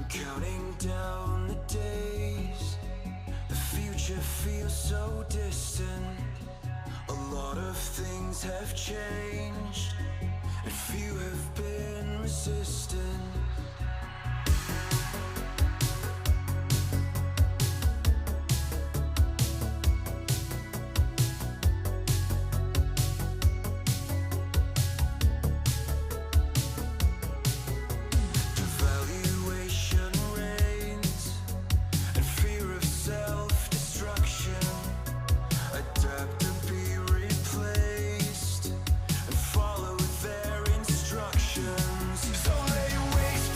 Counting down the days, the future feels so distant. A lot of things have changed, and few have been resistant. Waste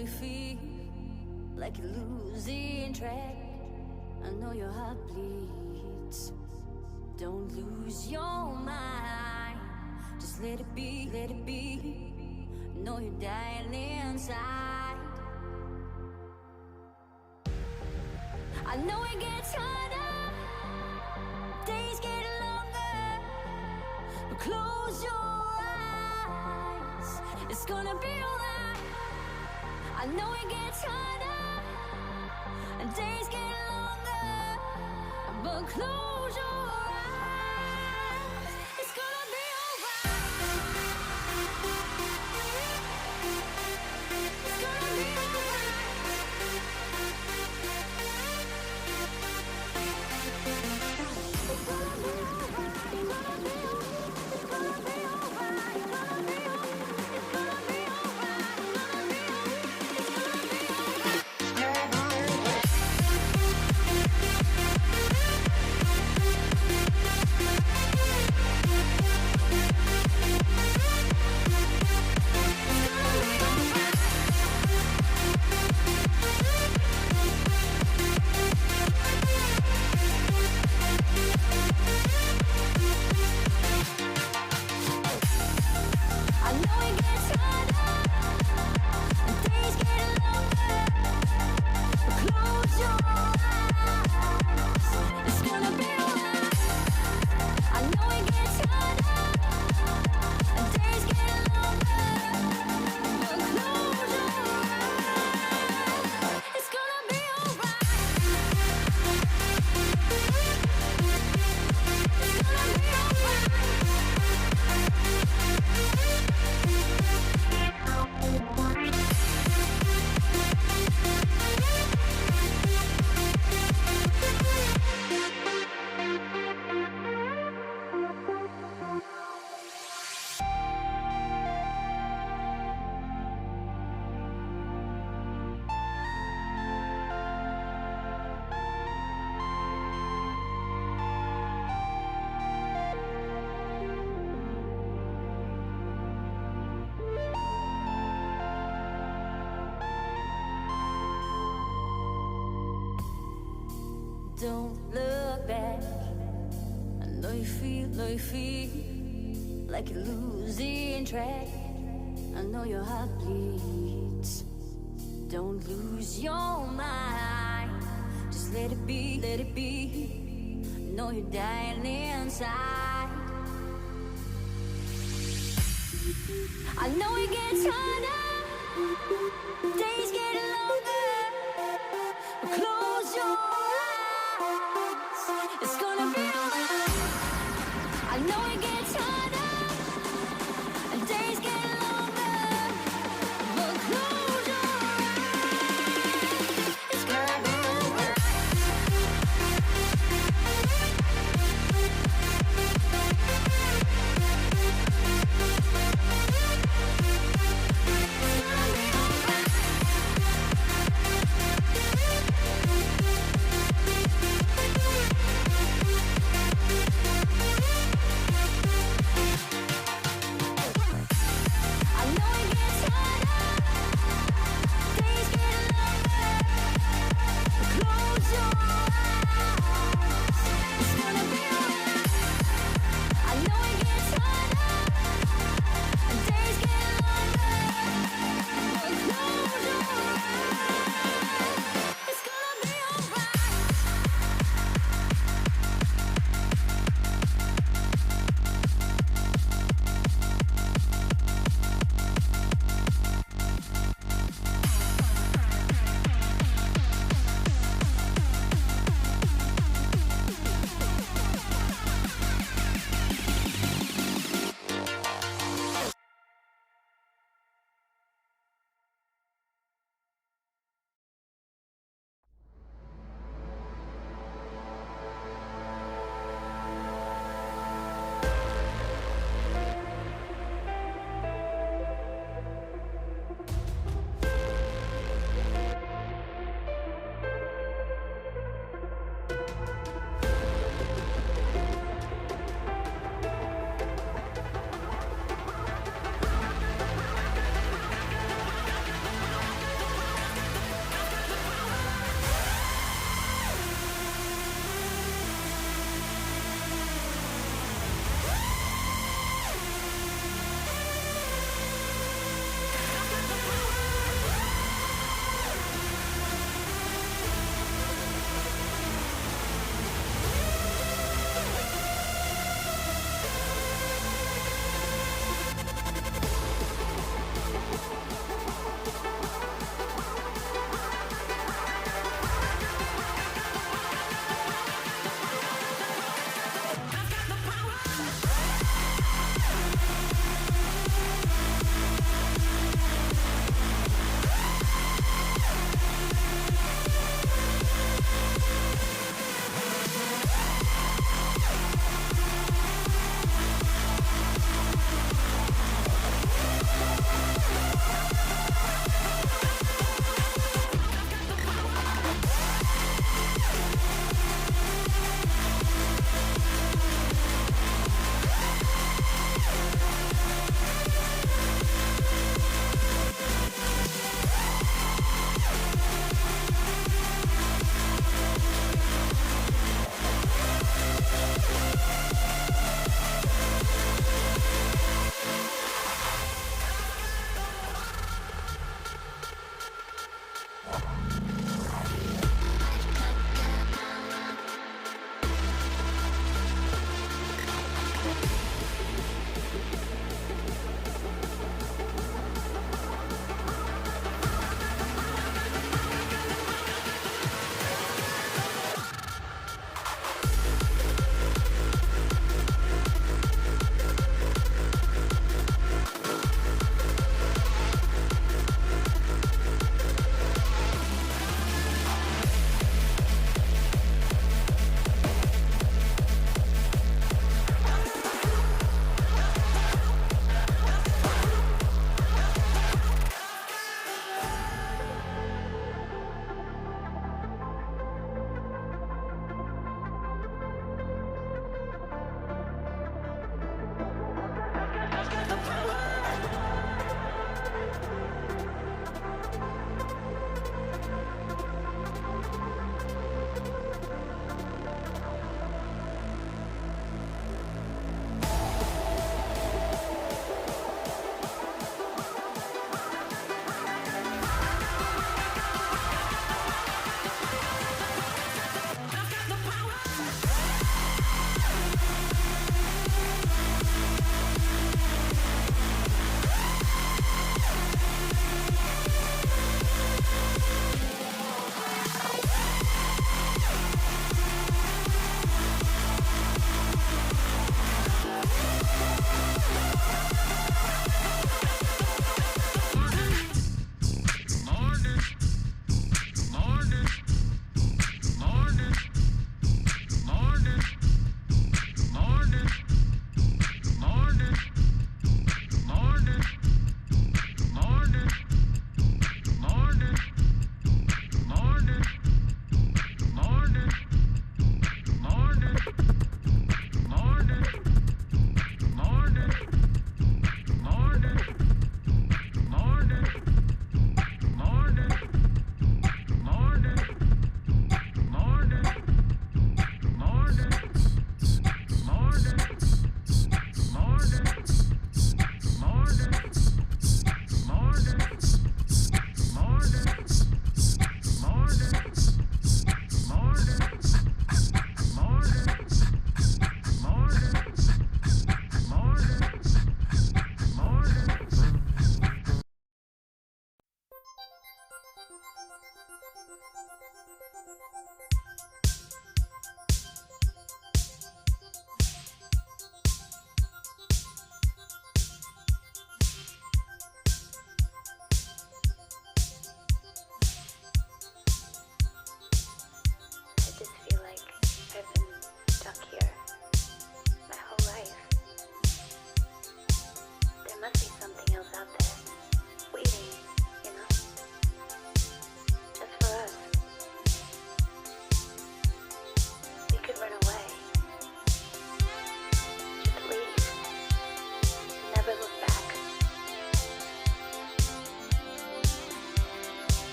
you feel like you're losing track. I know your heart bleeds. Don't lose your mind. Just let it be, let it be. Know you're dying inside. I know it gets harder, days get longer, but close your eyes, it's gonna be alright. I know it gets harder, and days get longer, but close your eyes, it's gonna be alright. It's gonna be alright. Don't look back. I know you feel like you're losing track. I know your heart bleeds. Don't lose your mind. Just let it be, let it be. I know you're dying inside. I know it gets harder, days get longer, but close your eyes, it's gonna be alright. I know it gets harder, and days get longer, but close your eyes, it's gonna be alright.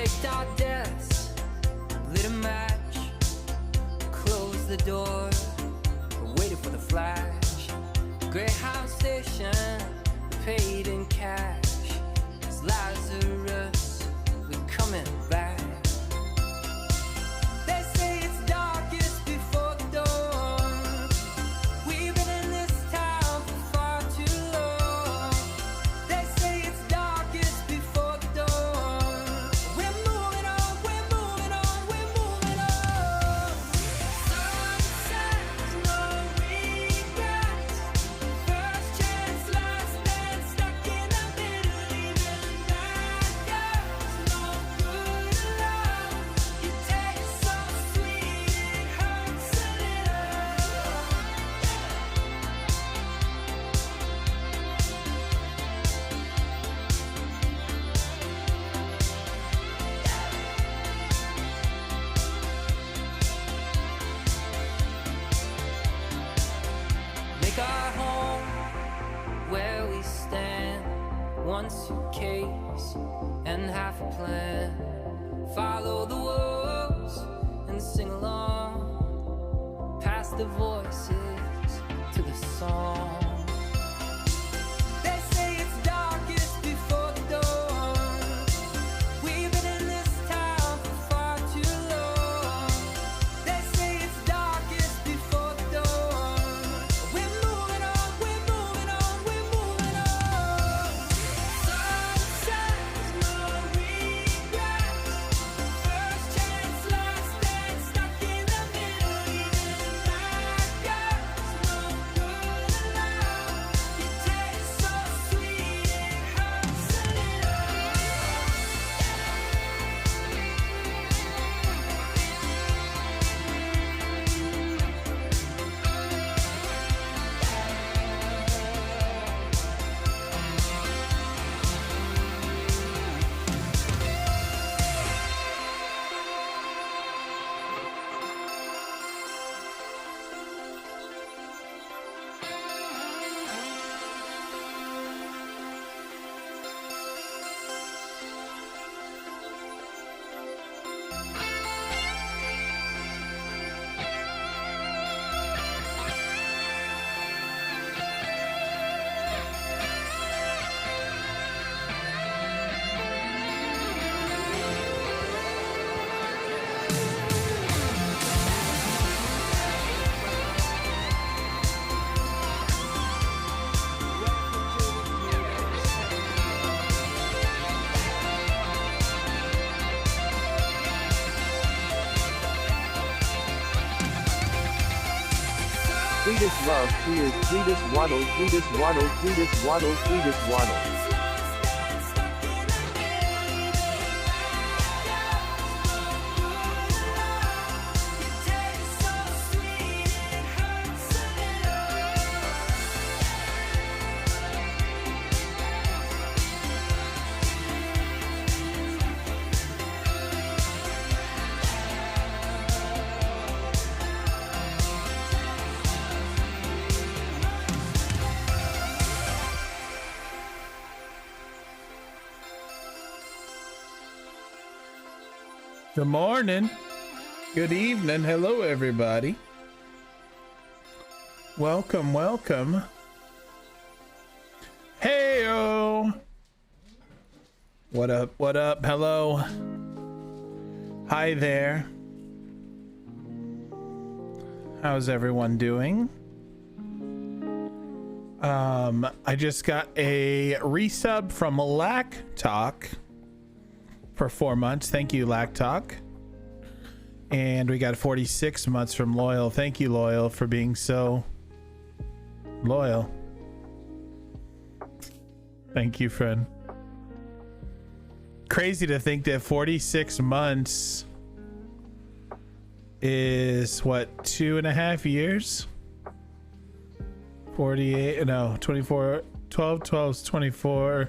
faked our deaths, lit a match, closed the door, waited for the flash. Greyhound station, paid in cash. It's Lazarus, we're coming back. They say it's darkest before the dawn. We've been in this town for far too long. They say it's darkest before the dawn. We're moving on, we're moving on, we're moving on. Sunset, no regrets. First chance, last man, stuck in the middle. Even bad girls, no good love. You taste so sweet, it hurts a little. Make our home where we stand. One suitcase and half a plan. Follow the wolves and sing along. Pass the voices to the song. They say it's darkest before the dawn. We've been in this town for far too long. They say it's darkest before the dawn. We're moving on, we're moving on, we're moving on. Sunset, no regrets. First chance, last stand, stuck in the middle. Even bad girls, no good love. You taste so sweet, it hurts a little. Cletus love, Cletus, Cletus waddle, Cletus waddle, Cletus waddle, Cletus waddle. Good morning. Good evening. Hello, everybody. Welcome, welcome. Heyo. What up? What up? Hello. Hi there. How's everyone doing? I just got a resub from Lack Talk for 4 months. Thank you, Lack Talk. And we got 46 months from Loyal. Thank you, Loyal, for being so loyal. Thank you, friend. Crazy to think that 46 months is what, 2.5 years? 48, no, 24, 12 is 24.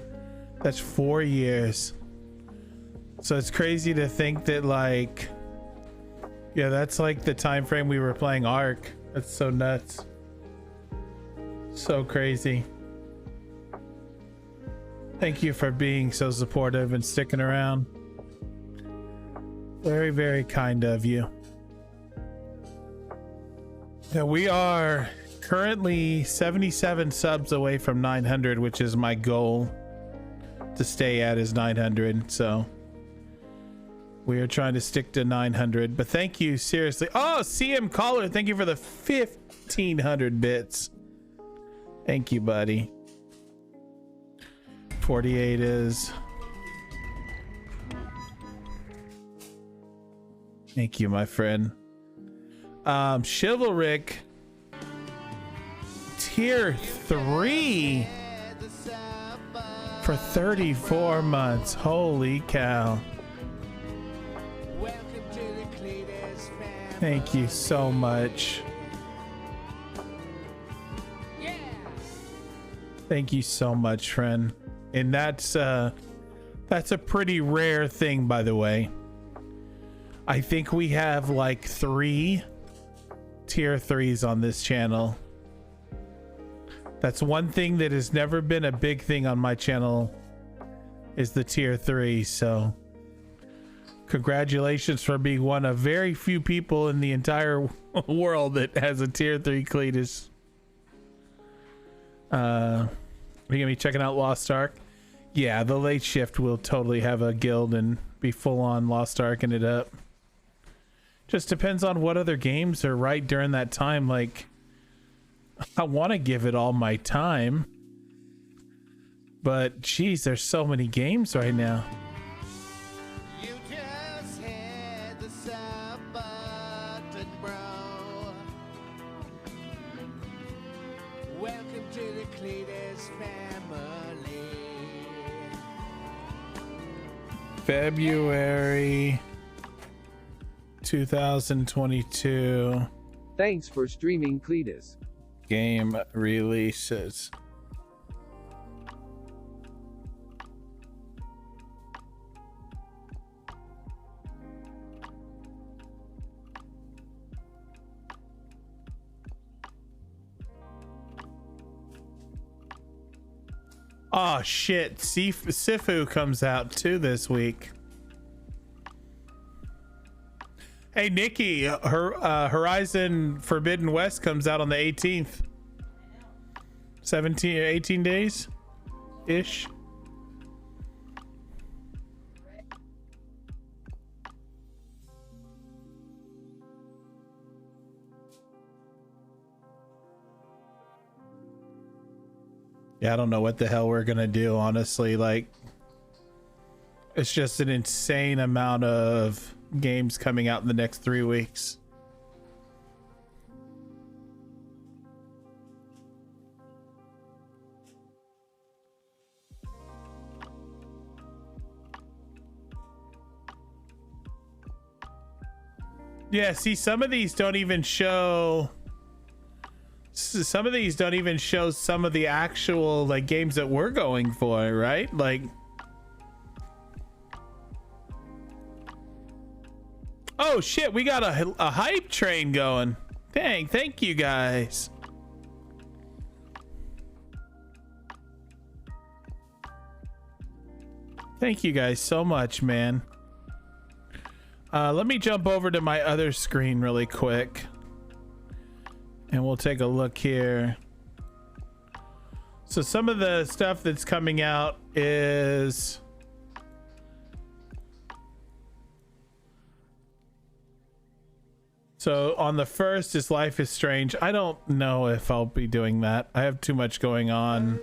That's 4 years. So it's crazy to think that, like, yeah, that's like the time frame we were playing Ark. That's so nuts. So crazy. Thank you for being so supportive and sticking around. Very, very kind of you. Yeah, we are currently 77 subs away from 900, which is my goal to stay at, is 900. So we are trying to stick to 900. But thank you, seriously. Oh, CM Caller, thank you for the 1500 bits. Thank you, buddy. 48 is. Thank you, my friend. Chivalric tier 3 for 34 months. Holy cow. Thank you so much. Thank you so much, friend. And that's a pretty rare thing, by the way. I think we have like 3 tier 3s on this channel. That's one thing that has never been a big thing on my channel, is the tier 3. So congratulations for being one of very few people in the entire world that has a tier 3 Cletus. Are you gonna be checking out Lost Ark? Yeah, the late shift will totally have a guild and be full on Lost Ark and it up. Just depends on what other games are right during that time. Like, I want to give it all my time, but geez, there's so many games right now. You just hit the sub button, bro. Welcome to the Cletus family. February 2022 Thanks for streaming, Cletus. game releases. Oh shit, Sifu comes out too this week. Hey Nikki, Horizon Forbidden West comes out on the 18th. 17 or 18 days ish. Yeah, I don't know what the hell we're gonna do, honestly. Like, it's just an insane amount of games coming out in the next 3 weeks. Yeah, see, some of these don't even show some of the actual like games that we're going for, right? Like, oh shit, we got a hype train going. Dang, thank you guys. Thank you guys so much, man. Let me jump over to my other screen really quick and we'll take a look here. So some of the stuff that's coming out is so on the 1st is Life is Strange. I don't know if I'll be doing that. I have too much going on.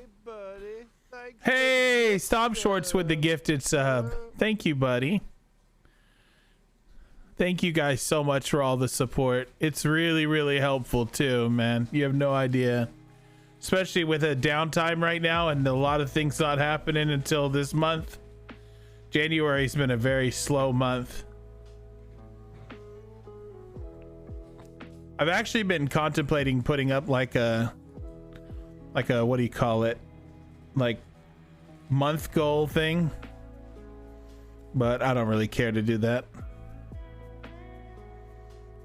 Hey, Stop Shorts with the gifted sub. Thank you, buddy. Thank you guys so much for all the support. It's really, really helpful too, man. You have no idea. Especially with a downtime right now and a lot of things not happening until this month. January's been a very slow month. I've actually been contemplating putting up like a what do you call it? Like month goal thing. But I don't really care to do that.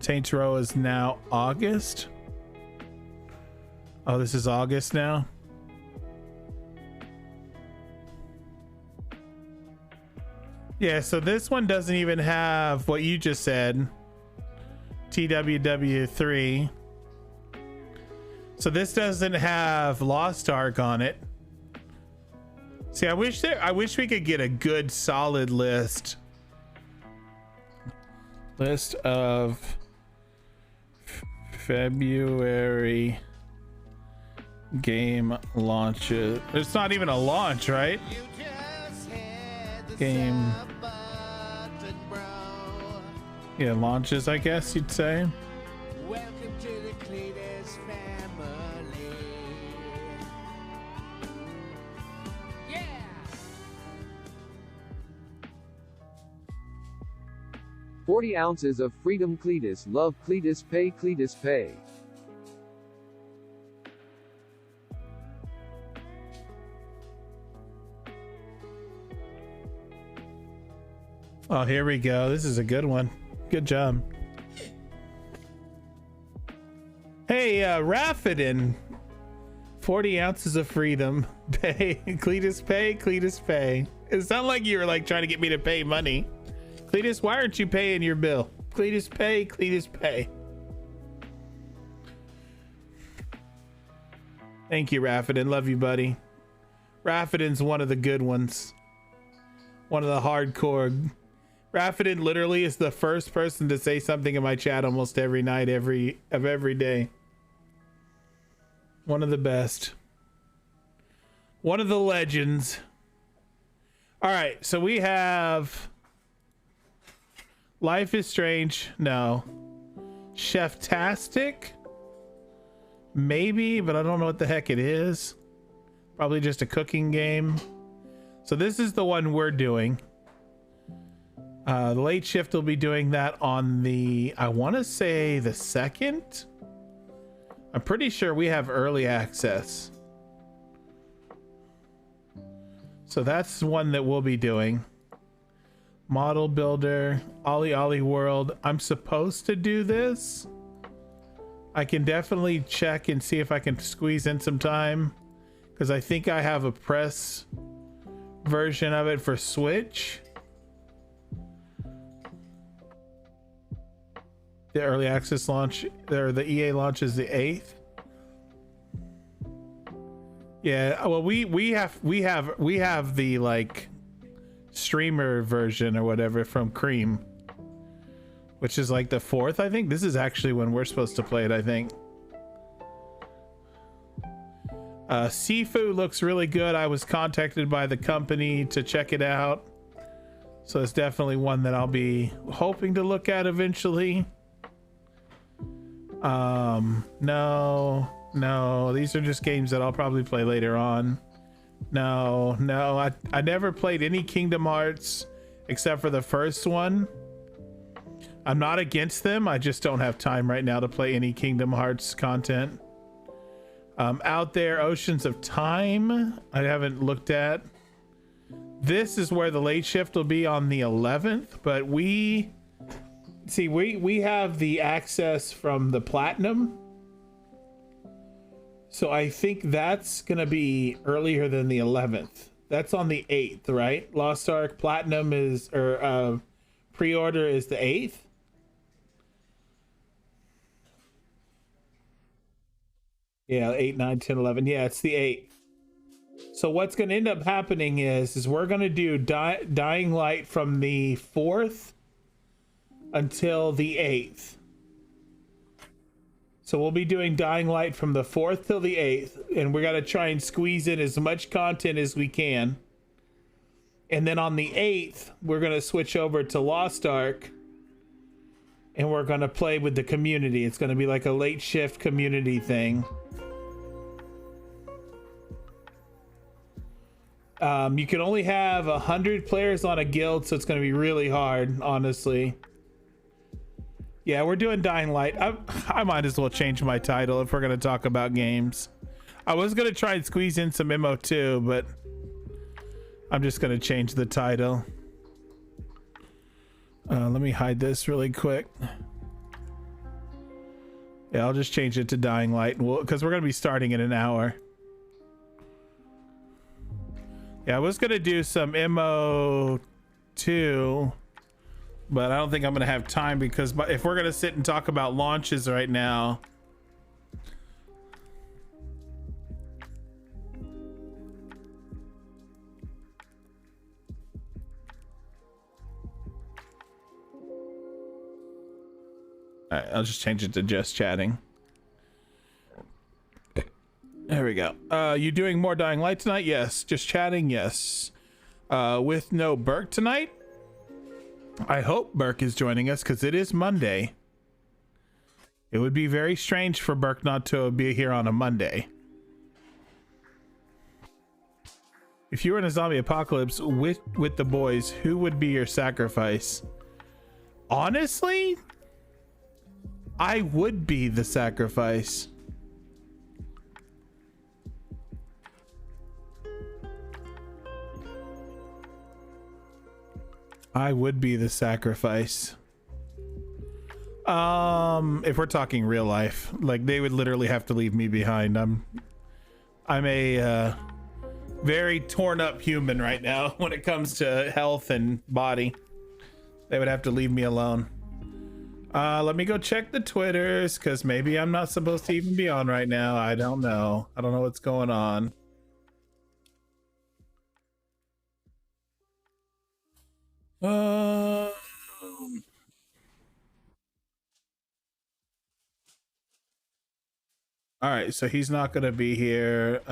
Saints Row is now August. Oh, this is August now. Yeah, so this one doesn't even have what you just said. TWW3. So this doesn't have Lost Ark on it. See, I wish we could get a good solid list of February game launches. It's not even a launch, right? You just hit the Game. sub button, bro. Yeah, launches, I guess you'd say. Welcome to the Cletus family. Yeah. 40 ounces of freedom. Cletus love. Cletus pay. Cletus pay. Oh, here we go. This is a good one. Good job. Hey, Raffidin. 40 ounces of freedom. Pay. Cletus pay. Cletus pay. It sounded like you were like trying to get me to pay money. Cletus, why aren't you paying your bill? Cletus pay. Cletus pay. Thank you, Raffidin. Love you, buddy. Raffidin's one of the good ones. One of the hardcore. Raffidin literally is the first person to say something in my chat almost every night, every day. One of the best. One of the legends. All right, so we have Life is Strange. No. Chef-tastic? Maybe, but I don't know what the heck it is. Probably just a cooking game. So this is the one we're doing. The late shift will be doing that on the, I want to say the 2nd. I'm pretty sure we have early access. So that's one that we'll be doing. Model Builder, Ollie Ollie World. I'm supposed to do this. I can definitely check and see if I can squeeze in some time, because I think I have a press version of it for Switch. The early access launch, or the EA launch is the 8th. Yeah, well, we have the like streamer version or whatever from Cream, which is like the 4th, I think. This is actually when we're supposed to play it, I think. Sifu looks really good. I was contacted by the company to check it out, so it's definitely one that I'll be hoping to look at eventually. No, these are just games that I'll probably play later on. No, I never played any Kingdom Hearts except for the first one. I'm not against them, I just don't have time right now to play any Kingdom Hearts content. Out there, Oceans of Time, I haven't looked at. This is where the late shift will be on the 11th, but we have the access from the Platinum. So I think that's gonna be earlier than the 11th. That's on the 8th, right? Lost Ark Platinum is, or pre-order is the 8th. Yeah, 8, 9, 10, 11. Yeah, it's the 8th. So what's going to end up happening is we're going to do Dying Light from the 4th until the 8th. So we'll be doing Dying Light from the 4th till the 8th, and we're going to try and squeeze in as much content as we can. And then on the 8th, we're going to switch over to Lost Ark, and we're going to play with the community. It's going to be like a late shift community thing. You can only have 100 players on a guild, so it's going to be really hard, honestly. Yeah, we're doing Dying Light. I might as well change my title if we're going to talk about games. I was going to try and squeeze in some MO2, but I'm just going to change the title. Let me hide this really quick. Yeah, I'll just change it to Dying Light, because we're going to be starting in an hour. Yeah, I was going to do some MO2 too, but I don't think I'm gonna have time because if we're gonna sit and talk about launches right now, all right, I'll just change it to just chatting. There we go. You doing more Dying Light tonight? Yes. Just chatting? Yes. With no Burke tonight? I hope Burke is joining us because it is Monday. It would be very strange for Burke not to be here on a Monday. If you were in a zombie apocalypse with the boys, who would be your sacrifice? Honestly, I would be the sacrifice. I would be the sacrifice. If we're talking real life, like they would literally have to leave me behind. I'm a very torn up human right now when it comes to health and body. They would have to leave me alone. Let me go check the Twitters because maybe I'm not supposed to even be on right now. I don't know. I don't know what's going on. All right, so he's not gonna be here.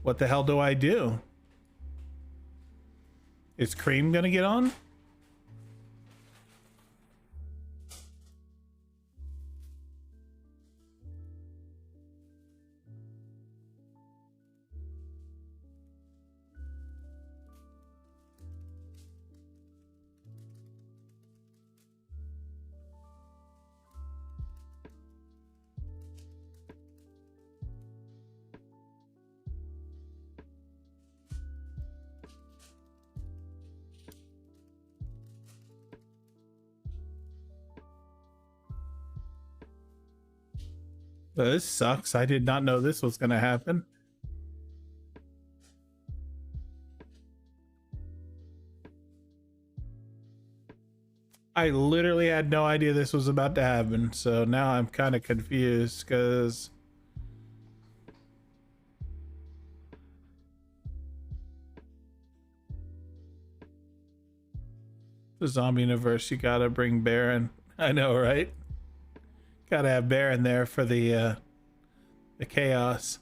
What the hell do I do? Is Cream gonna get on? This sucks. I did not know this was going to happen. I literally had no idea this was about to happen. So now I'm kind of confused because the zombie universe, you gotta bring Baron. I know, right? Gotta have Baron there for the chaos.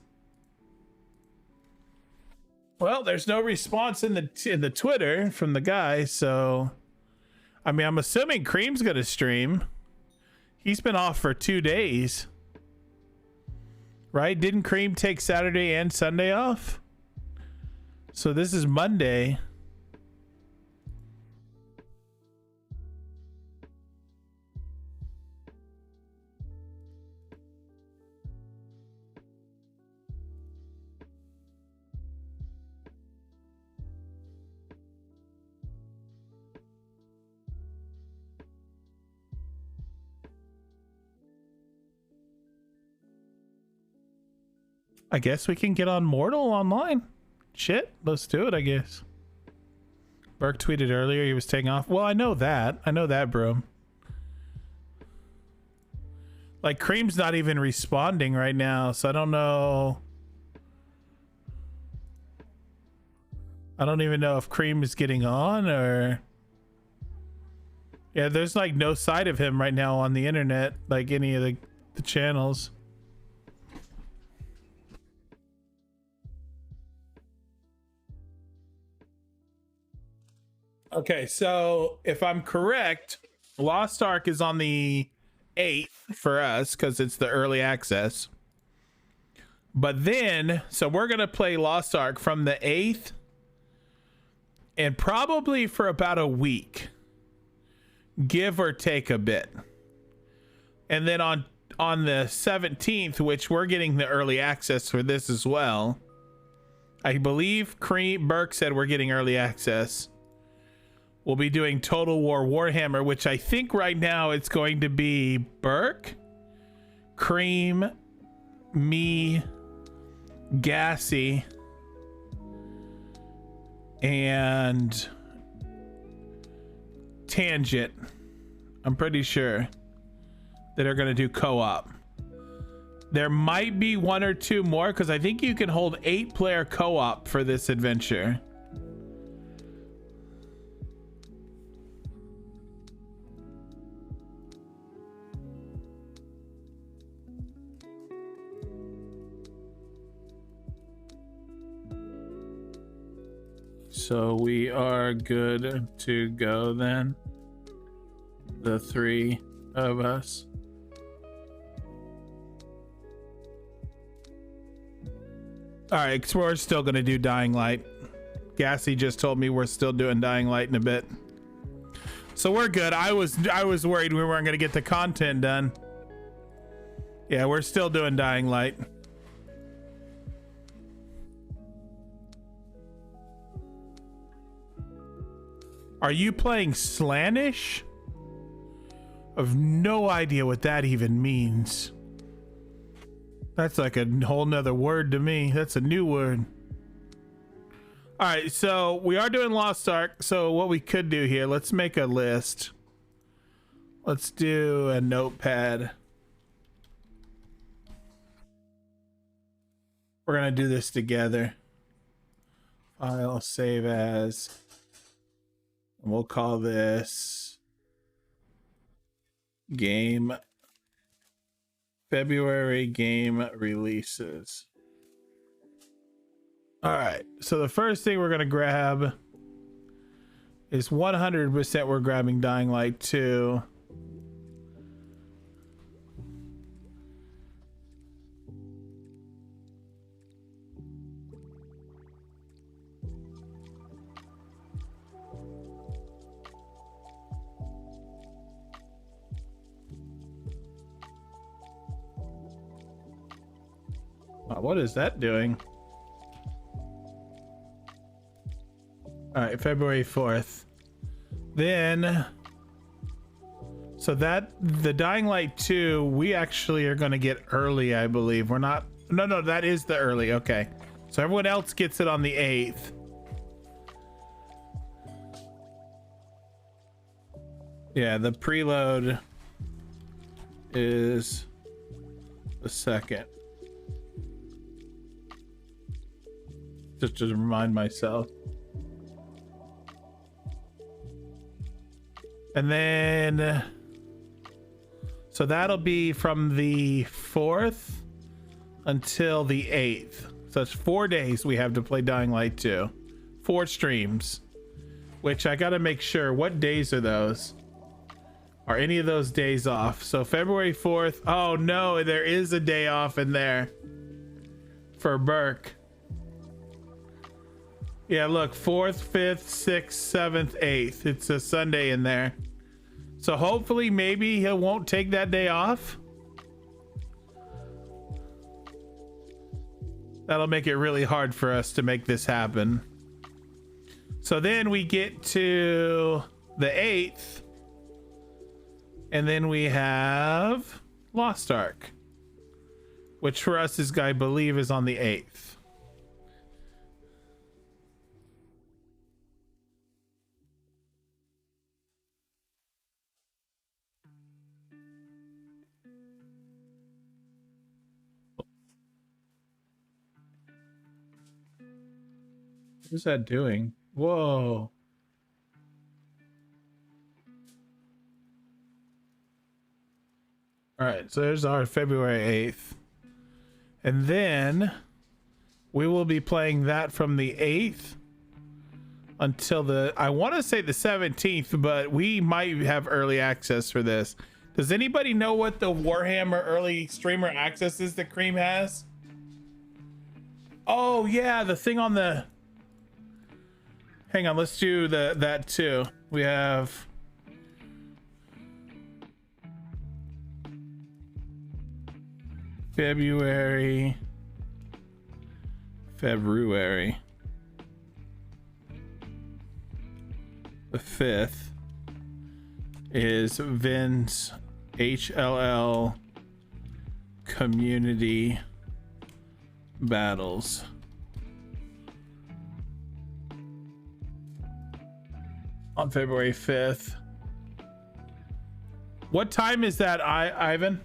Well, there's no response in the Twitter from the guy, so I mean, I'm assuming Cream's gonna stream. He's been off for 2 days, right? Didn't Cream take Saturday and Sunday off? So this is Monday. I guess we can get on Mortal online. Shit, let's do it, I guess. Burke tweeted earlier he was taking off. Well, I know that, bro. Like, Cream's not even responding right now, so I don't know. I don't even know if Cream is getting on or... Yeah, there's like no sight of him right now on the internet, like any of the channels. Okay, so if I'm correct, Lost Ark is on the 8th for us because it's the early access. But then, so we're going to play Lost Ark from the 8th and probably for about a week, give or take a bit. And then on the 17th, which we're getting the early access for this as well. I believe Burke said we're getting early access. We'll be doing Total War Warhammer, which I think right now it's going to be Burke, Cream, me, Gassy, and Tangent, I'm pretty sure, that are going to do co-op. There might be one or two more because I think you can hold 8-player co-op for this adventure. So we are good to go then, the 3 of us. All right, because we're still gonna do Dying Light. Gassy just told me we're still doing Dying Light in a bit, so we're good. I was worried we weren't gonna get the content done. Yeah, we're still doing Dying Light. Are you playing Slanish? I've no idea what that even means. That's like a whole nother word to me. That's a new word. All right, so we are doing Lost Ark. So what we could do here, let's make a list. Let's do a notepad. We're gonna do this together. File, save as. And we'll call this game February game releases. All right, so the first thing we're gonna grab is 100% we're grabbing Dying Light 2. What is that doing? All right, February 4th. Then, so that the Dying Light 2, we actually are going to get early, I believe. We're not, no, that is the early. Okay. So everyone else gets it on the 8th. Yeah, the preload is the 2nd. Just to remind myself. And then, so that'll be from the 4th until the 8th. So it's 4 days we have to play Dying Light 2. 4 streams, which I got to make sure, what days are those? Are any of those days off? So February 4th. Oh no, there is a day off in there for Burke. Yeah, look, 4th, 5th, 6th, 7th, 8th. It's a Sunday in there. So hopefully maybe he won't take that day off. That'll make it really hard for us to make this happen. So then we get to the 8th. And then we have Lost Ark, which for us is, I believe, is on the 8th. What is that doing? Whoa. All right, so there's our February 8th. And then we will be playing that from the 8th until the, I want to say the 17th, but we might have early access for this. Does anybody know what the Warhammer early streamer access is that Cream has? Oh yeah, the thing on the, hang on, let's do that too. We have February. The 5th is Vin's HLL community battles. on February 5th. What time is that, Ivan?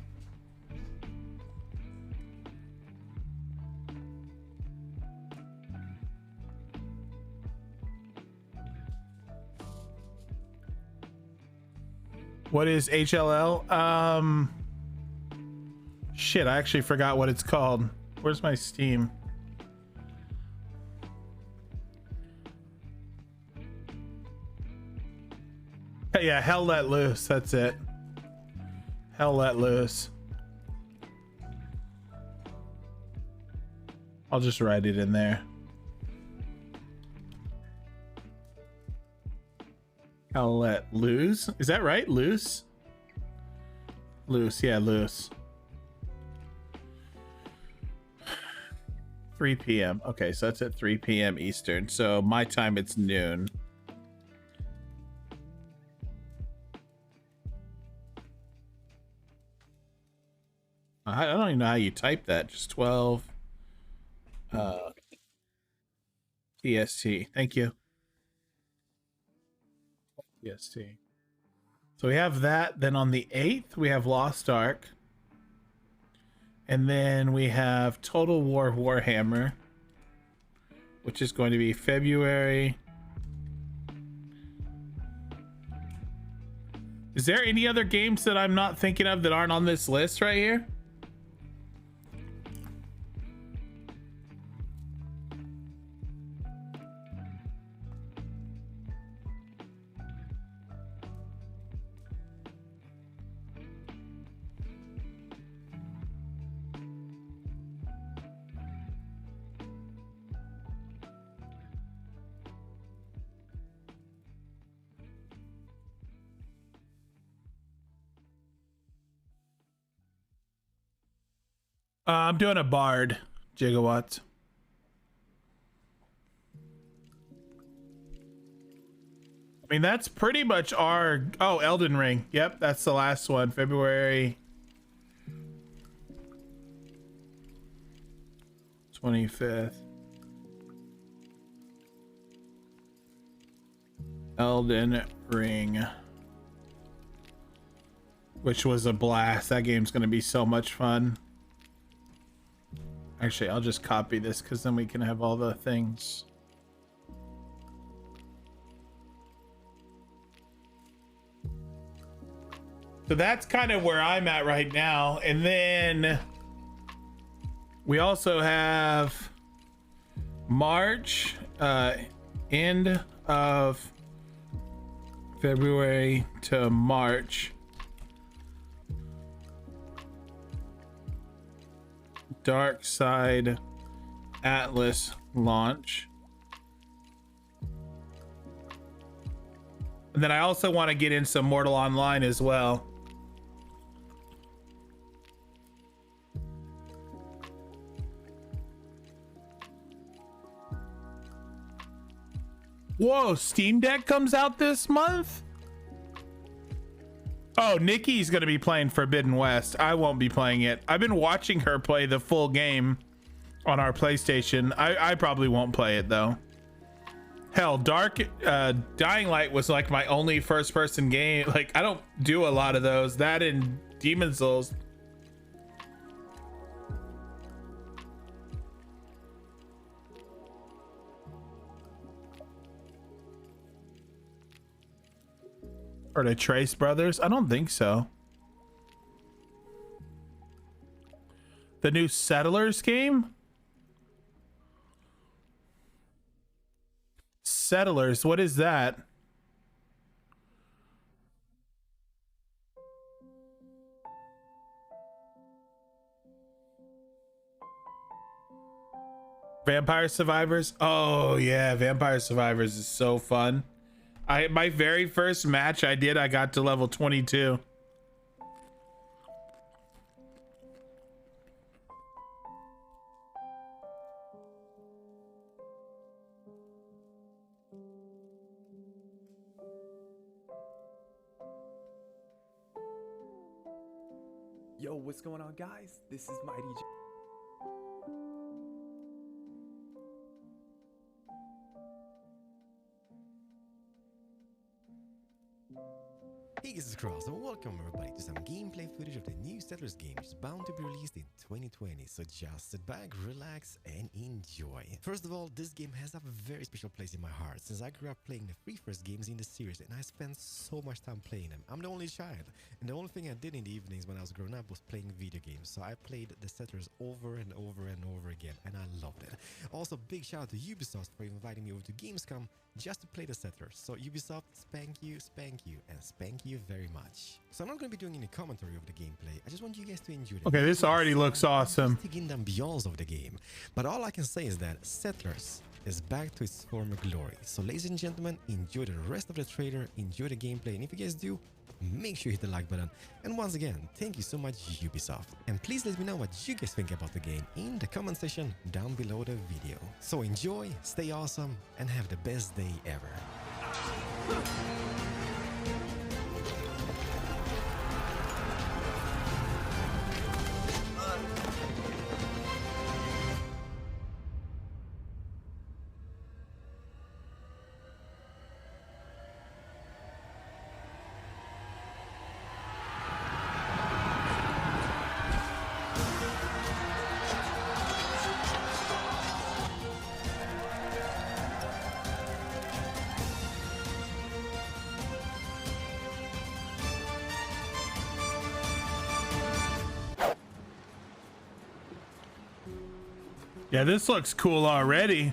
What is HLL? Shit, I actually forgot what it's called. Where's my Steam? Yeah, Hell Let Loose. That's it. Hell Let Loose. I'll just write it in there. Hell Let Loose. Is that right? Loose? Loose. Yeah, loose. 3 p.m. Okay, so that's at 3 p.m. Eastern. So my time, it's noon. I don't even know how you type that. Just 12 EST. Thank you. EST. So we have that. Then on the 8th, we have Lost Ark. And then we have Total War Warhammer, which is going to be February. Is there any other games that I'm not thinking of that aren't on this list right here? I'm doing a Bard Gigawatts. I mean, that's pretty much our... Oh, Elden Ring. Yep, that's the last one. February 25th. Elden Ring. Which was a blast. That game's going to be so much fun. Actually, I'll just copy this because then we can have all the things. So that's kind of where I'm at right now. And then we also have March, end of February to March. Dark Side Atlas launch. And then I also want to get in some Mortal Online as well. Whoa, Steam Deck comes out this month? Oh, Nikki's gonna be playing Forbidden West. I won't be playing it. I've been watching her play the full game on our PlayStation. I probably won't play it though. Hell, Dying Light was like my only first person game. Like, I don't do a lot of those. That and Demon's Souls. Or the Trace Brothers? I don't think so. The new Settlers game? Settlers, what is that? Vampire Survivors? Oh yeah, Vampire Survivors is so fun. My very first match I got to level 22. Yo, what's going on, guys? This is Mighty J. Hey guys, it's Cross and welcome everybody to some gameplay footage of the new Settlers game which is bound to be released in 2020, so just sit back, relax and enjoy. First of all, this game has a very special place in my heart since I grew up playing the three first games in the series and I spent so much time playing them. I'm the only child and the only thing I did in the evenings when I was growing up was playing video games, so I played the Settlers over and over and over again and I loved it. Also, big shout out to Ubisoft for inviting me over to Gamescom just to play the Settlers. So Ubisoft, spank you, and spank you very much. So I'm not going to be doing any commentary of the gameplay. I just want you guys to enjoy it. Okay, this already looks awesome. Taking the ambiance of the game. But all I can say is that Settlers is back to its former glory. So ladies and gentlemen, enjoy the rest of the trailer, enjoy the gameplay, and if you guys do, make sure you hit the like button. And once again, thank you so much Ubisoft. And please let me know what you guys think about the game in the comment section down below the video. So enjoy, stay awesome, and have the best day ever. Yeah, this looks cool already.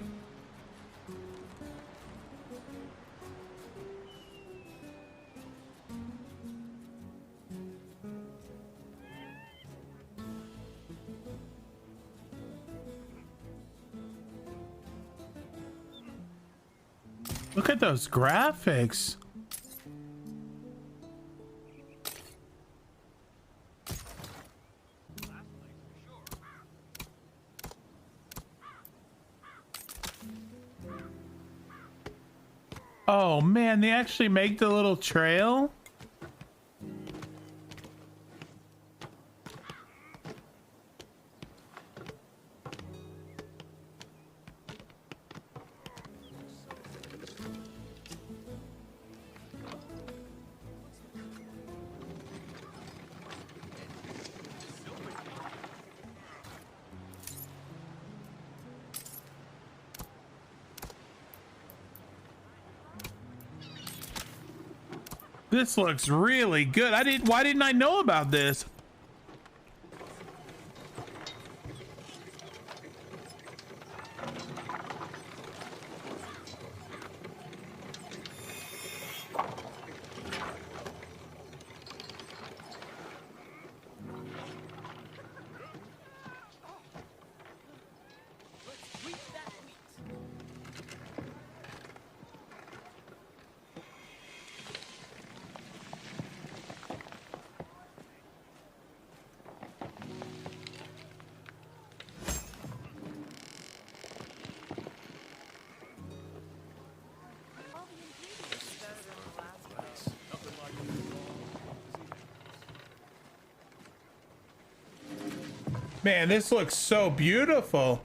Look at those graphics. Oh man, they actually make the little trail. This looks really good. Why didn't I know about this? Man, this looks so beautiful.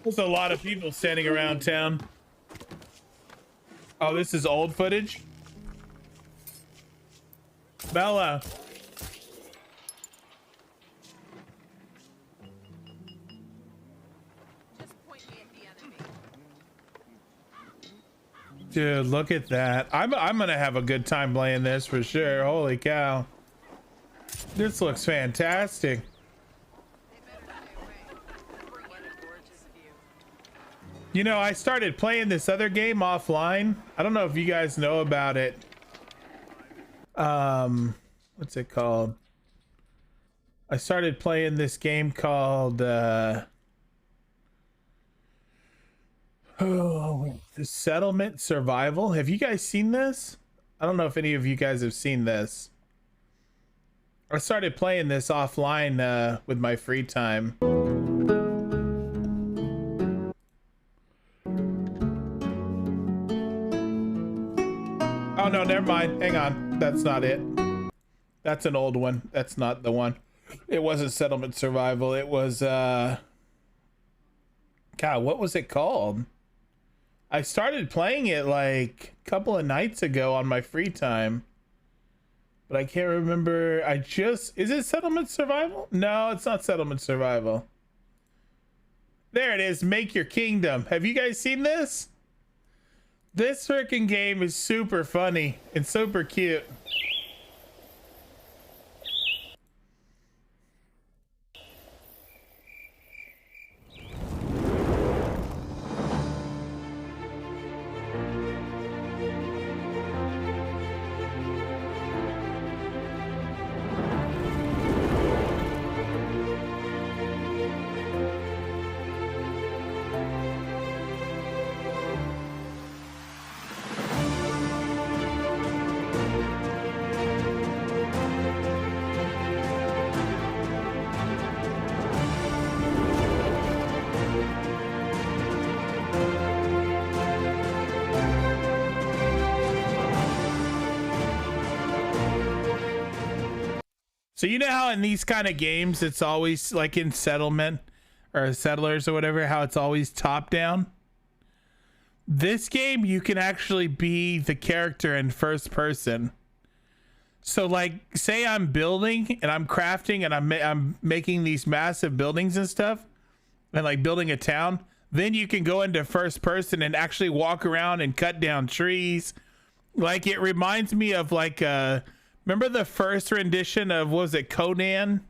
There's a lot of people standing around town. Oh, this is old footage. Bella. Dude, look at that. I'm gonna have a good time playing this for sure. Holy cow. This looks fantastic. You know, I started playing this other game offline. I don't know if you guys know about it. What's it called? I started playing this game called the Settlement Survival. Have you guys seen this? I don't know if any of you guys have seen this. I started playing this offline with my free time. Oh no, never mind. Hang on. That's not it. That's an old one. That's not the one. It wasn't Settlement Survival. It was God, what was it called? I started playing it like a couple of nights ago on my free time. But I can't remember. Is it Settlement Survival? No, it's not Settlement Survival. There it is. Make Your Kingdom. Have you guys seen this? This freaking game is super funny and super cute. So you know how in these kind of games, it's always like in Settlement or Settlers or whatever, how it's always top down? This game, you can actually be the character in first person. So like, say I'm building and I'm crafting and I'm making these massive buildings and stuff and like building a town. Then you can go into first person and actually walk around and cut down trees. Like it reminds me of like remember the first rendition of, what was it, Conan?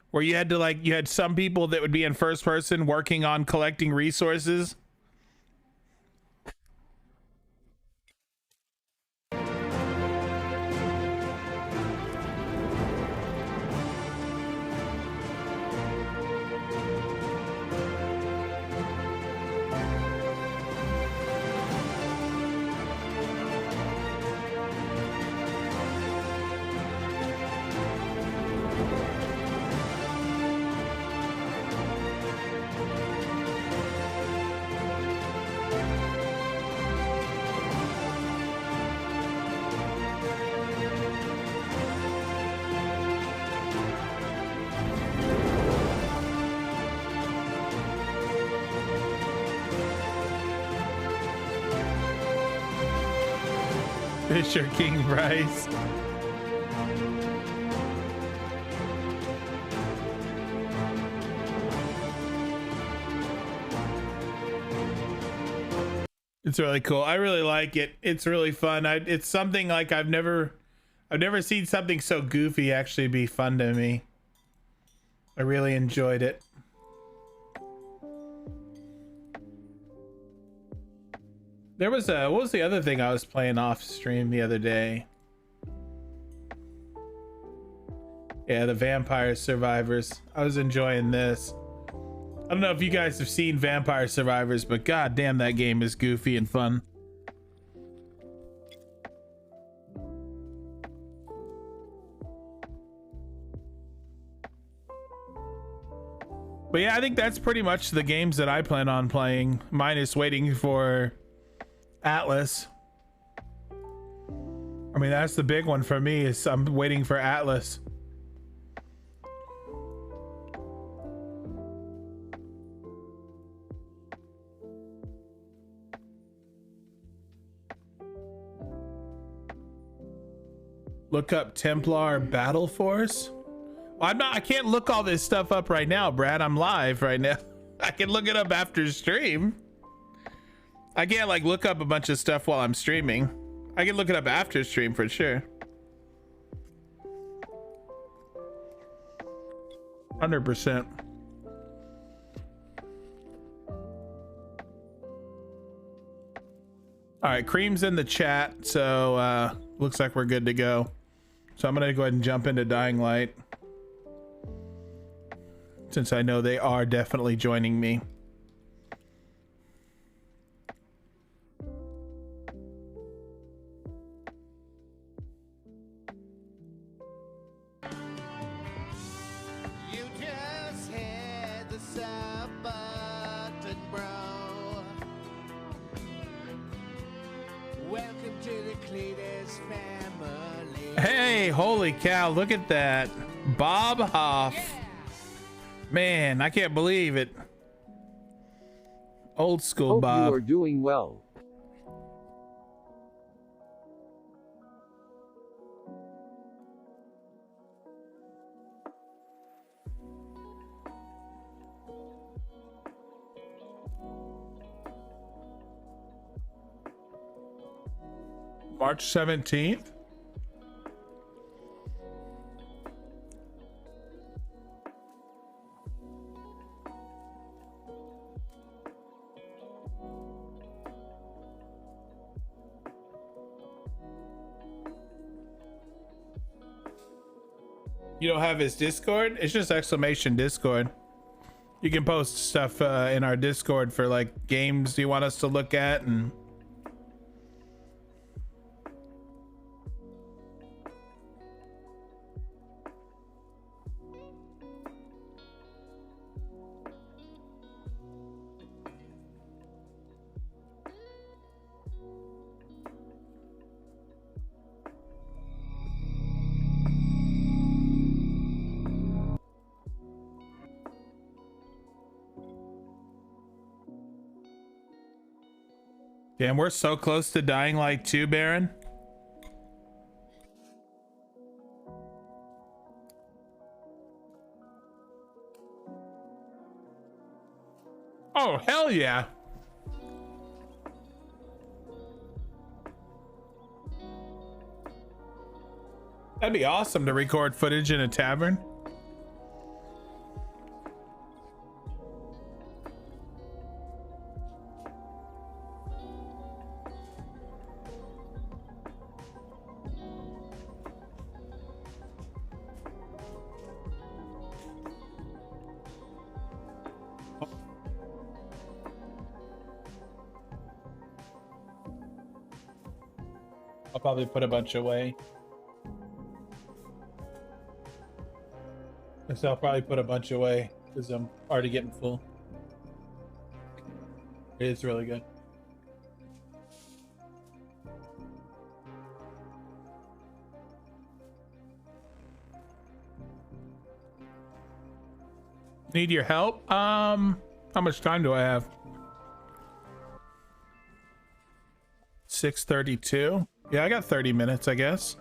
Where you had to like, you had some people that would be in first person working on collecting resources. Fisher King Bryce. It's really cool. I really like it. It's really fun. It's something like I've never seen something so goofy actually be fun to me. I really enjoyed it. There was what was the other thing I was playing off stream the other day? Yeah, the Vampire Survivors. I was enjoying this. I don't know if you guys have seen Vampire Survivors, but god damn, that game is goofy and fun. But yeah, I think that's pretty much the games that I plan on playing, minus waiting for Atlas. I mean, that's the big one for me, is I'm waiting for Atlas. Look up Templar Battle Force. Well, I can't look all this stuff up right now, Brad. I'm live right now. I can look it up after stream. I can't like look up a bunch of stuff while I'm streaming. I can look it up after stream for sure. 100%. All right, Cream's in the chat, so looks like we're good to go. So I'm gonna go ahead and jump into Dying Light, since I know they are definitely joining me. Cletus family. Hey, holy cow, look at that. Bob Hoff. Man, I can't believe it. Old school Hope Bob. you are doing well. March 17th. You don't have his Discord? It's just exclamation Discord. You can post stuff in our Discord for like games you want us to look at and damn, we're so close to Dying Light 2, Baron. Oh, hell yeah. That'd be awesome to record footage in a tavern. I'll probably put a bunch away. So I'll probably put a bunch away because I'm already getting full. It is really good. Need your help? How much time do I have? 6:32. Yeah, I got 30 minutes, I guess.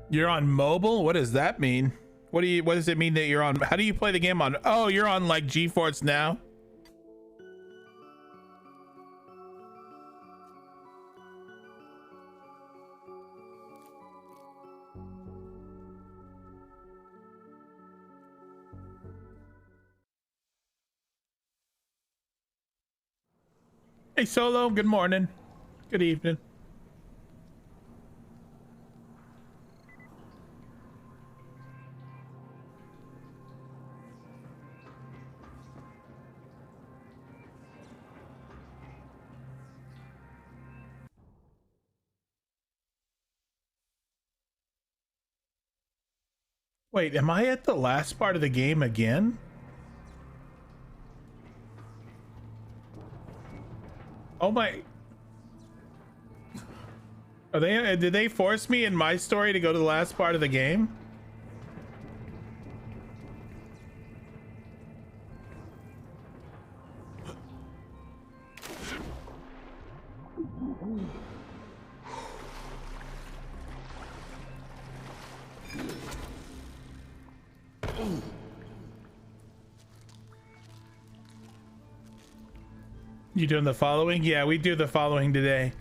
You're on mobile? What does that mean? What does it mean that you're on? How do you play the game on? Oh, you're on like GeForce Now? Hey Solo, good morning. Good evening. Wait, am I at the last part of the game again? Oh my. Did they force me in my story to go to the last part of the game? You doing the following? Yeah, we do the following today.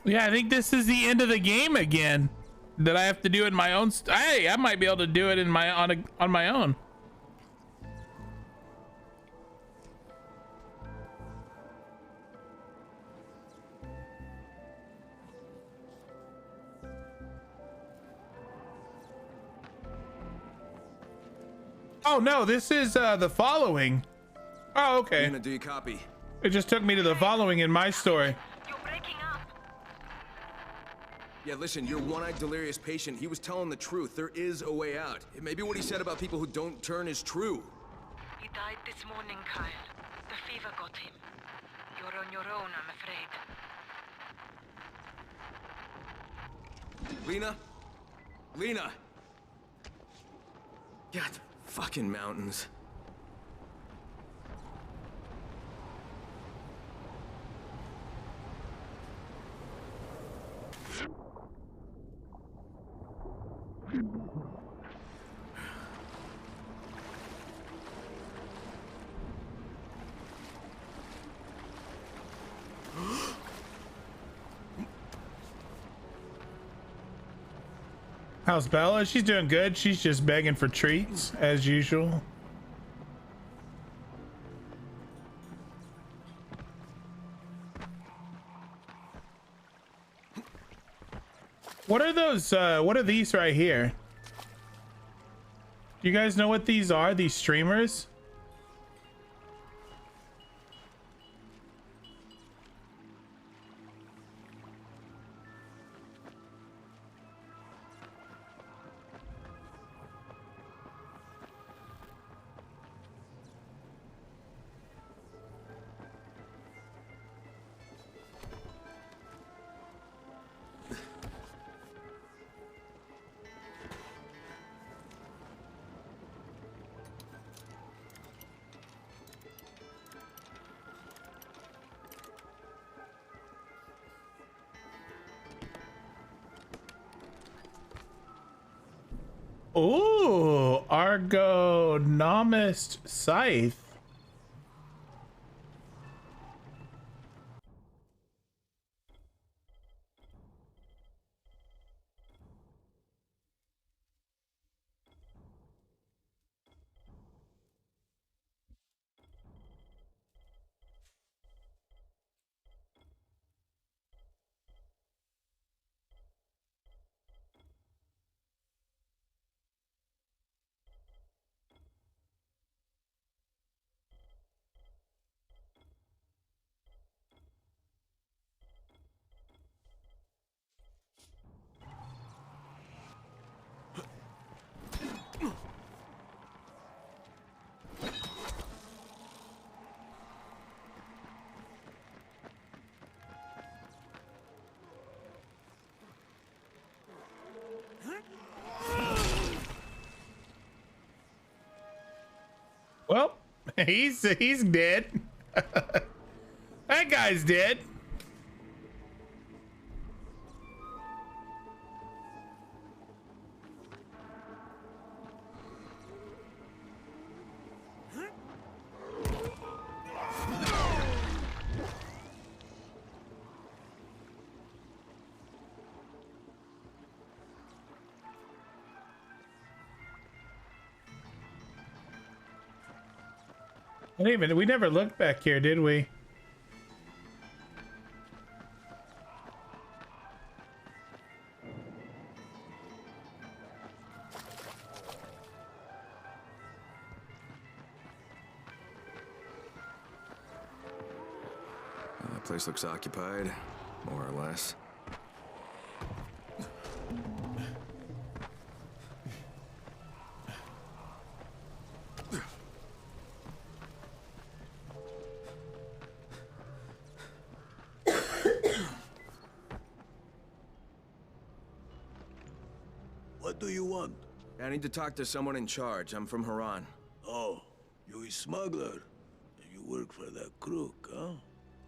Yeah, I think this is the end of the game again. That I have to do it in my own. Hey, I might be able to do it in my on my own. Oh no, this is the following. Oh, okay. Do you copy? It just took me to the following in my story. You're breaking up. Yeah, listen, your one-eyed delirious patient, he was telling the truth. There is a way out. Maybe what he said about people who don't turn is true. He died this morning, Kyle. The fever got him. You're on your own, I'm afraid. Lena? Lena! God, fucking mountains. How's Bella? She's doing good. She's just begging for treats as usual. What are those? What are these right here? Do you guys know what these are? These streamers? Ooh, Argonomist Scythe. Well, he's dead. That guy's dead. We never looked back here, did we? That place looks occupied, more or less. do you want? I need to talk to someone in charge. I'm from Haran. Oh, you a smuggler? You work for that crook, huh?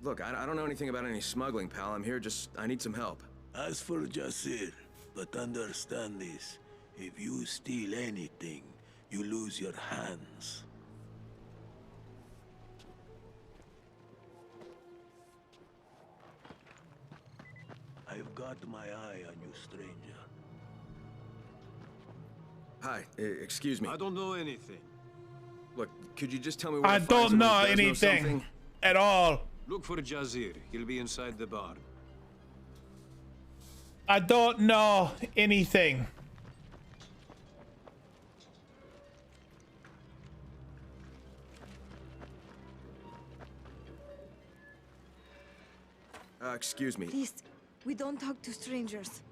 Look, I don't know anything about any smuggling, pal. I'm here I need some help. As for Jasir, but understand this. If you steal anything, you lose your hands. I've got my eye on you, stranger. Hi, excuse me. I don't know anything. Look, could you just tell me where I to find don't someone know who does anything something? at all. Look for Jazir. He'll be inside the bar. I don't know anything. Excuse me. Please, we don't talk to strangers.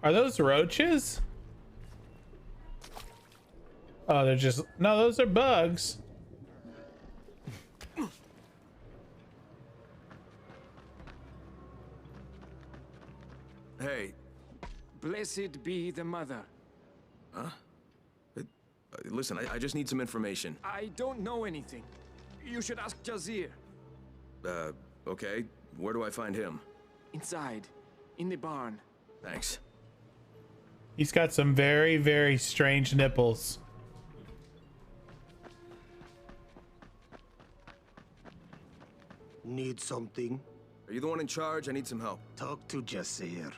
Are those roaches? Oh, they're just... No, those are bugs. Hey. Blessed be the mother. Huh? Listen, I just need some information. I don't know anything. You should ask Jazir. Okay. Where do I find him? Inside. In the barn. Thanks. He's got some very, very strange nipples. Need something? Are you the one in charge? I need some help. Talk to Jasir.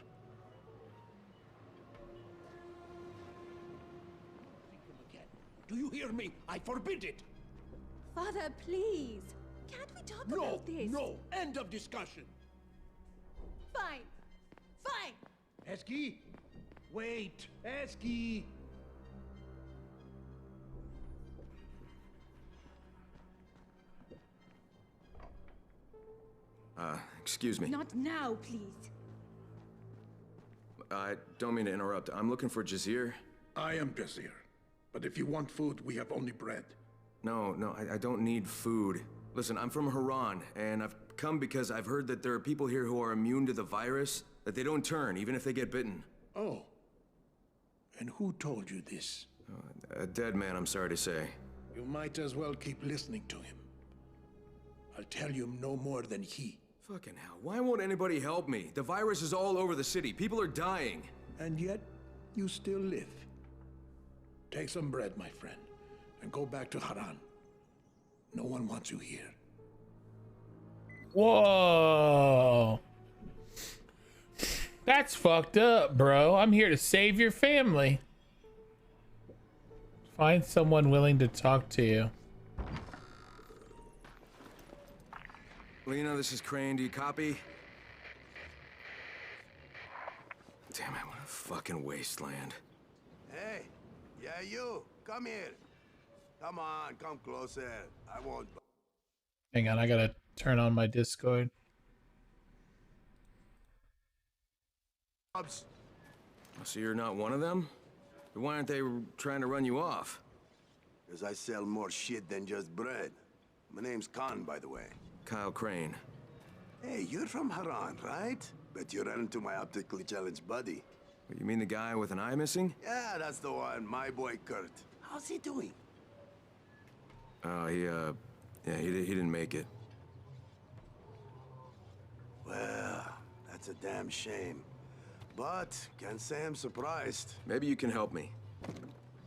Do you hear me? I forbid it. Father, please. Can't we talk about this? No. End of discussion. Fine. Fine. Esky? Wait. Esky. Excuse me. Not now, please. I don't mean to interrupt. I'm looking for Jazir. I am Jasir. But if you want food, we have only bread. No, I don't need food. Listen, I'm from Haran, and I've come because I've heard that there are people here who are immune to the virus, that they don't turn, even if they get bitten. Oh. And who told you this? A dead man, I'm sorry to say. You might as well keep listening to him. I'll tell you no more than he. Fucking hell, why won't anybody help me? The virus is all over the city. People are dying. And yet, you still live. Take some bread, my friend, and go back to Haran. No one wants you here. Whoa. That's fucked up, bro. I'm here to save your family. Find someone willing to talk to you. Lena, this is Crane. Do you copy? Damn it, what a fucking wasteland. Hey, yeah, you. Come here. Come on, come closer. I won't. Hang on, I gotta turn on my Discord. So you're not one of them? Then why aren't they trying to run you off? Because I sell more shit than just bread. My name's Khan, by the way. Kyle Crane. Hey, you're from Haran, right? Bet you ran into my optically challenged buddy. You mean the guy with an eye missing? Yeah, that's the one. My boy Kurt. How's he doing? He didn't make it. Well, that's a damn shame. But, can't say I'm surprised. Maybe you can help me.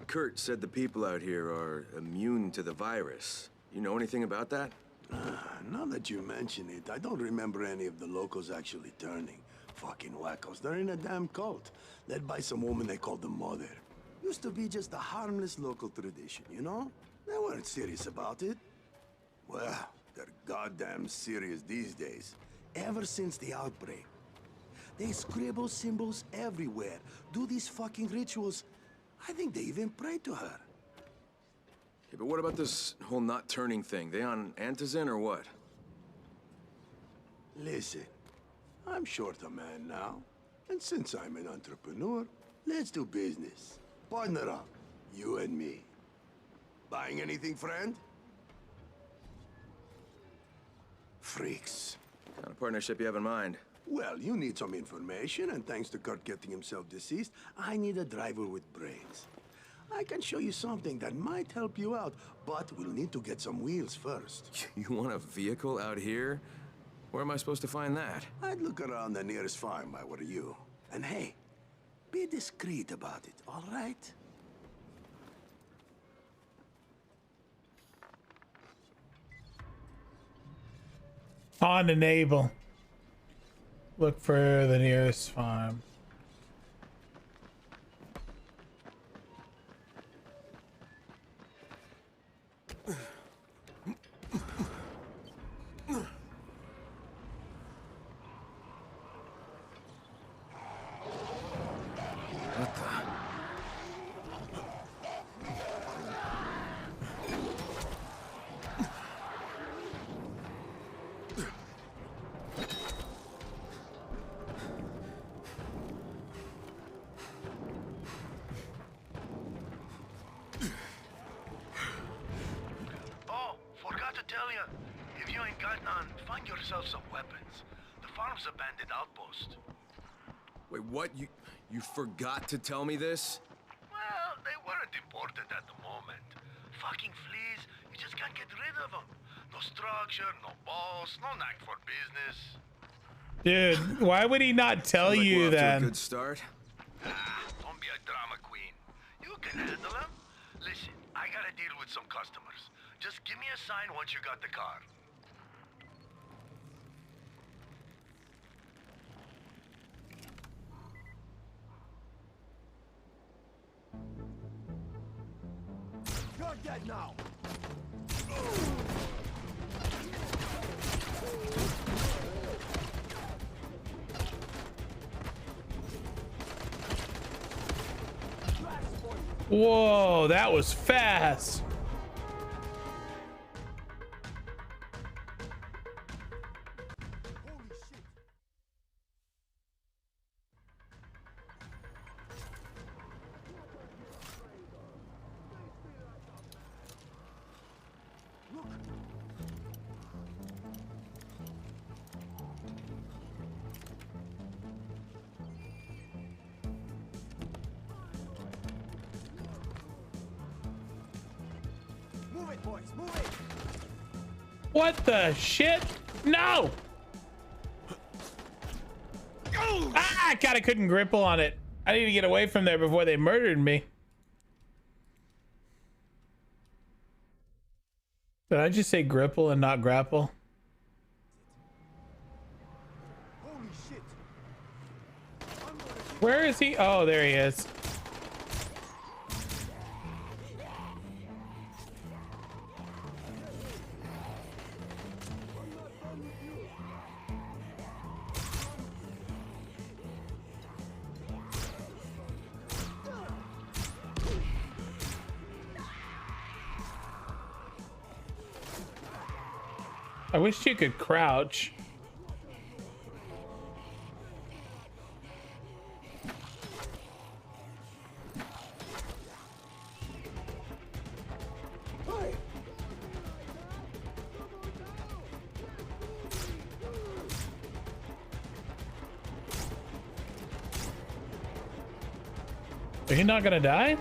Kurt said the people out here are immune to the virus. You know anything about that? Now that you mention it, I don't remember any of the locals actually turning. Fucking wackos. They're in a damn cult, led by some woman they called the Mother. Used to be just a harmless local tradition, you know? They weren't serious about it. Well, they're goddamn serious these days. Ever since the outbreak. They scribble symbols everywhere, do these fucking rituals. I think they even pray to her. Yeah, but what about this whole not turning thing? They on antizin or what? Listen, I'm short a man now. And since I'm an entrepreneur, let's do business. Partner up, you and me. Buying anything, friend? Freaks. What kind of partnership you have in mind? Well, you need some information, and thanks to Kurt getting himself deceased, I need a driver with brains. I can show you something that might help you out, but we'll need to get some wheels first. You want a vehicle out here? Where am I supposed to find that? I'd look around the nearest farm, I were you. And hey, be discreet about it, all right? On enable. Look for the nearest farm. What the? Oh, forgot to tell you. If you ain't got none, find yourself some weapons. The farm's a bandit outpost. Wait, what? You forgot to tell me this? Well, they weren't important at the moment. Fucking fleas, you just can't get rid of them. No structure, no boss, no knack for business. Dude, why would he not tell Sounds like you we're off to a then? good start. Don't be a drama queen. You can handle them. Listen, I gotta deal with some customers. Just give me a sign once you got the car. You're dead now. Whoa, that was fast. Move it, boys, move it. What the shit? No! Ah, God, I couldn't grapple on it. I need to get away from there before they murdered me. Did I just say grapple and not grapple? Holy shit. Where is he? Oh, there he is. I wish you could crouch. Are you not gonna die?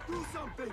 Do something.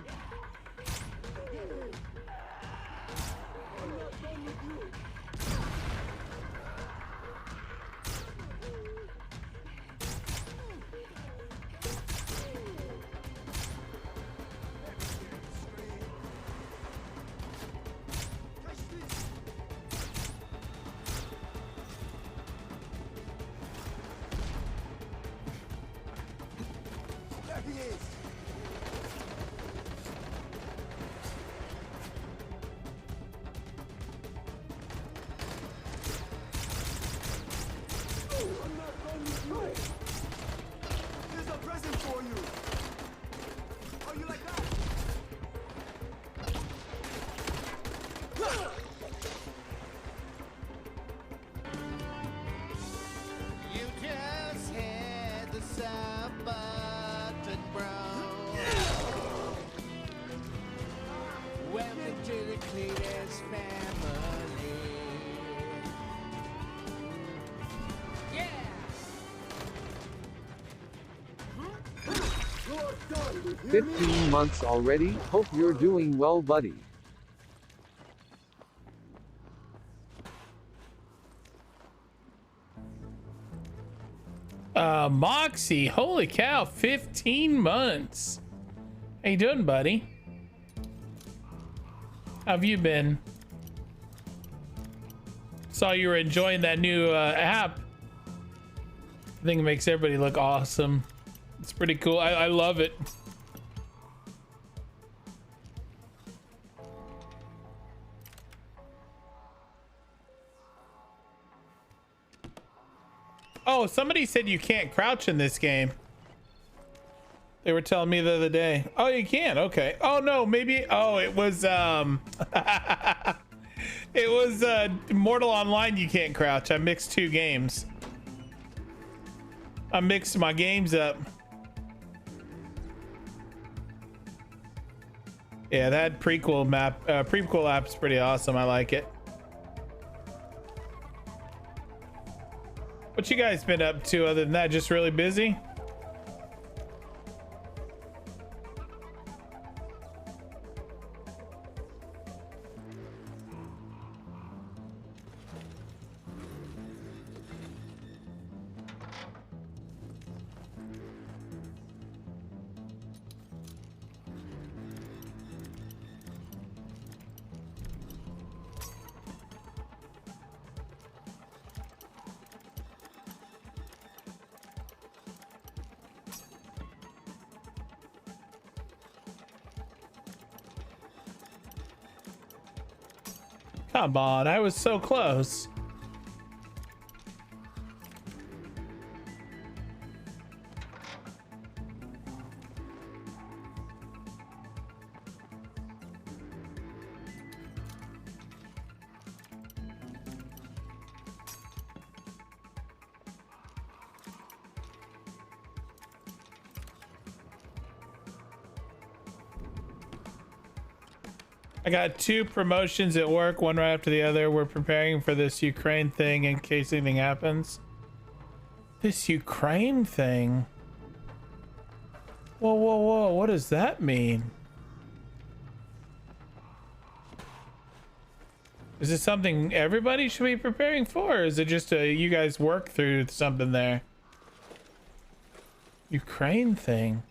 15 months already. Hope you're doing well, buddy. Moxie, holy cow, 15 months. How you doing, buddy? How have you been? Saw you were enjoying that new app. I think it makes everybody look awesome. It's pretty cool. I love it. Oh, somebody said you can't crouch in this game. They were telling me the other day. Oh, you can. Okay. Oh no, maybe. Oh, it was it was Mortal Online. You can't crouch. I mixed two games. I mixed my games up. Yeah, that prequel app's pretty awesome. I like it. What you guys been up to other than that? Just really busy? Come on, I was so close. I got 2 promotions at work, one right after the other. We're preparing for this Ukraine thing in case anything happens. This Ukraine thing? Whoa, whoa, whoa, what does that mean? Is this something everybody should be preparing for, or is it just you guys work through something there? Ukraine thing.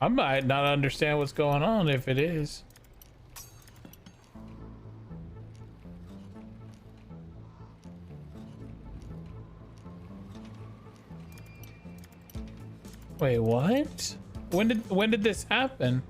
I might not understand what's going on if it is. Wait, what? When did this happen?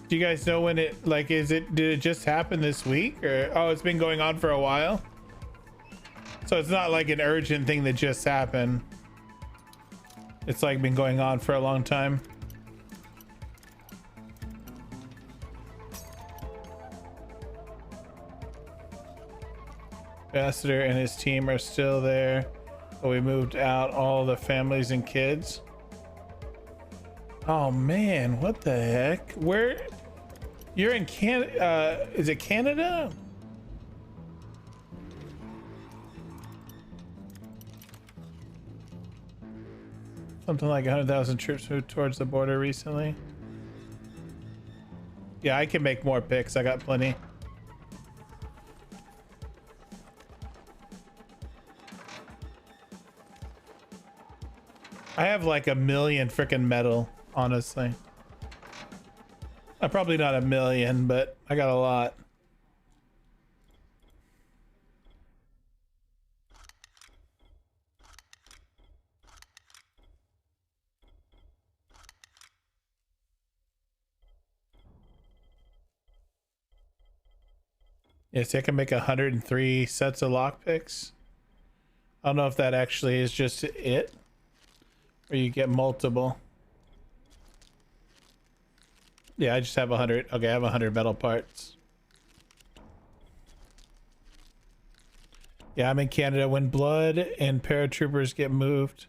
Do you guys know when it, like, did it just happen this week, or oh, it's been going on for a while? So it's not like an urgent thing that just happened. It's like been going on for a long time. Ambassador and his team are still there, but we moved out all the families and kids. Oh man, what the heck? Where? You're in Canada? Is it Canada? Something like 100,000 troops moved towards the border recently. Yeah, I can make more picks. I got plenty. I have like 1 million freaking metal, honestly. Probably not 1 million, but I got a lot. Yes, I can make 103 sets of lockpicks. I don't know if that actually is just it, or you get multiple. Yeah, I just have 100. Okay, I have 100 metal parts. Yeah, I'm in Canada. When blood and paratroopers get moved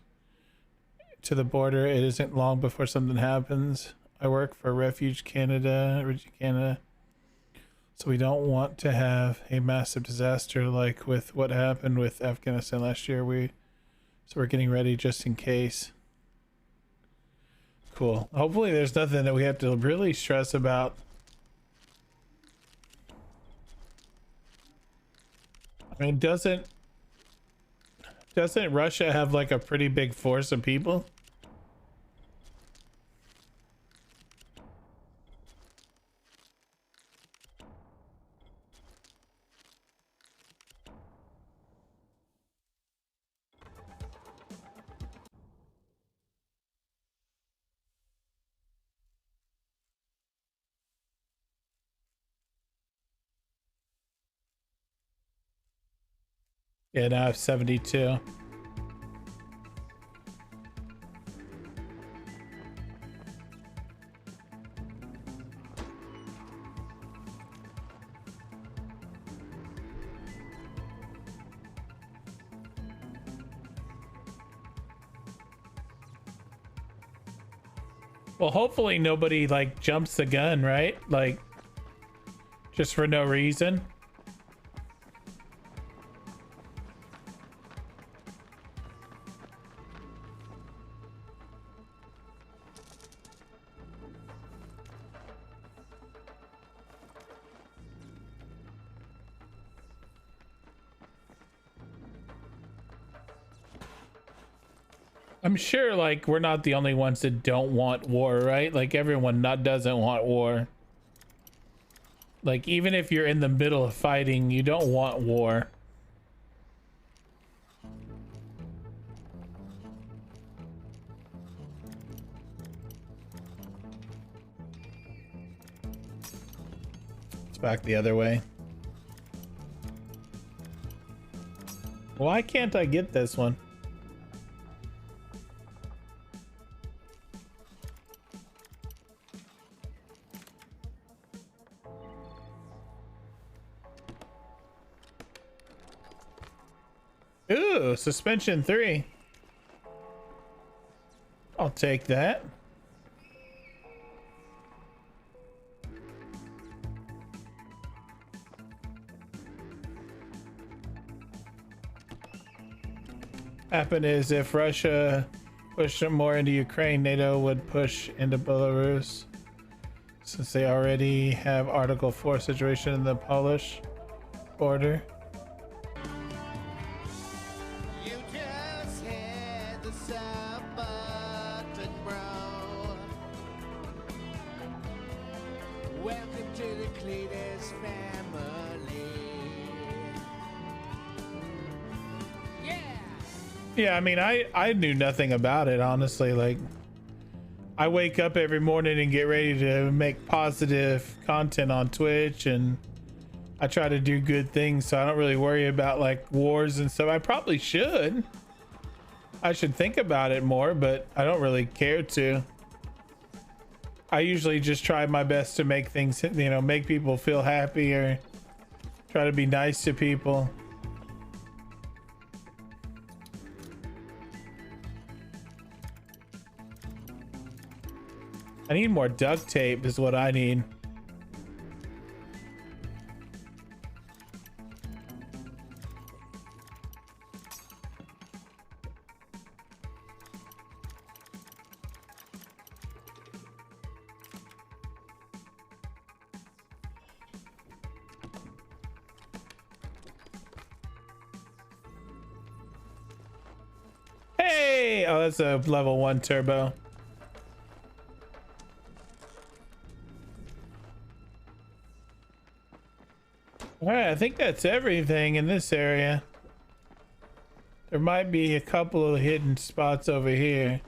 to the border, it isn't long before something happens. I work for Refuge Canada, so we don't want to have a massive disaster like with what happened with Afghanistan last year. So we're getting ready just in case. Cool. Hopefully there's nothing that we have to really stress about. I mean, doesn't Russia have like a pretty big force of people? Yeah, now I have 72. Well, hopefully nobody like jumps the gun, right? Like just for no reason. I'm sure like we're not the only ones that don't want war, right? Like everyone doesn't want war. Like even if you're in the middle of fighting, you don't want war. It's back the other way. Why can't I get this one? Ooh, suspension 3. I'll take that. Happen is if Russia pushed more into Ukraine, NATO would push into Belarus, since they already have Article 4 situation in the Polish border. Welcome to the Cletus family. Yeah, I mean, I knew nothing about it, honestly. Like, I wake up every morning and get ready to make positive content on Twitch, and I try to do good things, so I don't really worry about like wars and stuff. I probably should. I should think about it more, but I don't really care to. I usually just try my best to make things, you know, make people feel happy or try to be nice to people. I need more duct tape is what I need. Hey! Oh, that's a level 1 turbo. All right, I think that's everything in this area. There might be a couple of hidden spots over here.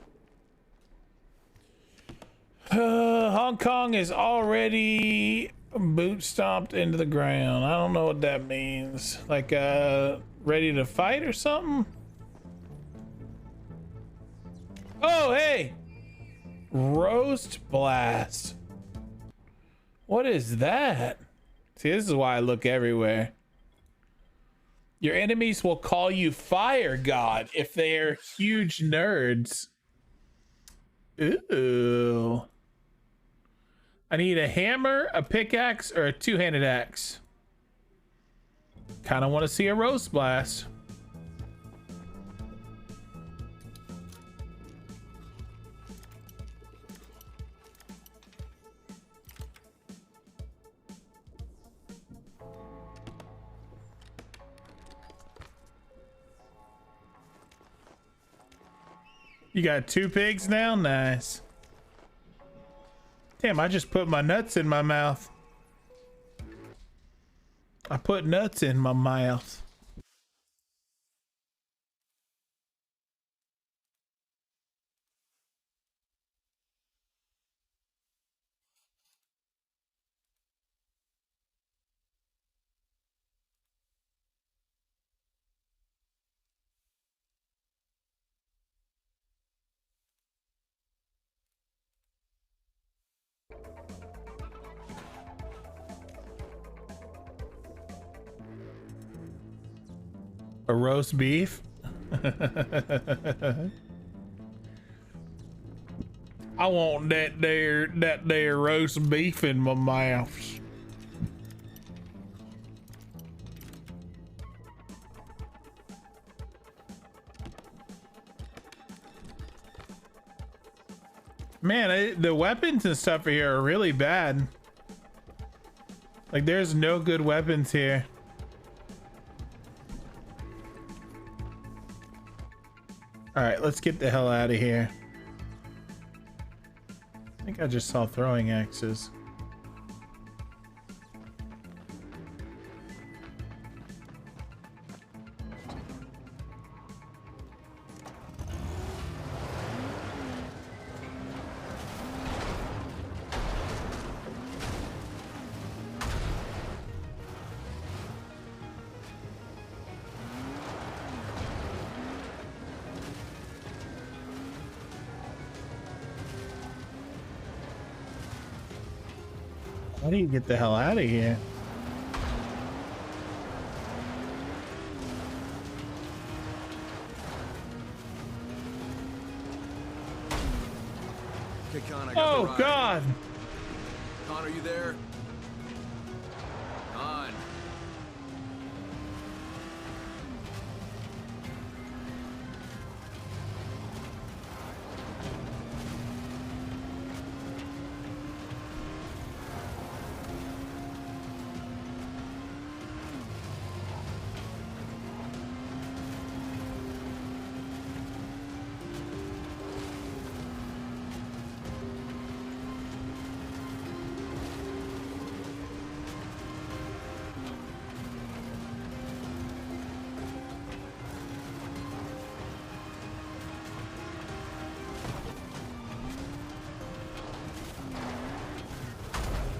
Hong Kong is already boot stomped into the ground. I don't know what that means. Like, ready to fight or something? Oh, hey! Roast blast. What is that? See, this is why I look everywhere. Your enemies will call you Fire God if they're huge nerds. Ooh. I need a hammer, a pickaxe, or a two-handed axe. Kind of want to see a roast blast. You got 2 pigs now? Nice. Damn, I just put my nuts in my mouth. I put nuts in my mouth. A roast beef? I want that there roast beef in my mouth. Man, the weapons and stuff here are really bad. Like, there's no good weapons here. All right, let's get the hell out of here. I think I just saw throwing axes. How do you get the hell out of here? Okay, Con, I got the ride. God! Con, are you there? Con.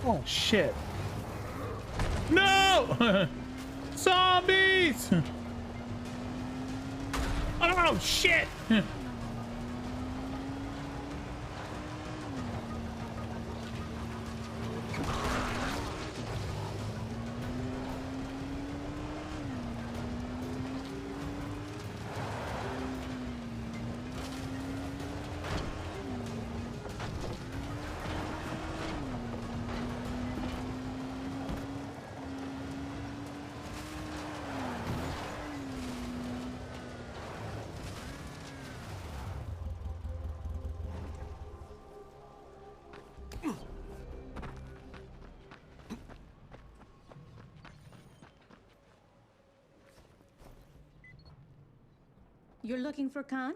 Oh shit. No! Zombies! Oh shit! You're looking for Khan?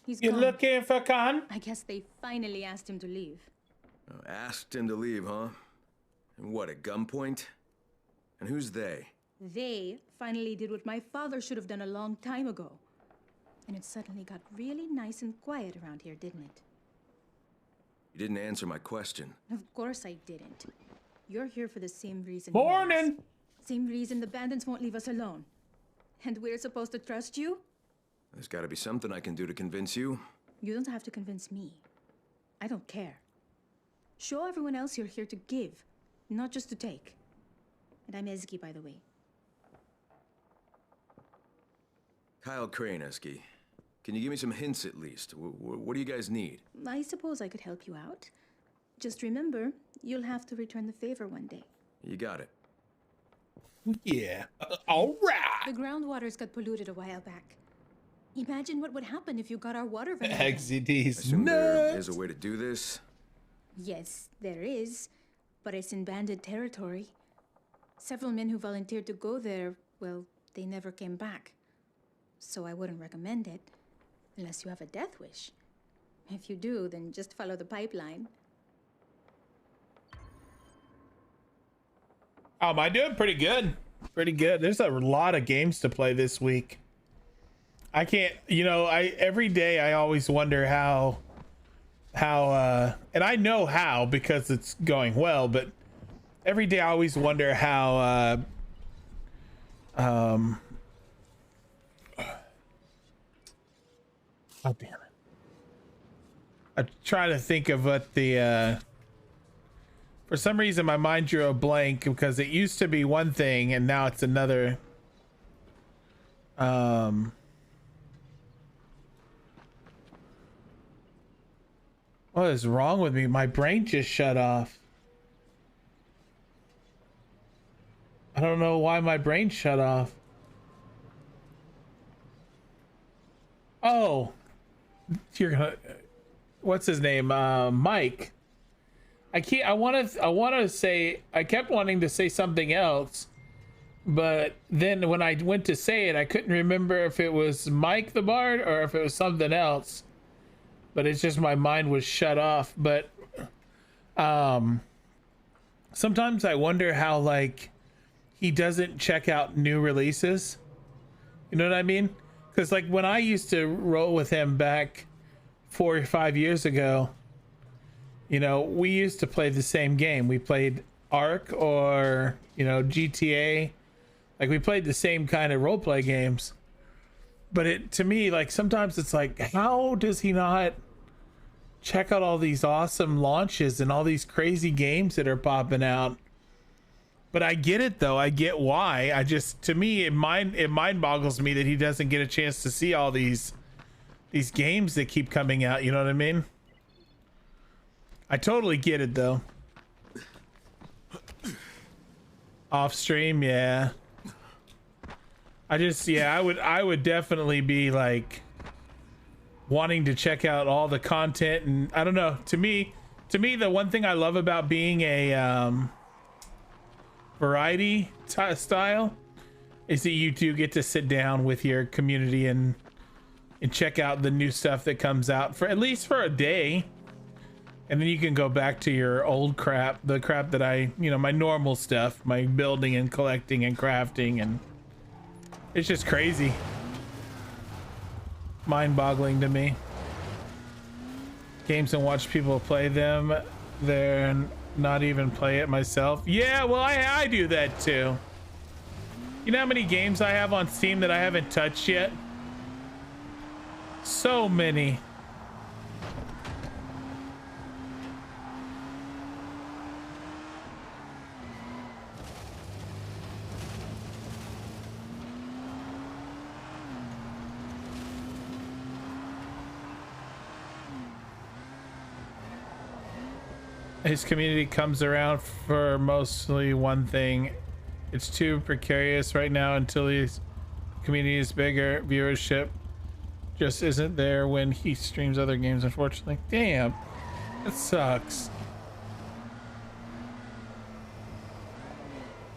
He's You gone. looking for Khan? I guess they finally asked him to leave. Oh, asked him to leave, huh? And what, at gunpoint? And who's they? They finally did what my father should have done a long time ago. And it suddenly got really nice and quiet around here, didn't it? You didn't answer my question. Of course I didn't. You're here for the same reason. Morning! Same reason the bandits won't leave us alone. And we're supposed to trust you? There's gotta be something I can do to convince you. You don't have to convince me. I don't care. Show everyone else you're here to give, not just to take. And I'm Ezgi, by the way. Kyle Kraneski. Can you give me some hints at least? What do you guys need? I suppose I could help you out. Just remember, you'll have to return the favor one day. You got it. Yeah. All right. The groundwaters got polluted a while back. Imagine what would happen if you got our water running. XZD's Assume there nuts. is a way to do this. Yes, there is, but it's in bandit territory. Several men who volunteered to go there, well, they never came back. So I wouldn't recommend it, unless you have a death wish. If you do, then just follow the pipeline. Am I doing pretty good? Pretty good. There's a lot of games to play this week. I can't, every day I always wonder how, and I know how because it's going well, but every day I always wonder how, oh damn it. I'm trying to think of what the, for some reason my mind drew a blank because it used to be one thing and now it's another. What is wrong with me? My brain just shut off. I don't know why my brain shut off. Oh, you're gonna, what's his name? Mike. I want to say, I kept wanting to say something else, but then when I went to say it, I couldn't remember if it was Mike the Bard or if it was something else. But it's just my mind was shut off. But sometimes I wonder how like he doesn't check out new releases. You know what I mean? Because like when I used to roll with him back 4 or 5 years ago, we used to play the same game. We played Ark or GTA. Like we played the same kind of roleplay games. But to me, like sometimes it's like, how does he not check out all these awesome launches and all these crazy games that are popping out? But I get it though. I get why. To me, it mind boggles me that he doesn't get a chance to see all these games that keep coming out. You know what I mean? I totally get it though. Off stream, yeah. I would definitely be like wanting to check out all the content, and I don't know, to me the one thing I love about being a variety style is that you do get to sit down with your community and check out the new stuff that comes out for at least for a day, and then you can go back to your old crap, the crap that my normal stuff, my building and collecting and crafting, and it's just crazy. Mind-boggling to me. Games and watch people play them, then not even play it myself. Yeah, well, I do that too. You know how many games I have on Steam that I haven't touched yet? So many. His community comes around for mostly one thing. It's too precarious right now until his community is bigger. Viewership just isn't there when he streams other games, unfortunately. Damn, that sucks.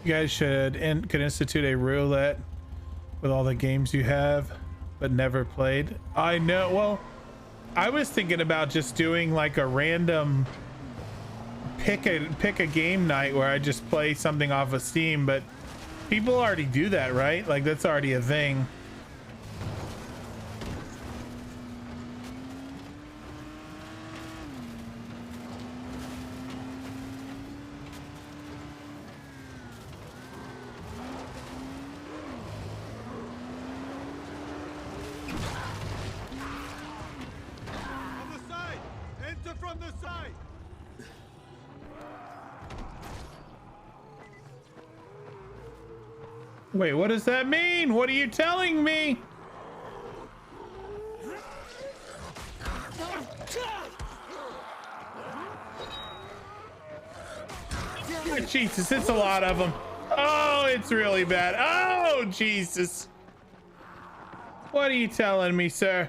You guys could institute a roulette with all the games you have but never played. I know. Well, I was thinking about just doing like a random pick a game night where I just play something off of Steam, but people already do that, right? Like that's already a thing. Wait, what does that mean? What are you telling me? Oh, Jesus, it's a lot of them. Oh, it's really bad. Oh, Jesus. What are you telling me, sir?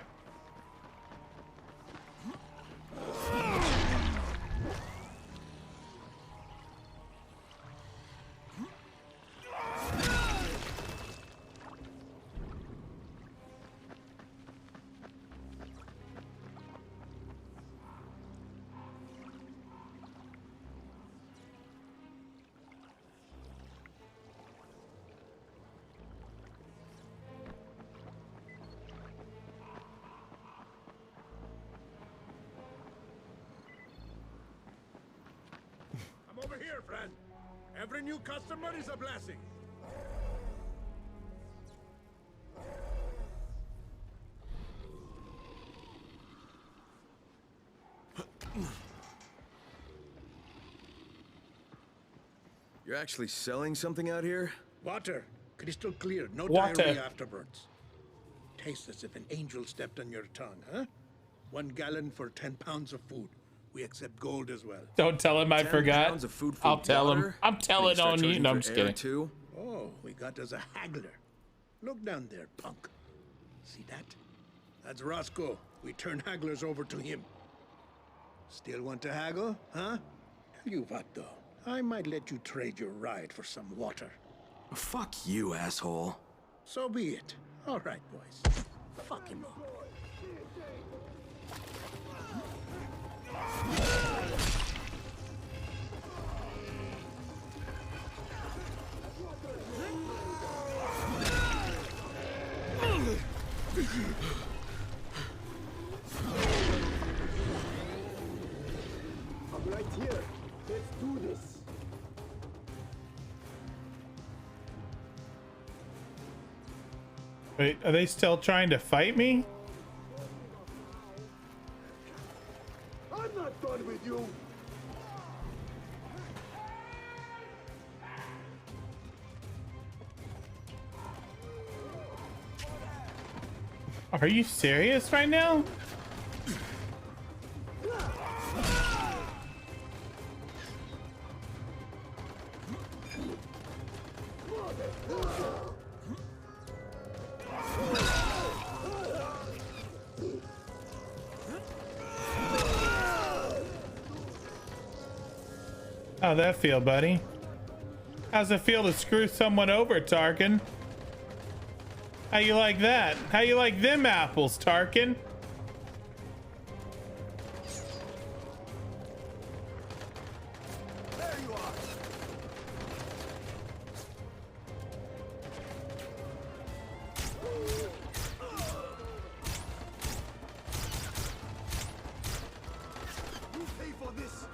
I'm over here, friend. Every new customer is a blessing. You're actually selling something out here? Water. Crystal clear. No Water. diarrhea afterwards. Tastes as if an angel stepped on your tongue, huh? 1 gallon for 10 pounds of food. We accept gold as well. Don't tell him I 10 forgot. pounds of food for I'll tell him. water? I'm telling start on you. charging No, for I'm just air, kidding. Too? Oh, we got us a haggler. Look down there, punk. See that? That's Roscoe. We turn hagglers over to him. Still want to haggle, huh? Tell you what, though. I might let you trade your ride for some water. Fuck you, asshole. So be it. All right, boys. Fuck him up. I'm right here. Let's do this. Wait, are they still trying to fight me? I'm not done with you. Are you serious right now? How'd that feel, buddy? How's it feel to screw someone over, Tarkin? How you like that? How you like them apples, Tarkin? There you are. You pay for this.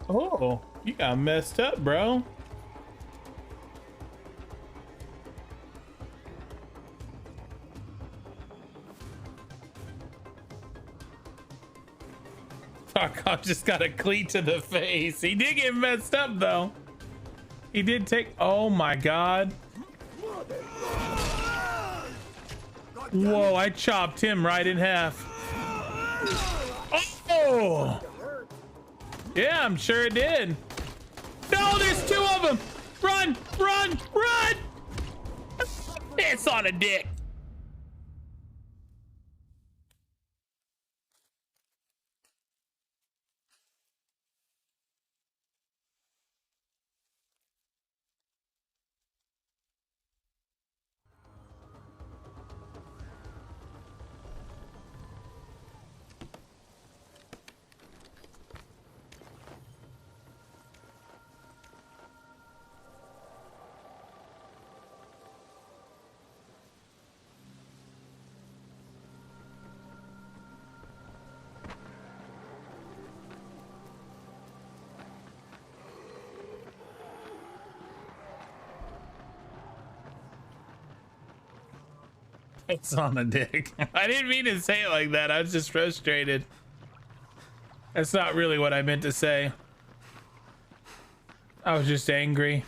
Oh, you got messed up, bro. Tarkov just got a cleat to the face. He did get messed up, though. He did take... Oh, my God. Whoa, I chopped him right in half. Oh! Yeah, I'm sure it did. No, there's 2 of them. Run, run, run. It's on a dick. It's on the dick. I didn't mean to say it like that. I was just frustrated. That's not really what I meant to say. I was just angry.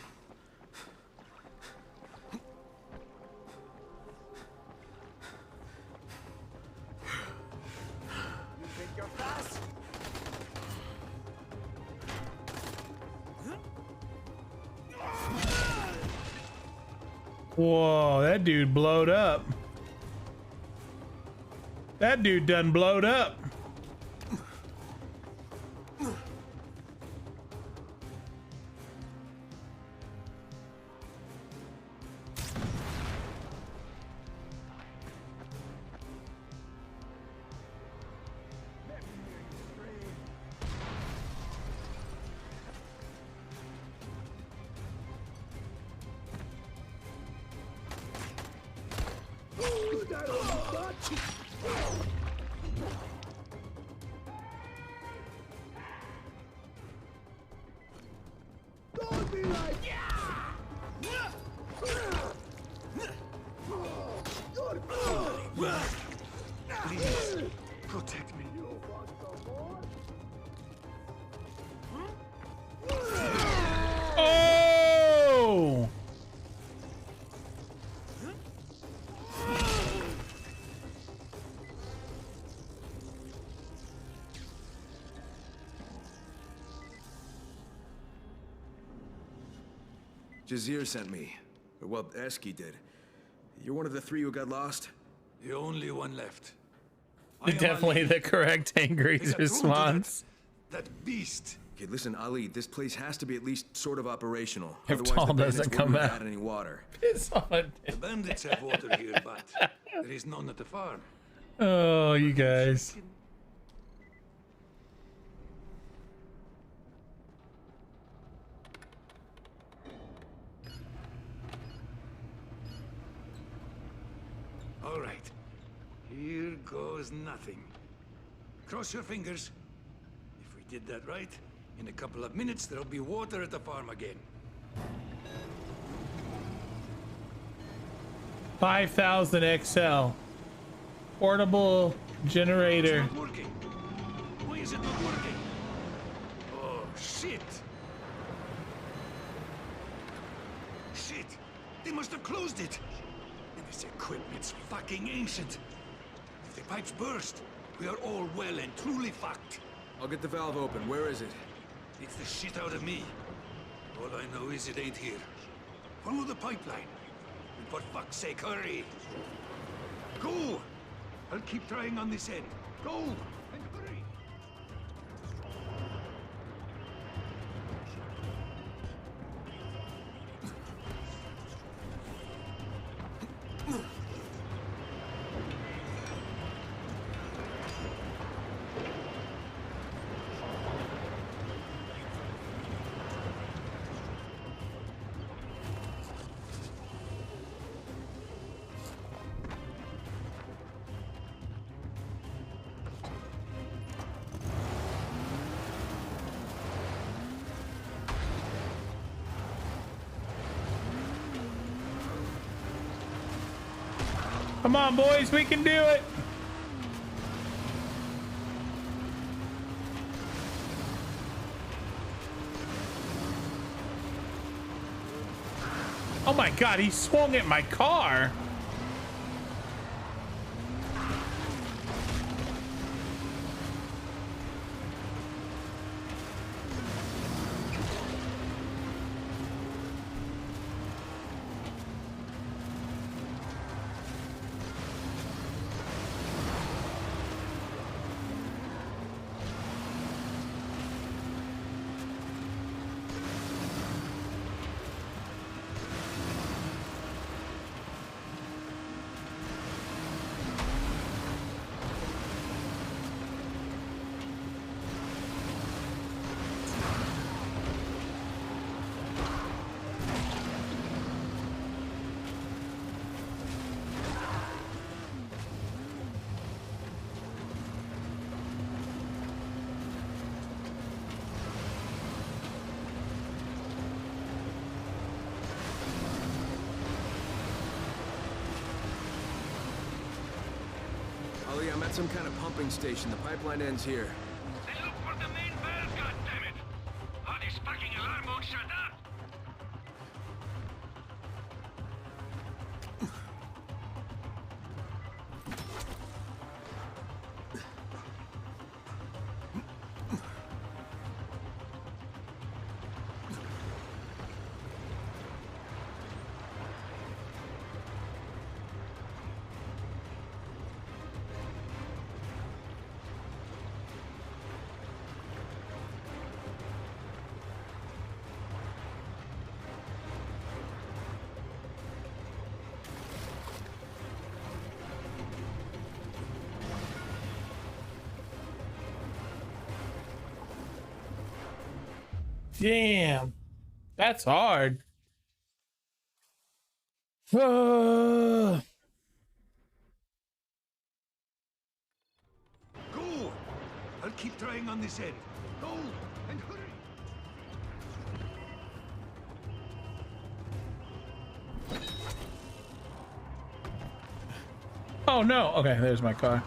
Whoa, that dude blowed up. That dude done blowed up. Please, protect me. Oh! Jazir sent me. Well, Eski did. You're one of the 3 who got lost? The only one left. Definitely the correct angry response. That beast. Okay, listen, Ali, this place has to be at least sort of operational. If Otherwise, Tall the bandits doesn't wouldn't come have out. had any water. Piss on. The bandits have water here, but there is none at the farm. Oh, you guys. All right. Here goes nothing. Cross your fingers. If we did that right, in a couple of minutes there'll be water at the farm again. 5000 XL. Portable generator. It's not working. Why is it not working? Oh, shit. Shit. They must have closed it. And this equipment's fucking ancient. If the pipes burst, we are all well and truly fucked. I'll get the valve open. Where is it? It's the shit out of me. All I know is it ain't here. Follow the pipeline. And for fuck's sake, hurry. Go! I'll keep trying on this end. Go! And hurry! Come on, boys, we can do it. Oh my God, he swung at my car. Ollie, I'm at some kind of pumping station. The pipeline ends here. Then look for the main valve, goddammit! Oh, this fucking alarm won't shut up! Damn, that's hard. Go! I'll keep trying on this end. Go! And hurry! Oh no. Okay, there's my car.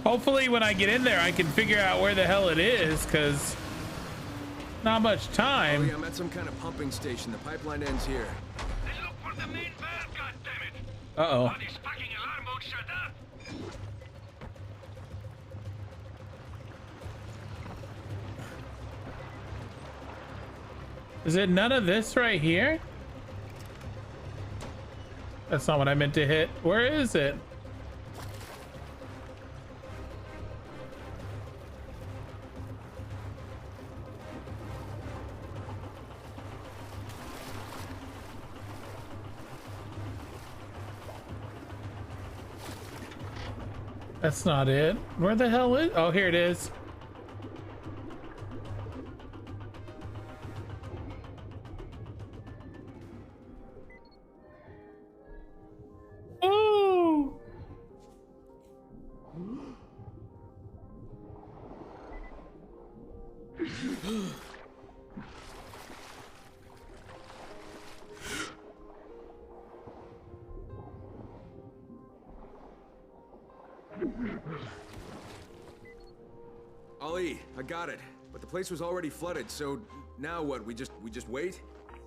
Hopefully when I get in there, I can figure out where the hell it is, because not much time. Ollie, I'm at some kind of pumping station. The pipeline ends here. Then look for the main valve, goddammit! Uh-oh. Oh, this fucking alarm won't shut up! Is it none of this right here? That's not what I meant to hit. Where is it? That's not it. Where the hell is? Oh, here it is. Oh. Ollie, I got it. But the place was already flooded, so now what? We just wait?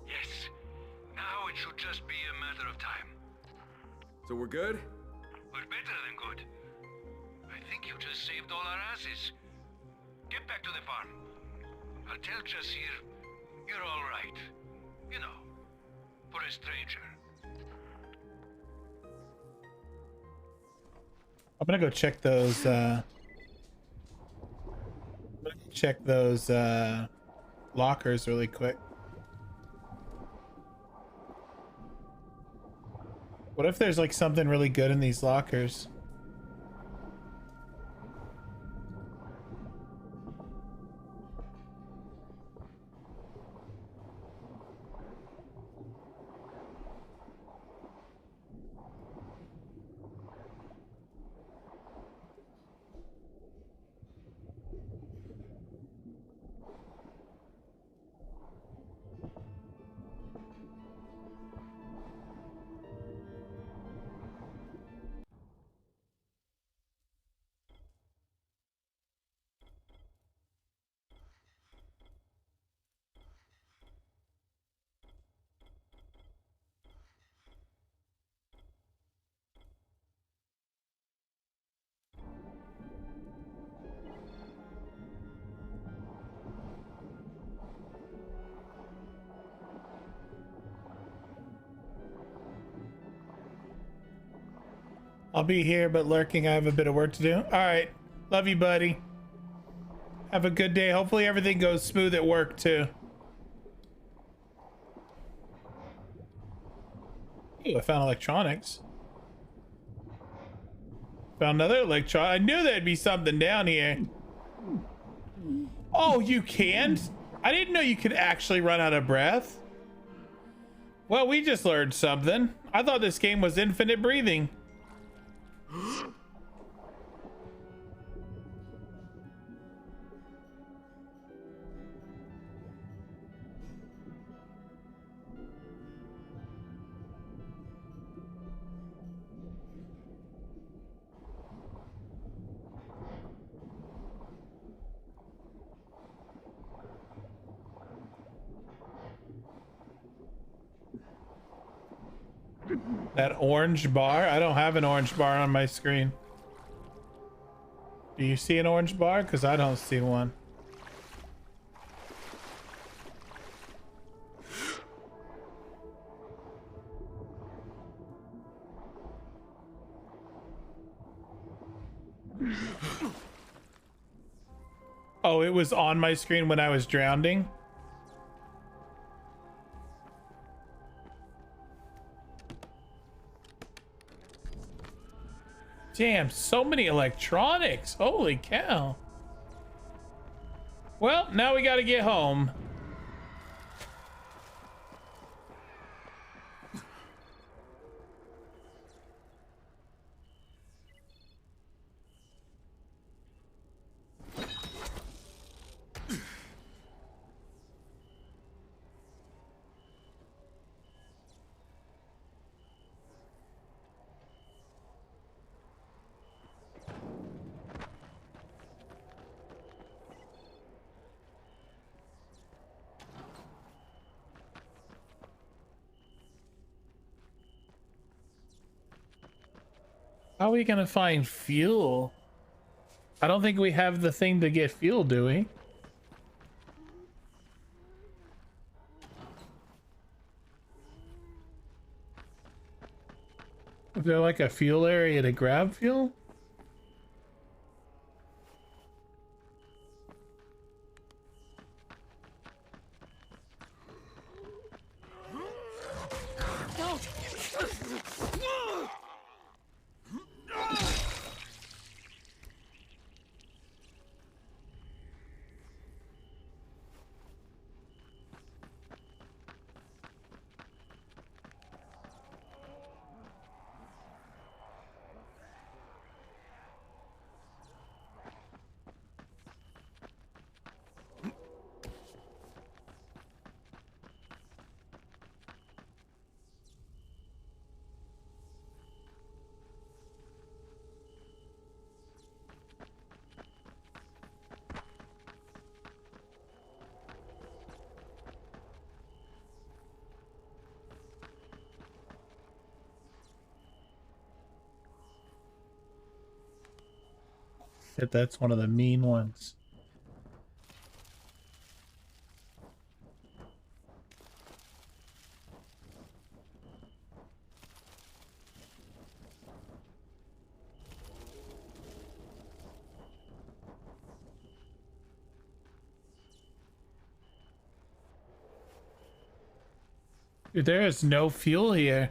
Yes. Now it should just be a matter of time. So we're good? We're better than good. I think you just saved all our asses. Get back to the farm. I'll tell Jasir you're all right. You know, for a stranger. I'm gonna go check those lockers really quick. What if there's like something really good in these lockers? I'll be here, but lurking. I have a bit of work to do. All right. Love you, buddy. Have a good day. Hopefully everything goes smooth at work, too. Ooh, I found electronics. Found another electron. I knew there'd be something down here. Oh, you can't? I didn't know you could actually run out of breath. Well, we just learned something. I thought this game was infinite breathing. That orange bar? I don't have an orange bar on my screen. Do you see an orange bar? Because I don't see one. Oh, it was on my screen when I was drowning? Damn, so many electronics. Holy cow. Well, now we gotta get home. How are we gonna find fuel? I don't think we have the thing to get fuel, do we? Is there like a fuel area to grab fuel? Shit, that's one of the mean ones. Dude, there is no fuel here.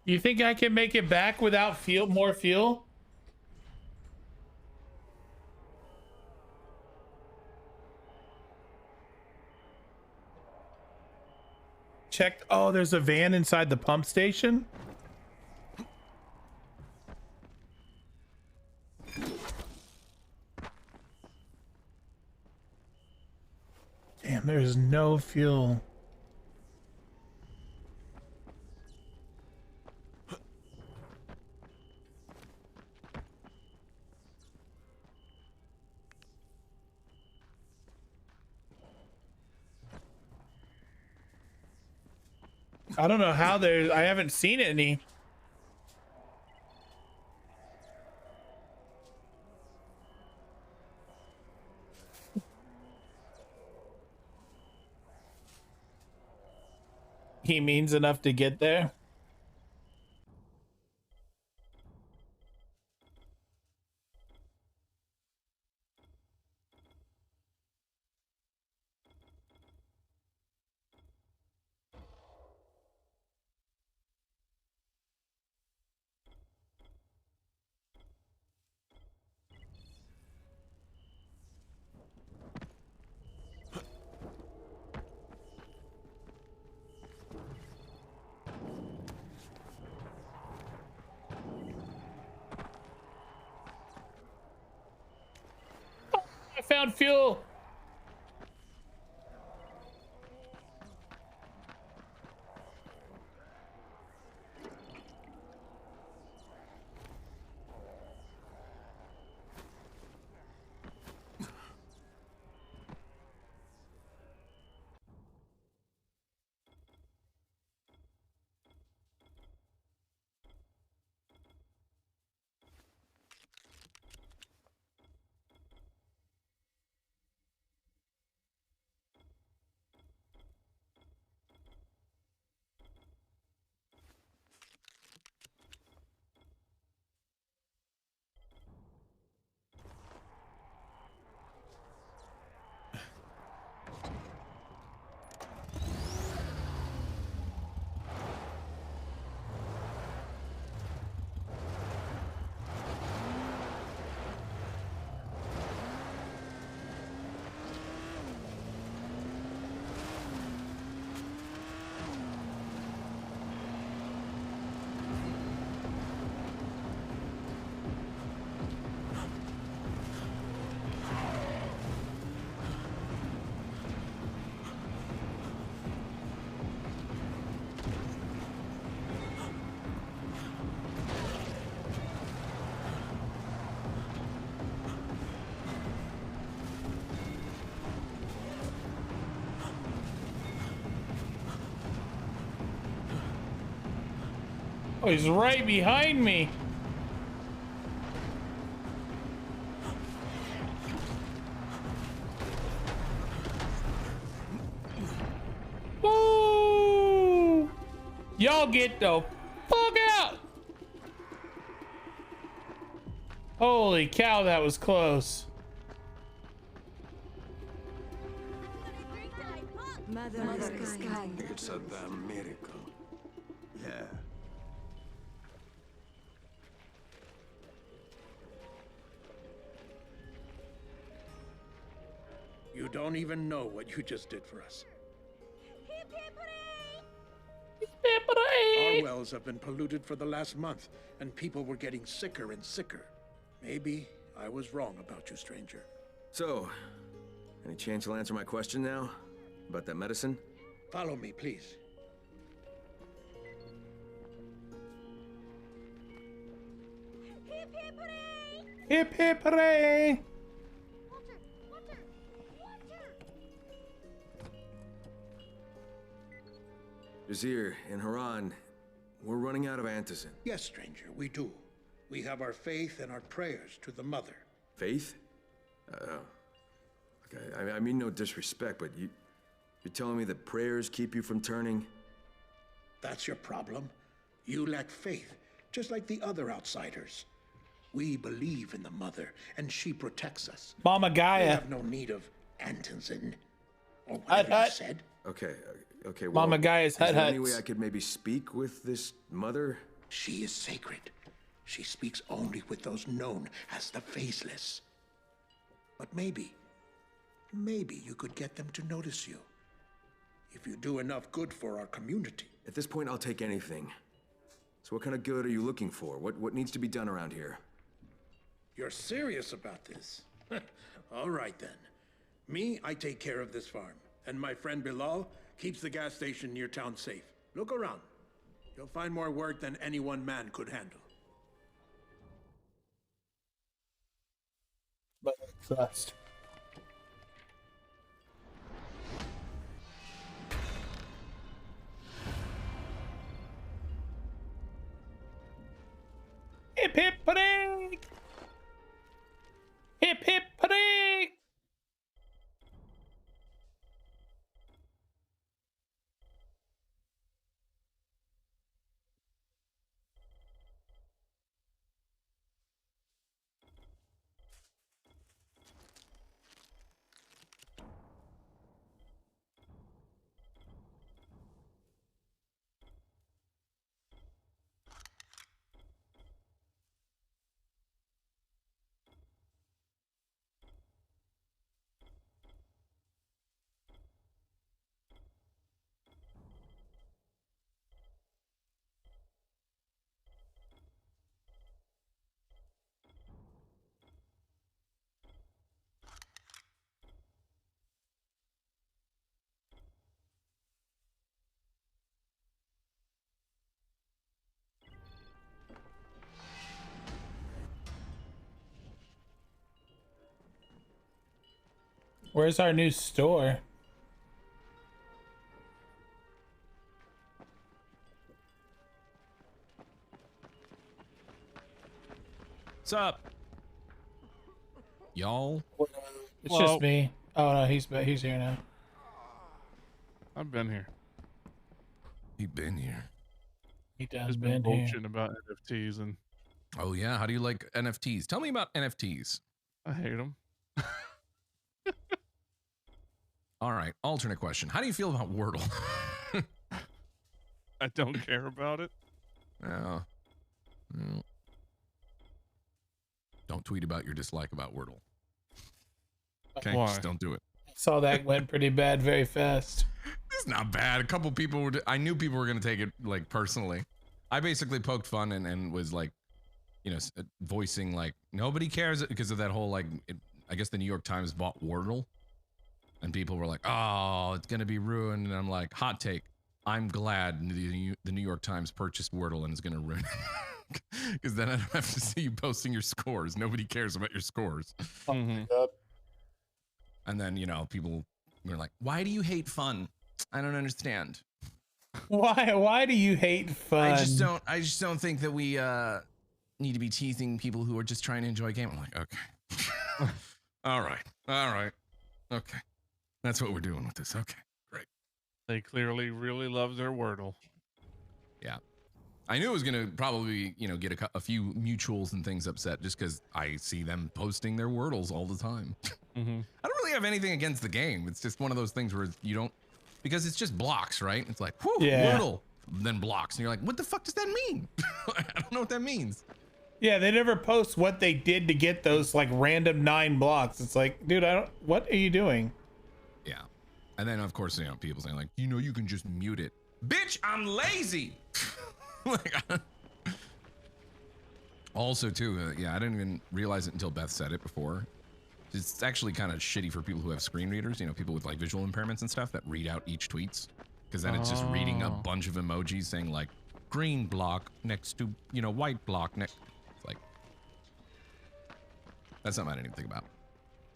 You think I can make it back without fuel, more fuel? Checked. Oh, there's a van inside the pump station. Damn, there's no fuel. I don't know how there's. I haven't seen any. He means enough to get there. I found fuel. Oh, he's right behind me. Woo! Y'all get the fuck out! Holy cow, that was close. Mother is kind. It's a damn miracle. Yeah. You don't even know what you just did for us. Our wells have been polluted for the last month, and people were getting sicker and sicker. Maybe I was wrong about you, stranger. So, any chance you'll answer my question now? About that medicine? Follow me, please. Hip hip hooray! Jazir, in Haran, we're running out of antizin. Yes, stranger, we do. We have our faith and our prayers to the Mother. Faith? Okay, I mean no disrespect, but you're telling me that prayers keep you from turning? That's your problem. You lack faith, just like the other outsiders. We believe in the Mother, and she protects us. Mama Gaia. We have no need of antizin, or whatever you said. Okay, well, Mama Gaia's is there hut any way I could maybe speak with this Mother? She is sacred. She speaks only with those known as the Faceless. But maybe you could get them to notice you. If you do enough good for our community. At this point, I'll take anything. So what kind of good are you looking for? What needs to be done around here? You're serious about this? All right then. Me, I take care of this farm. And my friend Bilal keeps the gas station near town safe. Look around. You'll find more work than any one man could handle. But trust. Hip hip hooray! Hip hip hooray! Where's our new store? What's up, y'all? It's just me. Oh no, he's here now. I've been here. He been here. He does Just been bullshitting about NFTs and. Oh yeah, how do you like NFTs? Tell me about NFTs. I hate them. All right, alternate question. How do you feel about Wordle? I don't care about it. No. Don't tweet about your dislike about Wordle. Okay, Why? just don't do it. Saw that went pretty bad very fast. It's not bad. A couple people were. I knew people were gonna take it like personally. I basically poked fun and was like, you know, voicing like nobody cares because of that whole like. I guess the New York Times bought Wordle, and people were like, "Oh, it's gonna be ruined." And I'm like, "Hot take. I'm glad the New York Times purchased Wordle and is gonna ruin it because then I don't have to see you posting your scores. Nobody cares about your scores." Mm-hmm. And then, you know, people were like, "Why do you hate fun? I don't understand." Why do you hate fun? I just don't think that we need to be teasing people who are just trying to enjoy a game. I'm like, okay. All right. Okay. That's what we're doing with this. Okay. Great. They clearly really love their Wordle. Yeah. I knew it was going to probably, you know, get a few mutuals and things upset just because I see them posting their Wordles all the time. Mm-hmm. I don't really have anything against the game. It's just one of those things where you don't, because it's just blocks, right? It's like, whew, Yeah. Wordle, then blocks. And you're like, what the fuck does that mean? I don't know what that means. Yeah, they never post what they did to get those like random 9 blocks. It's like, dude, what are you doing? Yeah. And then, of course, you know, people saying like, you know, you can just mute it. Bitch, I'm lazy. Like, also, too, yeah, I didn't even realize it until Beth said it before. It's actually kind of shitty for people who have screen readers, you know, people with like visual impairments and stuff that read out each tweets. Because then it's just reading a bunch of emojis saying like green block next to, you know, white block next. It's like, that's something I didn't even think about.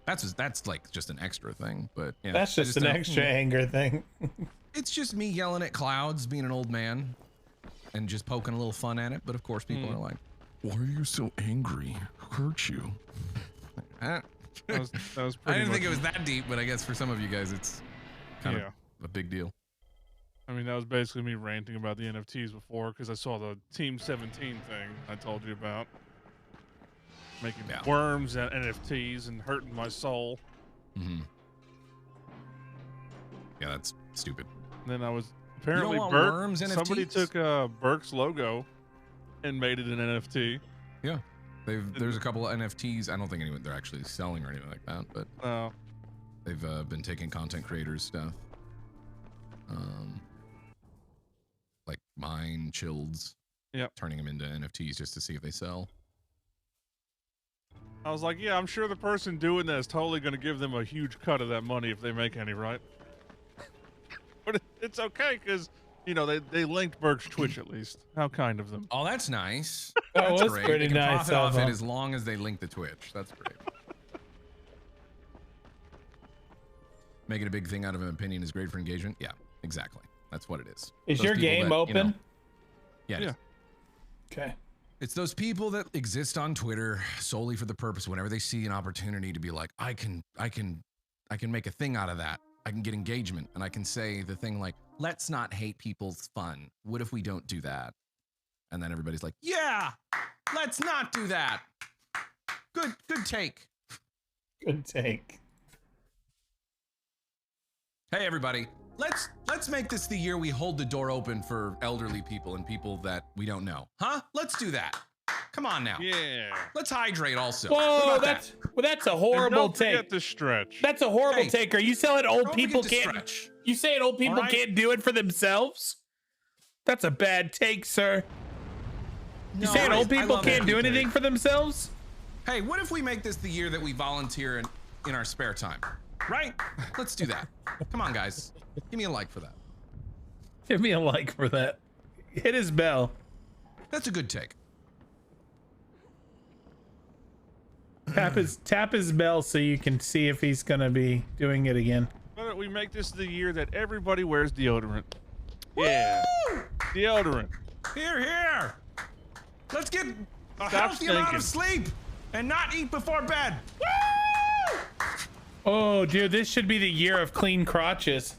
That's like just an extra thing, but yeah. That's just an extra anger thing. It's just me yelling at clouds, being an old man, and just poking a little fun at it. But of course, people are like, "Why are you so angry? Who hurt you?" That was I didn't think it was that deep, but I guess for some of you guys, it's kind of a big deal. I mean, that was basically me ranting about the NFTs before because I saw the Team 17 thing I told you about. Making worms and NFTs and hurting my soul. Mm-hmm. Yeah, that's stupid. And then I was apparently want Burke. worms, Somebody NFTs? took Burke's logo and made it an NFT. Yeah, there's a couple of NFTs. I don't think they're actually selling or anything like that, but they've been taking content creators stuff, like mine, Childs, turning them into NFTs just to see if they sell. I was like, yeah, I'm sure the person doing that is totally going to give them a huge cut of that money if they make any, right? But it's okay because, you know, they linked Burke's Twitch at least. How kind of them. Oh, that's nice. That That's was great. pretty They can nice profit off of it them. as long as they link the Twitch. That's great. Making a big thing out of an opinion is great for engagement. Yeah, exactly. That's what it is. Is Those your people game that, open? you know, yeah. It is. Okay. It's those people that exist on Twitter solely for the purpose whenever they see an opportunity to be like, I can make a thing out of that. I can get engagement, and I can say the thing like, let's not hate people's fun. What if we don't do that? And then everybody's like, yeah, let's not do that. Good take. Good take. Hey everybody, let's make this the year we hold the door open for elderly people and people that we don't know. Huh? Let's do that. Come on now. Yeah. Let's hydrate also. Whoa, What about that's that? well, that's a horrible Don't take. forget the stretch. That's a horrible Hey, take. Are you saying old don't people forget to can't? stretch. You saying old people All right. can't do it for themselves? That's a bad take, sir. You No, saying old I people love can't old do people. anything for themselves? Hey, what if we make this the year that we volunteer in our spare time? Right? Let's do that. Come on, guys. Give me a like for that. Give me a like for that. Hit his bell. That's a good take. Tap his bell so you can see if he's gonna be doing it again. Why don't we make this the year that everybody wears deodorant? Yeah. Deodorant. Here. Let's get a Stop healthy amount of stinking. sleep and not eat before bed. Oh, dude, this should be the year of clean crotches.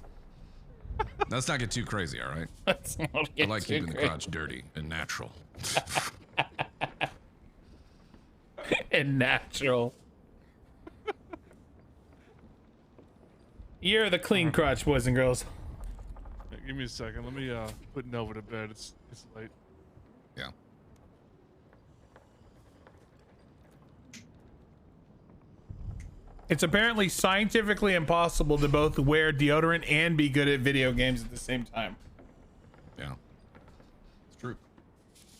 Let's not get too crazy, all right? Let's not I get like too keeping the crazy. crotch dirty and natural. And natural. Year of the clean crotch, boys and girls. Hey, give me a second. Let me put Nova to bed. It's late. Yeah. It's apparently scientifically impossible to both wear deodorant and be good at video games at the same time. Yeah. It's true.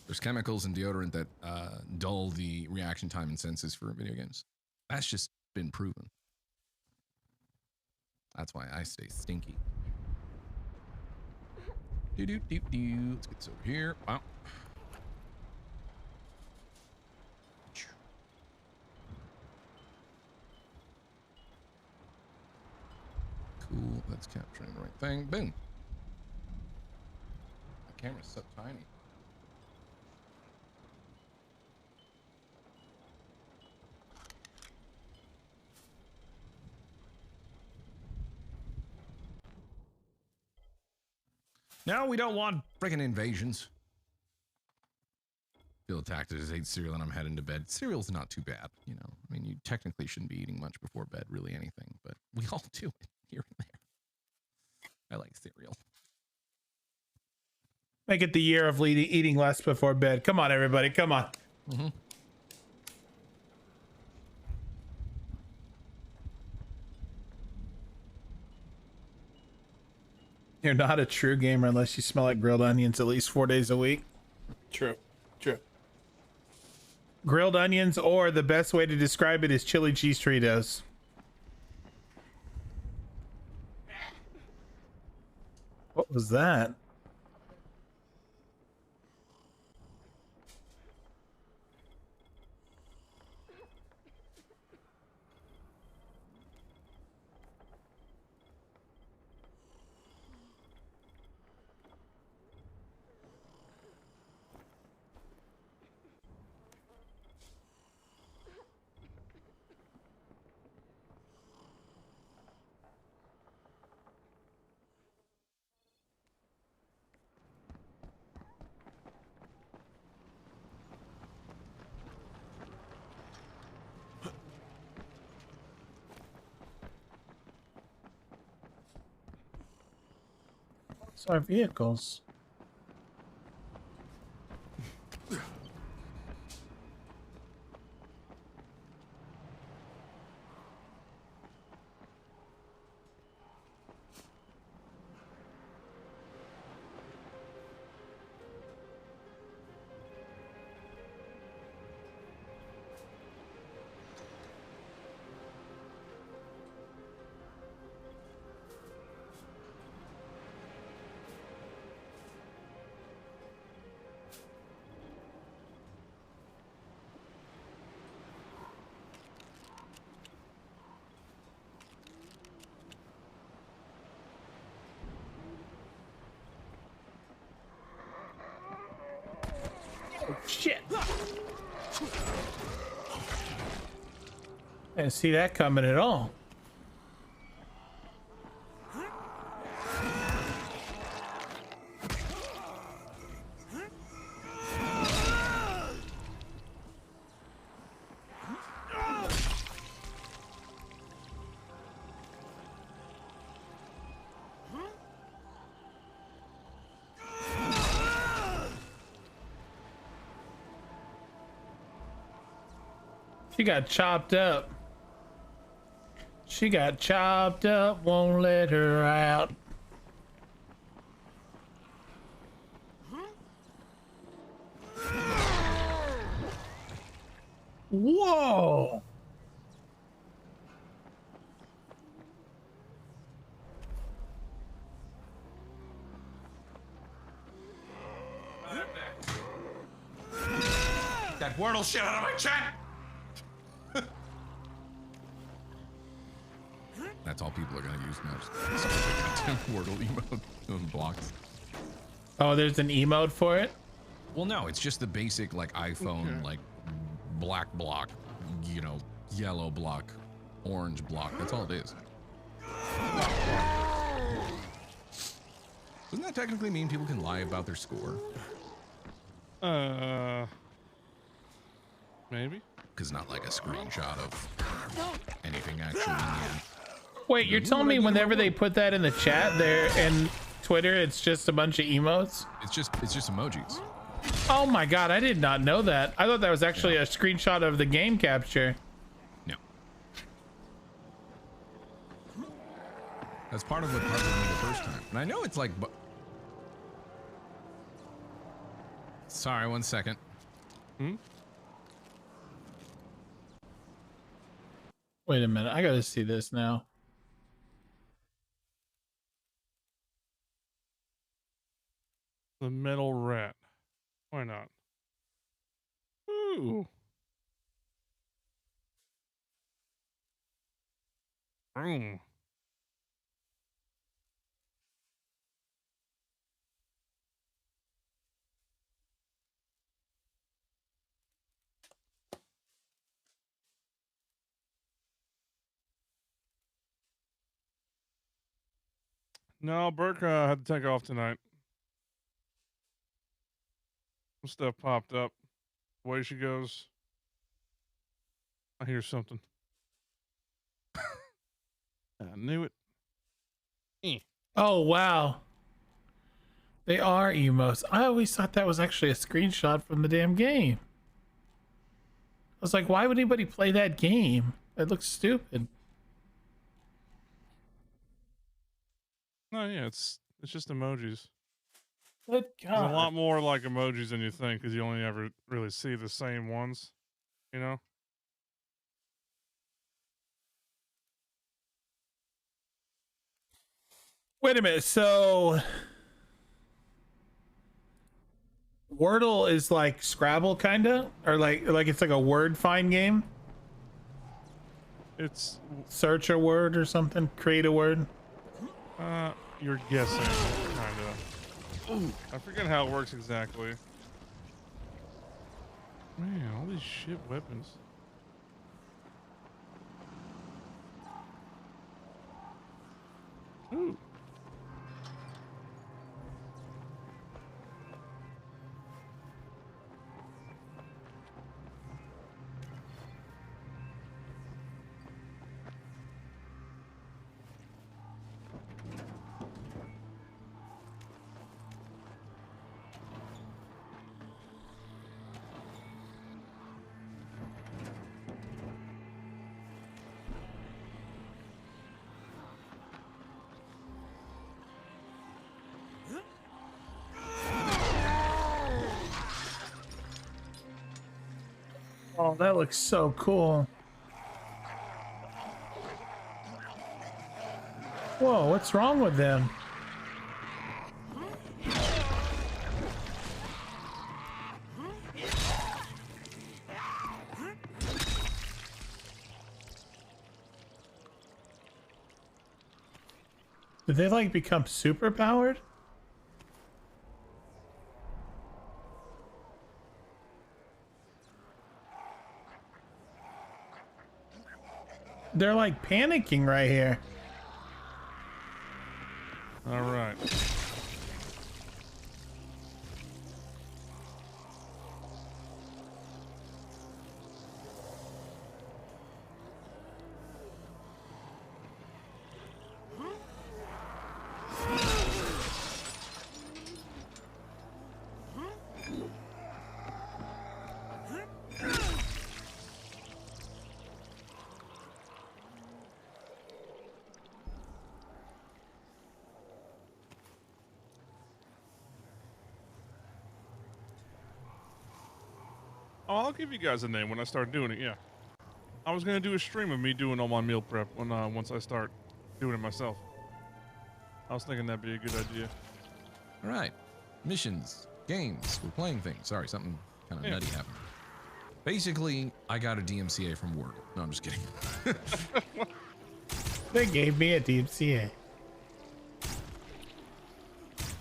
There's chemicals in deodorant that dull the reaction time and senses for video games. That's just been proven. That's why I stay stinky. Let's get this over here. Wow. Cool. That's capturing the right thing. Boom. The camera's so tiny. No, we don't want freaking invasions. Feel attacked. I just ate cereal and I'm heading to bed. Cereal's not too bad, you know. I mean, you technically shouldn't be eating much before bed, really anything, but we all do it here and there. I like cereal. Make it the year of eating less before bed. Come on, everybody. Come on. Mm-hmm. You're not a true gamer unless you smell like grilled onions at least 4 days a week. True. Grilled onions, or the best way to describe it is chili cheese Fritos. What was that? It's our vehicles. Shit. Didn't see that coming at all. She got chopped up. She got chopped up, won't let her out. Whoa! That Wordle shit out of my chat! That's all people are gonna use now. Just Wordle emote blocks. Oh, there's an emote for it? Well, no, it's just the basic like iPhone like black block, you know, yellow block, orange block. That's all it is. Doesn't that technically mean people can lie about their score? Maybe. Because not like a screenshot of anything actually in the end. Wait, you're telling me whenever they put that in the chat there and Twitter, it's just a bunch of emotes? It's just emojis. Oh my god, I did not know that. I thought that was actually a screenshot of the game capture. No. That's part of what puzzled me the first time. And I know it's like... Sorry, 1 second. Wait a minute, I gotta see this now. The metal rat. Why not? Ooh. Room. No, Burke had to take off tonight. Some stuff popped up. Away she goes. I hear something. I knew it. Oh, wow. They are emotes. I always thought that was actually a screenshot from the damn game. I was like, why would anybody play that game? That looks stupid. No, yeah, it's just emojis. Good There's a God. lot more like emojis than you think because you only ever really see the same ones, you know? Wait a minute, so Wordle is like Scrabble kinda? Or like it's like a word find game? It's search a word or something, create a word. You're guessing, kinda. I forget how it works exactly. Man, all these shit weapons. Ooh. Oh, that looks so cool. Whoa, what's wrong with them? Did they like become super powered? They're like panicking right here. All right. Oh, I'll give you guys a name when I start doing it. Yeah, I was gonna do a stream of me doing all my meal prep when once I start doing it myself. I was thinking that'd be a good idea. All right, missions, games, we're playing things. Sorry, something kind of nutty happened. Basically, I got a DMCA from work. No, I'm just kidding. They gave me a DMCA.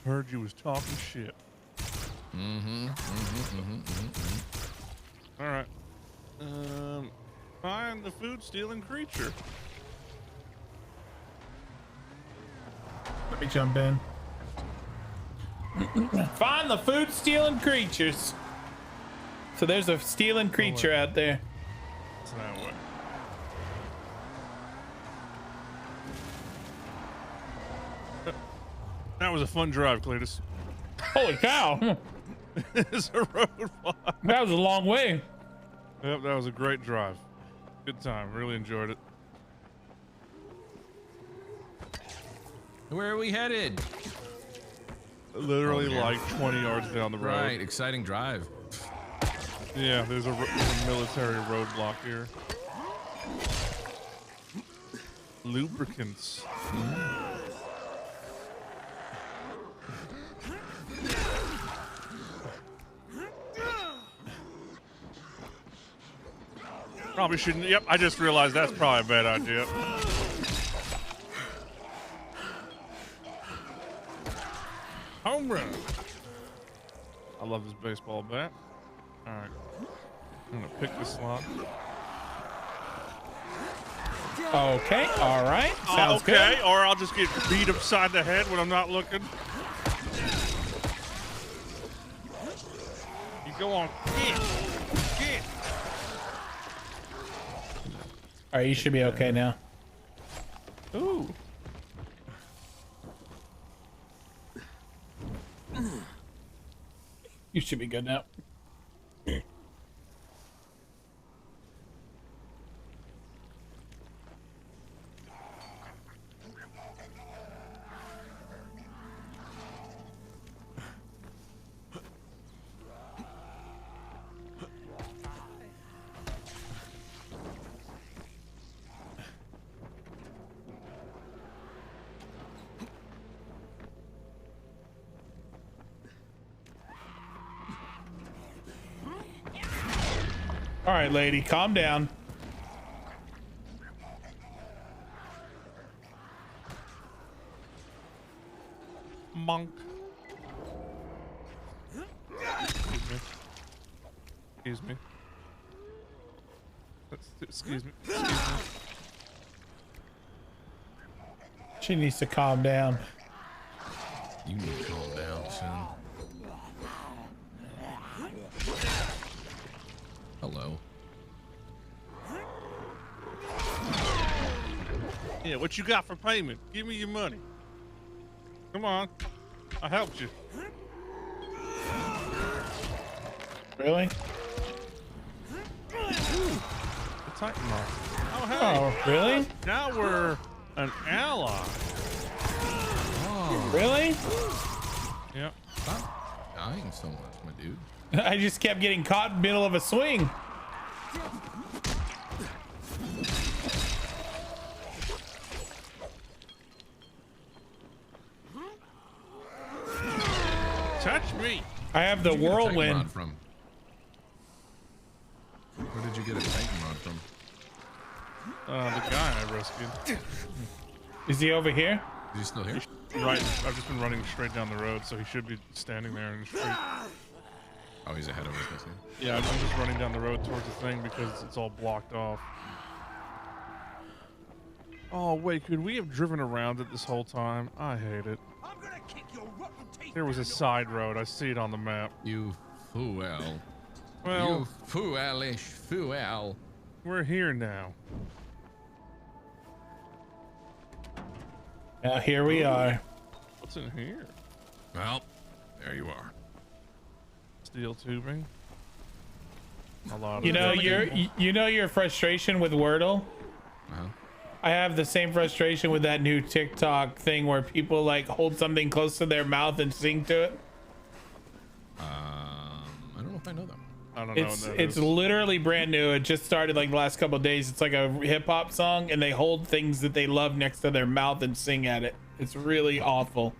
Heard you was talking shit. All right. Find the food stealing creature. Let me jump in. Find the food stealing creatures. So there's a stealing creature out there. It's that way. That was a fun drive, Cletus. Holy cow. It's a roadblock. That was a long way. Yep, that was a great drive. Good time. Really enjoyed it. Where are we headed? Literally like 20 yards down the road. Right, exciting drive. Yeah, there's a military roadblock here. Lubricants. Probably shouldn't. Yep, I just realized that's probably a bad idea. Home run. I love this baseball bat. All right. I'm going to pick this slot. Okay, all right. Sounds okay, good. or I'll just get beat upside the head when I'm not looking. You go on. Get. All right, you should be okay now. Ooh. You should be good now. All right, lady, calm down. Monk. Excuse me. Excuse me. She needs to calm down. You need to calm down, son. Hello. Yeah, what you got for payment? Give me your money. Come on. I helped you. Really? The Titan mark. Oh, hey. Oh, really? Now we're an ally. Oh. Really? Yep. Stop dying so much, my dude. I just kept getting caught in the middle of a swing. Touch me. I have the Where'd you get a Titan whirlwind. rod from? Where did you get a Titan rod from? The guy I rescued. Is he over here? Is he still here? Right. I've just been running straight down the road, so he should be standing there in the street. Oh, he's ahead of us, I see. Yeah, I'm just running down the road towards the thing because it's all blocked off. Oh wait, could we have driven around it this whole time? I hate it. There was a side road. I see it on the map. You fool. Well, you foolish fool. We're here now. Now here we are. What's in here? Well, there you are. Steel tubing. A lot of you know your frustration with Wordle. I have the same frustration with that new TikTok thing where people like hold something close to their mouth and sing to it. I don't know if I know them. I don't know. It's literally brand new. It just started like the last couple of days. It's like a hip hop song, and they hold things that they love next to their mouth and sing at it. It's really awful.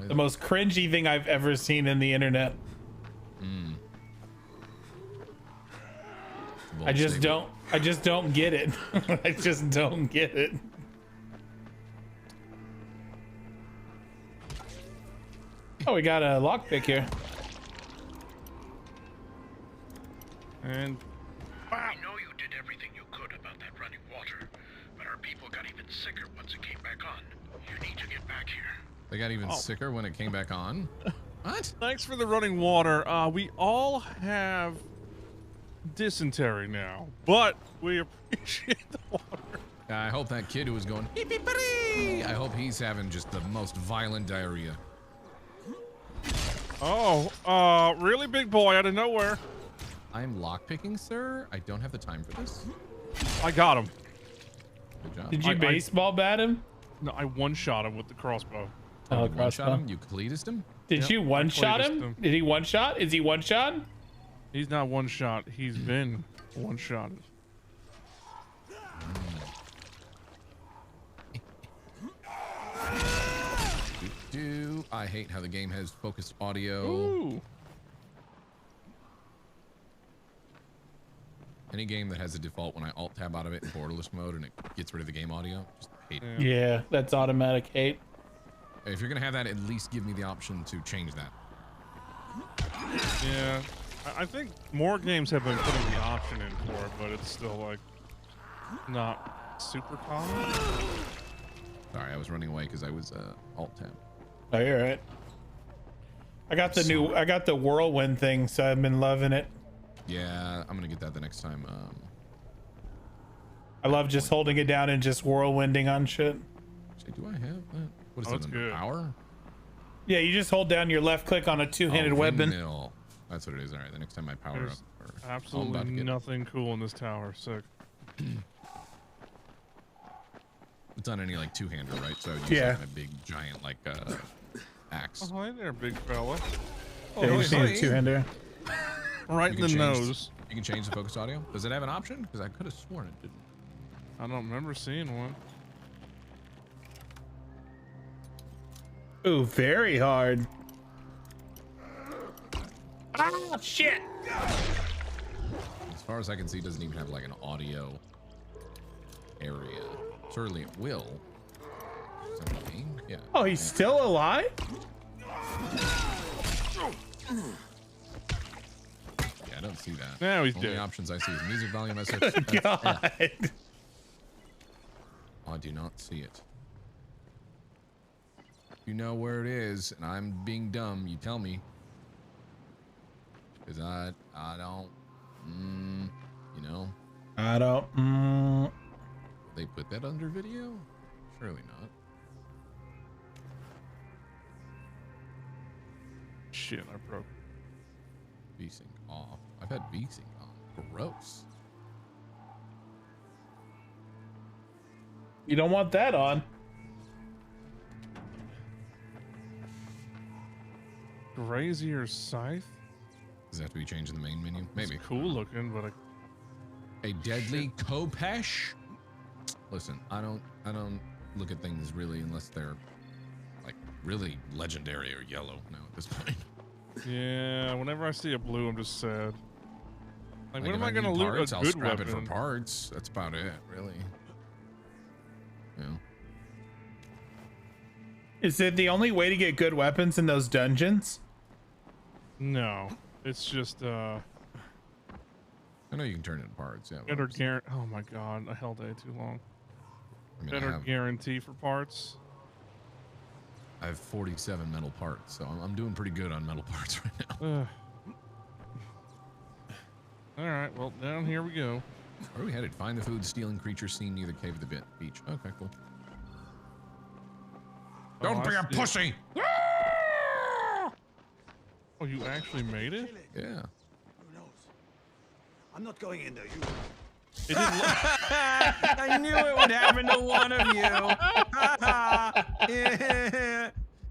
The most cringy thing I've ever seen in the internet. I just don't get it. I just don't get it. Oh, we got a lockpick here. And I know you did everything you could about that running water, but our people got even sicker once it came back on. You need to get back here. They got even sicker when it came back on. What? Thanks for the running water. We all have dysentery now, but we appreciate the water. I hope that kid who was going hee-pee-pee, I hope he's having just the most violent diarrhea. Oh, really, big boy, out of nowhere. I'm lockpicking, sir. I don't have the time for this. I got him. Good job. Did you baseball bat him? No, I one-shot him with the crossbow. Oh, you one-shot him? You Cletus'd him? Did you one-shot him? Did he one-shot? Is he one-shot? He's not one-shot. He's been one-shotted. I hate how the game has focused audio. Ooh. Any game that has a default when I alt-tab out of it in borderless mode and it gets rid of the game audio, just hate it. Yeah, that's automatic hate. If you're gonna have that, at least give me the option to change that. Yeah, I think more games have been putting the option in for it, but it's still like not super common. Sorry, I was running away because I was alt-tab. Oh, you're right. I got the whirlwind thing, so I've been loving it. Yeah, I'm gonna get that the next time. I love just holding it down and just whirlwinding on shit. Actually, do I have that? What is that's good. Power? Yeah, you just hold down your left click on a two-handed weapon. Windmill. That's what it is. All right, the next time I power There's up. absolutely nothing cool in this tower. Sick. It's on any like two-hander, right? So you use like, a big giant like axe. Oh, hi there, big fella. Yeah, you just need a two-hander. Right in the nose. You can change the focus audio. Does it have an option? Because I could have sworn it didn't. I don't remember seeing one. Ooh, very hard. Ah, shit! As far as I can see, it doesn't even have like an audio area. Certainly it will. Is that what I mean? Yeah. Oh, he's still alive? Yeah, I don't see that. Now he's Only dead. options I see is music volume. I search. God. I do not see it. You know where it is, and I'm being dumb. You tell me, because I don't. You know. I don't. They put that under video? Surely not. Shit, I broke. V-Sync off. I've had V-Sync on. Gross. You don't want that on. Grazier Scythe? Does that have to be changed in the main menu? Maybe. It's cool looking, but a deadly Kopesh? Listen, I don't look at things really unless they're like really legendary or yellow now at this point. Yeah, whenever I see a blue, I'm just sad. Like, when if am I gonna loot parts, a I'll good scrap weapon? it for parts. That's about it, really. Yeah. Is it the only way to get good weapons in those dungeons? No, it's just I know you can turn it in parts. Yeah. Enter Garrett. Oh my god, I held A too long. I mean, Better guarantee for parts. I have 47 metal parts, so I'm doing pretty good on metal parts right now. All right, well, down here we go. Where are we headed? Find the food stealing creature seen near the cave of the beach. Okay, cool. Don't be a pussy! Oh, you actually made it? Yeah. Who knows? I'm not going in there. You. It didn't look. I knew it would happen to one of you.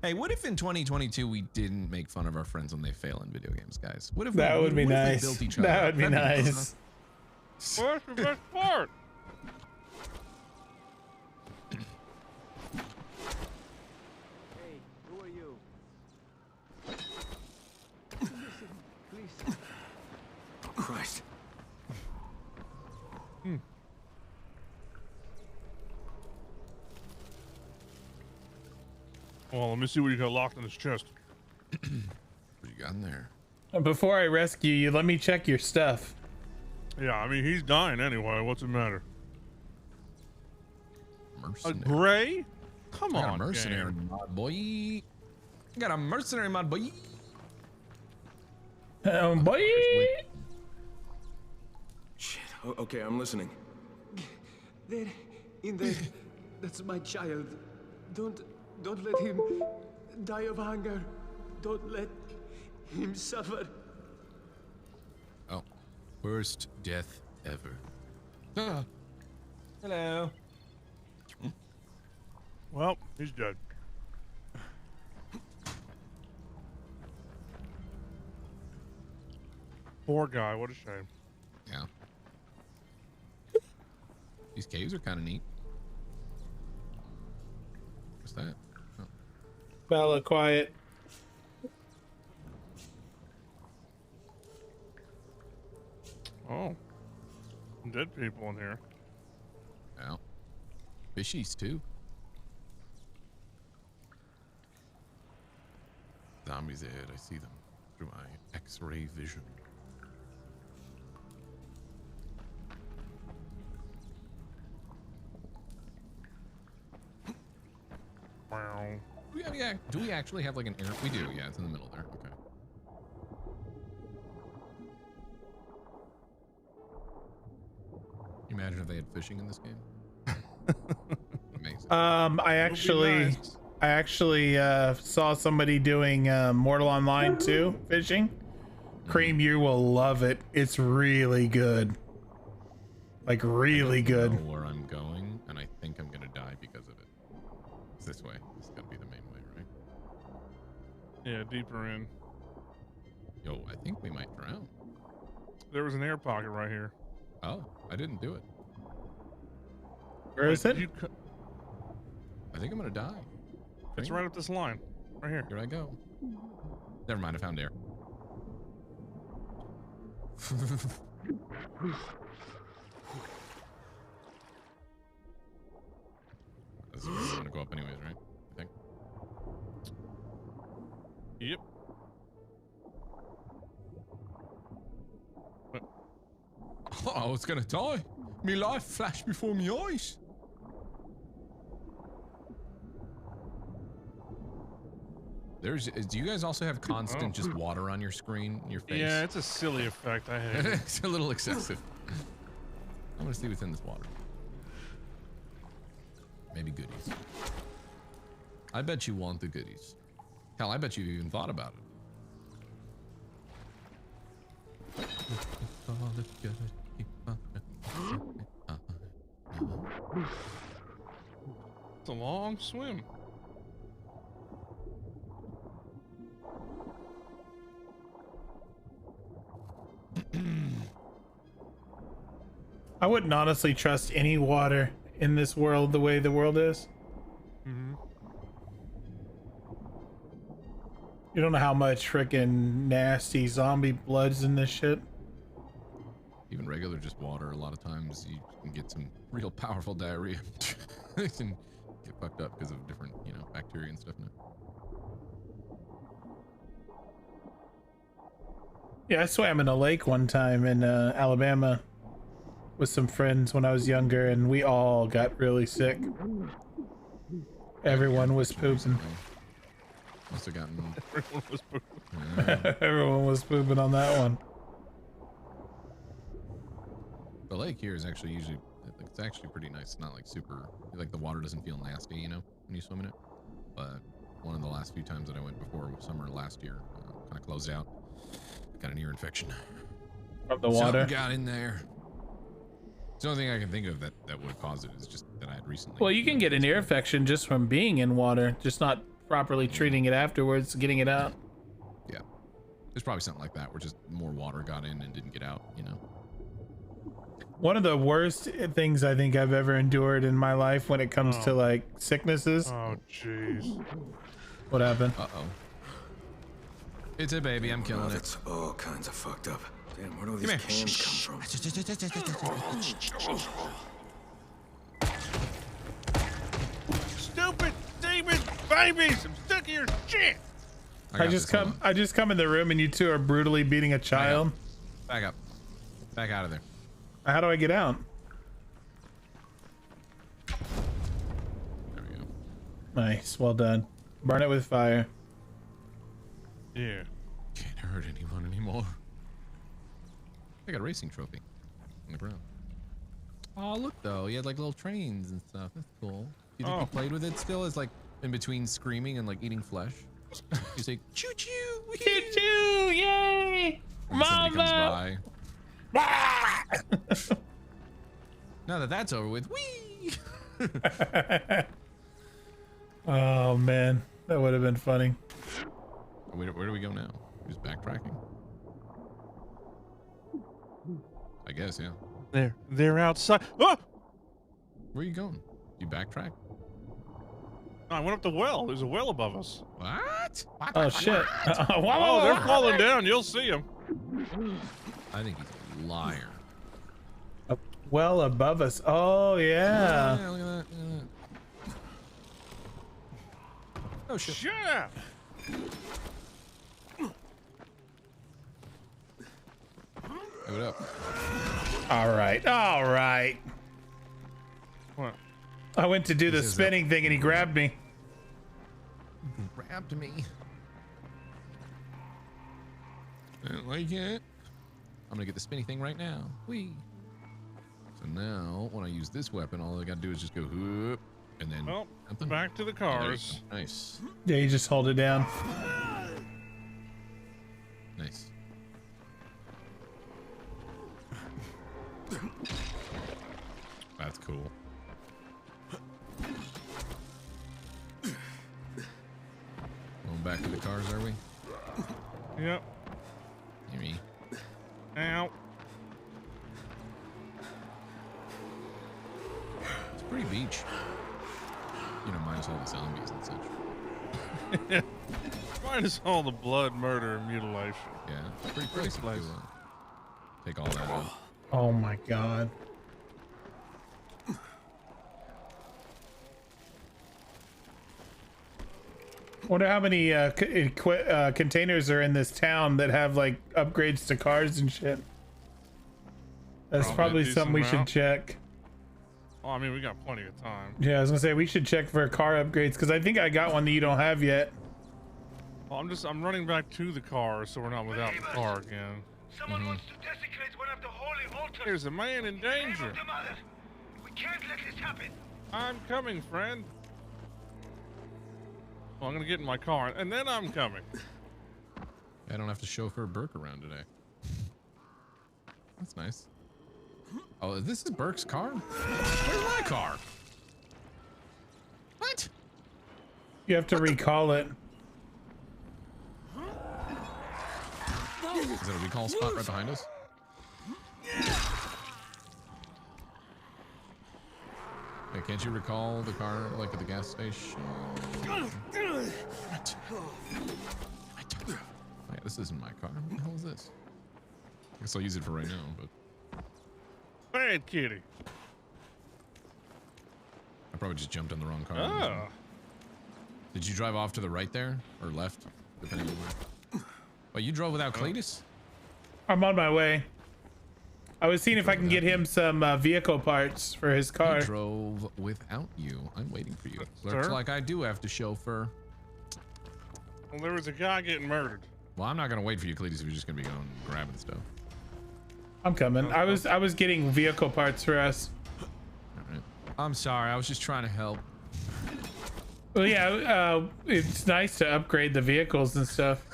Hey, what if in 2022 we didn't make fun of our friends when they fail in video games, guys? What if that would be nice? Built each other That up? would be That'd nice. Where's the best part? Hey, who are you? Please. Christ. Well, let me see what you got locked in his chest. What you got in there? Before I rescue you, let me check your stuff. Yeah, I mean, he's dying anyway. What's the matter? Mercenary. A gray? Come I got on, a mercenary, game. my boy. I got a mercenary, my boy. Boy. Shit. Okay, I'm listening. There, in there. That's my child. Don't let him die of hunger. Don't let him suffer. Oh, worst death ever. Hello. Well, he's dead. Poor guy, what a shame. Yeah. These caves are kind of neat. What's that? Oh. Bella, quiet. Oh. Some dead people in here. Yeah. Fishies, too. Zombies ahead. I see them through my X-ray vision. Wow. Do we actually have like an air? We do. Yeah, it's in the middle there. Okay. Imagine if they had fishing in this game. Amazing. I actually saw somebody doing Mortal Online 2 fishing. Cream, you will love it. It's really good. Like really good. I know where I'm going, and I think I'm gonna die because of it. It's this way. This is gonna be the main way, right? Yeah, deeper in. Yo, I think we might drown. There was an air pocket right here. Oh, I didn't do it. Where is it? I think I'm gonna die. It's right up this line. Right here. Here I go. Never mind, I found air. This is where we're gonna go up anyways, right? I think. Yep. Oh, I was gonna die. Me life flashed before me eyes. Do you guys also have constant just water on your screen, your face? Yeah, it's a silly effect. I hate it. It's a little excessive. I'm gonna see what's in this water. Maybe goodies. I bet you want the goodies. Hell, I bet you've even thought about it. It's a long swim. I wouldn't honestly trust any water in this world the way the world is. Mm-hmm. You don't know how much freaking nasty zombie blood's in this shit. Even regular just water, a lot of times you can get some real powerful diarrhea. It can get fucked up because of different, bacteria and stuff now. Yeah, I swam in a lake one time in Alabama with some friends when I was younger, and we all got really sick. Everyone was pooping. Must have gotten. Everyone was pooping. Yeah. Everyone was pooping on that one. The lake here is actually usually, it's actually pretty nice. It's not like super, like the water doesn't feel nasty, you know, when you swim in it. But one of the last few times that I went before summer last year, kind of closed out, got an ear infection. From the water? Something got in there. It's the only thing I can think of that would have caused it is just that I had recently. Well, you can get an ear infection just from being in water, just not properly treating it afterwards, getting it out. Yeah. There's probably something like that where just more water got in and didn't get out, you know? One of the worst things I think I've ever endured in my life when it comes to like sicknesses. Oh, jeez. What happened? Uh-oh. It's a baby. I'm killing it. It's all kinds of fucked up. Damn, where do all these cans come from? Stupid demon babies! I'm sick of your shit! I just come in the room and you two are brutally beating a child. Back up. Back out of there. How do I get out? There we go. Nice, well done. Burn it with fire. Yeah. Can't hurt anyone anymore. I got a racing trophy on the ground. Oh, look though, he had like little trains and stuff. That's cool. You think he played with it still? As like in between screaming and like eating flesh? You say choo choo, choo choo, yay! Mama! Now that that's over with, whee! Oh man, that would have been funny. Where do we go now? Just backtracking? I guess, yeah. They're outside. Oh! Where are you going? You backtrack? I went up the well. There's a well above us. What? Oh shit! Oh, they're falling down. You'll see them. I think he's a liar. Well above us. Oh yeah. Yeah, look at that. Look at that. Oh shit! Shut up! Give it up. All right. All right. What? I went to do the spinning thing and he grabbed me. Grabbed me. I don't like it. I'm gonna get the spinny thing right now. Whee. So now, when I use this weapon, all I gotta do is just go whoop, and then back to the cars. Oh, nice. Yeah, you just hold it down. Nice. That's cool. Going back to the cars, are we? Yep. Gimme. Ow. It's a pretty beach. You know, minus all the zombies and such. Minus all the blood, murder, and mutilation. Yeah, it's pretty crazy to take all that out. Oh my god. Wonder how many containers are in this town that have like upgrades to cars and shit. That's probably something we should check. Oh, I mean, we got plenty of time. Yeah, I was gonna say we should check for car upgrades because I think I got one that you don't have yet. Well, I'm running back to the car so we're not without the car again. Someone wants to desecrate one of the holy altars. There's a man in danger. We can't let this happen. I'm coming, friend. Well, I'm gonna get in my car and then I'm coming. I don't have to chauffeur Burke around today. That's nice. Oh, this is Burke's car? Where's my car? What? You have to recall it. Is that a recall spot right behind us? Hey, can't you recall the car like at the gas station? What? Oh, yeah, this isn't my car. What the hell is this? I guess I'll use it for right now, but Bad kitty. I probably just jumped on the wrong car. Oh. Did you drive off to the right there or left, depending on where? Well, you drove without Cletus? I'm on my way. I was seeing if I can get him some vehicle parts for his car. He drove without you. I'm waiting for you. Looks Sir? like I do have to chauffeur. Well, there was a guy getting murdered. Well, I'm not gonna wait for you, Cletus, if you're just gonna be going grabbing stuff. I'm coming. I was getting vehicle parts for us. All right. I'm sorry. I was just trying to help. Well, yeah, it's nice to upgrade the vehicles and stuff.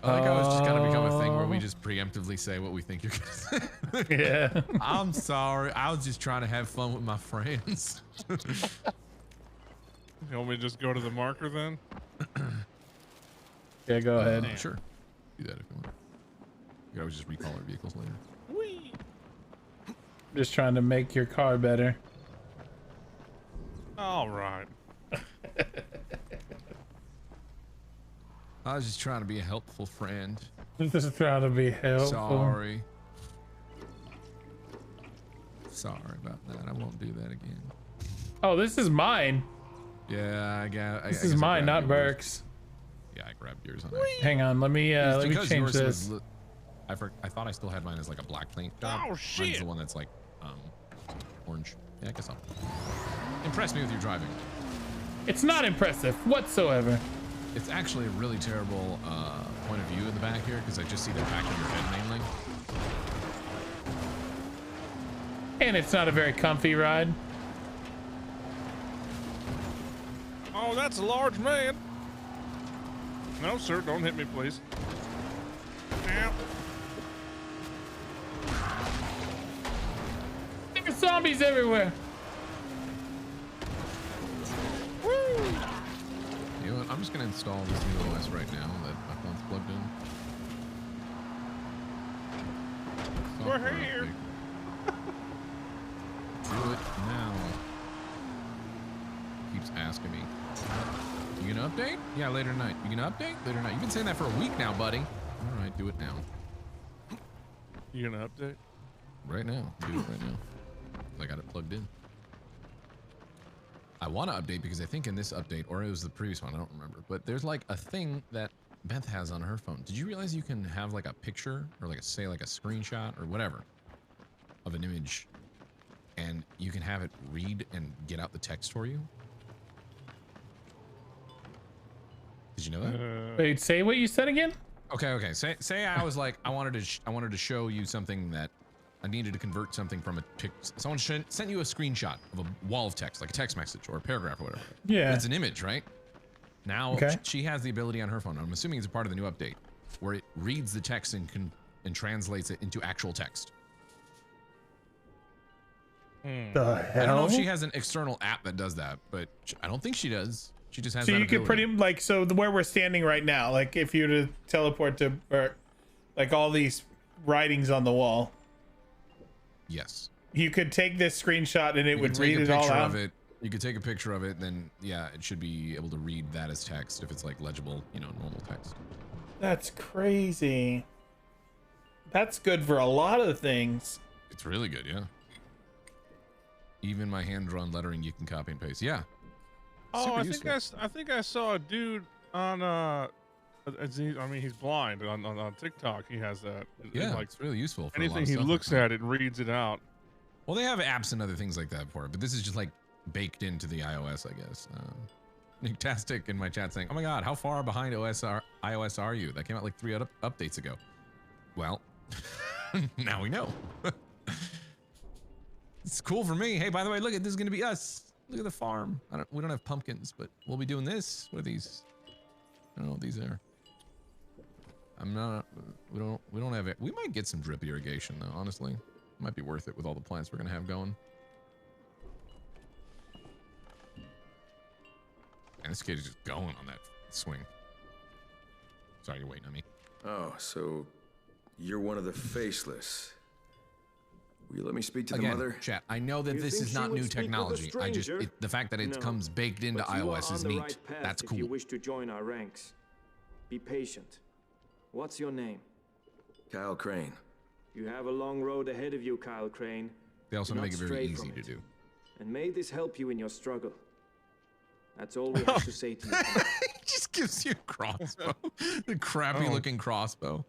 I think I was just gonna become a thing where we just preemptively say what we think you're gonna say. Yeah. I'm sorry. I was just trying to have fun with my friends. You want me to just go to the marker then? Yeah, go ahead. Sure. Do that if you want. You can always just recall our vehicles later. Whee! Just trying to make your car better. All right. I was just trying to be a helpful friend. Just trying to be helpful. Sorry. Sorry about that. I won't do that again. Oh, this is mine. Yeah, I got. This is mine, not Burke's. Yeah, I grabbed yours on that. Hang on, let me change this. I thought I still had mine as like a black paint job. Oh shit! Mine's the one that's like orange. Yeah, I guess I'll impress me with your driving. It's not impressive whatsoever. It's actually a really terrible point of view in the back here because I just see the back of your head mainly. And it's not a very comfy ride. Oh, that's a large man. No, sir, don't hit me, please. Ow. There's zombies everywhere. Woo! You know what? I'm just gonna install this new OS right now that my phone's plugged in. We're Software here. update. Do it now. Keeps asking me. You gonna update? Yeah, later tonight. You gonna update? Later tonight. You've been saying that for a week now, buddy. All right, do it now. You gonna update? Right now. Do it right now. I got it plugged in. I want to update because I think in this update, or it was the previous one, I don't remember, but there's like a thing that Beth has on her phone. Did you realize you can have like a picture or like say like a screenshot or whatever of an image and you can have it read and get out the text for you? Did you know that? Wait, say what you said again? Okay. Say I was like, I wanted to show you something that I needed to convert something from a picture. Someone sent you a screenshot of a wall of text, like a text message or a paragraph or whatever. Yeah. But it's an image, right? Now Okay. she has the ability on her phone. I'm assuming it's a part of the new update where it reads the text and translates it into actual text. The hell? I don't know if she has an external app that does that, but I don't think she does. She just has So that you could ability. pretty like where we're standing right now, like if you were to teleport to Burke, like all these writings on the wall. Yes. You could take this screenshot and it You would could take read a it all picture out. of it. You could take a picture of it, then yeah, it should be able to read that as text if it's like legible, you know, normal text. That's crazy. That's good for a lot of things. It's really good, yeah. Even my hand-drawn lettering, you can copy and paste. Yeah. Oh, Super I useful. think I saw a dude on I mean he's blind on TikTok. He has that. Yeah, it's really useful. For a lot Anything of he stuff looks like that. at, it reads it out. Well, they have apps and other things like that for it, but this is just like baked into the iOS, I guess. Nicktastic in my chat saying, "Oh my God, how far behind iOS are you? That came out like 3 updates ago." Well, now we know. It's cool for me. Hey, by the way, look at this is gonna be us. Look at the farm. We don't have pumpkins, but we'll be doing this. What are these? I don't know what these are. We don't have it. We might get some drip irrigation though, honestly. It might be worth it with all the plants we're gonna have going. And this kid is just going on that swing. Sorry, you're waiting on me. Oh, so you're one of the faceless. Will you let me speak to the Again, mother? chat, I know that You this think is she not would new speak with a technology. I just stranger? the fact that it No, comes baked into but you are iOS on is the neat. right path That's if you cool. wish to join our ranks. Be patient. What's your name? Kyle Crane. You have a long road ahead of you, Kyle Crane. They also Do make not it very stray easy from to it. do. And may this help you in your struggle. That's all we have to say to you. It just gives you a crossbow. The crappy looking crossbow.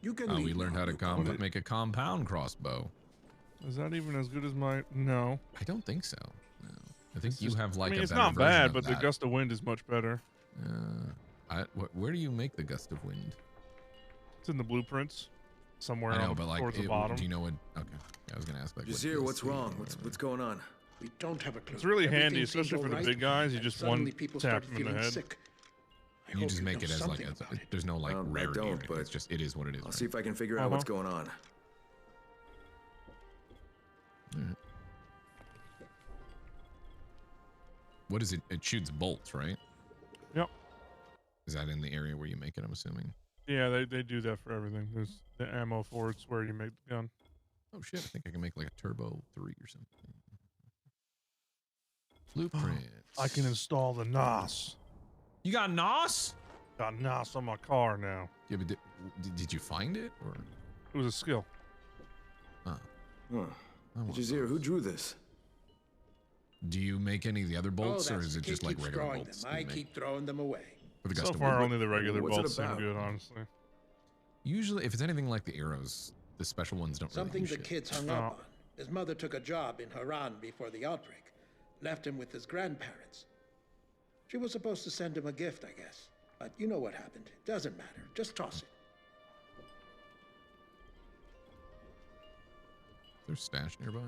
You can Oh, leave we learned how to now. make a compound crossbow. Is that even as good as my? No. I don't think so. No. I think you have like I mean, a it's better not version bad, of but the that. gust of wind is much better. Where do you make the gust of wind? It's in the blueprints, somewhere I know, but like, towards the bottom. do you know what? Okay, yeah, I was gonna ask like. Jazir, what's wrong? What's going on? We don't have a clue. It's really handy, Everything seems especially for the alright, big guys. You and just suddenly one people tap started them in the feeling head. sick. I You hope just make know it as like something about it. there's no like I rarity. don't, in it. but It's just it is what it is. I'll right? see if I can figure out what's going on. Alright. What is it? It shoots bolts, right? Yep. Is that in the area where you make it? I'm assuming. Yeah, they do that for everything. There's the ammo for it's where you make the gun. Oh shit! I think I can make like a turbo 3 or something. Blueprint. I can install the NOS. You got NOS? Got NOS on my car now. Yeah, but did you find it or? It was a skill. Oh. Huh. Jazir, who drew this? Do you make any of the other bolts, or that's is the it kid just like keeps regular throwing bolts? them. that I you make? keep throwing them away. For the So gust of far, wind? only the regular What's it bolts seem about? good, honestly. Usually, if it's anything like the arrows, the special ones don't Something really the do shit. kids hung up on. His mother took a job in Haran before the outbreak. Left him with his grandparents. She was supposed to send him a gift, I guess. But you know what happened. It doesn't matter. Just toss it. There's stash nearby.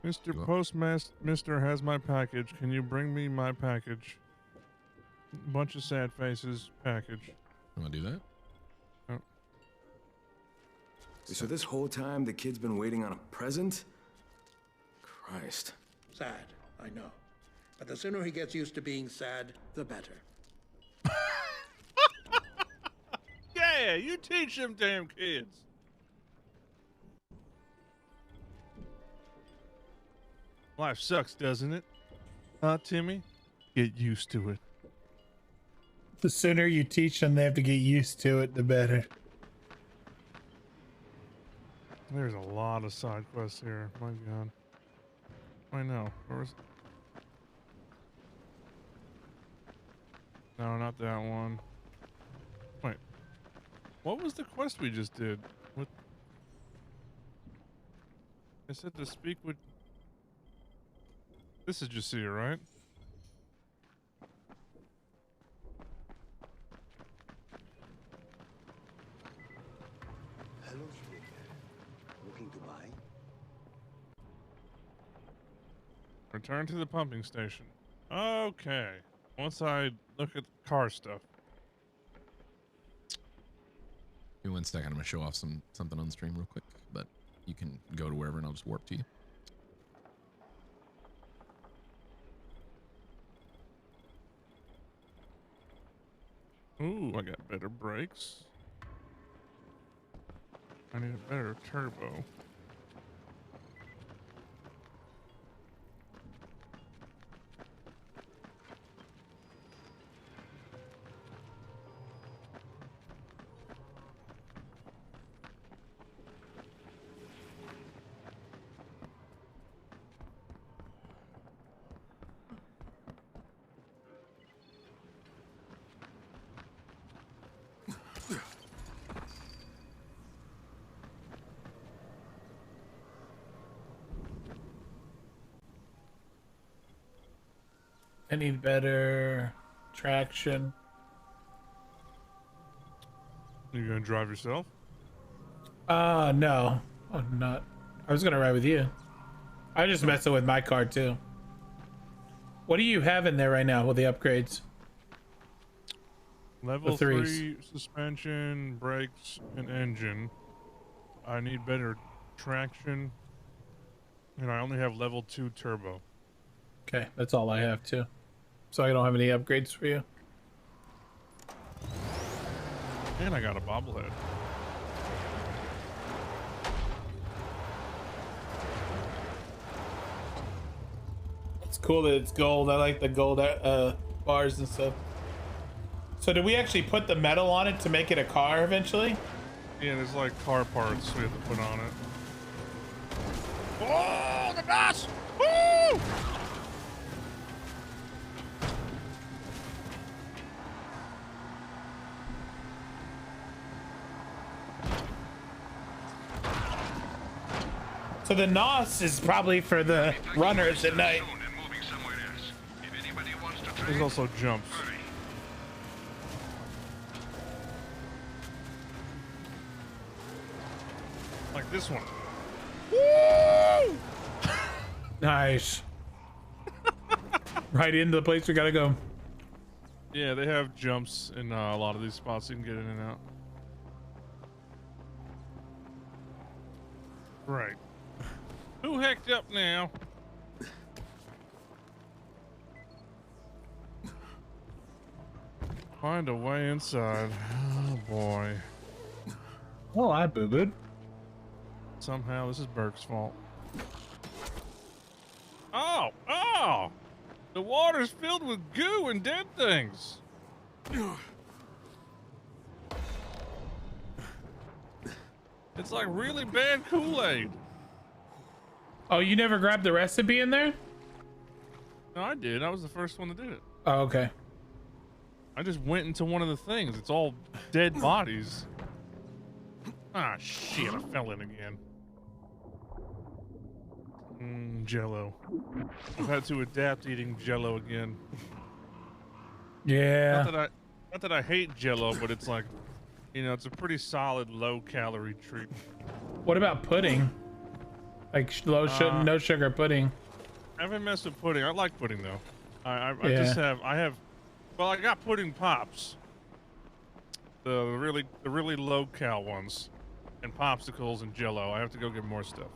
Mr. Postmaster has my package. Can you bring me my package? Bunch of sad faces package. You want to do that? Oh. So this whole time the kid's been waiting on a present? Christ. Sad, I know. But the sooner he gets used to being sad, the better. Yeah, you teach them damn kids. Life sucks, doesn't it? Huh, Timmy? Get used to it. The sooner you teach them, they have to get used to it, the better. There's a lot of side quests here. My God. I know. No, not that one. Wait. What was the quest we just did? What? I said to speak with... This is Jazir, right? Hello, sweetheart. Looking to buy? Return to the pumping station. Okay. Once I look at the car stuff. Give me 1 second. I'm gonna show off something on stream real quick, but you can go to wherever and I'll just warp to you. Ooh, I got better brakes. I need a better turbo. I need better traction. You gonna drive yourself? No. I'm not. I was gonna ride with you. I'm just messing with my car too. What do you have in there right now with the upgrades? Level The 3 suspension, brakes, and engine. I need better traction. And I only have level 2 turbo. Okay, that's all I have too. So I don't have any upgrades for you. And I got a bobblehead. It's cool that it's gold. I like the gold bars and stuff. So did we actually put the metal on it to make it a car eventually? Yeah, there's like car parts we have to put on it. Oh, the boss! Woo! So the NOS is probably for the runners at night. There's also jumps. Like this one. Woo! Nice. Right into the place we gotta go. Yeah, they have jumps in a lot of these spots you can get in and out. Right. Who hecked up now? Find a way inside. Oh boy. Oh, I boo-booed. Somehow this is Burke's fault. Oh! Oh! The water's filled with goo and dead things. It's like really bad Kool-Aid. Oh, you never grabbed the recipe in there? No, I did. I was the first one that did it. Oh, okay. I just went into one of the things. It's all dead bodies. Ah, shit. I fell in again. Jello. I've had to adapt eating Jello again. Yeah. Not that I hate Jello, but it's like, you know, it's a pretty solid low-calorie treat. What about pudding? Like no sugar pudding. I haven't messed with pudding. I like pudding though. I Yeah. Well, I got pudding pops. The really low cal ones, and popsicles and Jello. I have to go get more stuff.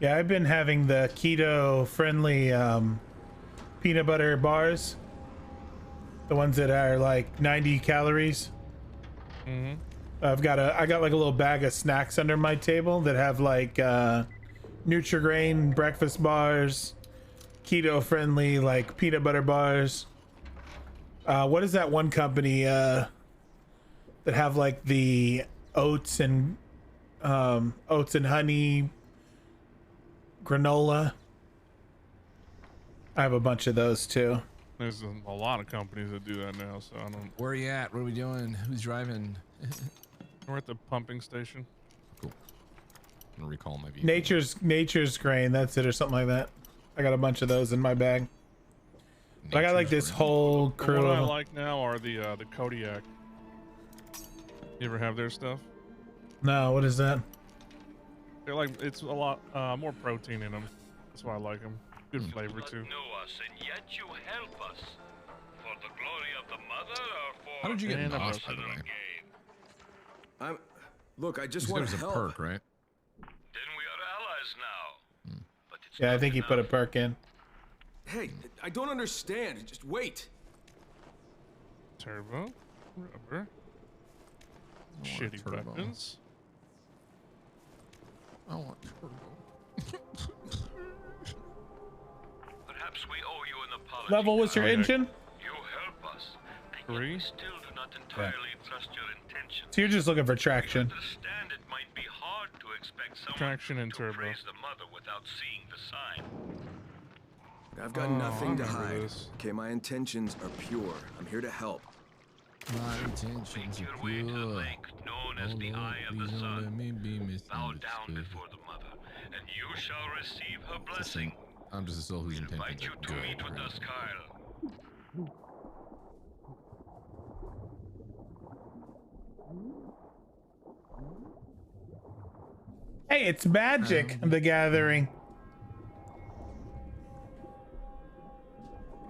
Yeah, I've been having the keto-friendly peanut butter bars. The ones that are like 90 calories. Mm-hmm. I got like a little bag of snacks under my table that have like Nutri-Grain breakfast bars, keto-friendly like peanut butter bars. What is that one company that have like the oats and honey granola? I have a bunch of those too. There's a lot of companies that do that now, so I don't. Where are you at? What are we doing? Who's driving? We're at the pumping station. Cool. I'm gonna recall my vehicle. Nature's Grain, that's it, or something like that. I got a bunch of those in my bag. But I got like this whole crew. What I of like now are the Kodiak. You ever have their stuff? No, what is that? They're like, it's a lot more protein in them. That's why I like them. Good flavor too. Know us, and yet you help us. For the glory of the mother, or for How did you get And lost, a by the way? Look, I just You said want it was to a help. perk, right? Then we are allies now. But it's Yeah, I not think he put a enough. perk in. Hey, I don't understand. Just wait. Turbo, rubber, shitty turbo. weapons. I want turbo. Perhaps we owe you an apology. Level was your Okay. engine? You help us, and yet 3. we still do not entirely trust your intentions. So you're just looking for traction. Understand it might be hard to expect someone Traction and to turbo. praise the mother without seeing the sign. I've got Oh, nothing I to remember hide. this. Okay, my intentions are pure. I'm here to help. My intentions are pure. Known as the Eye of the Please don't Sun. let me be Bow down misunderstood. before the mother, and you shall receive her blessing. I'm just a soul whose Invite intentions you are to good. meet with right? us, Kyle. Hey, it's Magic the Gathering.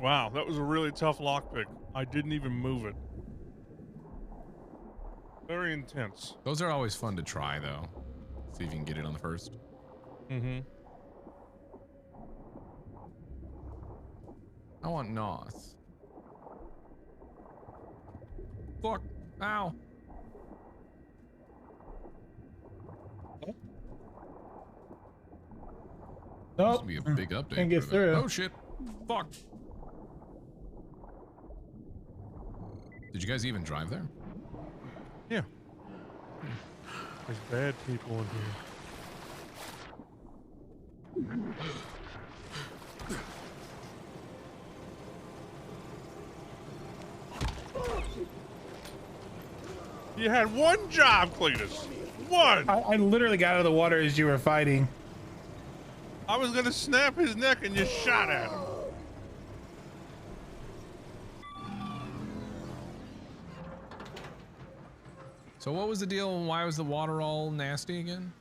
Wow, that was a really tough lockpick. I didn't even move it. Very intense. Those are always fun to try, though. See if you can get it on the first. Mm-hmm. I want NOS. Fuck. Ow. Nope. This would be a big update. Can't get for that. through. Oh shit. Fuck. Did you guys even drive there? Yeah. There's bad people in here. You had one job, Cletus. What? I literally got out of the water as you were fighting. I was gonna snap his neck and you shot at him. So what was the deal? Why was the water all nasty again?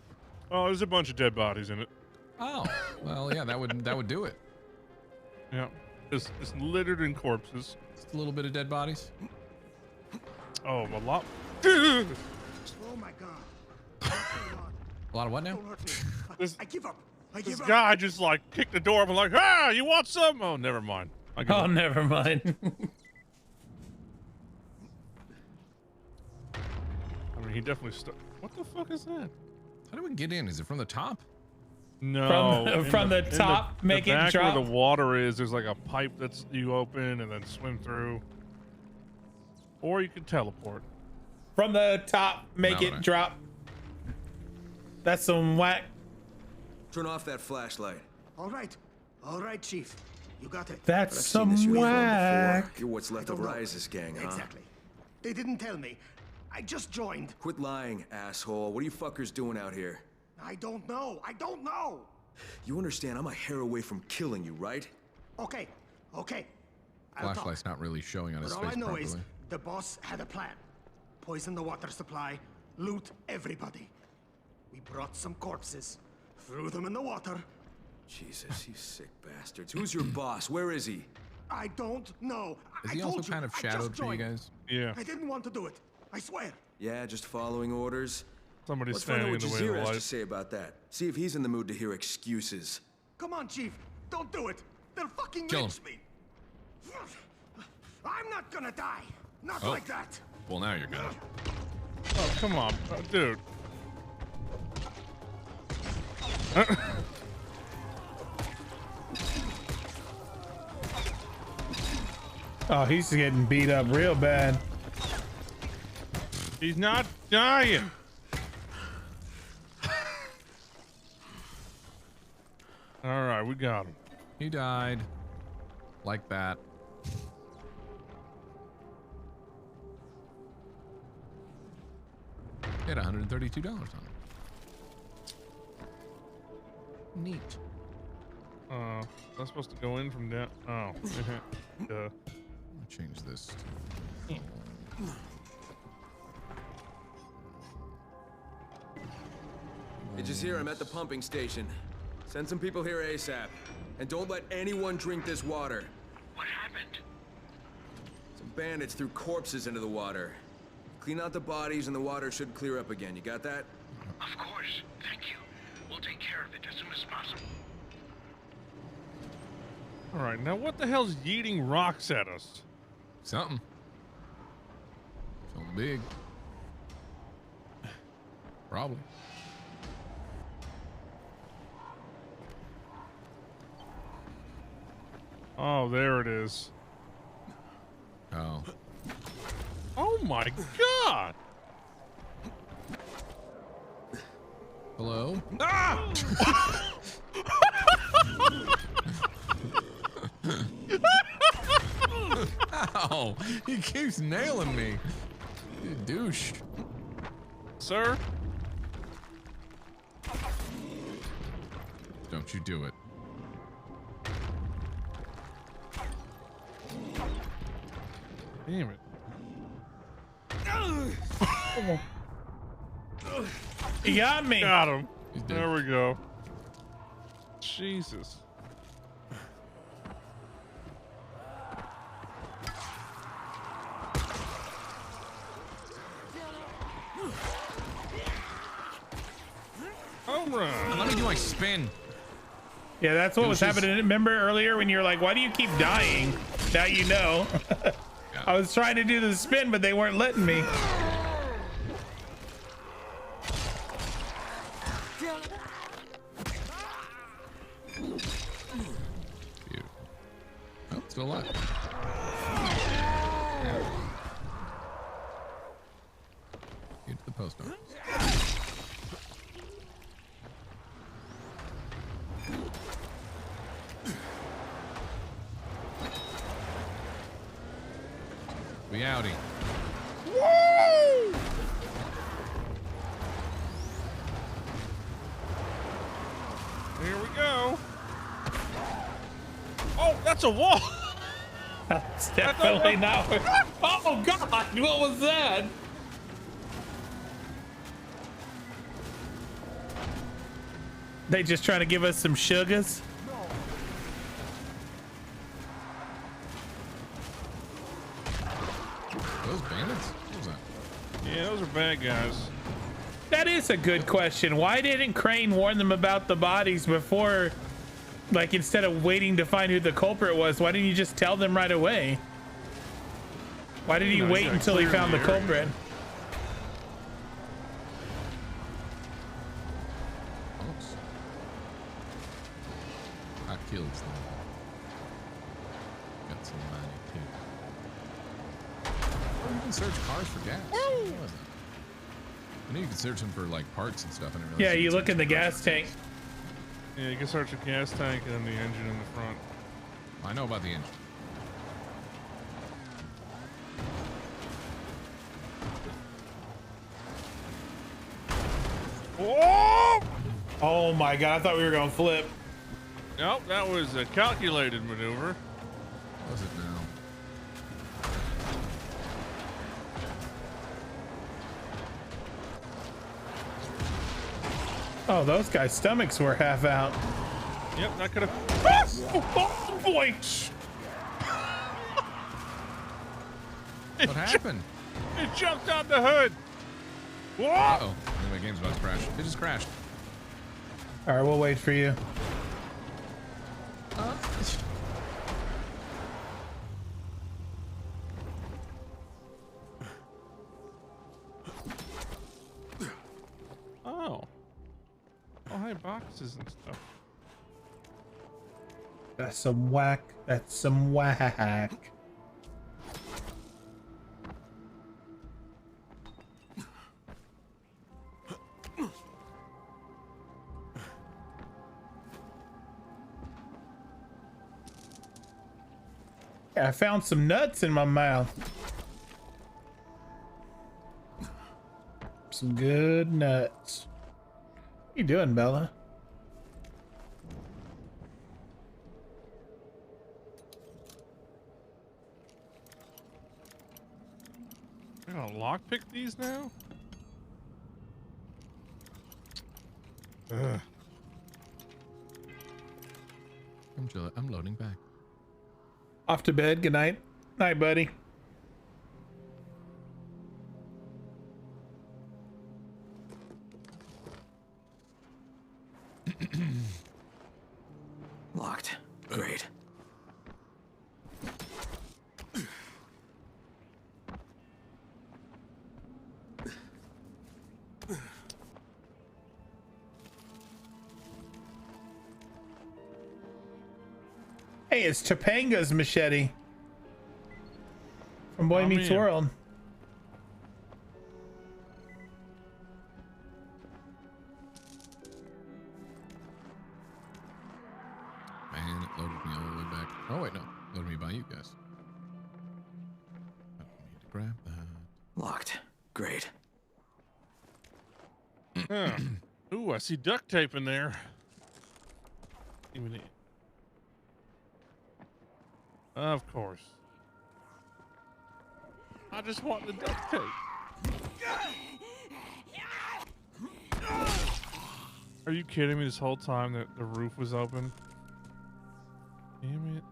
Oh, there's a bunch of dead bodies in it. Oh, well, yeah, that would do it. Yeah, it's littered in corpses. Just a little bit of dead bodies. Oh, a lot. Oh my God. A lot of what now? I give up. This guy just like kicked the door up and like, ah, you want some? Oh, never mind. Oh, never mind. I mean, he definitely What the fuck is that? How do we get in? Is it from the top? No. From the top, make it drop. Where the water is, there's like a pipe that's you open and then swim through. Or you can teleport. From the top, make it drop. That's some whack. Turn off that flashlight. All right, Chief. You got it. That's I've seen some this uniform whack. before. You're what's left of Rise's gang, huh? Exactly. They didn't tell me. I just joined. Quit lying, asshole. What are you fuckers doing out here? I don't know. You understand I'm a hair away from killing you, right? Okay. Flashlight's not really showing on his But face all I know properly. is the boss had a plan. Poison the water supply, loot everybody. We brought some corpses, threw them in the water. Jesus, you sick bastards. Who's your boss? Where is he? I don't know. Is he also kind of shadowed for you guys? Yeah. I didn't want to do it. I swear. Yeah, just following orders. Somebody's Let's find out standing what in the way Jazir of the has to light. say about that. See if he's in the mood to hear excuses. Come on, Chief. Don't do it. They'll fucking Kill lynch me. I'm not gonna die. Not Oh. like that. Well, now you're gonna. Oh, come on, dude. Oh, he's getting beat up real bad. He's not dying. All right, we got him. He died. Like that. He had $132 on it. Neat. That's supposed to go in from down. Oh. Duh. Change this. To... Hey, Jazir, I'm at the pumping station. Send some people here ASAP. And don't let anyone drink this water. What happened? Some bandits threw corpses into the water. Clean out the bodies and the water should clear up again. You got that? Of course. Thank you. We'll take care of it as soon as possible. All right, now what the hell's yeeting rocks at us? Something. Something big. Probably. Oh, there it is. Oh. Oh my God! Hello? Ah! Ow! He keeps nailing me. You douche. Sir? Don't you do it. Damn it. He got me. Got him. He's dead. There we go. Jesus. Home run. Let me do my spin. Yeah, that's what was Douches. happening. Remember earlier when you were like, why do you keep dying? Now you know. I was trying to do the spin, but they weren't letting me. Oh, still alive. Get to the post office. We outie. Woo! that's a wall. That's definitely not. Oh God! What was that? They just trying to give us some sugars. Those bandits? What was that? Yeah, those are bad guys. That is a good question. Why didn't Crane warn them about the bodies before? Like, instead of waiting to find who the culprit was, why didn't you just tell them right away? Why did he wait until he found the culprit? I killed someone. Got some money too. Oh, you can search cars for gas. What was that? I knew you could search them for like parts and stuff. I didn't realize Yeah, you you could look in the gas tank. Yeah, you can search a gas tank and the engine in the front. I know about the engine. Whoa! Oh my God, I thought we were going to flip. Nope, that was a calculated maneuver. Was it now? Oh, those guys' stomachs were half out. Yep, that could have. Oh boy! What happened? It jumped on the hood. Whoa! Uh-oh. I think my game's about to crash. It just crashed. All right, we'll wait for you. Oh. Oh, hey, boxes and stuff. That's some whack. That's some whack. I found some nuts in my mouth. Some good nuts. What you doing, Bella? I gotta lockpick these now? Ugh. I'm loading back. Off to bed. Good night. Night, buddy. Locked. Great. Hey, it's Topanga's machete from Boy Meets World. Man, it loaded me all the way back. Oh wait, no, loaded me by you guys. I need to grab that. Locked. Great. Huh. Ooh, I see duct tape in there. Even it. Of course. I just want the duct tape. Are you kidding me? This whole time that the roof was open? Damn it.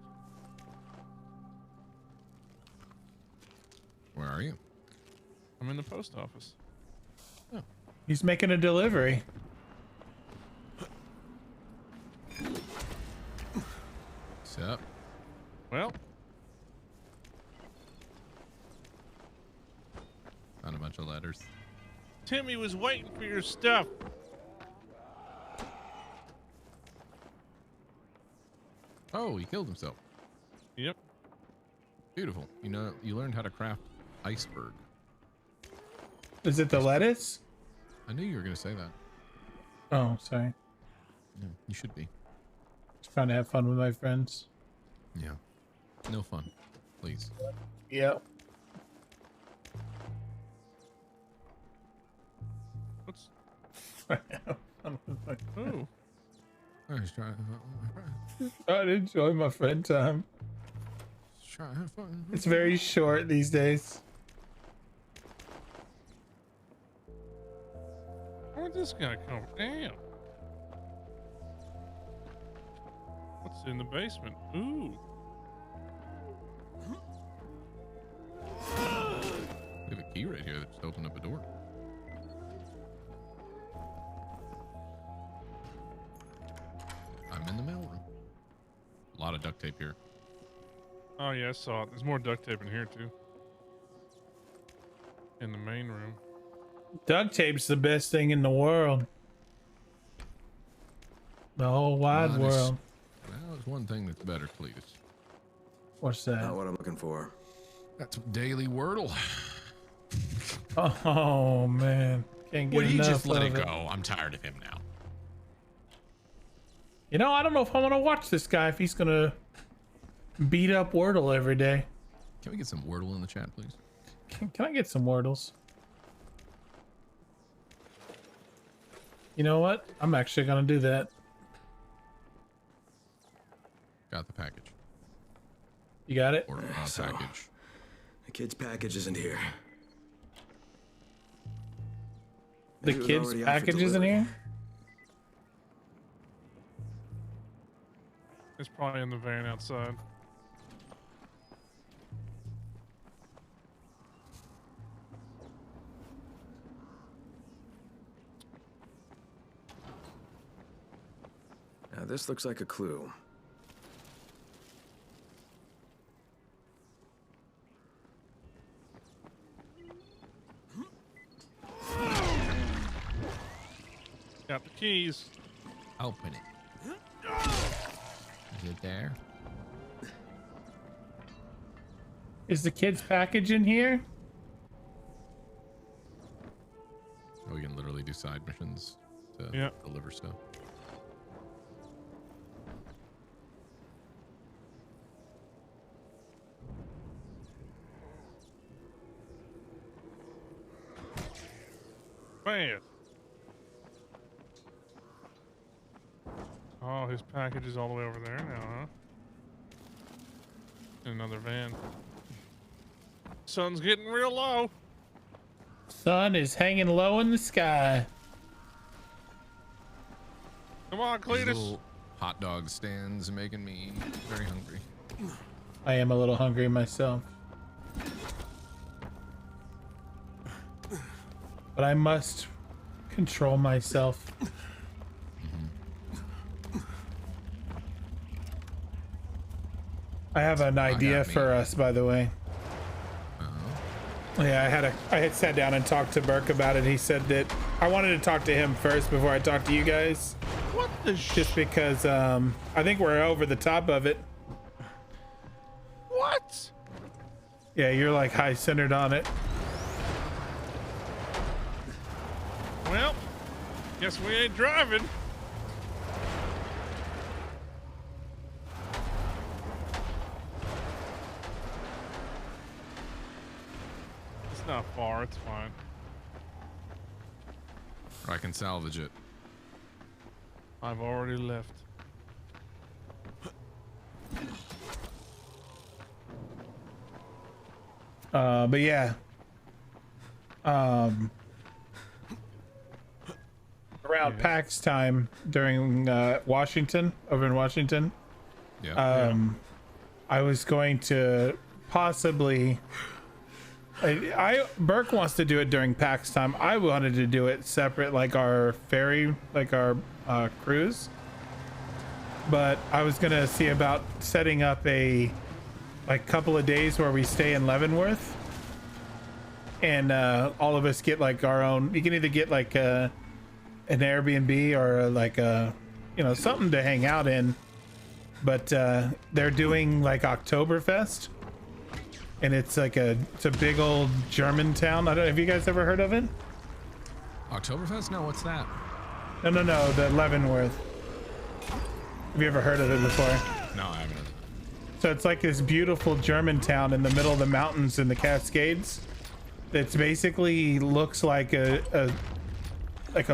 Where are you? I'm in the post office. Oh. He's making a delivery. What's up? Well, found a bunch of letters. Timmy was waiting for your stuff. Oh, he killed himself. Yep. Beautiful. You know, you learned how to craft iceberg. Is it the lettuce? I knew you were going to say that. Oh, sorry. Yeah, you should be. Just trying to have fun with my friends. Yeah. No fun, please. Yep. What's... Fun with my friends. Ooh. I was trying to have fun with my friends. Trying to enjoy my friend time. Trying to have fun. It's very short these days. Where'd this guy come from? Damn. What's in the basement? Ooh. We have a key right here that just opened up a door. I'm in the mailroom. A lot of duct tape here. Oh yeah, I saw it. There's more duct tape in here too. In the main room. Duct tape's the best thing in the world. The whole wide world. Well, there's one thing that's better, Cletus. What's that? Not what I'm looking for. That's daily Wordle. Oh man, can't get Would he enough just let of it go? I'm tired of him now. You know, I don't know if I want to watch this guy if he's gonna beat up Wordle every day. Can we get some Wordle in the chat, please? Can I get some Wordles? You know what? I'm actually gonna do that. Got the package. You got it? Or package. The kid's package isn't here. The Maybe it was kid's already out for package isn't delivery. here? It's probably in the van outside. Now this looks like a clue. Got the keys. Open it. Is it there? Is the kid's package in here? So we can literally do side missions to deliver stuff. Man. Oh, his package is all the way over there now, huh? In another van. Sun's getting real low. Sun is hanging low in the sky. Come on, These Cletus. little hot dog stands are making me very hungry. I am a little hungry myself. But I must control myself. I have an idea for us, by the way. Yeah, I had sat down and talked to Burke about it. He said that I wanted to talk to him first before I talked to you guys. What the Just because I think we're over the top of it. What? Yeah, you're like high centered on it. Well, guess we ain't driving. It's not far, it's fine. Or I can salvage it. I've already left. But yeah. Around PAX time during Washington, over in Washington. Yeah. I was going to possibly Burke wants to do it during PAX time. I wanted to do it separate, like our ferry, like our cruise. But I was gonna see about setting up a couple of days where we stay in Leavenworth, and all of us get like our own. You can either get like an Airbnb or like something to hang out in. But they're doing like Oktoberfest, and it's like it's a big old German town. I don't know. Have you guys ever heard of it? Oktoberfest? No, what's that? No, the Leavenworth. Have you ever heard of it before? No, I haven't. So it's like this beautiful German town in the middle of the mountains in the Cascades. That's basically looks like a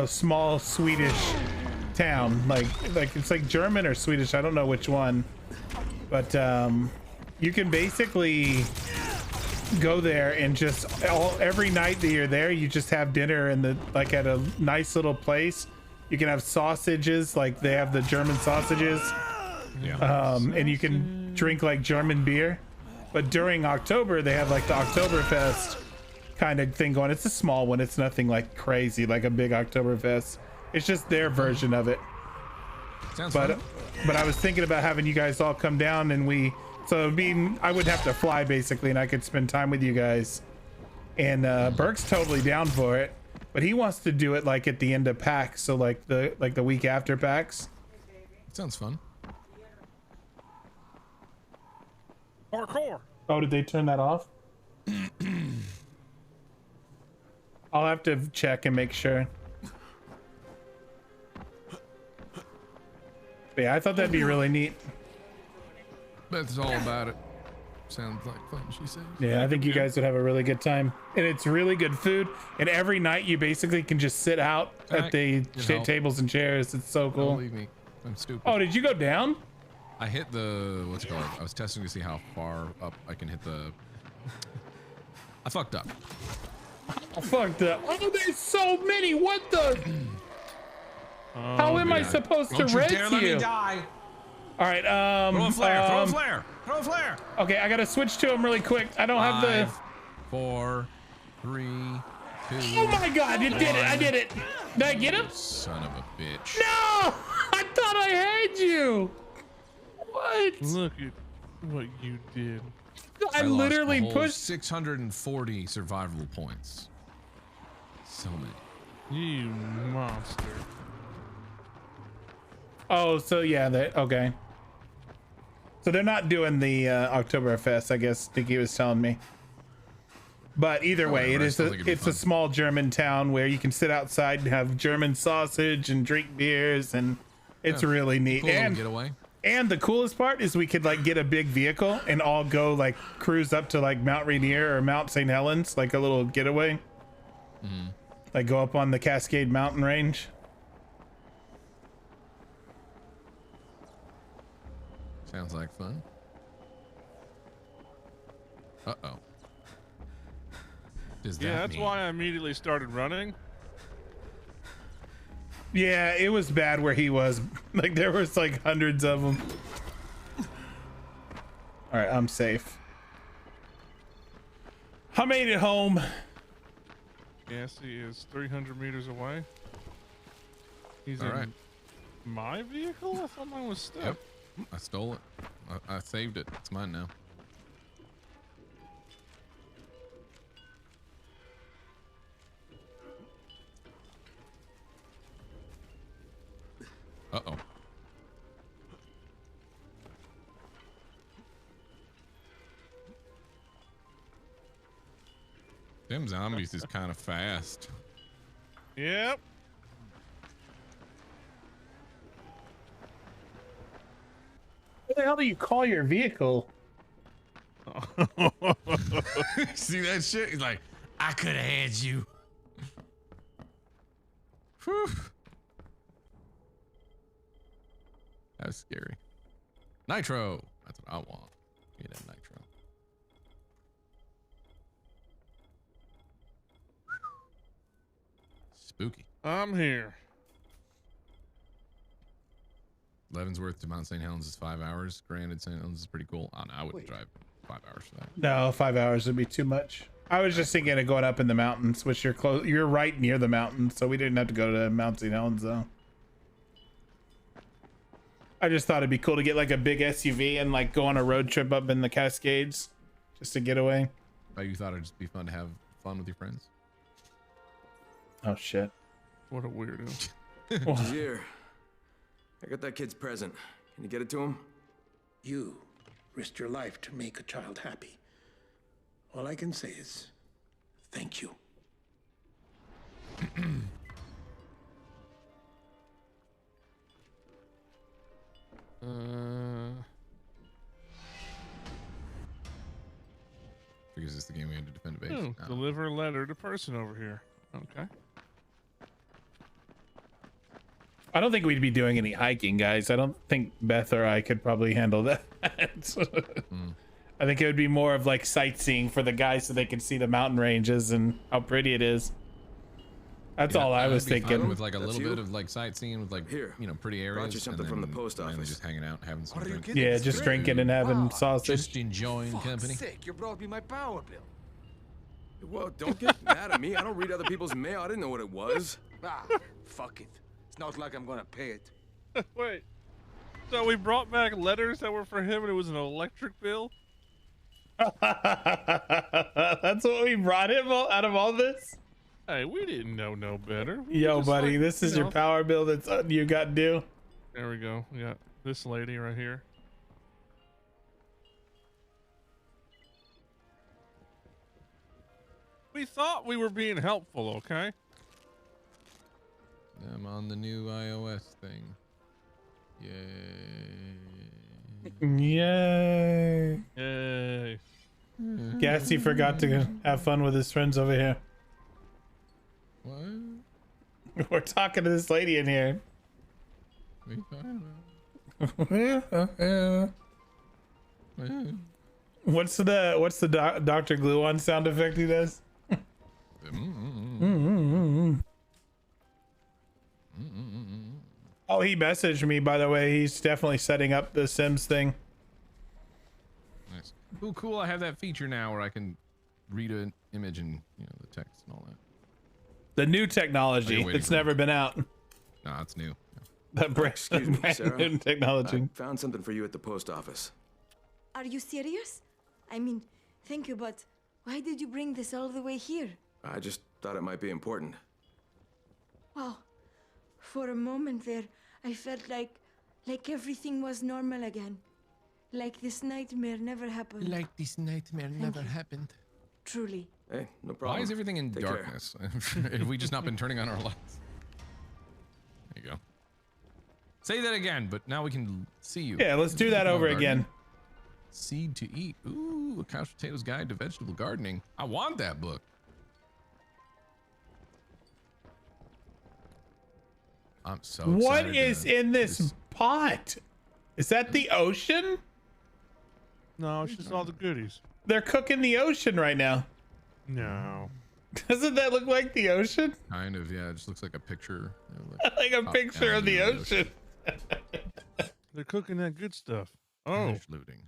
small Swedish town, like it's like German or Swedish. I don't know which one, but you can basically go there and just every night that you're there, you just have dinner in the like at a nice little place. You can have sausages, like they have the German sausages, and you can drink like German beer. But during October, they have like the Oktoberfest kind of thing going. It's a small one. It's nothing like crazy, like a big Oktoberfest. It's just their version of it. Sounds but fun. but I was thinking about having you guys all come down, and I would have to fly basically, and I could spend time with you guys. And Burke's totally down for it, but he wants to do it like at the end of PAX, so like the week after PAX. Sounds fun. Parkour. Oh, did they turn that off? I'll have to check and make sure. But yeah, I thought that'd be really neat. That's all about it. Sounds like fun, she says. Yeah, I think you guys would have a really good time. And it's really good food. And every night you basically can just sit out at the tables and chairs. It's so cool. Don't leave me. I'm stupid. Oh, did you go down? I hit the, what's it called? I was testing to see how far up I can hit the... I fucked up. I fucked up. Oh, there's so many. What the? How am I supposed to res you? Let me die. All right. Throw a flare. Throw a flare. Throw a flare. Okay, I gotta switch to him really quick. I don't have the. 5, 4, 3, 2. Oh my God! You did it! I did it! Did I get him? Son of a bitch. No! I thought I had you. What? Look at what you did. I literally lost a whole pushed 640 survivable points. So many. You monster. Oh, so yeah, okay. So they're not doing the Oktoberfest, I guess Dickie was telling me. But either way, it's a small German town where you can sit outside and have German sausage and drink beers, and it's really neat. Cool and getaway. And the coolest part is we could like get a big vehicle and all go like cruise up to like Mount Rainier or Mount St. Helens, like a little getaway. Like go up on the Cascade Mountain range. Sounds like fun. Uh-oh. Yeah, that's why I immediately started running. Yeah, it was bad where he was. Like there was like hundreds of them. All right, I'm safe. I made it home. Yes, he is 300 meters away. He's all in right. My vehicle? I thought mine was stuck. Yep, I stole it. I saved it. It's mine now. Uh-oh. Them zombies is kind of fast. Yep. What the hell do you call your vehicle? See that shit? He's like, I could have had you. Whew. That was scary. Nitro. That's what I want. Get that nitro. Spooky. I'm here. Leavenworth to Mount St. Helens is 5 hours. Granted, St. Helens is pretty cool. I don't know, I wouldn't drive 5 hours for that. No, 5 hours would be too much. I was just thinking of going up in the mountains, which you're close. You're right near the mountain, so we didn't have to go to Mount St. Helens though. I just thought it'd be cool to get like a big SUV and like go on a road trip up in the Cascades, just to get away. Oh, you thought it'd just be fun to have fun with your friends? Oh shit! What a weirdo. Here, I got that kid's present. Can you get it to him? You risked your life to make a child happy. All I can say is, thank you. Figures this is the game we had to defend a base. Oh, No. deliver a letter to person over here. Okay. I don't think we'd be doing any hiking, guys. I don't think Beth or I could probably handle that. I think it would be more of like sightseeing for the guys so they can see the mountain ranges and how pretty it is. That's all I was thinking. With like a little bit of like sightseeing with like, you know, pretty areas. Brought you something from the post office. Just hanging out, having some drinks. Yeah, just drinking and having sausage. Just enjoying company. Sick, you brought me my power bill. Well, don't get mad at me. I don't read other people's mail. I didn't know what it was. Ah, fuck it. It's not like I'm gonna pay it. Wait. So we brought back letters that were for him and it was an electric bill? That's what we brought him out of all this? Hey, we didn't know no better. Yo, buddy, like, this is your power bill that's you got due. There we go. We got this lady right here. We thought we were being helpful, okay? I'm on the new iOS thing. Yay. Yay. Gassy forgot to have fun with his friends over here. What? We're talking to this lady in here. What are you talking about? What's the Dr. Gluon sound effect he does? Oh, he messaged me, by the way. He's definitely setting up the Sims thing. Nice. Ooh, cool. I have that feature now where I can read an image and, you know, the text and all that. The new technology. It's never been out. No, it's new. That brand Sarah. new technology. I found something for you at the post office. Are you serious? I mean, thank you, but why did you bring this all the way here? I just thought it might be important. Wow. For a moment there, I felt like everything was normal again. Like this nightmare never happened. Like this nightmare never happened. Truly. Hey, no problem. Why is everything in Take darkness? Have we just not been turning on our lights? There you go. Say that again, but now we can see you. Yeah, let's do that over again. Seed to eat. Ooh, a couch potatoes guide to vegetable gardening. I want that book. I'm so excited. What is in this pot? Is that the ocean? No, it's just all the goodies. They're cooking the ocean right now. No. Doesn't that look like the ocean? Kind of, yeah. It just looks like a picture. Like a picture of the ocean. They're cooking that good stuff. Oh. Looting.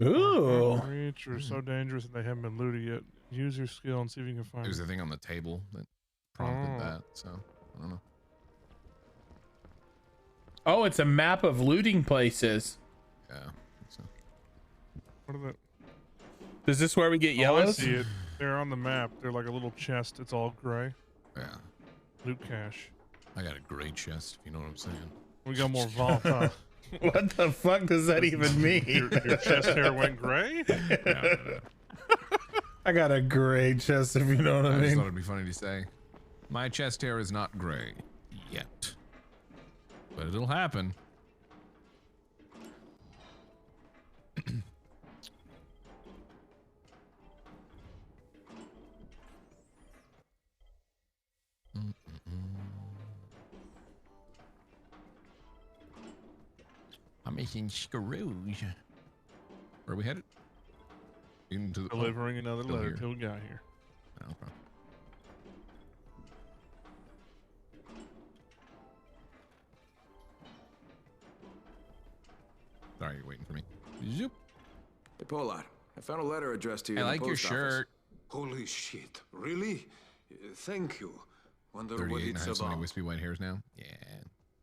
Ooh. Creatures so dangerous and they haven't been looted yet. Use your skill and see if you can find There's it. a thing on the table that prompted that, so I don't know. Oh, it's a map of looting places. Yeah. So. What are the... Is this where we get yellows? I see it. They're on the map. They're like a little chest. It's all gray. Yeah. Loot cache. I got a gray chest, if you know what I'm saying. We got more volatile. What the fuck does that even mean? Your chest hair went gray? Yeah. I got a gray chest, if you know what I I just mean. thought it'd be funny to say. My chest hair is not gray yet, but it'll happen. I'm making screws. Where are we headed? Into the, Delivering another still letter here. till we got here. Oh, okay. Sorry, you're waiting for me. Zoop. Hey, Polot, I found a letter addressed to you. I in the like your post office. shirt. Holy shit, really? Thank you. Wonder 38 what and I it's have so many about. wispy white hairs now. Yeah,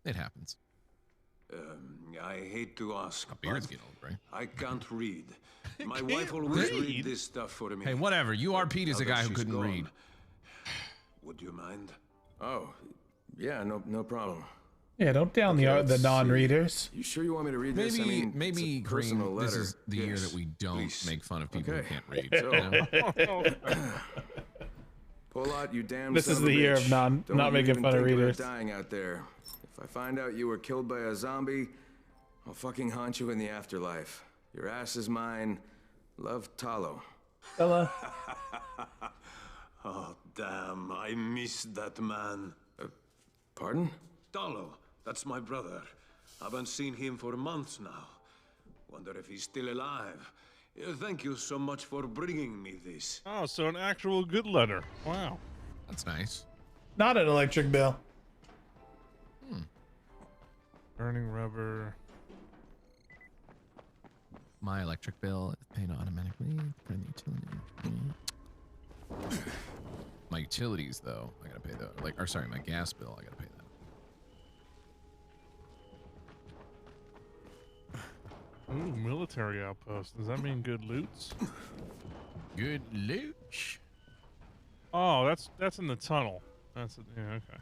it happens. I hate to ask, Beards but get old, right? I can't read. My wife always read this stuff for me. Hey, whatever. URP is Now a guy that who she's couldn't gone, read. Would you mind? Oh, yeah, no problem. Yeah, don't down the let's see. non-readers. You sure you want me to read this? Maybe, I mean, maybe it's a personal Green, this letter. is the year Yes. that we don't Please. make fun of people Okay. who can't read. So- you know? Polot, you damn This son is of a the year bitch. of not Don't you making even fun of think about readers. dying out there. If I find out you were killed by a zombie, I'll fucking haunt you in the afterlife. Your ass is mine. Love, Talo. Bella. Oh, damn. I miss that man. Pardon? Dalo, that's my brother. Haven't seen him for months now. Wonder if he's still alive. Thank you so much for bringing me this. Oh, so an actual good letter. Wow. That's nice. Not an electric bill. Burning rubber. My electric bill is paid automatically. My utilities, though, I gotta pay that. Like, or sorry, my gas bill, I gotta pay that. Ooh, military outpost. Does that mean good loots? Good loot. Oh, that's in the tunnel. That's yeah, okay.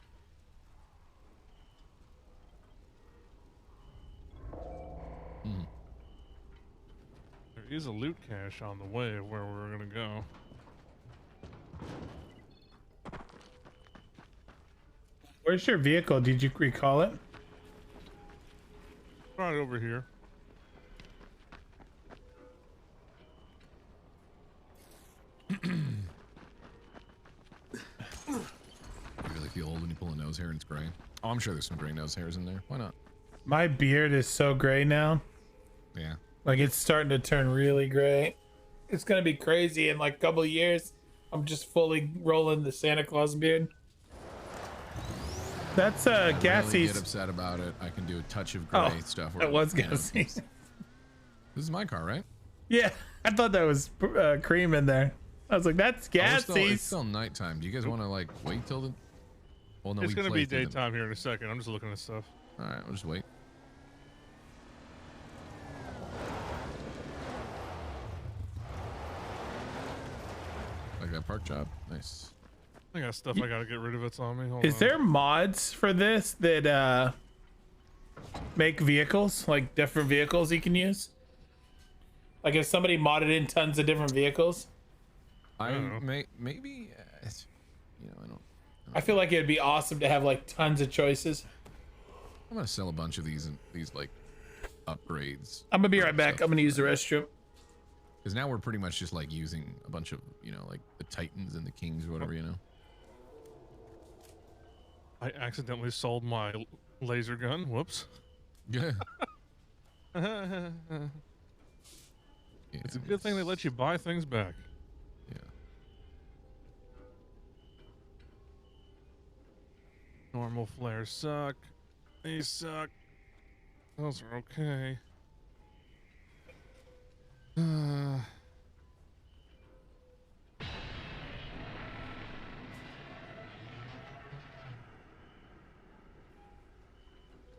There is a loot cache on the way of where we're gonna go. Where's your vehicle? Did you recall it? Right over here. You really feel old when you pull a nose hair and it's gray. Oh, I'm sure there's some gray nose hairs in there. Why not? My beard is so gray now. Yeah. Like it's starting to turn really gray. It's gonna be crazy in like a couple of years. I'm just fully rolling the Santa Claus beard. That's Really Gassie's. get upset about it. I can do a touch of gray stuff. That was you know, Gassie's. This is my car, right? Yeah, I thought that was cream in there. I was like, that's It's Gassie's. still nighttime. Do you guys want to like wait till the? Well, no, It's we gonna be played through daytime here in a second. I'm just looking at stuff. All right, we'll just wait. Like that park job, nice. I got stuff I gotta get rid of. It's on me. Hold Is on. there mods for this that make vehicles, like different vehicles you can use? Like if somebody modded in tons of different vehicles? Maybe, you know, I don't. I feel like it'd be awesome to have like tons of choices. I'm gonna sell a bunch of these like upgrades. I'm gonna be right back. I'm gonna use the restroom. Because now we're pretty much just like using a bunch of, you know, like the Titans and the Kings or whatever, you know. I accidentally sold my laser gun. Whoops. Yeah. It's a good thing they let you buy things back. Yeah. Normal flares suck. These suck. Those are okay.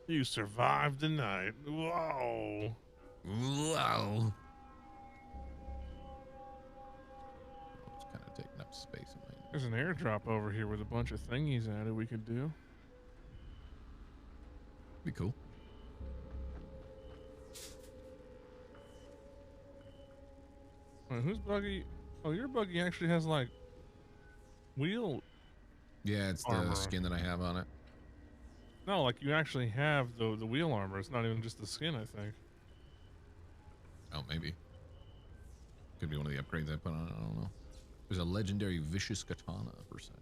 You survived the night. Whoa. Wow. It's kind of taking up space in my. There's an airdrop over here with a bunch of thingies added we could do. Be cool. Wait, whose buggy? Oh, your buggy actually has like wheel. Yeah, it's armor. the skin that I have on it. No, like you actually have the wheel armor. It's not even just the skin, I think. Oh, maybe. Could be one of the upgrades I put on it. I don't know. There's a legendary vicious katana for sale.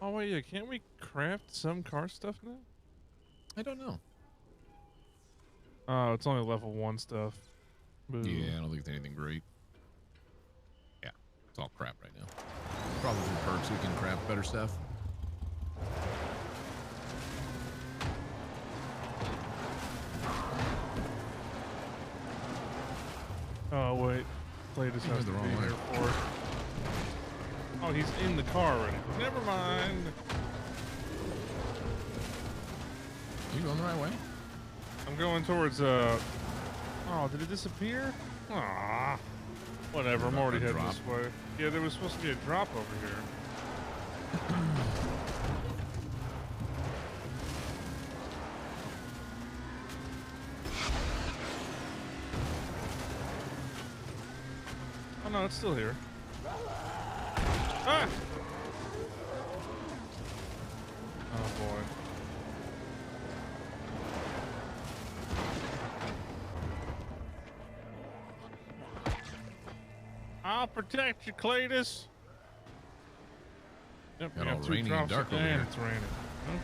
Oh wait, yeah. Can't we craft some car stuff now? I don't know. Oh, it's only level 1 stuff. Boo. Yeah, I don't think it's anything great. Yeah, it's all crap right now. Probably for perks we can craft better stuff. Oh wait, Cletus has the to wrong be way. here for it. Oh, he's in the car already. Never mind. You going the right way? I'm going towards Oh, did it disappear? Ah, whatever. I'm already heading this way. Yeah, there was supposed to be a drop over here. Oh no, it's still here. Ah! Oh boy. I'll protect you, Cletus. Yep, Got we all got 2 rainy and drops dark of over damn, here. it's raining.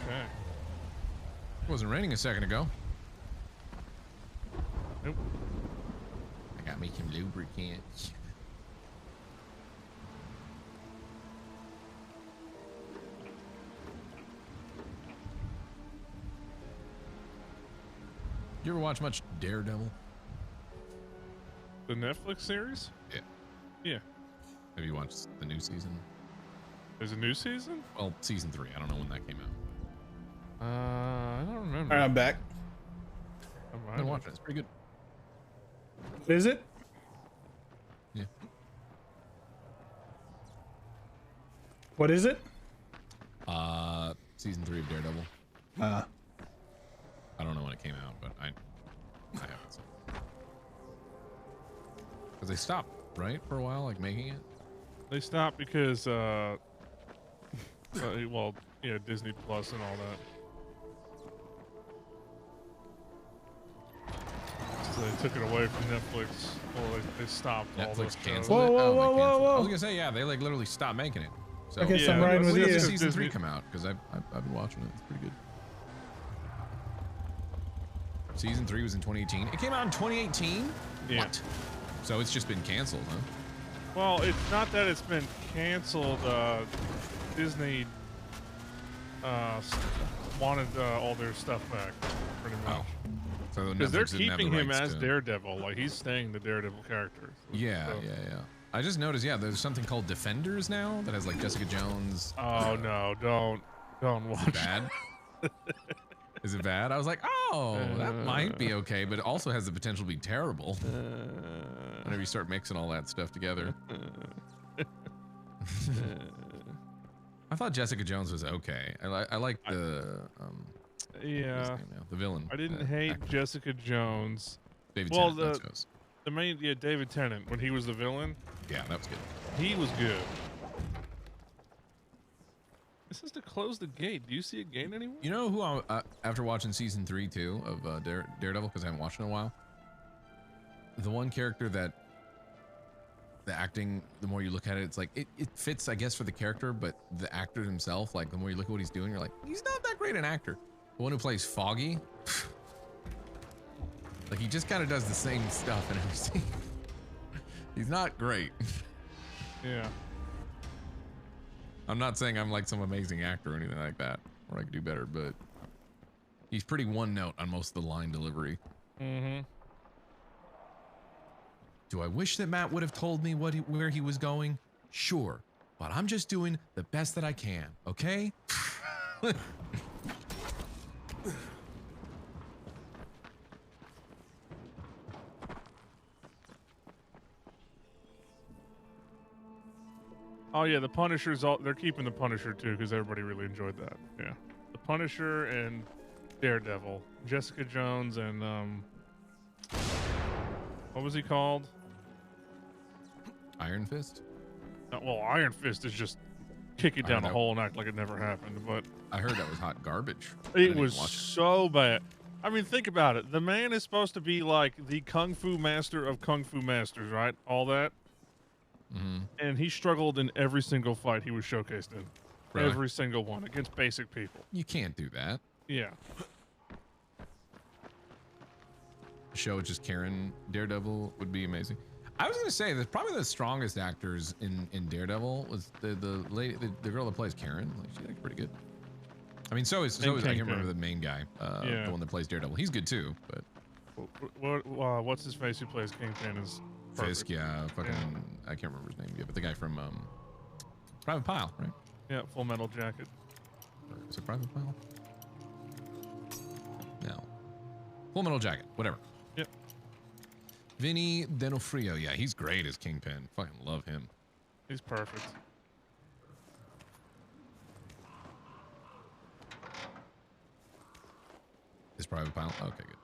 Okay. wasn't raining a second ago. Nope. I got me some lubricant. You ever watch much Daredevil? The Netflix series? Yeah. Yeah. Have you watched the new season? There's a new season? Well, season 3. I don't know when that came out. I don't remember. All right, I'm back. I've been watching it. It's pretty good. Is it? Yeah. What is it? Season 3 of Daredevil. I don't know when it came out, but I haven't seen it. Because they stopped, right, for a while, like making it? They stopped because, well, yeah, Disney Plus and all that. So they took it away from Netflix. Well, they stopped all those Netflix shows. canceled it? Oh, they canceled it. I was gonna say, yeah, they like literally stopped making it. So, Okay, so I'm riding with when you. does season 3 come out? Because I've been watching it. It's pretty good. Season 3 was in 2018. It came out in 2018? Yeah. What? So it's just been canceled, huh? Well, it's not that it's been canceled. Disney wanted all their stuff back, pretty much. So because they're Netflix didn't have the keeping him rights as to- Daredevil. Like, he's staying the Daredevil character. Yeah, So- yeah. I just noticed, there's something called Defenders now that has like Jessica Jones. Oh no, don't watch. Is it bad? Is it bad? I was like, oh, that might be okay, but it also has the potential to be terrible. Whenever you start mixing all that stuff together. I thought Jessica Jones was okay. I like the what's his Yeah, name now? The villain. I didn't hate actor. Jessica Jones. David well, Tennant, that's who it was. the main, David Tennant, when he was the villain. Yeah, that was good. He was good. This is to close the gate. Do you see a gate anywhere? You know who after watching season 3 too of Daredevil, because I haven't watched it in a while, the one character that the acting, the more you look at it, it's like it fits, I guess, for the character, but the actor himself, like the more you look at what he's doing, you're like, he's not that great an actor. The one who plays Foggy, like he just kind of does the same stuff in every scene. He's not great. Yeah. I'm not saying I'm like some amazing actor or anything like that, or I could do better, but he's pretty one note on most of the line delivery. Mm-hmm. Do I wish that Matt would have told me where he was going? Sure, but I'm just doing the best that I can, okay? Oh yeah, the Punisher's they're keeping the Punisher too because everybody really enjoyed that. Yeah, the Punisher and Daredevil, Jessica Jones and what was he called? Iron Fist? Well, Iron Fist is just kick it down the hole and act like it never happened. But I heard that was hot garbage. it was so bad. I mean, think about it. The man is supposed to be like the Kung Fu master of Kung Fu masters, right? All that. Mm-hmm. And he struggled in every single fight he was showcased in. Really? Every single one against basic people. You can't do that. Yeah. Show just Karen Daredevil would be amazing. I was gonna say that probably the strongest actors in Daredevil was the lady, the girl that plays Karen. Like, she's like pretty good. I mean, so is I can't remember the main guy, Yeah. the one that plays Daredevil. He's good too, but What's his face who plays Kingpin is perfect. Fisk, yeah, fucking, I can't remember his name yet, but the guy from Private Pile, right? Yeah, Full Metal Jacket. Is it Private Pile? No. Full Metal Jacket, whatever. Yep. Vinny D'Onofrio, yeah, he's great as Kingpin. Fucking love him. He's perfect. Is Private Pile? Okay, good.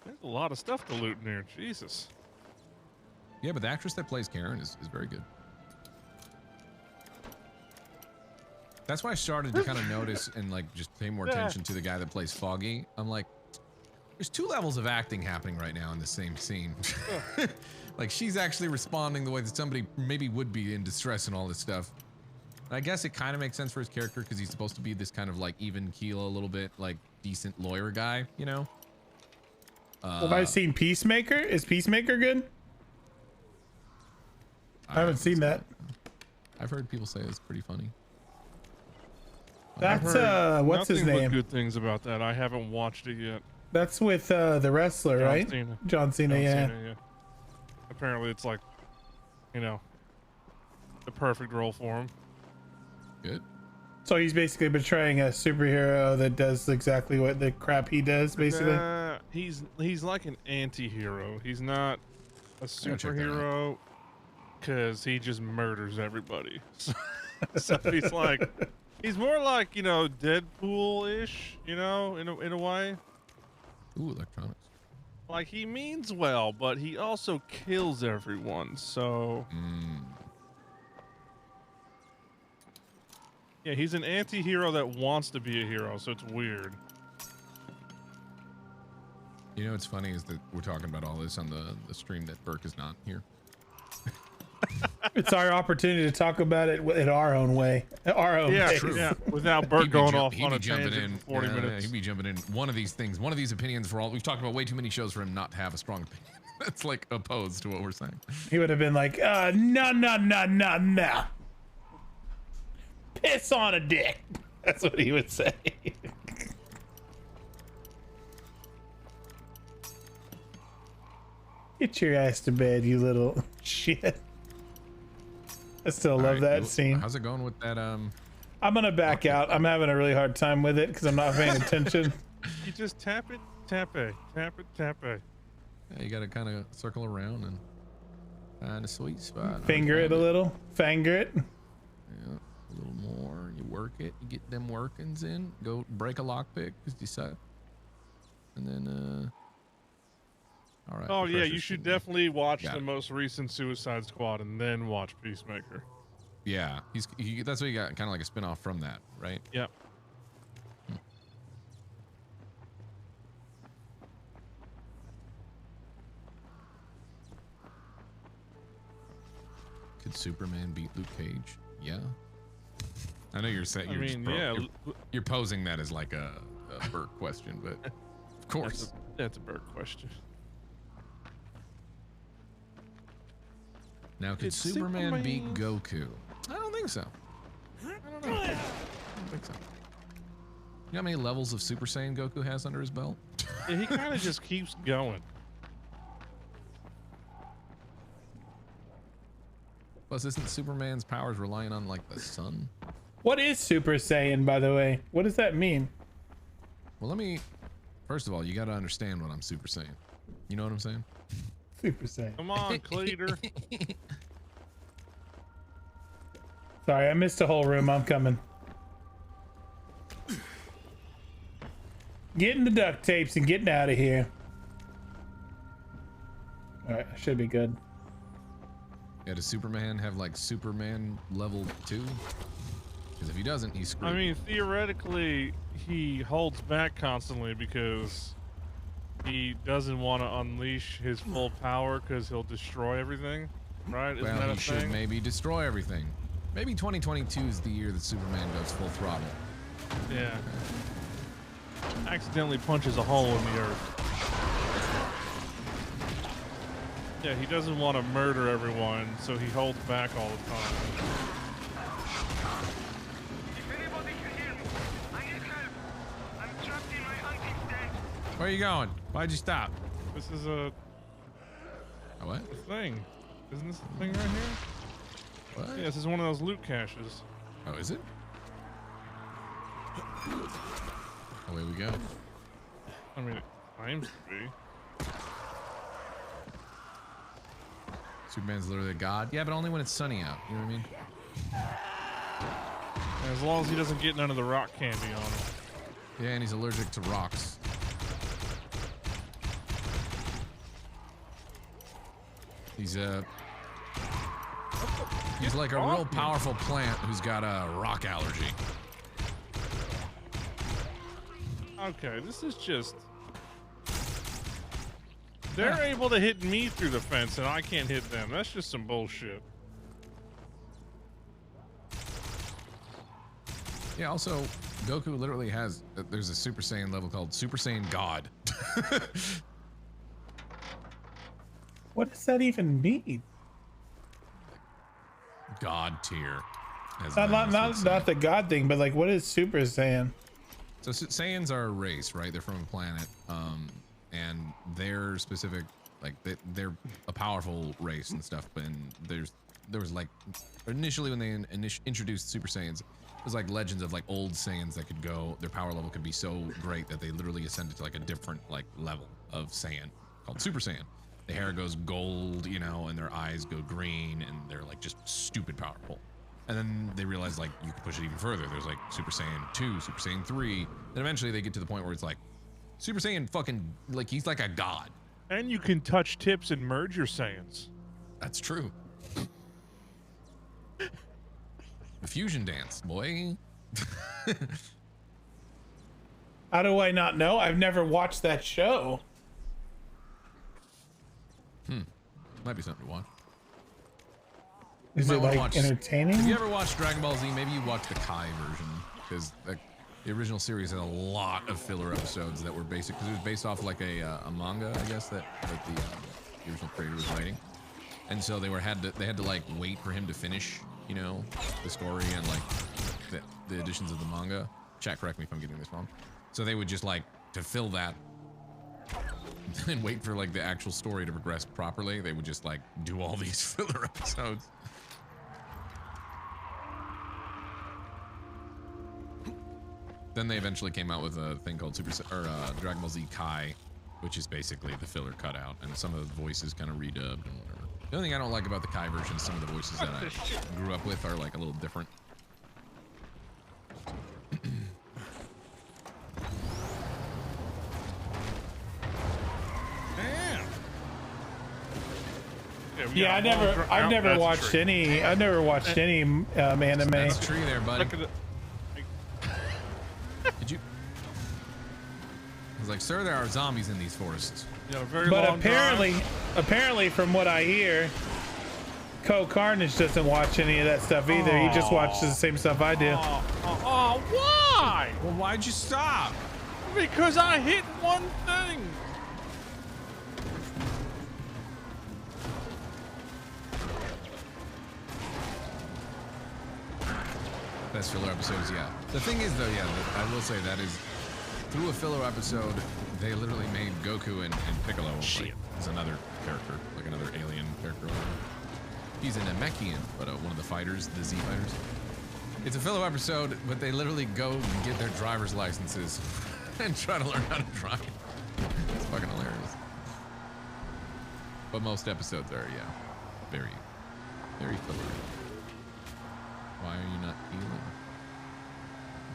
There's a lot of stuff to loot in here. Jesus. Yeah, but the actress that plays Karen is very good. That's why I started to kind of notice and like just pay more attention to the guy that plays Foggy. I'm like, there's 2 levels of acting happening right now in the same scene. Like she's actually responding the way that somebody maybe would be in distress and all this stuff. I guess it kind of makes sense for his character because he's supposed to be this kind of like even keel, a little bit like decent lawyer guy, you know? Have I seen Peacemaker? Is Peacemaker good? I haven't seen that. I've heard people say it's pretty funny. That's what's his nothing but name? good things about that. I haven't watched it yet. That's with the wrestler, right? John Cena, yeah. Apparently it's like, you know, the perfect role for him. Good. So he's basically portraying a superhero that does exactly what the crap he does, basically. He's like an anti-hero. He's not a superhero because he just murders everybody. So he's like, he's more like, you know, Deadpool-ish, you know, in a way. Ooh, electronics. Like, he means well, but he also kills everyone, so... Yeah, he's an anti-hero that wants to be a hero, so it's weird. You know what's funny is that we're talking about all this on the stream that Burke is not here. It's our opportunity to talk about it in our own way. Our own way. Yeah, without Burke going off on a jumping tangent in for 40 minutes. He'd be jumping in. One of these things, one of these opinions for all. We've talked about way too many shows for him not to have a strong opinion. That's like opposed to what we're saying. He would have been like, no. Piss on a dick. That's what he would say. Get your ass to bed, you little shit. I still love that scene. How's it going with that? I'm gonna back out. I'm having a really hard time with it because I'm not paying attention. You just tap it, tap A, tap it, tap A. Yeah, you gotta kind of circle around and find a sweet spot. Finger it a little. Finger it. Yeah, a little more. You work it. You get them workings in. Go break a lockpick because you suck. And then, all right. Oh yeah, you should definitely watch the most recent Suicide Squad and then watch Peacemaker. Yeah, that's what you got, kind of like a spin-off from that, right? Yep. Could Superman beat Luke Cage? Yeah. I know you're saying you're posing that as like a Burke question, but of course that's a Burke question. Now, could Superman beat Goku? I don't think so. I don't think so. You know how many levels of Super Saiyan Goku has under his belt? Yeah, he kind of just keeps going. Plus, isn't Superman's powers relying on like the sun? What is Super Saiyan, by the way? What does that mean? Well, first of all, you got to understand what I'm Super Saiyan. You know what I'm saying? Super Saiyan. Come on, Cletus. Sorry, I missed a whole room. I'm coming. Getting the duct tapes and getting out of here. All right, should be good. Yeah, does Superman have like Superman level 2? Because if he doesn't, he's screwed. I mean, theoretically, he holds back constantly because he doesn't want to unleash his full power because he'll destroy everything, right? Isn't that a he should thing? maybe destroy everything. Maybe 2022 is the year that Superman goes full throttle. Yeah. Accidentally punches a hole in the earth. Yeah, he doesn't want to murder everyone, so he holds back all the time. Where are you going? Why'd you stop? This is a what? Thing. Isn't this the thing right here? What? Yeah, this is one of those loot caches. Oh, is it? Away we go. I mean, it claims to be. Superman's literally a god. Yeah, but only when it's sunny out. You know what I mean? As long as he doesn't get none of the rock candy on him. Yeah, and he's allergic to rocks. He's like a real powerful plant who's got a rock allergy. Okay, this is just... They're able to hit me through the fence and I can't hit them. That's just some bullshit. Yeah, also, Goku literally has, there's a Super Saiyan level called Super Saiyan God. What does that even mean? God tier. as Not Venice would say. not the God thing, but like, what is Super Saiyan? So Saiyans are a race, right? They're from a planet, and they're specific, like they're a powerful race and stuff. But there was like initially when they introduced Super Saiyans, it was like legends of like old Saiyans that could go, their power level could be so great that they literally ascended to like a different like level of Saiyan called Super Saiyan. The hair goes gold, you know, and their eyes go green, and they're like just stupid powerful. And then they realized like you could push it even further. There's like Super Saiyan 2, Super Saiyan 3. Then eventually they get to the point where it's like Super Saiyan fucking, like he's like a god. And you can touch tips and merge your Saiyans. That's true. The fusion dance, boy. How do I not know? I've never watched that show. Might be something to watch. Is it like entertaining? If you ever watched Dragon Ball Z, maybe you watched the Kai version, because the original series had a lot of filler episodes that were basic, because it was based off like a manga, I guess, that the original creator was writing, and so they had to like wait for him to finish, you know, the story and like the editions of the manga. Chat, correct me if I'm getting this wrong. So they would just like to fill that and wait for like the actual story to progress properly. They would just like do all these filler episodes. Then they eventually came out with a thing called Dragon Ball Z Kai, which is basically the filler cutout, and some of the voices kind of redubbed and whatever. The only thing I don't like about the Kai version is some of the voices that I grew up with are like a little different. Yeah, I've never watched any anime. That's a tree there, buddy. Did you? I was like, sir, there are zombies in these forests. Yeah, very but long apparently, from what I hear, Carnage doesn't watch any of that stuff either. He just watches the same stuff I do. Oh, why? Well, why'd you stop? Because I hit one thing. Best filler episodes, yeah. The thing is, though, yeah, I will say that is, through a filler episode, they literally made Goku and Piccolo like, as another character, like another alien character. He's a Namekian, but one of the fighters, the Z fighters. It's a filler episode, but they literally go and get their driver's licenses and try to learn how to drive. It's fucking hilarious. But most episodes are, yeah, very, very filler. Why are you not healing?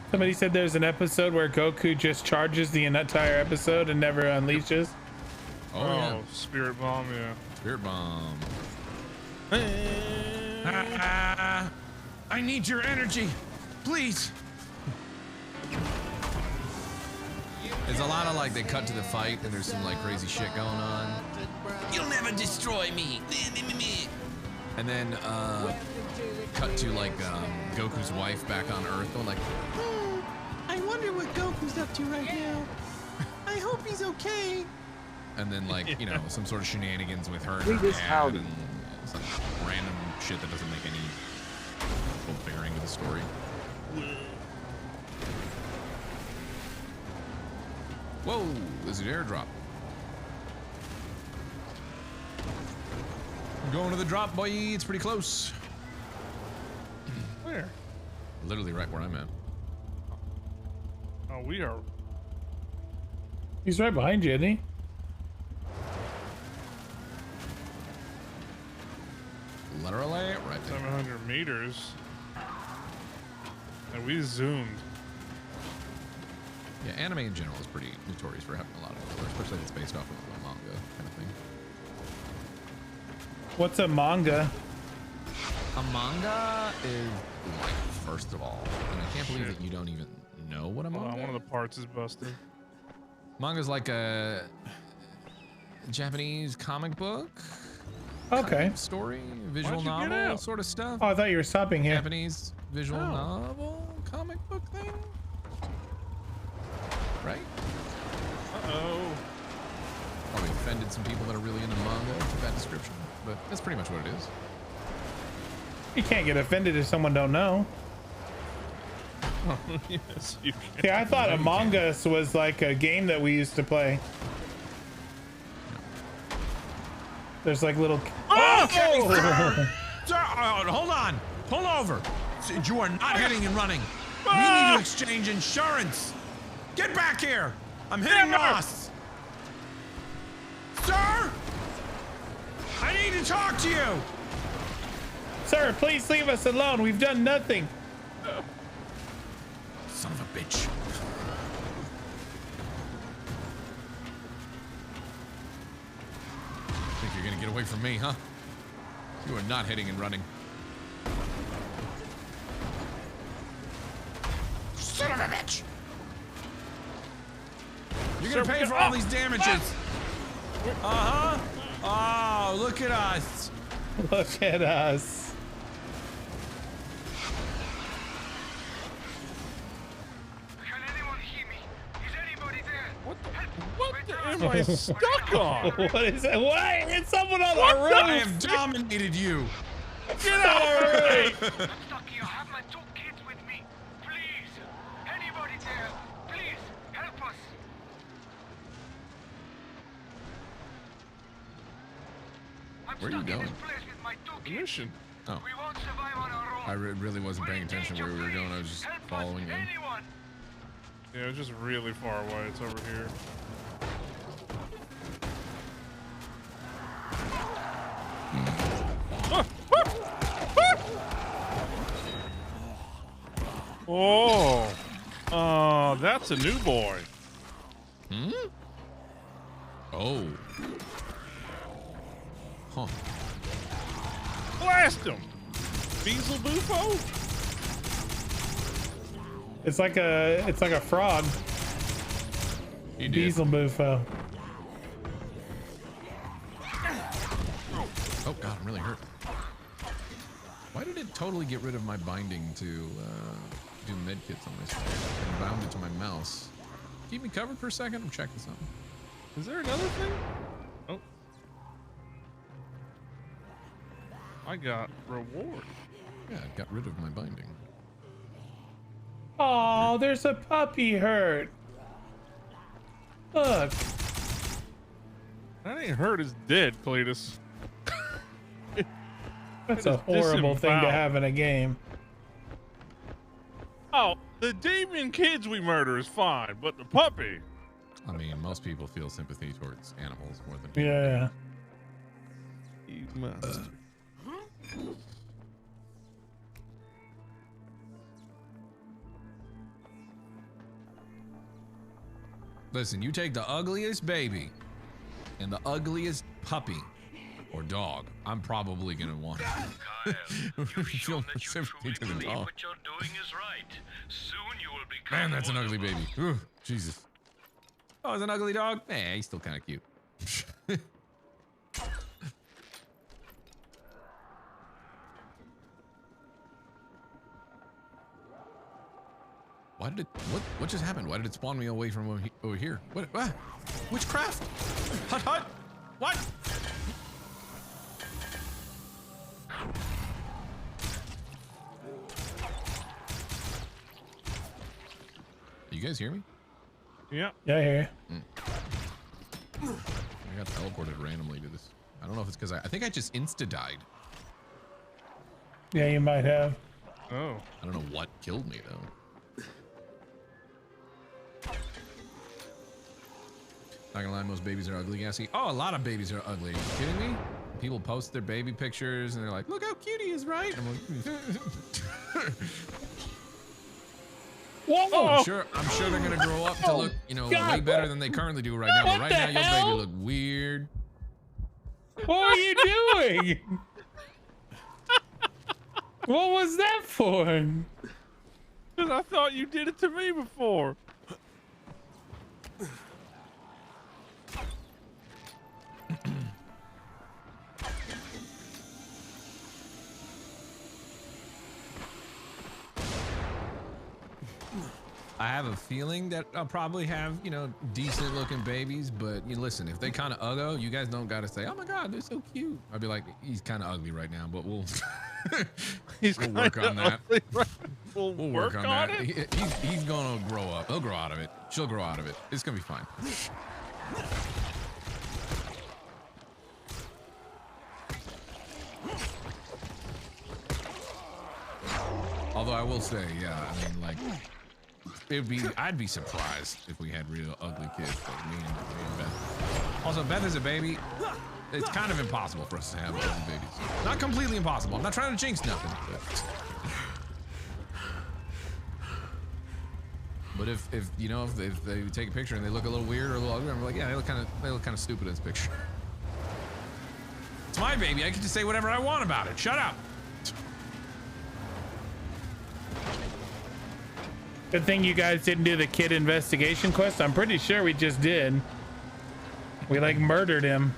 Somebody said there's an episode where Goku just charges the entire episode and never unleashes. Oh, yeah. Spirit Bomb, yeah. Spirit Bomb. I need your energy, please. There's a lot of like, they cut to the fight and there's some like crazy shit going on. You'll never destroy me. And then cut to like Goku's wife back on Earth going like, I wonder what Goku's up to right now. I hope he's okay. and then like, you know, some sort of shenanigans with her and Cletus, her dad howdy. and some random shit that doesn't make any full bearing of the story. Whoa, there's an airdrop. Going to the drop, boy. It's pretty close. Where? Literally right where I'm at. Oh, we are. He's right behind you, isn't he? Literally right there. 700 meters. And we zoomed. Yeah, anime in general is pretty notorious for having a lot of filler, especially if it's based off of a manga kind of thing. What's a manga? A manga is life, first of all. And I can't believe that you don't even know what a manga is. One of the parts is busted. Manga's like a Japanese comic book. Okay. kind of story, visual novel sort of stuff. Oh, I thought you were stopping here. Japanese visual novel comic book thing, right? Uh-oh. Probably offended some people that are really into manga with that description, but that's pretty much what it is. You can't get offended if someone don't know. Oh, yes, you can. Yeah, I thought Among Us was like a game that we used to play. There's like little. Okay, sir! Sir, hold on. Pull over. You are not hitting and running. We need to exchange insurance. Get back here. I'm hitting Ross. Sir! I need to talk to you. Sir, please leave us alone. We've done nothing. Son of a bitch. Think you're gonna get away from me, huh? You are not hitting and running. Son of a bitch! You're gonna pay for all these damages. Uh-huh. Oh, look at us. Look at us. Am I stuck on? What is that? Why? It's someone on the roof. I have dominated you. Get out of here! I'm stuck here. I have my 2 kids with me. Please, anybody there, please help us. Where are you going? Mission. Oh. We won't survive on our own. I really wasn't paying attention where we were going. I was just following you. Yeah, it's just really far away. It's over here. Oh, that's a new boy. Hmm? Oh. Huh. Blast him! VODs? It's like a frog. VODs. Oh god, I'm really hurt. Why did it totally get rid of my binding to do medkits on myself and bound it to my mouse? Keep me covered for a second. I'm checking something. Is there another thing? Oh. I got reward. Yeah, it got rid of my binding. Oh, there's a puppy hurt. Look. That ain't hurt, it's dead, Cletus. That's a horrible thing to have in a game. Oh, the demon kids we murder is fine, but the puppy. I mean, most people feel sympathy towards animals more than people. Yeah. You must. Listen, you take the ugliest baby and the ugliest puppy or dog. I'm probably gonna want to feel sympathy to the dog. What you're doing is right. Soon you will be. Man, that's an ugly baby. Ooh, Jesus. Oh, it's an ugly dog? Eh, he's still kind of cute. Why did it? What just happened? Why did it spawn me away from over here? What? Witchcraft? Hut hut? What? You guys hear me? Yeah. Yeah, I hear you. I got teleported randomly to this. I don't know if it's because I think I just insta-died. Yeah, you might have. Oh. I don't know what killed me though. Not gonna lie, most babies are ugly, Gassy. Oh, a lot of babies are ugly. Are you kidding me? People post their baby pictures and they're like, look how cute he is, right? I'm like, whoa! I'm sure they're gonna grow up to look, you know, way better than they currently do right now. But right now, your baby look weird. What are you doing? What was that for? Because I thought you did it to me before. I have a feeling that I'll probably have, you know, decent looking babies, but you listen, if they kind of uggo, you guys don't got to say, oh my God, they're so cute. I'd be like, he's kind of ugly right now, but we'll work on that. Right. We'll work on that. He's going to grow up. He'll grow out of it. She'll grow out of it. It's going to be fine. Although I will say, yeah, I mean, like, I'd be surprised if we had real ugly kids like me and Beth. Also, Beth is a baby. It's kind of impossible for us to have ugly babies. Not completely impossible. I'm not trying to jinx nothing. But if you know, if they take a picture and they look a little weird or a little ugly, I'm like, yeah, they look kind of stupid in this picture. It's my baby. I get to say whatever I want about it. Shut up. Good thing you guys didn't do the kid investigation quest. I'm pretty sure we just did. We like murdered him.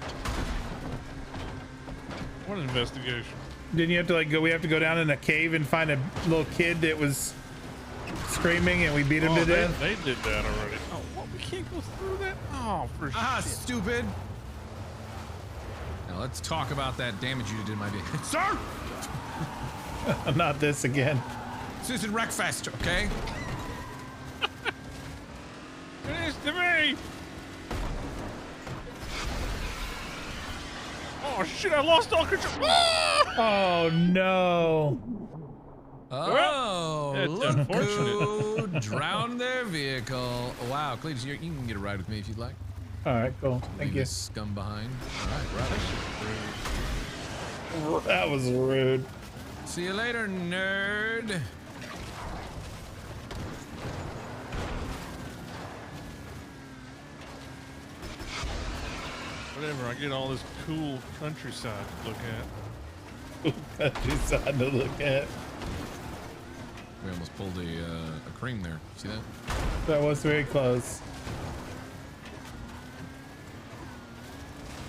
What investigation? Didn't you have to like go? We have to go down in a cave and find a little kid that was screaming, and we beat him to death. They did that already. Oh, what? We can't go through that? Oh, for shit. Stupid. Now let's talk about that damage you did to my vehicle. Sir! Not this again. This isn't Wreckfest, okay? It is to me! Oh shit, I lost all control! Oh no! Oh, it's look unfortunate. who drowned their vehicle. Wow, Cletus, you can get a ride with me if you'd like. All right, cool. Thank you. Scum behind. All right, right. That was rude. See you later, nerd. Whatever, I get all this cool countryside to look at. Countryside to look at. We almost pulled a cream there. See that? That was very close.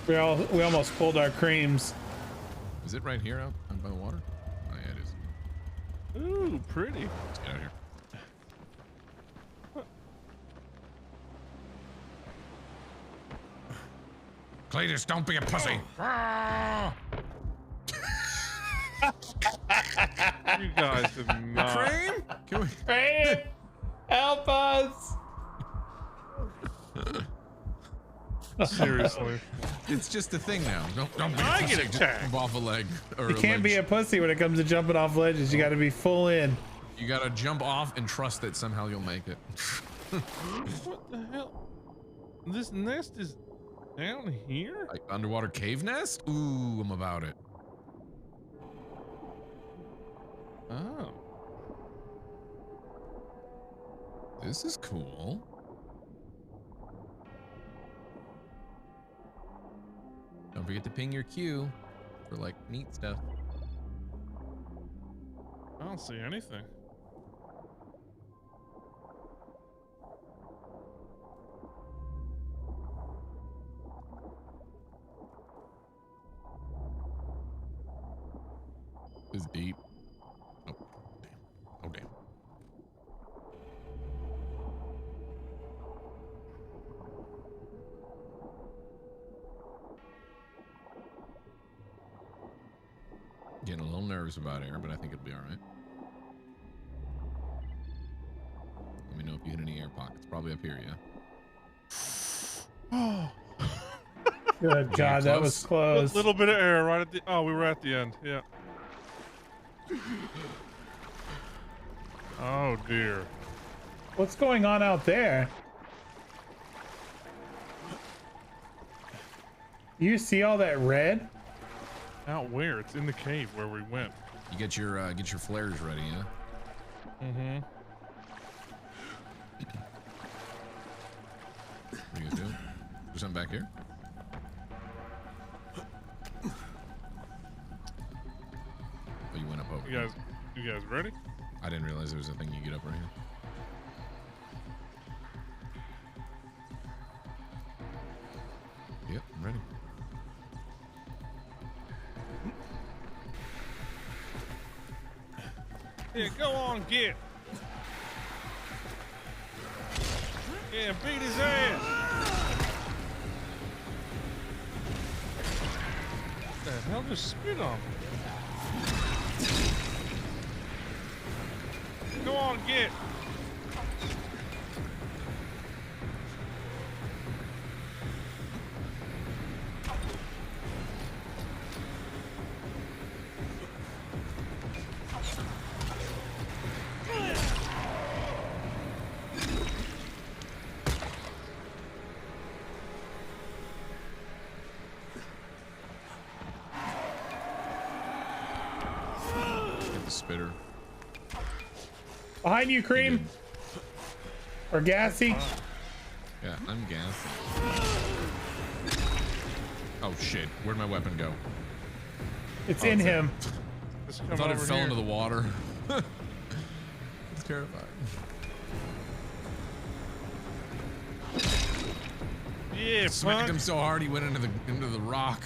We almost pulled our creams. Is it right here out by the water? Oh yeah, it is. Ooh, pretty. Let's get out of here. Cletus, don't be a pussy. You guys did not. Cream? Can we? Cream, help us! Seriously. It's just a thing now. Don't be a I pussy. get Just attacked. jump off a leg. Or You can't be a pussy when it comes to jumping off ledges. You got to be full in. You gotta jump off and trust that somehow you'll make it. What the hell? This nest is down here? Like underwater cave nest? Ooh, I'm about it. Oh. This is cool. Don't forget to ping your queue for like neat stuff. I don't see anything. It's deep. Oh, damn. Oh, damn. Getting a little nervous about air, but I think it'll be all right. Let me know if you hit any air pockets. Probably up here, yeah? Oh. Good God, that was close. A little bit of air right at the. Oh, we were at the end. Yeah. Oh dear. What's going on out there? You see all that red? Out where? It's in the cave where we went. You get your flares ready, yeah? Mm-hmm. What are you guys doing? There's something back here? Oh, you went up over. You guys ready? I didn't realize there was a thing you get up right here. Yep, I'm ready. Yeah, go on, get. Yeah, beat his ass. What the hell just spit on me? Go on, get. Spitter. Behind you, Cream. Or Gassy. Yeah, I'm gassy. Oh shit, where'd my weapon go? It's in him. I thought it fell into the water. It's terrifying. Yeah, smacked him so hard he went into the rock.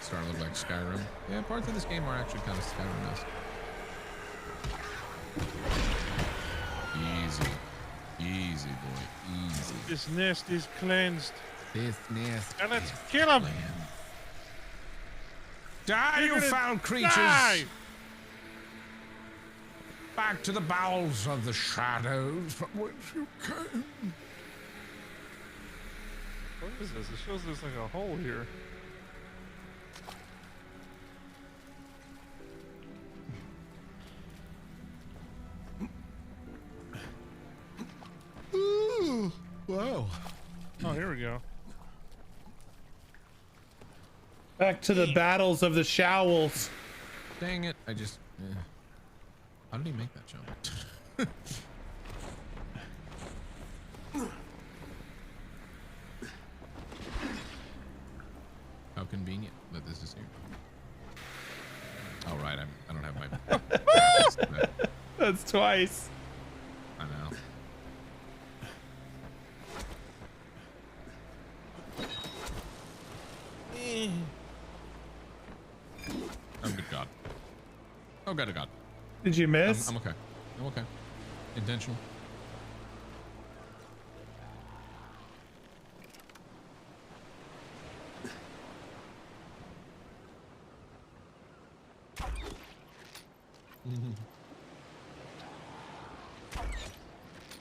Starting to look like Skyrim. Yeah, parts of this game are actually kind of Skyrim-esque. Easy. Easy, boy. Easy. This nest is cleansed. This nest. And let's kill him. Die, you foul creatures! Die. Back to the bowels of the shadows from which you came. What is this? It shows there's like a hole here. Ooh, wow. Oh, here we go. Back to the battles of the showels. Dang it. I just... Yeah. How did he make that jump? How convenient that this is here. All right, I don't have my... That's twice. I know. Oh, good God. Oh, God, oh, God. Did you miss? I'm okay. I'm okay. Intentional.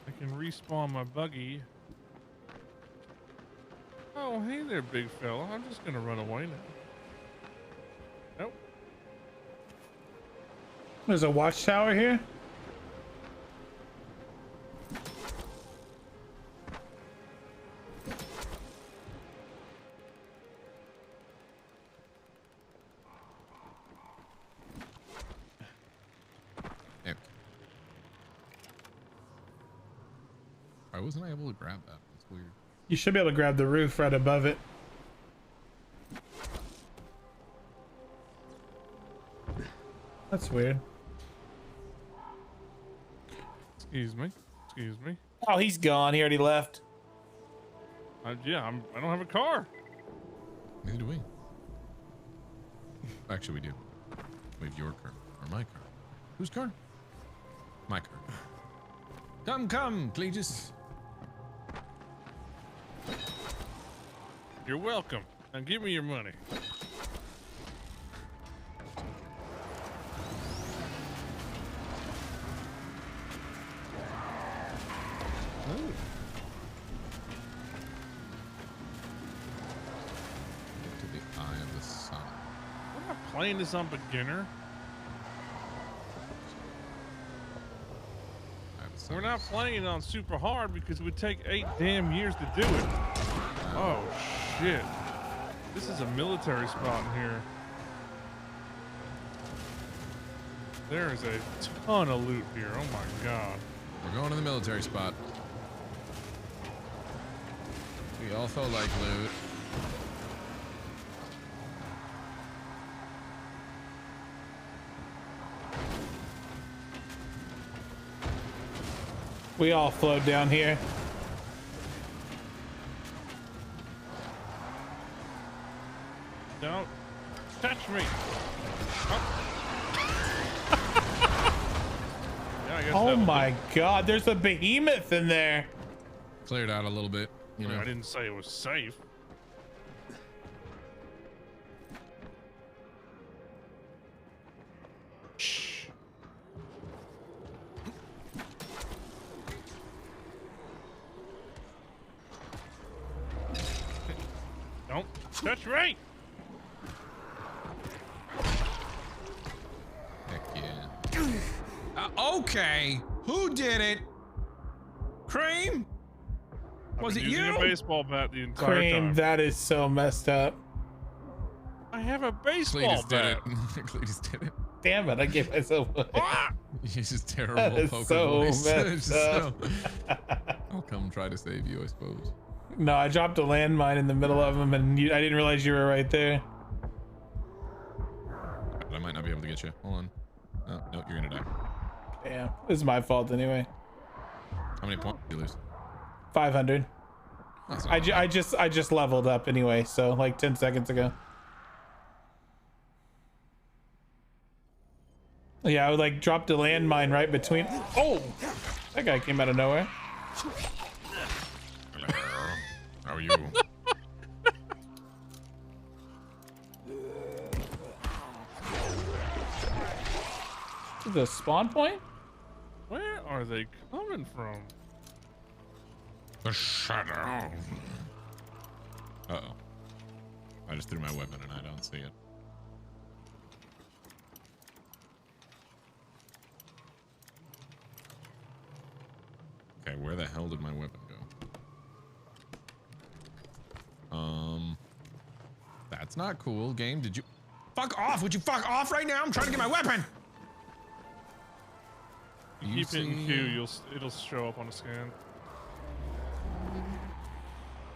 I can respawn my buggy. Oh, hey there, big fella. I'm just gonna run away now. Nope. There's a watchtower here. Why wasn't I able to grab that? That's weird. You should be able to grab the roof right above it. That's weird. Excuse me. Excuse me. Oh, he's gone. He already left. Yeah, I don't have a car. Neither do we. Actually, we do. We have your car. Or my car. Whose car? My car. Come, come, Cletus. You're welcome. Now give me your money. Ooh. Look to the eye of the sun. We're not playing this on beginner. We're not playing on super hard because it would take 8 damn years to do it. Oh shit. This is a military spot in here. There is a ton of loot here. Oh my god. We're going to the military spot. We also like loot. We all float down here. Don't touch me. Yeah, I guess Oh that'll my god, there's a behemoth in there. Cleared out a little bit. You know. I didn't say it was safe. Shh. Don't touch me. Heck yeah. Okay. Who did it? Cream? Was it Using you? a baseball bat the entire Cream, time. that is so messed up. I have a baseball Cletus did bat. it. Cletus did it. Damn it, I gave myself away. He's just terrible That is poker so voice. messed Just up. I'll come try to save you, I suppose. No, I dropped a landmine in the middle of them, and I didn't realize you were right there. But I might not be able to get you. Hold on. Oh, no, you're gonna die. Damn, it's my fault anyway. How many points did you lose? 500. That's not I just leveled up anyway, so like 10 seconds ago. Yeah, I would like dropped a landmine right between. Oh, that guy came out of nowhere. How are you? The spawn point? Where are they coming from? The shadow. Uh-oh. I just threw my weapon and I don't see it. Okay, where the hell did my weapon go? That's not cool. Game, did you... Fuck off! Would you fuck off right now? I'm trying to get my weapon! You keep hitting Q, it'll show up on a scan.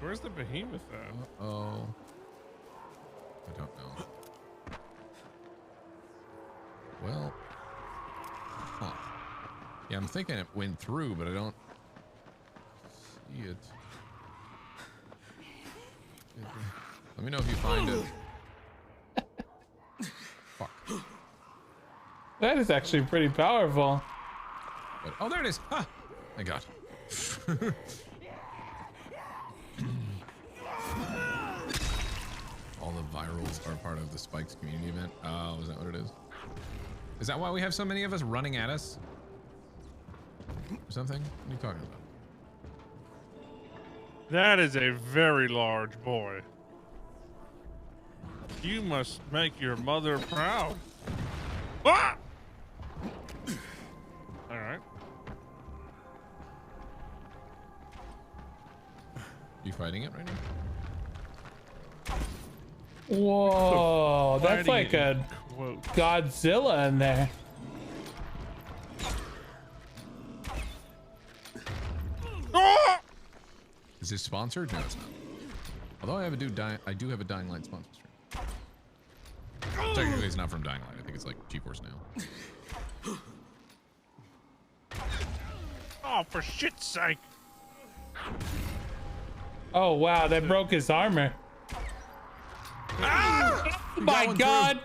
Where's the behemoth at? Uh-oh. I don't know. Well... Huh. Yeah, I'm thinking it went through, but I don't see it. Let me know if you find it. Fuck. That is actually pretty powerful. But, oh, there it is. Ah, thank God. All the virals are part of the Spikes community event. Oh, is that what it is? Is that why we have so many of us running at us? Or something? What are you talking about? That is a very large boy. You must make your mother proud. Ah! All right. You fighting it right now? Whoa, that's like a Godzilla in there. Is this sponsored? No, it's not. Although I do have a Dying Light sponsor stream. Technically, it's not from Dying Light. I think it's like GeForce Now. Oh, for shit's sake! Oh wow, that broke his armor. Ah! Oh my God!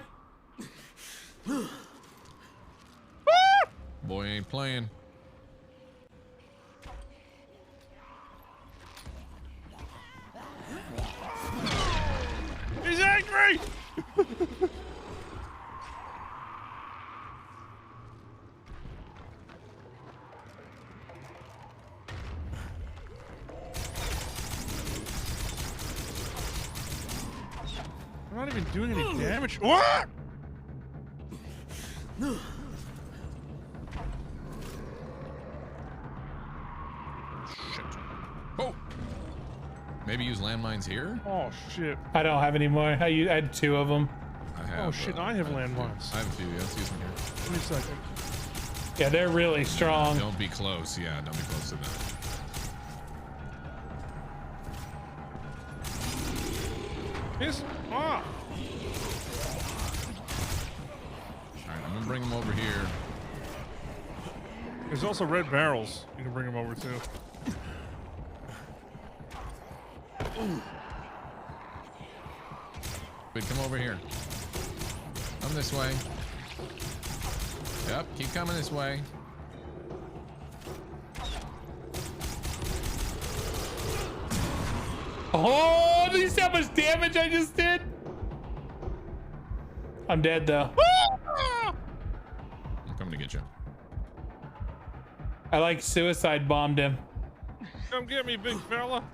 Boy ain't playing. He's angry! I'm not even doing any damage. What? Shit. Oh! Maybe use landmines here? Oh shit. I don't have any more. I had 2 of them. I have. Oh shit, I have landmines. I have 2. Yeah, let's use them here. Give me a second. Yeah, they're really strong. Don't be close. Yeah, don't be close to them. Piss off. Alright, I'm gonna bring him over here. There's also red barrels. You can bring them over too. Wait, come over here. Come this way. Yep, keep coming this way. Oh, do you see how much damage I just did? I'm dead though. I'm coming to get you. I like suicide bombed him. Come get me, big fella.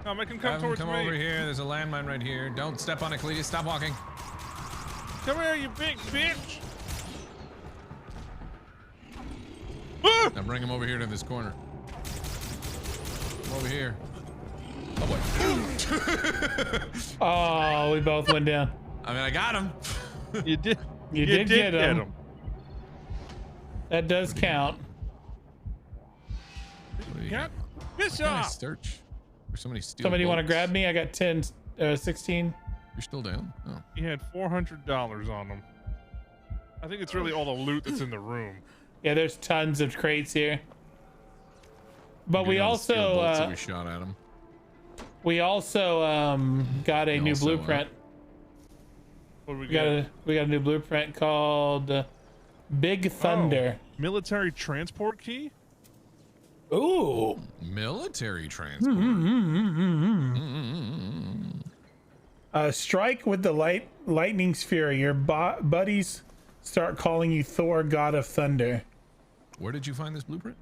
No, make him come Have him towards come me. over here. There's a landmine right here. Don't step on it, Cletus. Stop walking. Come here, you big bitch. Now bring him over here to this corner. Come over here. Oh boy. Oh, we both went down. I mean, I got him. You did. You did get him. That does count. Got Why can't I search? There's so many steel Somebody want to bolts. grab me? I got 16. You're still down? Oh. He had $400 on him. I think it's really all the loot that's in the room. Yeah, there's tons of crates here. But Good we on the steel also bolts that we shot at him. we also got a We new also, blueprint. What do we We got get? a new blueprint called Big Thunder. Oh, military transport key? Ooh. Military transport. Strike with the lightning's fury. Your buddies start calling you Thor, God of Thunder. Where did you find this blueprint?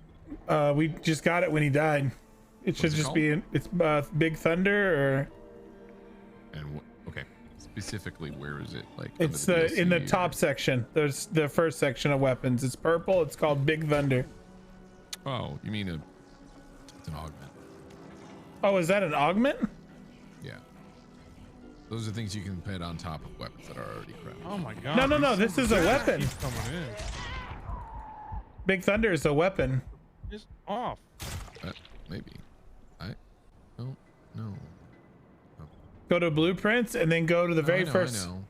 We just got it when he died. It should What's it just be it's Big Thunder, or And okay, specifically, where is it? Like it's under in the DLC top section. There's the first section of weapons. It's purple. It's called Big Thunder. Oh, you mean it's an augment? Oh, is that an augment? Yeah. Those are things you can put on top of weapons that are already crafted. Oh my god. No. This is a weapon. Keep coming in. Big Thunder is a weapon. Just off. Maybe. I don't know. Go to blueprints and then go to the very I first. know.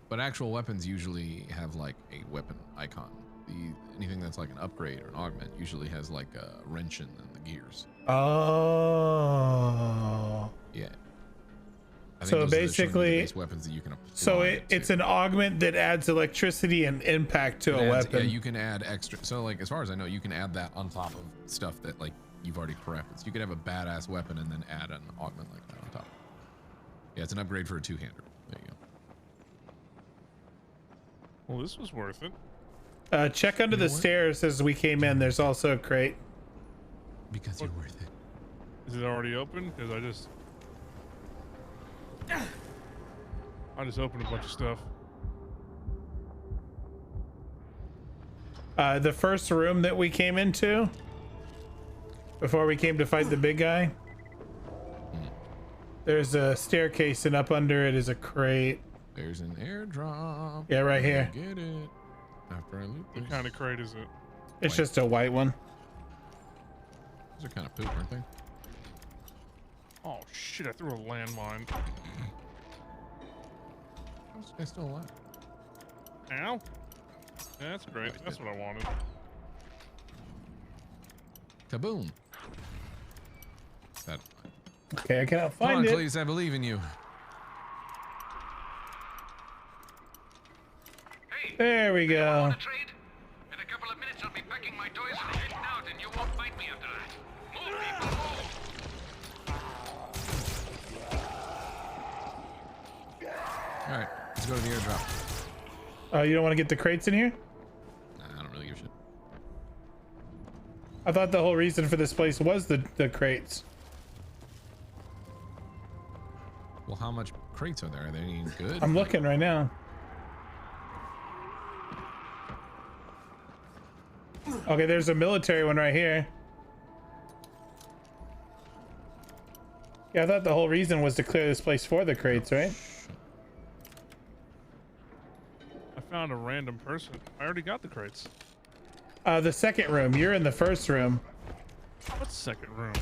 But actual weapons usually have like a weapon icon. Anything that's like an upgrade or an augment usually has like a wrench in the gears. Oh. Yeah. I think So those are the basically, base weapons that you can apply. so it's an augment that adds electricity and impact to a weapon. Yeah, you can add extra. So like, as far as I know, you can add that on top of stuff that like you've already crafted. So you could have a badass weapon and then add an augment like that on top. Yeah, it's an upgrade for a two-hander. There you go. Well, this was worth it. Check under the stairs as we came in. There's also a crate. Because you're worth it. Is it already open? Because I just opened a bunch of stuff. The first room that we came into before we came to fight the big guy, there's a staircase and up under it is a crate. There's an airdrop. Yeah, right here. Get it. After I loot this. What kind of crate is it? It's just a white one. Those are kind of poop, aren't they? Oh shit, I threw a landmine. How's this guy still alive? Ow. Yeah, that's great. That's what I wanted. Kaboom. That. Okay, I cannot Come on, find it. Cletus, I believe in you. There we go. In a couple of minutes, I'll be packing my toys and heading out, and you won't find me after that. Move, people, move! All right, let's go to the airdrop. Oh, you don't want to get the crates in here? Nah, I don't really give a shit. I thought the whole reason for this place was the crates. Well, how much crates are there? Are they any good? I'm looking right now. Okay, there's a military one right here. Yeah, I thought the whole reason was to clear this place for the crates, right? I found a random person. I already got the crates. The second room. You're in the first room. What second room?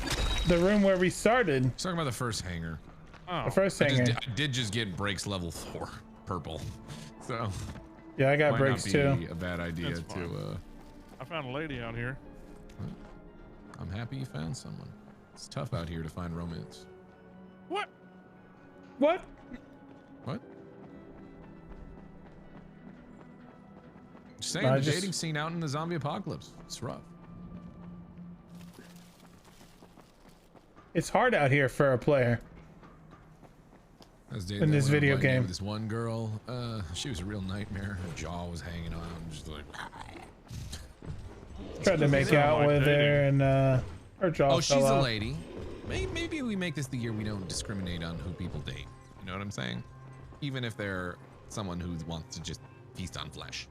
The room where we started. Let's talk about the first hangar. Oh. The first I hangar. did just get brakes level 4 purple. So Yeah, I got might brakes not too. be a bad idea That's fine. to I found a lady out here. I'm happy you found someone. It's tough out here to find romance. What? What? What? Just saying, No, the dating scene out in the zombie apocalypse. It's rough. It's hard out here for a player. I was dating In that this one video blind guy game. with this one girl. She was a real nightmare. Her jaw was hanging on. Just like. Tried to make out with her, and her jaw Oh, fell she's a off. lady. Maybe we make this the year we don't discriminate on who people date. You know what I'm saying? Even if they're someone who wants to just feast on flesh.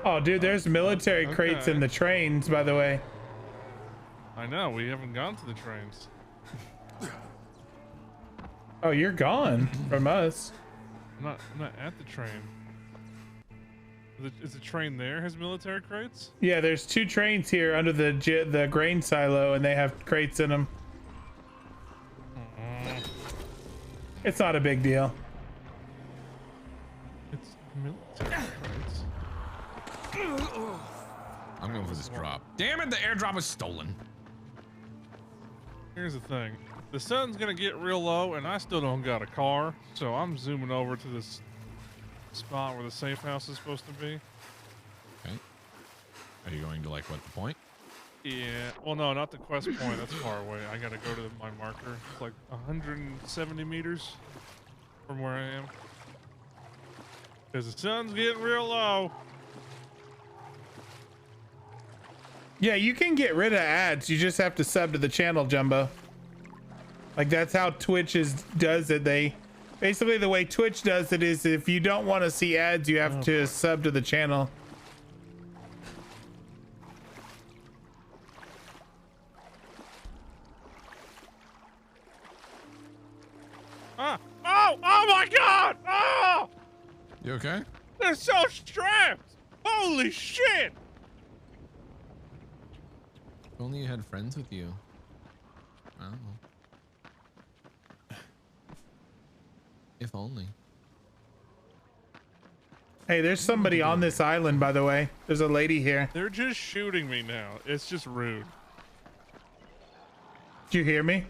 Oh, dude, there's military crates in the trains, by the way. I know, we haven't gone to the trains. Oh, you're gone from us. I'm not at the train. Is the train there? Has military crates? Yeah, there's 2 trains here under the grain silo, and they have crates in them. It's not a big deal. It's military crates. I'm going for this drop. Damn it, the airdrop was stolen. Here's the thing. The sun's gonna get real low, and I still don't got a car, so I'm zooming over to this spot where the safe house is supposed to be. Okay. Are you going to like what, the point? Yeah. Well, no, not the quest point. That's far away. I gotta go to my marker. It's like 170 meters from where I am. Because the sun's getting real low. Yeah, you can get rid of ads. You just have to sub to the channel, Jumbo. Like, that's how Twitch does it. They basically, the way Twitch does it is if you don't want to see ads, you have to sub to the channel. Oh my God! Oh! You okay? They're so strapped! Holy shit! If only you had friends with you. I don't know. If only. Hey, there's somebody on this island, by the way. There's a lady here. They're just shooting me now. It's just rude. Did you hear me?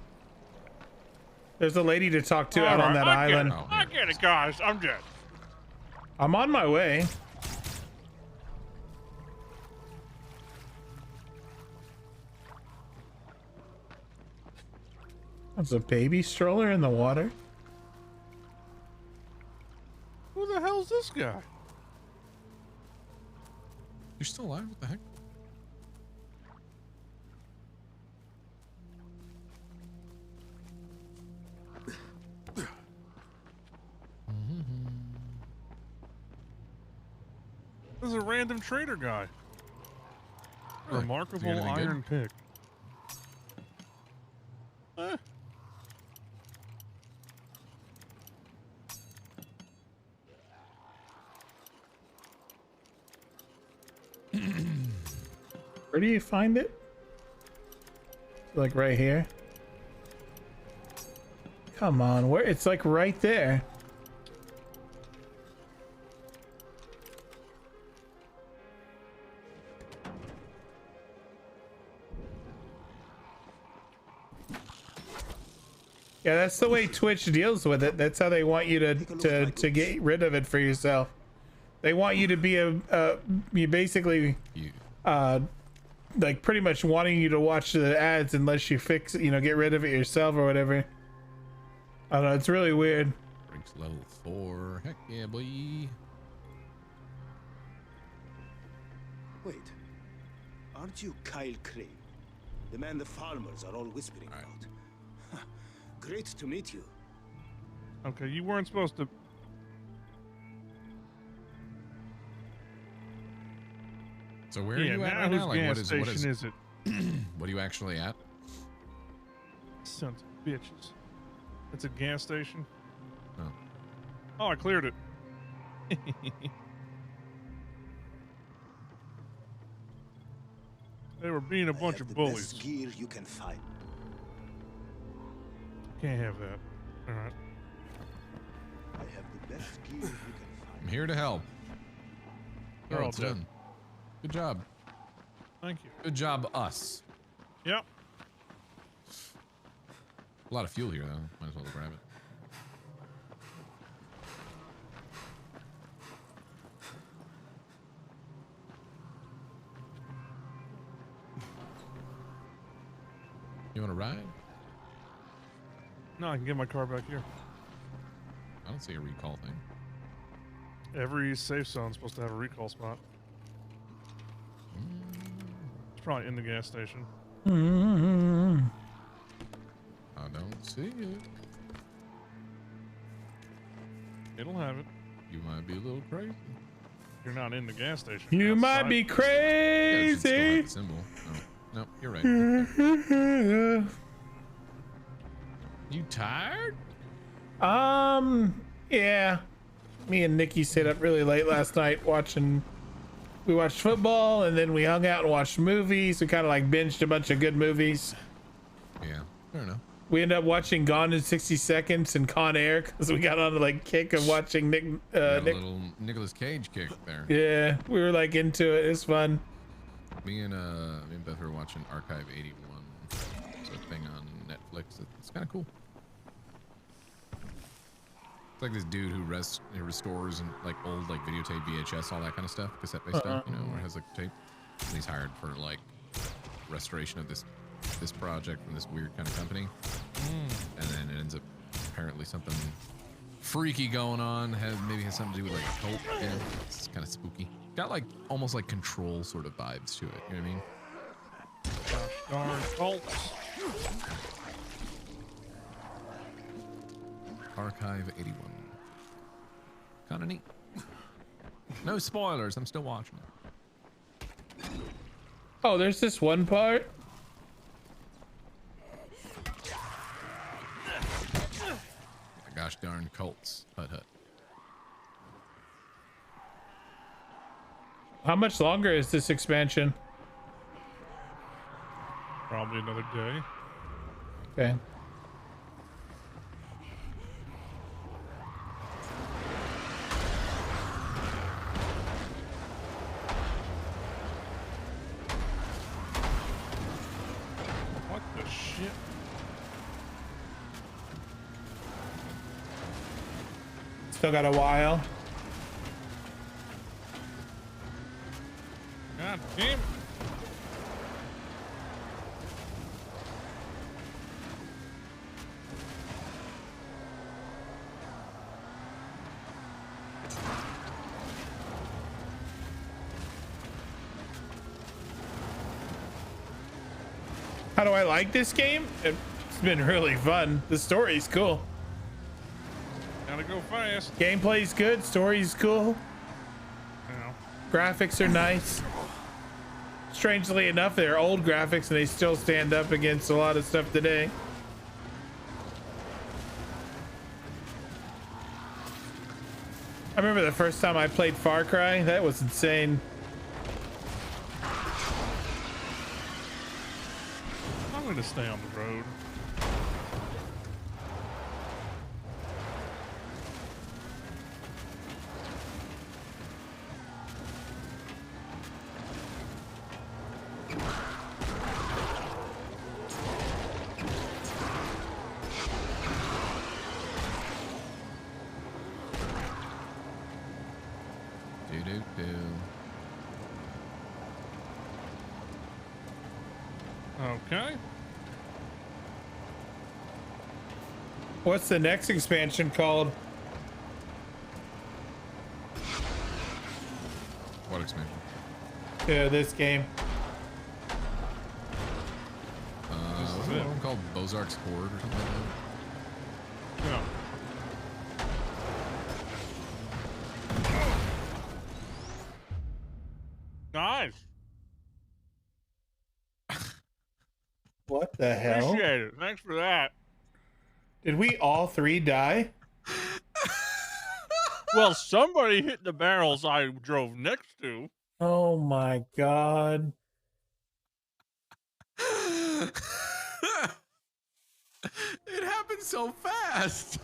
There's a lady to talk to out on that island. I get it, guys. I'm dead. I'm on my way. There's a baby stroller in the water. Who the hell's this guy? You're still alive? What the heck? This is a random trader guy. Really? Remarkable Is he anything iron pick. Where do you find it? Like right here? Come on, where? It's like right there. Yeah, that's the way Twitch deals with it. That's how they want you to get rid of it for yourself. They want you to be you basically like pretty much wanting you to watch the ads unless you fix it, get rid of it yourself or whatever. I don't know, it's really weird. Brinks level 4. Heck yeah, boy. Wait, aren't you Kyle Crane? The man the farmers are all whispering about. Great to meet you. Okay, you weren't supposed to. So where are you at right now? Like, gas station is it? What are you actually at? Sons of bitches. It's a gas station. Oh. Oh, I cleared it. They were being a bunch of bullies. Best gear you can find. Can't have that. All right. I have the best gear you can find. I'm here to help. They're all it's dead. done. Good job. Thank you. Good job, us. Yep. A lot of fuel here, though. Might as well grab it. You want to ride? No, I can get my car back here. I don't see a recall thing. Every safe zone's supposed to have a recall spot. It's probably in the gas station. I don't see it. It'll have it. You might be a little crazy. You're not in the gas station. You You're might outside. be crazy. Symbol. Oh, no, you're right. You tired? Yeah. Me and Nikki stayed up really late last night watching. We watched football and then we hung out and watched movies. We kind of like binged a bunch of good movies. Yeah, fair enough. We ended up watching Gone in 60 Seconds and Con Air because we got on the like kick of watching Nick. A little Nicolas Cage kick there. Yeah, we were like into it. It's fun. Me and Beth were watching Archive 81. It's a thing on Netflix. It's kind of cool. It's like this dude who restores and like old like videotape, VHS, all that kind of stuff, cassette-based stuff, you know, where it has like tape. And he's hired for like restoration of this project from this weird kind of company. And then it ends up apparently something freaky going on. Maybe has something to do with like a cult. Yeah, it's kind of spooky. Got like almost like Control sort of vibes to it. You know what I mean? Darn cults. Archive 81. Kind of neat. No spoilers. I'm still watching it. Oh, there's this one part. Gosh darn cults. Hut hut. How much longer is this expansion? Probably another day. Okay. What the shit? Still got a while. God damn it. How do I like this game? It's been really fun. The story's cool. Gotta go fast. Gameplay's good. Story's cool. Yeah. Graphics are nice. Strangely enough, they're old graphics and they still stand up against a lot of stuff today. I remember the first time I played Far Cry. That was insane. I'm gonna stay on the road. Okay. What's the next expansion called? What expansion? Yeah, this game. What's the one called Bozark's Horde or something like that? Yeah. Nice. What the hell? Appreciate it. Thanks for that. Did we all three die? Well, somebody hit the barrels I drove next to. Oh my god. It happened so fast.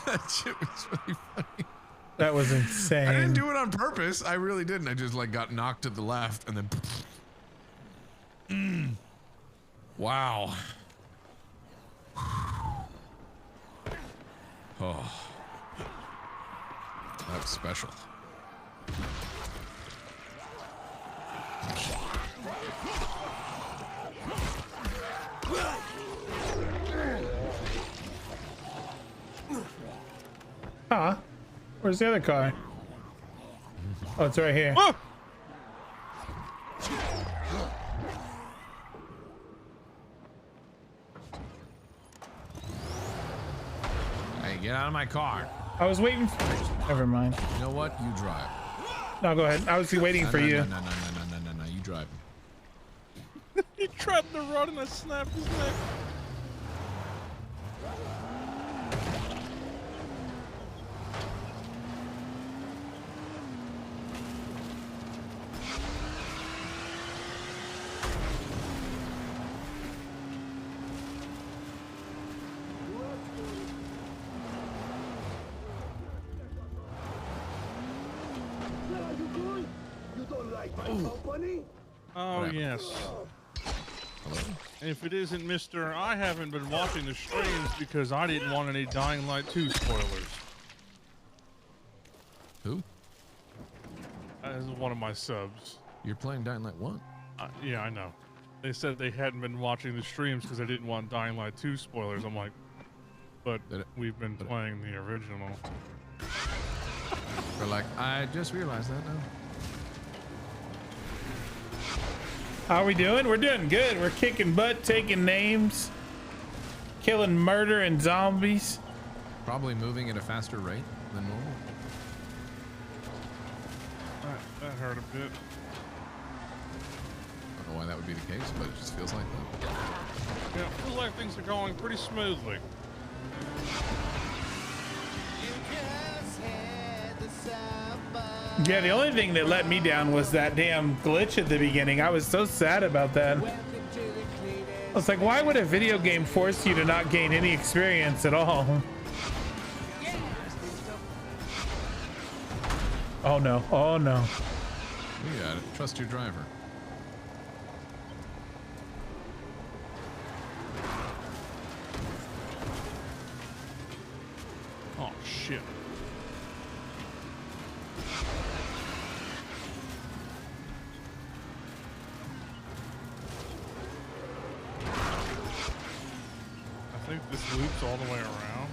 That shit was really funny. That was insane. I didn't do it on purpose. I really didn't. I just like got knocked to the left and then. Wow. Oh, that was special. Huh? Where's the other car? Oh, it's right here. Oh! Hey, get out of my car. I was waiting for... Never mind. You know what? You drive. No, go ahead. I was waiting for you. No. You drive. He tried to run and I snapped his neck. Oh, yes. Hello? If it isn't Mr. I haven't been watching the streams because I didn't want any Dying Light 2 spoilers. Who? As one of my subs. You're playing Dying Light 1? Yeah, I know. They said they hadn't been watching the streams because they didn't want Dying Light 2 spoilers. I'm like, but we've been playing the original. They're like, I just realized that now. How are we doing? We're doing good. We're kicking butt, taking names, killing murder and zombies. Probably moving at a faster rate than normal. That hurt a bit. I don't know why that would be the case, but it just feels like that. Yeah, it feels like things are going pretty smoothly. Yeah, the only thing that let me down was that damn glitch at the beginning. I was so sad about that. I was like, why would a video game force you to not gain any experience at all? Oh no, oh no. We got it. Trust your driver. Oh, shit. I think this loops all the way around.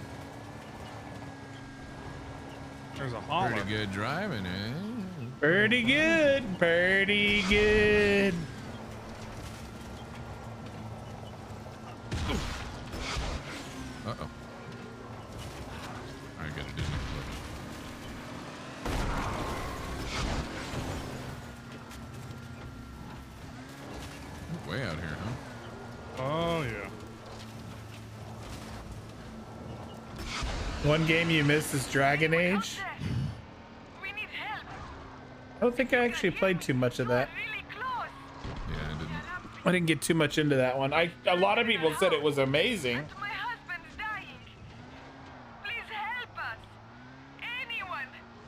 There's a holler. Pretty good driving, eh? Pretty good, pretty good. Uh-oh. I got a Disney flip. Way out here, huh? Oh, yeah. One game you missed is Dragon Age. I don't think I actually played too much of that. Yeah, I didn't. I didn't get too much into that one. A lot of people said it was amazing.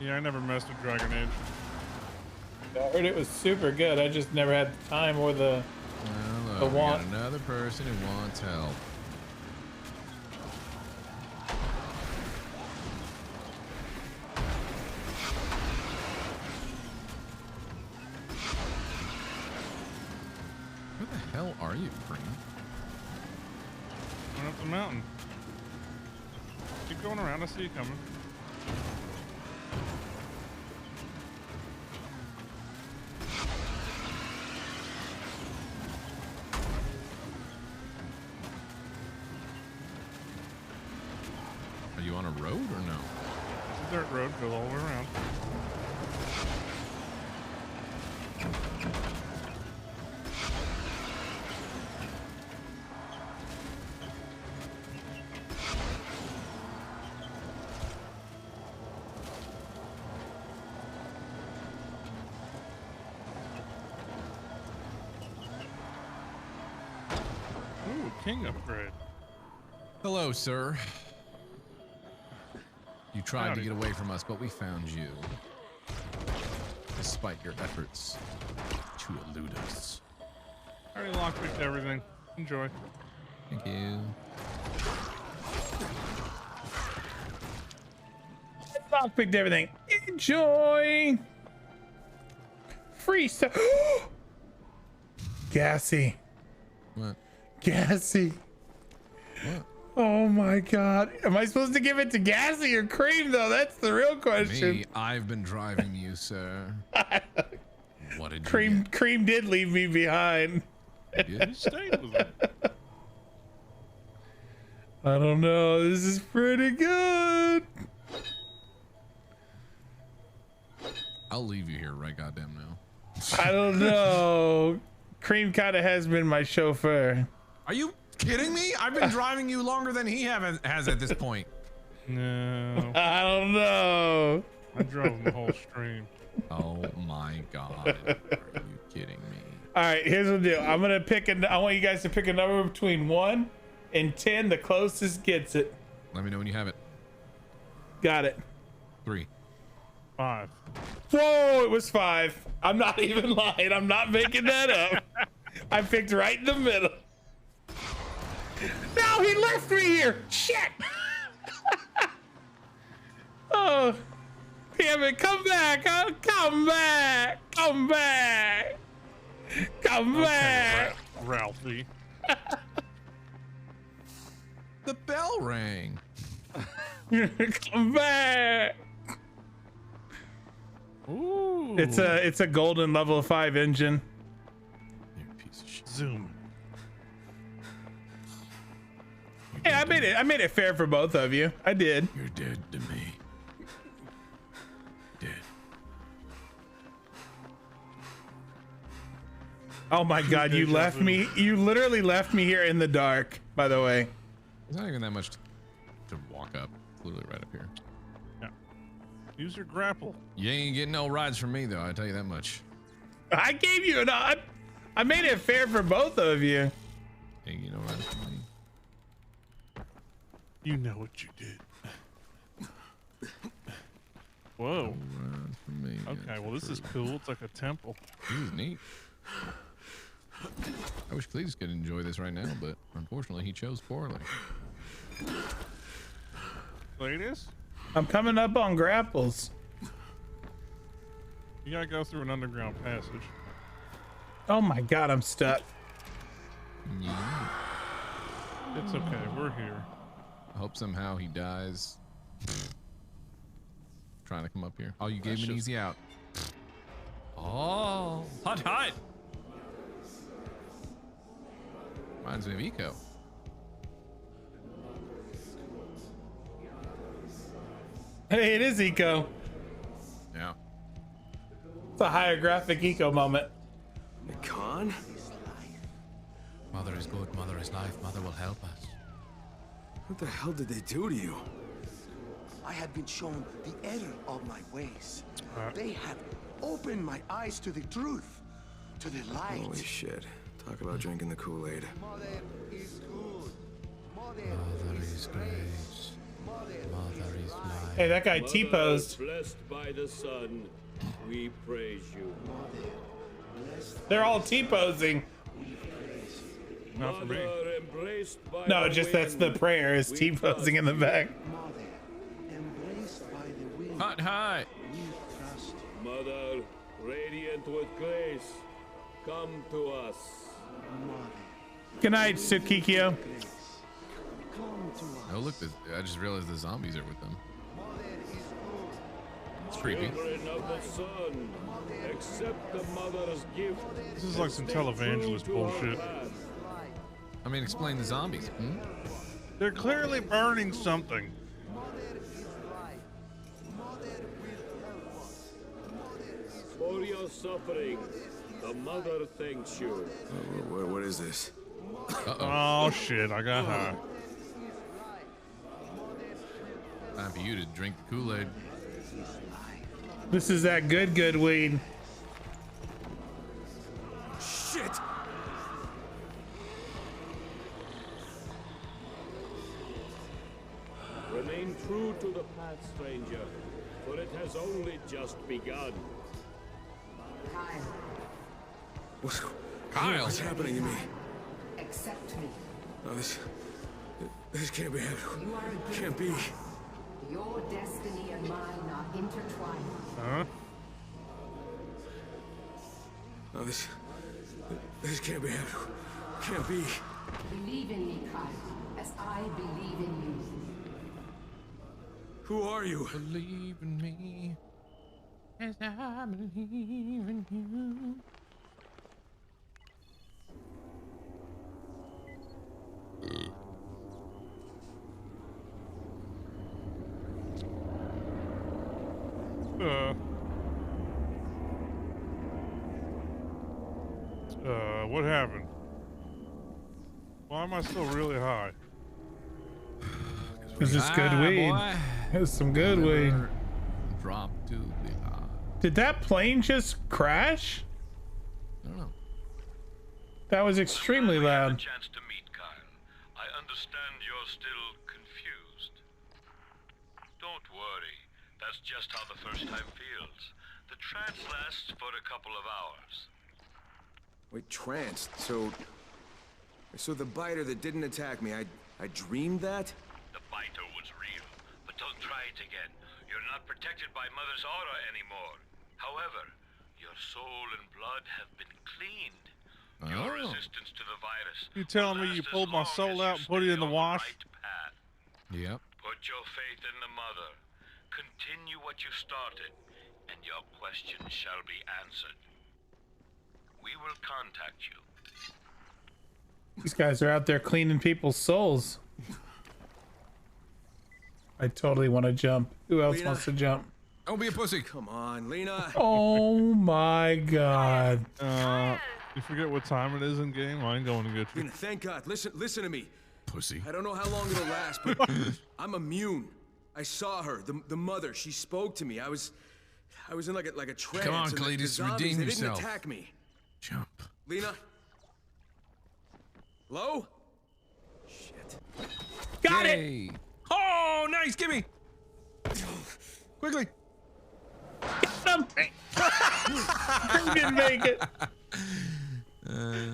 Yeah, I never messed with Dragon Age. I heard it was super good. I just never had the time or the Well, we want. got another person who wants help. Where the hell are you, Green? Going up the mountain. Keep going around. I see you coming. Are you on a road or no? It's a dirt road. Go all the way around. Ooh, king upgrade. Hello, sir. You tried to get away from us, but we found you. Despite your efforts to elude us. I already lockpicked everything. Enjoy. Thank you. Lockpicked everything. Enjoy. Free stuff. Gassy. What? Gassy. What? Oh my god. Am I supposed to give it to Gassy or Cream though? That's the real question. Me, I've been driving you, sir. What did Cream Cream did leave me behind. You stayed with him. I don't know. This is pretty good. I'll leave you here right goddamn now. I don't know. Cream kind of has been my chauffeur. Are you kidding me? I've been driving you longer than he has at this point. No. I don't know. I drove him the whole stream. Oh my god. Are you kidding me? All right, here's the deal. I'm gonna pick I want you guys to pick a number between 1 and 10. The closest gets it. Let me know when you have it. Got it. 3. 5. Whoa, it was 5. I'm not even lying. I'm not making that up. I picked right in the middle. No, he left me here. Shit. Oh, damn it. Come back. Huh? Come back. Come back. Come back. Ralphie. The bell rang. Come back. Ooh. It's a golden level 5 engine. You're a piece of shit. Zoom. Hey, I made it fair for both of you. I did. You're dead to me. Dead. Oh my god, you left me. You literally left me here in the dark, by the way. It's not even that much to walk up. It's literally right up here. Yeah. Use your grapple. You ain't getting no rides from me, though. I tell you that much. I gave you I made it fair for both of you. Ain't getting no rides from me. You know what you did. Whoa. No rides from me. Okay, well this is cool. It's like a temple. This is neat. I wish Cletus could enjoy this right now, but unfortunately he chose poorly. Cletus? I'm coming up on grapples. You gotta go through an underground passage. Oh my god, I'm stuck. Yeah. It's okay, we're here. I hope somehow he dies. Trying to come up here. Oh, you gave me an easy out. Oh, hot, hot. Reminds me of Eco. Hey, it is Eco. Yeah. It's a higher graphic Eco moment. Khan? Mother is good, mother is life, mother will help us. What the hell did they do to you? I had been shown the error of my ways. They had opened my eyes to the truth, to the light. Holy shit. Talk about drinking the Kool-Aid. Mother is good. Mother is grace. Mother is life. Hey, that guy T-posed. Blessed by the Son, we praise you. They're all T-posing. Not for me. No, just that's the prayer is T-posing in the back. Hot, hot. Mother, radiant with grace, come to us. Good night, Tsukikyo. Oh, look, I just realized the zombies are with them. It's creepy. Children of the Sun, accept the mother's gift. This is like some televangelist bullshit. I mean, explain the zombies. Hmm? They're clearly burning something. For your suffering, the mother thanks you. What is this? Oh shit, I got high. Time for you to drink the Kool-Aid. This is that good weed. Shit! Remain Remain true to the path, stranger, for it has only just begun. Kyle, what's happening to me? Accept me. No, this can't be happening. You are a Can't be. Your destiny and mine are intertwined. Huh? No, this can't be happening. Can't be. Believe in me, Kyle, as I believe in you. Who are you? Believe in me, as I believe in you. What happened? Why am I still really high? This is good weed. It's some good weed. Drop to the Did that plane just crash? I don't know. That was extremely loud. Chance to meet Kyle. I understand you're still confused. Don't worry. That's just how the first time feels. The trance lasts for a couple of hours. Wait, tranced? So the biter that didn't attack me, I dreamed that? The biter was real, but don't try it again. You're not protected by Mother's aura anymore. However, your soul and blood have been cleaned. Your resistance to the virus. You telling me you pulled my soul out and put it in the wash? Yep. Put your faith in the Mother. Continue what you started, and your questions shall be answered. We will contact you. These guys are out there cleaning people's souls. I totally want to jump. Who else Lena? wants to jump? Don't be a pussy. Come on, Lena. Oh my god. You forget what time it is in game? I ain't going to get you. Lena, thank God. Listen to me. Pussy. I don't know how long it'll last, but I'm immune. I saw her, the mother. She spoke to me. I was in like a trance. Come on, and Cletus, the zombies, redeem they yourself. didn't attack me. Jump. Lena? Hello? Shit. Got it! Oh, nice! Gimme! Quickly! Got him! Didn't make it. I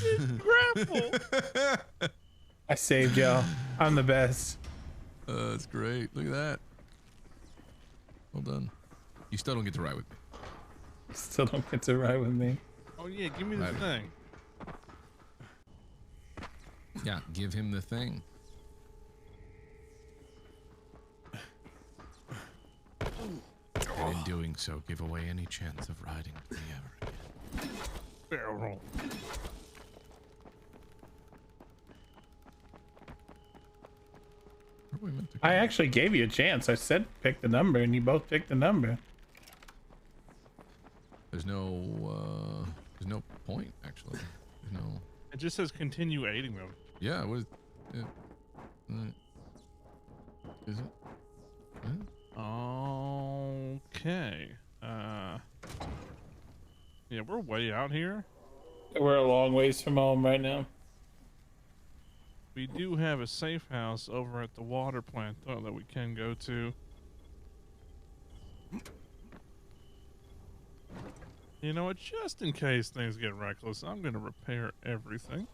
didn't grapple. I saved y'all. I'm the best. That's great. Look at that. Well done. You still don't get to ride with me. Still don't get to ride with me. Oh yeah, give me the thing. Yeah, give him the thing. And in doing so, give away any chance of riding with me ever again. Barrel roll. I actually gave you a chance. I said pick the number, and you both picked the number. There's no point actually. There's no. It just says continue aiding them. Yeah. What is? Yeah. Is it? Okay. Yeah, we're way out here. We're a long ways from home right now. We do have a safe house over at the water plant, though, that we can go to. You know what? Just in case things get reckless, I'm going to repair everything.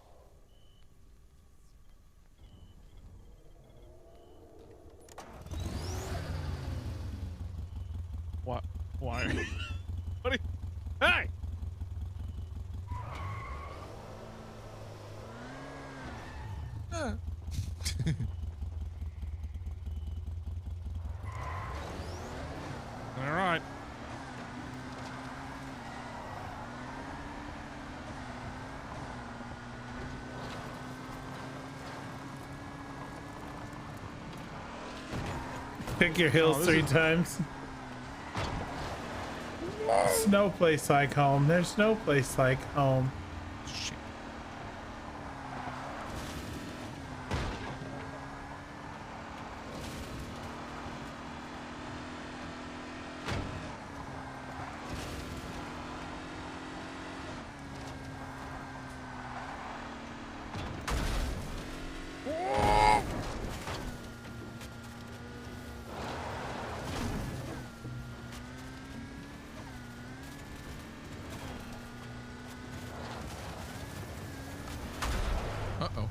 What? Why? What are you? Hey! All right. Pick your hills 3 times. There's no place like home. There's no place like home. Shit.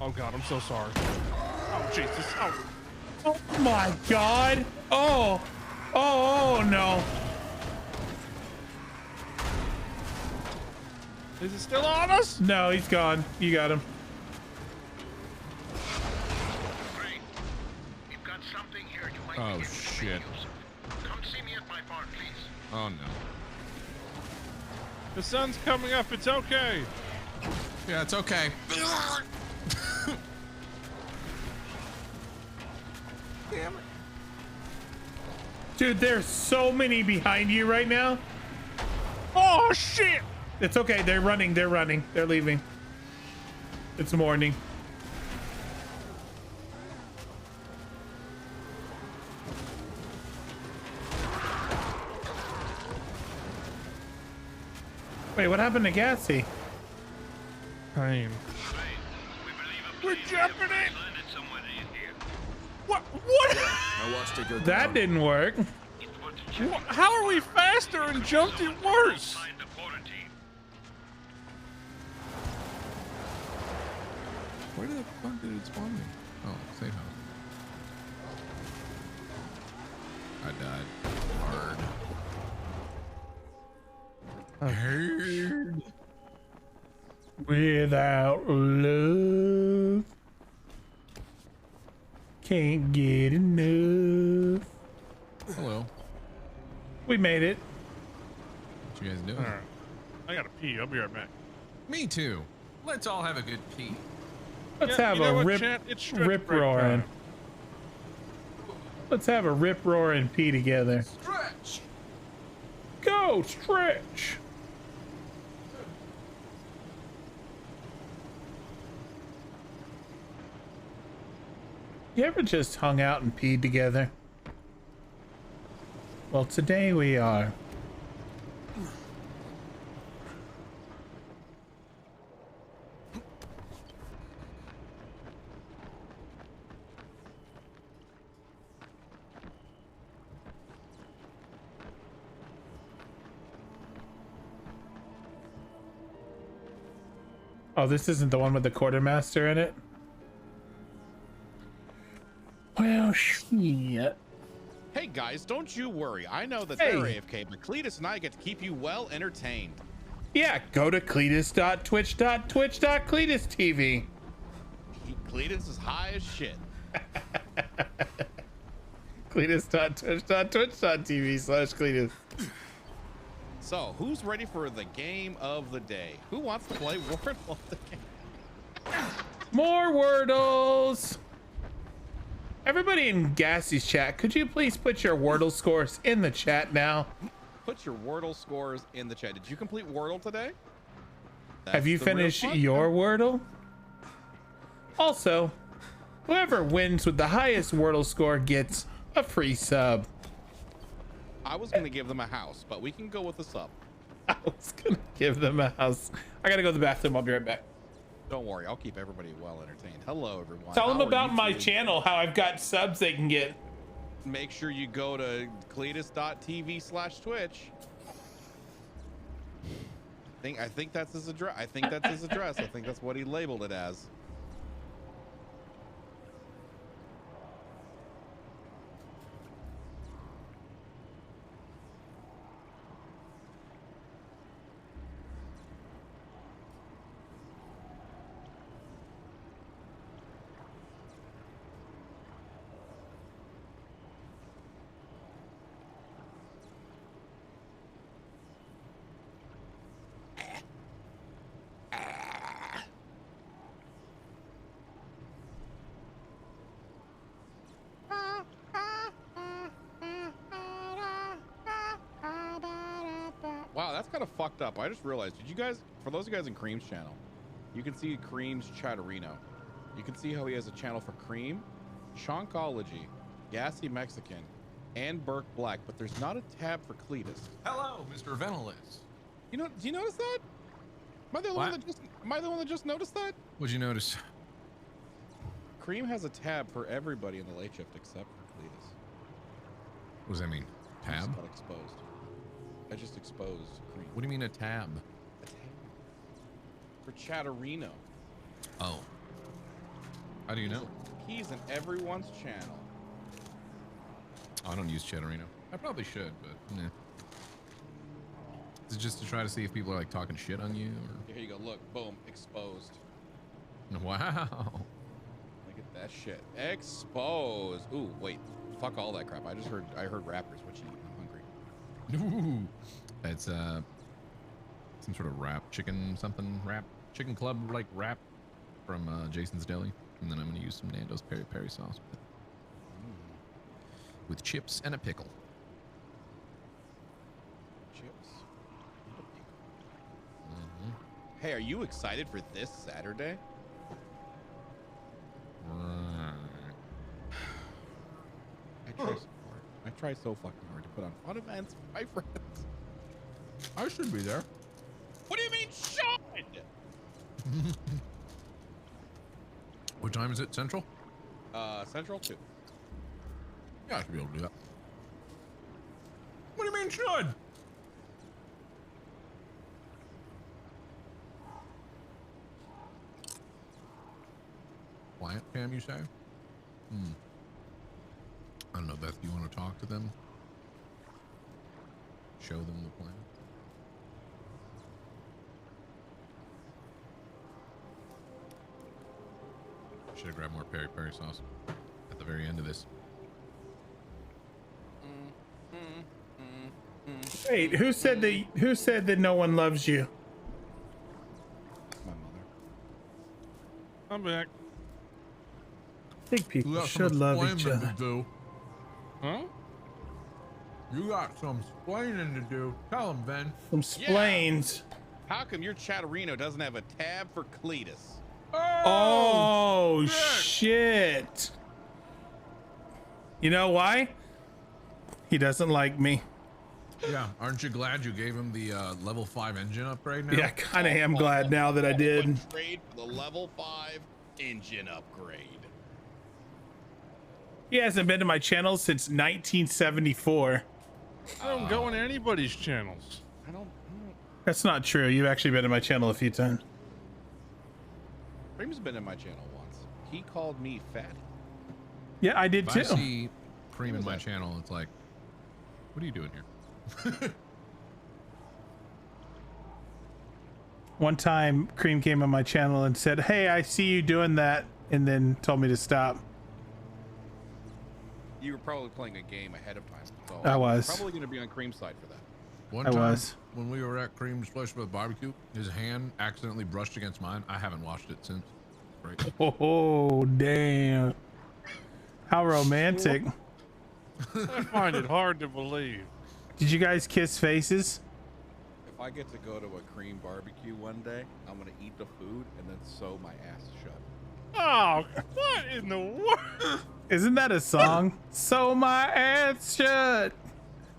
Oh God, I'm so sorry. Oh Jesus. Oh my God. Oh no. Is it still on us? No, he's gone. You got him. We've got something here you might Oh be able to shit. make use of. Come see me at my bar, please. Oh no. The sun's coming up. It's okay. Yeah, it's okay. Damn it. Dude, there's so many behind you right now. Oh shit. It's okay. They're running. They're running. They're leaving. It's morning. Wait, what happened to Gassy? Pain. We're jumping it. What? I watched it go That down. didn't work. How are we faster and jumped it worse? Where the fuck did it spawn me? Oh, safe house. I died hard. Hard. Without love, can't get enough. Hello. We made it. What you guys doing? All right. I gotta pee. I'll be right back. Me too. Let's all have a good pee. Let's Yeah, have you know a what, rip, chat? It's stretch rip break roaring. time. Let's have a rip roaring pee together. Stretch. Go stretch. You ever just hung out and peed together? Well, today we are. Oh, this isn't the one with the quartermaster in it? Well, shit. Hey guys, don't you worry. I know that Hey. they're AFK, but Cletus and I get to keep you well entertained. Yeah, go to Cletus.twitch.twitch.CletusTV. Cletus is high as shit. Cletus.twitch.twitch.tv/Cletus. So, who's ready for the game of the day? Who wants to play Wordle of the Game? More Wordles. Everybody in Gassy's chat, could you please put your Wordle scores in the chat now? Put your Wordle scores in the chat. Did you complete Wordle today? Have you That's the real finished fun. your Wordle? Also, whoever wins with the highest Wordle score gets a free sub. I was going to give them a house, but we can go with a sub. I was gonna give them a house. I gotta go to the bathroom. I'll be right back. Don't worry, I'll keep everybody well entertained. Hello, everyone. Tell them How are about you my doing? channel, how I've got subs they can get. Make sure you go to Cletus.tv/Twitch. I think that's his address. I think that's his address. I think that's what he labeled it as. Wow, that's kind of fucked up. I just realized, did you guys, for those of you guys in Cream's channel, you can see Cream's Chatterino. You can see how he has a channel for Cream, Shonkology, Gassy Mexican, and Burke Black, but there's not a tab for Cletus. Hello, Mr. Ventilis. You know, do you notice that? Am I the one that just noticed that? What'd you notice? Cream has a tab for everybody in the late shift except for Cletus. What does that mean? I just Tab? got exposed. I just exposed Cream. What do you mean a tab? A tab. For Chatterino. Oh. How do you know? He's in everyone's channel. Oh, I don't use Chatterino. I probably should, but nah. Is it just to try to see if people are like talking shit on you? Or? Here you go. Look, boom, exposed. Wow. Look at that shit. Exposed. Ooh, wait. Fuck all that crap. I heard rappers. What you eat? I'm hungry. Ooh. It's some sort of wrap, chicken club like wrap from Jason's Deli, and then I'm gonna use some Nando's peri peri sauce with chips and a pickle. Chips. Hey, are you excited for this Saturday? I try so fucking hard to put on fun events for my friends. I should be there. What do you mean, should? What time is it? Central? Central 2. Yeah, I should be able to do that. What do you mean should? Client cam, you say? I don't know, Beth, you want to talk to them? Show them the plan? Should have grabbed more peri peri sauce at the very end of this. Wait, who said that no one loves you? My mother. I'm back. I think people should love each other. Huh? You got some splaining to do. Tell him, Ben. Some splains. Yeah. How come your Chatterino doesn't have a tab for Cletus? Oh, shit. You know why? He doesn't like me. Yeah, aren't you glad you gave him the level 5 engine upgrade now? Yeah, I kind of am glad now that I did. Trade for the level 5 engine upgrade. He hasn't been to my channel since 1974. I don't go into anybody's channels. I don't. That's not true. You've actually been to my channel a few times. Cream's been in my channel once. He called me fatty. Yeah, I did if too. I see Cream in my channel, it's like, what are you doing here? One time, Cream came on my channel and said, "Hey, I see you doing that," and then told me to stop. You were probably playing a game ahead of time. So I was. I'm probably going to be on Cream's side for that. One time when we were at Cream's place for the barbecue, his hand accidentally brushed against mine. I haven't washed it since. Right. Oh, damn. How romantic. I find it hard to believe. Did you guys kiss faces? If I get to go to a Cream barbecue one day, I'm going to eat the food and then sew my ass shut. Oh, what in the world? Isn't that a song? Sew my ass shut.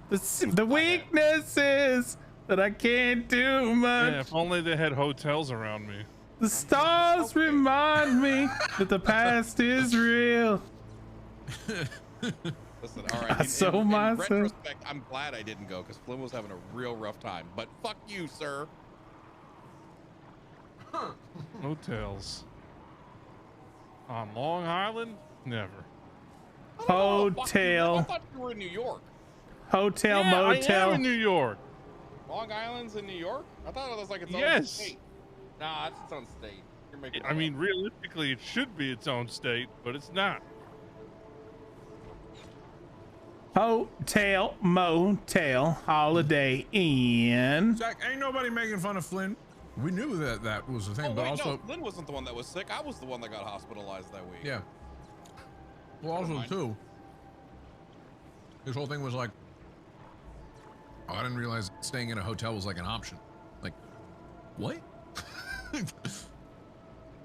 The weakness is that I can't do much. Yeah, if only they had hotels around me. The stars remind me that the past is real. Listen, all right. In retrospect, I'm glad I didn't go because Flynn was having a real rough time. But fuck you, sir. Hotels. On Long Island? Never. Hotel. I thought you were in New York. Hotel, yeah, motel. I am in New York. Long Island's in New York? I thought it was like its own Yes. state. Nah, it's its own state. You're making I mean, realistically, it should be its own state, but it's not. Hotel, motel, Holiday Inn. Zach, ain't nobody making fun of Flynn. We knew that that was the thing, Oh, but wait, also no, Flynn wasn't the one that was sick. I was the one that got hospitalized that week. yeah. Well, also too, his whole thing was like, oh, I didn't realize staying in a hotel was like an option. Like, what?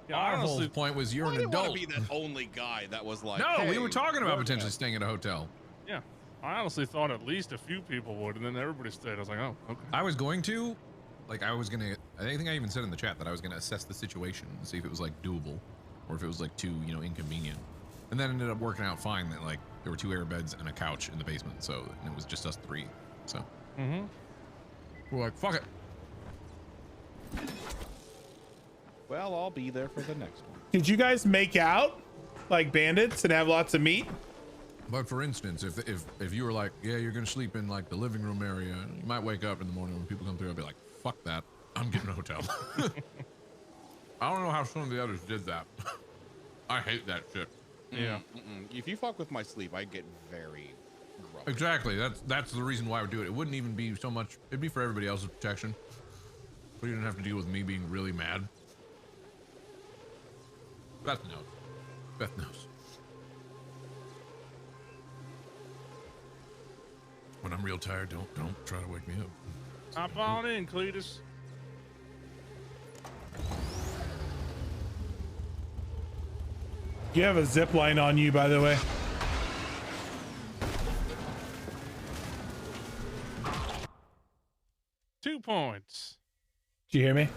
Yeah, Our whole honestly, point was you're I an didn't want adult. to be that only guy that was like, No, hey, we were talking about go potentially ahead. staying in a hotel. Yeah, I honestly thought at least a few people would, and then everybody stayed. I was like, oh, okay. I was going to, like, I think I even said in the chat that I was gonna assess the situation and see if it was like doable, or if it was like too, inconvenient. And then ended up working out fine that like there were 2 air beds and a couch in the basement, so and it was just us 3. So we're like, fuck it. Well, I'll be there for the next one. Did you guys make out? like bandits and have lots of meat. But for instance, if you were like, yeah, you're gonna sleep in like the living room area, you might wake up in the morning when people come through and be like, fuck that, I'm getting a hotel. I don't know how some of the others did that. I hate that shit. Yeah. If you fuck with my sleep, I get very grumpy. Exactly. That's the reason why I would do it. It wouldn't even be so much. It'd be for everybody else's protection. So you didn't have to deal with me being really mad. Beth knows. Beth knows. When I'm real tired, don't try to wake me up. Hop on in, Cletus. You have a zip line on you, by the way. Two points. Did you hear me?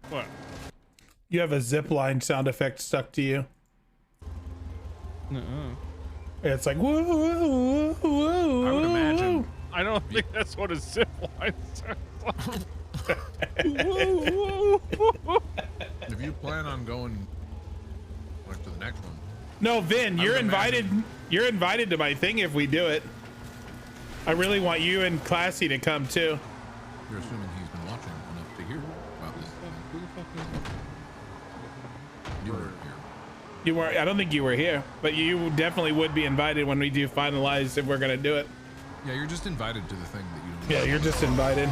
What? You have a zip line sound effect stuck to you. It's like whoa, whoa, whoa, I would imagine. I don't think that's what a zip line sounds like. If you plan on going like to the next one. No, Vin, you're invited. You're invited to my thing if we do it. I really want you and Classy to come too. You're assuming he's been watching enough to hear about this. Who the fuck is it? You were here. You weren't. I don't think you were here, but you definitely would be invited when we do finalize if we're gonna do it. Yeah, you're just invited to the thing that you don't know. Yeah, you're just invited.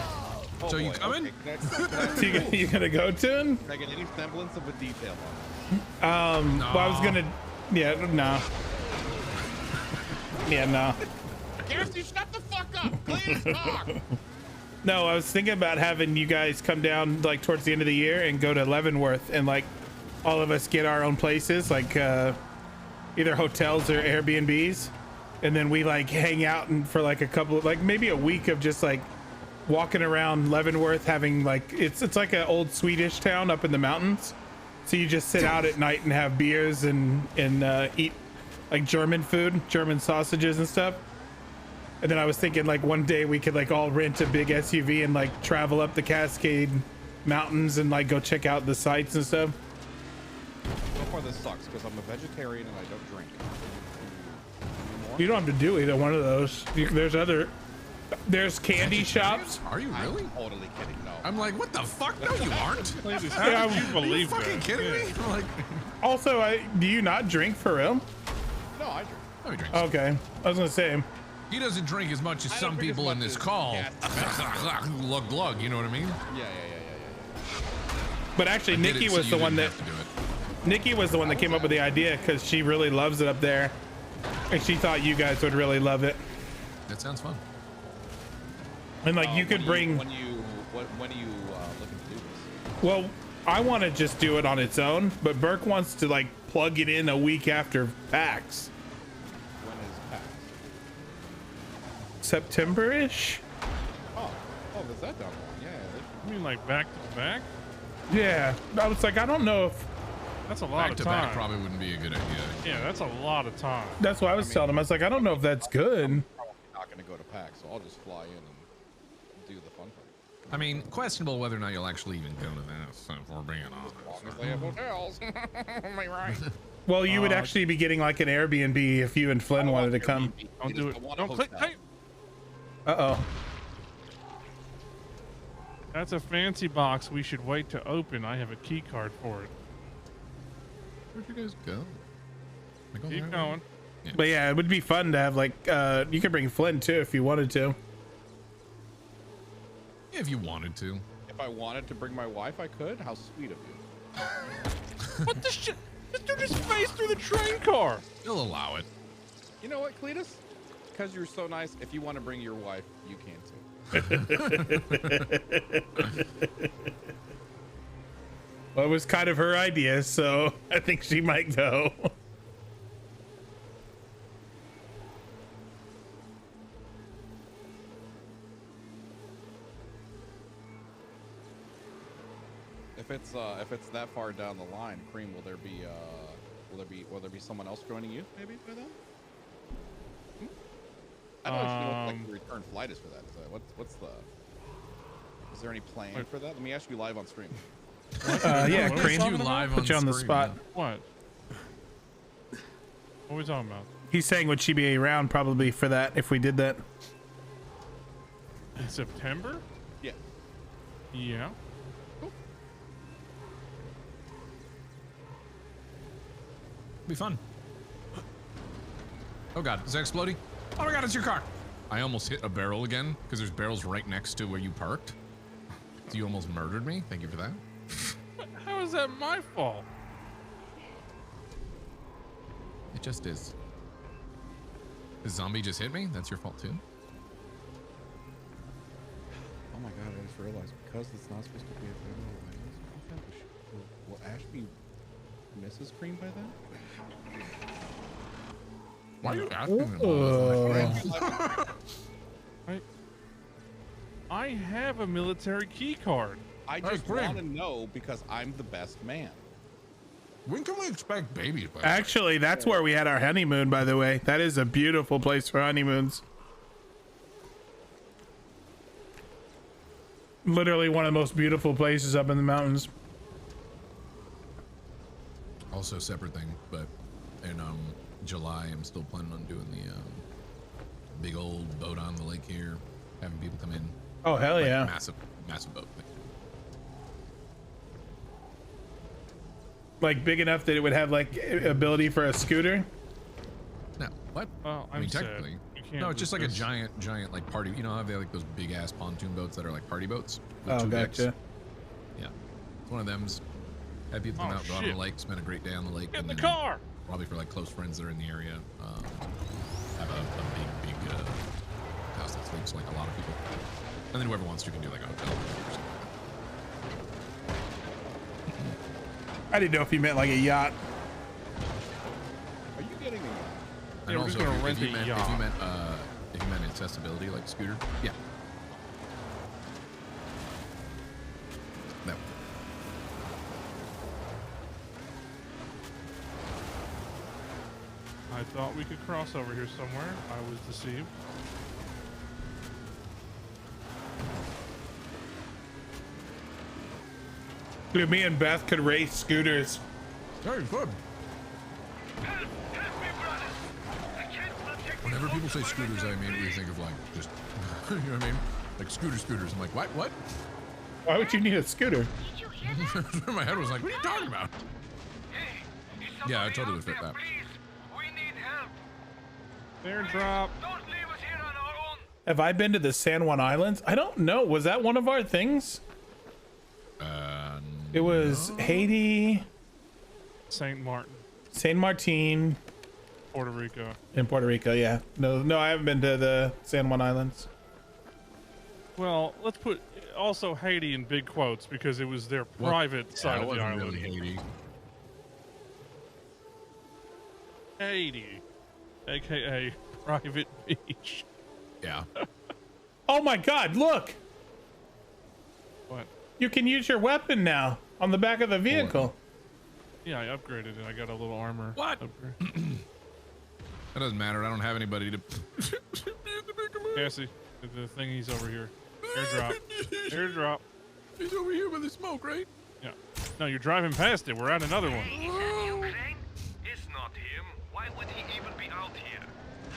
Oh, so boy, you coming? Okay. You gonna go to him? Can I get any semblance of a detail Well, I was gonna. Yeah, no. Yeah, no. Garrison, shut the fuck up! Please talk! No, I was thinking about having you guys come down like towards the end of the year and go to Leavenworth and like all of us get our own places, like either hotels or Airbnbs, and then we like hang out and for like a couple, like maybe a week of just like walking around Leavenworth, having like it's like an old Swedish town up in the mountains. So you just sit out at night and have beers and eat like German food, German sausages and stuff. And then I was thinking like one day we could like all rent a big SUV and like travel up the Cascade Mountains and like go check out the sights and stuff. So far this sucks because I'm a vegetarian and I don't drink. You don't have to do either one of those. There's candy shops. Are you really? I'm totally kidding. No. I'm like, what the fuck? No, you aren't. How do you believe Are you fucking kidding me? I'm like, Also, do you not drink for real? No, I drink. no, he drinks. Okay, I was gonna say. He doesn't drink as much as some people in this call. Glug glug, you know what I mean? Yeah. But actually, Nikki was the one that. Nikki was the one that came up with the idea because she really loves it up there, and she thought you guys would really love it. That sounds fun. And like you could bring. When are you looking to do this? Well, I want to just do it on its own, but Burke wants to like plug it in a week after PAX. When is PAX? September-ish. Oh, is that down? Yeah. You mean like back to back? Yeah, I was like, I don't know if. That's a lot Back of to time. back probably wouldn't be a good idea. Yeah, that's a lot of time. That's what I was telling him. I was like, I don't know if that's good. I'm probably not going to go to PAX, so I'll just fly in and do the fun part. I mean, questionable whether or not you'll actually even go to this, if we're being honest. As long as they have hotels. Am I right? Well, you would actually be getting like an Airbnb if you and Flynn wanted to come. Don't do it. Don't click. Hey. Uh-oh. That's a fancy box we should wait to open. I have a key card for it. Where'd you guys go? Keep going. Yeah. But yeah, it would be fun to have like, you could bring Flynn too if you wanted to. Yeah, if you wanted to. If I wanted to bring my wife, I could. How sweet of you. What the shit? This dude just phased through the train car. He'll allow it. You know what, Cletus? Because you're so nice, if you want to bring your wife, you can too. Well, it was kind of her idea, so I think she might go. If it's that far down the line, Cream, will there be someone else joining you maybe by then? I don't actually know what like the return flight is for that. Is there any plan for that? Let me ask you live on stream. Yeah, Cream, You live put you on the spot. What? What are we talking about? He's saying would she be around probably for that if we did that? In September? Yeah. Yeah. Be fun. Oh god, is that exploding? Oh my god, it's your car. I almost hit a barrel again because there's barrels right next to where you parked. So you almost murdered me. Thank you for that. How is that my fault? It just is. The zombie just hit me? That's your fault too. Oh my god, I just realized because it's not supposed to be a family violence, will Ash be Mrs. Cream by then? Why are you asking me? I have a military key card. I just want to know because I'm the best man. When can we expect babies? Actually, that's where we had our honeymoon, by the way. That is a beautiful place for honeymoons. Literally one of the most beautiful places up in the mountains. Also, separate thing, but in July, I'm still planning on doing the big old boat on the lake here, having people come in. Oh hell like, yeah! Massive boat. Like big enough that it would have like ability for a scooter. No, what? Oh, I mean, technically, no. It's just like a giant like party. You know how they have like those big ass pontoon boats that are like party boats? With Oh, two gotcha. decks? Yeah, it's one of them's. Have people come out, go out on the lake, spend a great day on the lake. Get in and the then car. Probably for like close friends that are in the area. Have a big house that sleeps like a lot of people. And then whoever wants to can do like a hotel. I didn't know if you meant like a yacht. Are you getting a yacht? And we're also, just gonna if rent you a meant, yacht. if you meant accessibility, like scooter, yeah. No. I thought we could cross over here somewhere. I was deceived. Dude, me and Beth could race scooters. Very good. Whenever people say scooters, I immediately think of like just, you know what I mean? Like scooters. I'm like, what? Why would you need a scooter? My head was like, what are you talking about? Yeah, I totally would fit that. Fair drop. Have I been to the San Juan Islands? I don't know. Was that one of our things? It was Haiti, Saint Martin, Saint Martin, Puerto Rico. in Puerto Rico. Yeah. No, I haven't been to the San Juan Islands. Well, let's put also Haiti in big quotes because it was their private side of the island. Really Haiti. Haiti, aka private beach. Yeah. Oh my God! Look, What? you can use your weapon now on the back of the vehicle. Yeah, I upgraded it. I got a little armor. What? That doesn't matter. I don't have anybody to. Cassie, the thingy's over here. Airdrop. Airdrop. He's over here by the smoke, right? Yeah. No, you're driving past it. We're at another one. Is that you, Crane? It's not him. Why would he even be out here?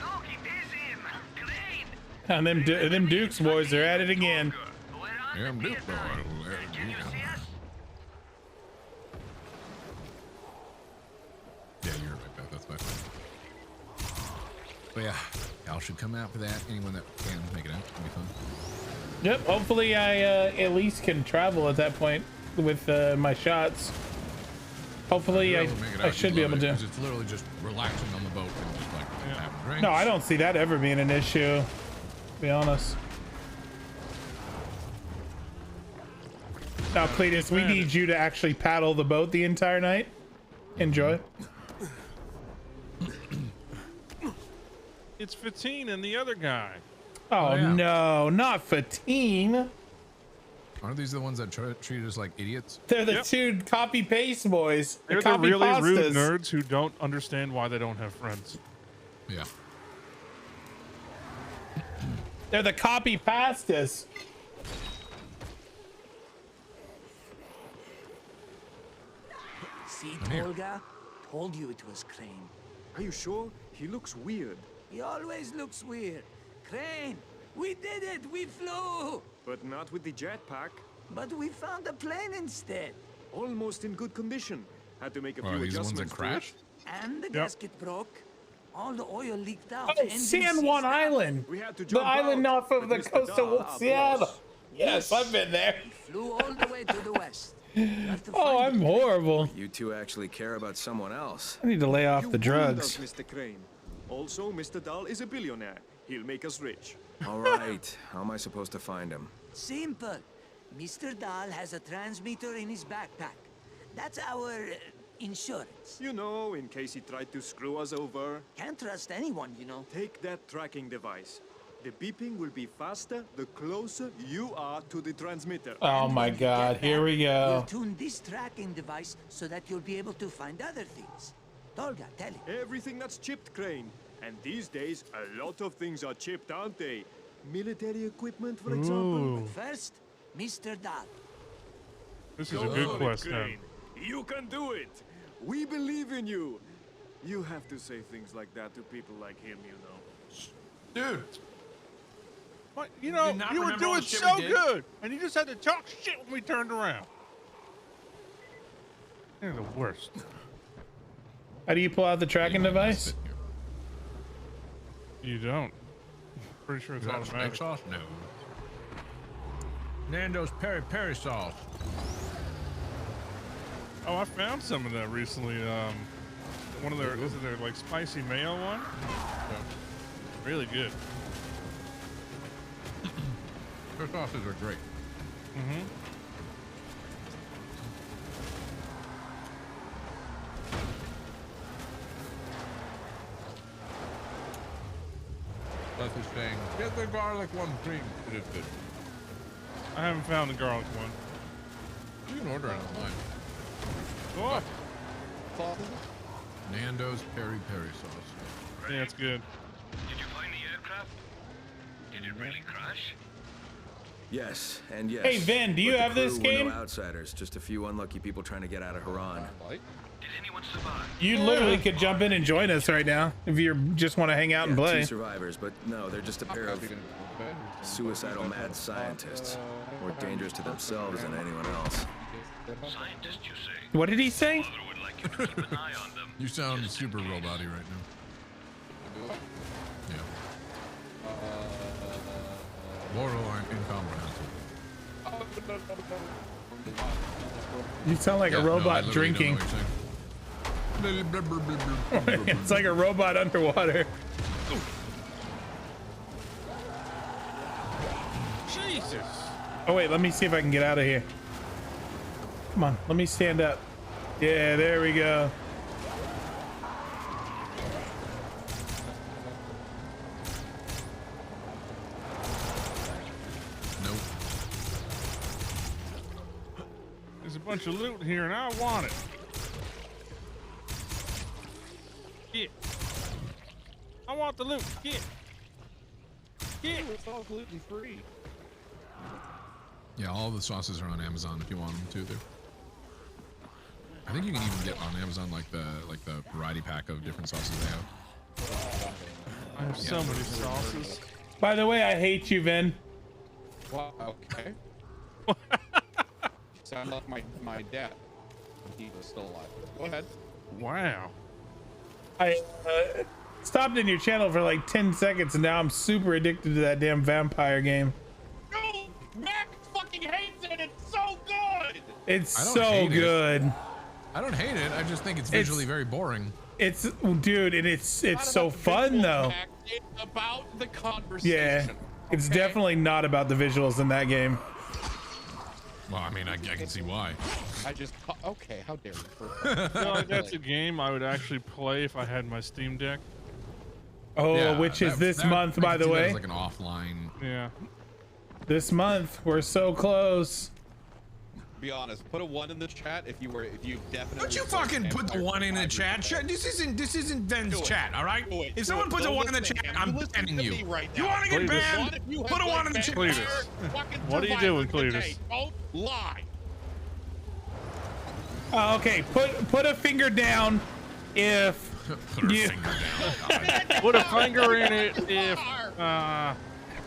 Look, it is him. Crane! And them Dukes boys, they're at it again. Yeah, I'm Duke, bro. Can you see us? Yeah, you're right back. That's my fault. But yeah, y'all should come out for that. Anyone that can make it out, it'll be fun. Yep. Hopefully, I at least can travel at that point with my shots. Hopefully, I should be able to. Because it's literally just relaxing on the boat and just like having drinks. No, I don't see that ever being an issue. To be honest. Now, Cletus, we need you to actually paddle the boat the entire night. Enjoy. It's Fatine and the other guy. Oh, yeah. no, not Fatine. Aren't these the ones that treat us like idiots? They're the two copy paste boys. They're the copy really pastas. rude nerds who don't understand why they don't have friends. Yeah. They're the copy pastas. See, Tolga? Told you it was Crane. Are you sure? He looks weird. He always looks weird. Crane, we did it! We flew! But not with the jetpack. But we found a plane instead. Almost in good condition. Had to make a few these the ones that adjustments to crashed? it. And the gasket broke. All the oil leaked out. Oh, Engine San Juan seized up. Island. We had to The jump island out, off of but the Mr. coast Dahl of Seattle. outlaws. Yes, I've been there. Flew all the way to the west. Oh, I'm horrible. You two actually care about someone else. I need to lay off You the fooled drugs. us, Mr. Crane. Also, Mr. Dahl is a billionaire. He'll make us rich. All right. How am I supposed to find him? Simple. Mr. Dahl has a transmitter in his backpack. That's our insurance. You know, in case he tried to screw us over. Can't trust anyone, you know. Take that tracking device. The beeping will be faster the closer you are to the transmitter. Oh my God, here we go. We'll tune this tracking device so that you'll be able to find other things. Tolga, tell him. Everything that's chipped, Crane. And these days, a lot of things are chipped, aren't they? Military equipment, for example. But first, Mr. Dahl. This is a good quest, then. Crane. You can do it. We believe in you. You have to say things like that to people like him, you know. Dude. What? You know, not you were remember all doing the shit so we did? good, and you just had to talk shit when we turned around. You're the worst. How do you pull out the tracking device? You don't. Pretty sure it's Is that steak automatic. sauce? No. Nando's peri peri sauce. Oh, I found some of that recently. One of their, is it their like spicy mayo one? Yeah. Really good. Their sauces are great. Mm-hmm. That's the saying. Get the garlic one, please. It is good. I haven't found the garlic one. You can order it online. Oh, Nando's peri peri sauce. yeah, it's good. Did you find the aircraft? Did it really crash? Yes, and yes. Hey, Vin, do you But the have this crew were game? No outsiders, just a few unlucky people trying to get out of Haran. Did anyone survive? You literally could jump in and join us right now if you just want to hang out and Yeah, two survivors, but no, they're just a pair of suicidal mad scientists, more dangerous to themselves than anyone else. Scientists, you say? What did he say? Mother would like you to keep an eye on them. You sound super robot-y right now. Yeah. Borderline incomprehensible. You sound like a robot drinking. It's like a robot underwater. Jesus. Oh wait, let me see if I can get out of here. Come on, let me stand up. Yeah, there we go. Nope. There's a bunch of loot here, and I want it. Get. I want the loot. Get. Get. It's all gluten free. Yeah, all the sauces are on Amazon if you want them to. There. I think you can even get on Amazon like the variety pack of different sauces they have. I have so many sauces. By the way, I hate you, Vin. Wow, okay. Sound like my dad. He was still alive. Go ahead. Wow. I stopped in your channel for like 10 seconds and now I'm super addicted to that damn vampire game. No! Mac fucking hates it! It's so good! It's I don't so hate it. good. I don't hate it. I just think it's visually very boring. It's, dude, and it's Not so about the fun visuals, though. Mac. It's about the conversation. Yeah, it's okay? definitely not about the visuals in that game. Well, I mean, I can see why. I just okay. How dare you? I feel like that's a game I would actually play if I had my Steam Deck. Oh, Yeah, which is this month, I by can the see that way. as like an offline. Yeah. This month, we're so close. Be honest. Put a 1 in the chat if you definitely. Don't you fucking put the 1 in the chat? This isn't Ben's chat, all right? If someone puts a 1 in the chat, I'm banning you. Right You want to get banned? Put a 1 in the chat. Cletus. What are you doing, Cletus? Don't lie. Okay, put a finger down if Put her finger down. God. Put a finger in it if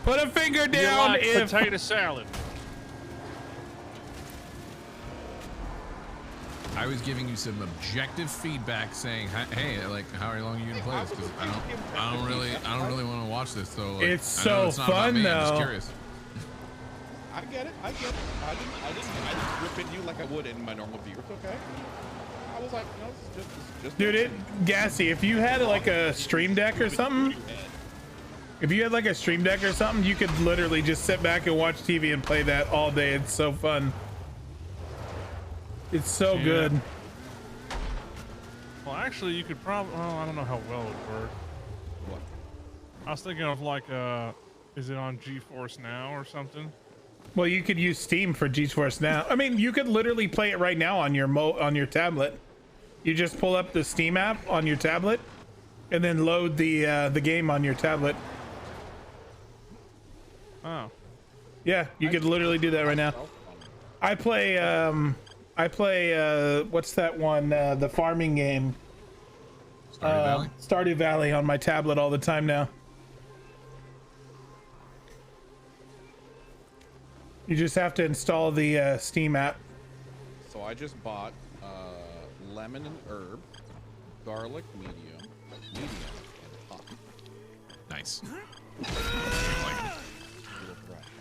put a finger you down like if potato salad. I was giving you some objective feedback, saying, "Hey, like, how long are you gonna play this? Because I don't really want to watch this." So like, it's I know so it's not fun about me, though. I'm just curious. I get it. I didn't rip at you like I would in my normal view. It's okay. I was like, no, it's just. Dude, Gassy, if you had like a stream deck or something, you could literally just sit back and watch TV and play that all day. It's so fun. It's so good. Well, actually, you could probably. Oh, I don't know how well it would work. What? I was thinking of like, is it on GeForce Now or something? Well, you could use Steam for GeForce Now. I mean, you could literally play it right now on your tablet. You just pull up the Steam app on your tablet, and then load the game on your tablet. Oh. Yeah, you could literally do that right now. I play what's that one? The farming game. Stardew Valley on my tablet all the time now. You just have to install the Steam app. So I just bought lemon and herb, garlic medium, and hot. Nice.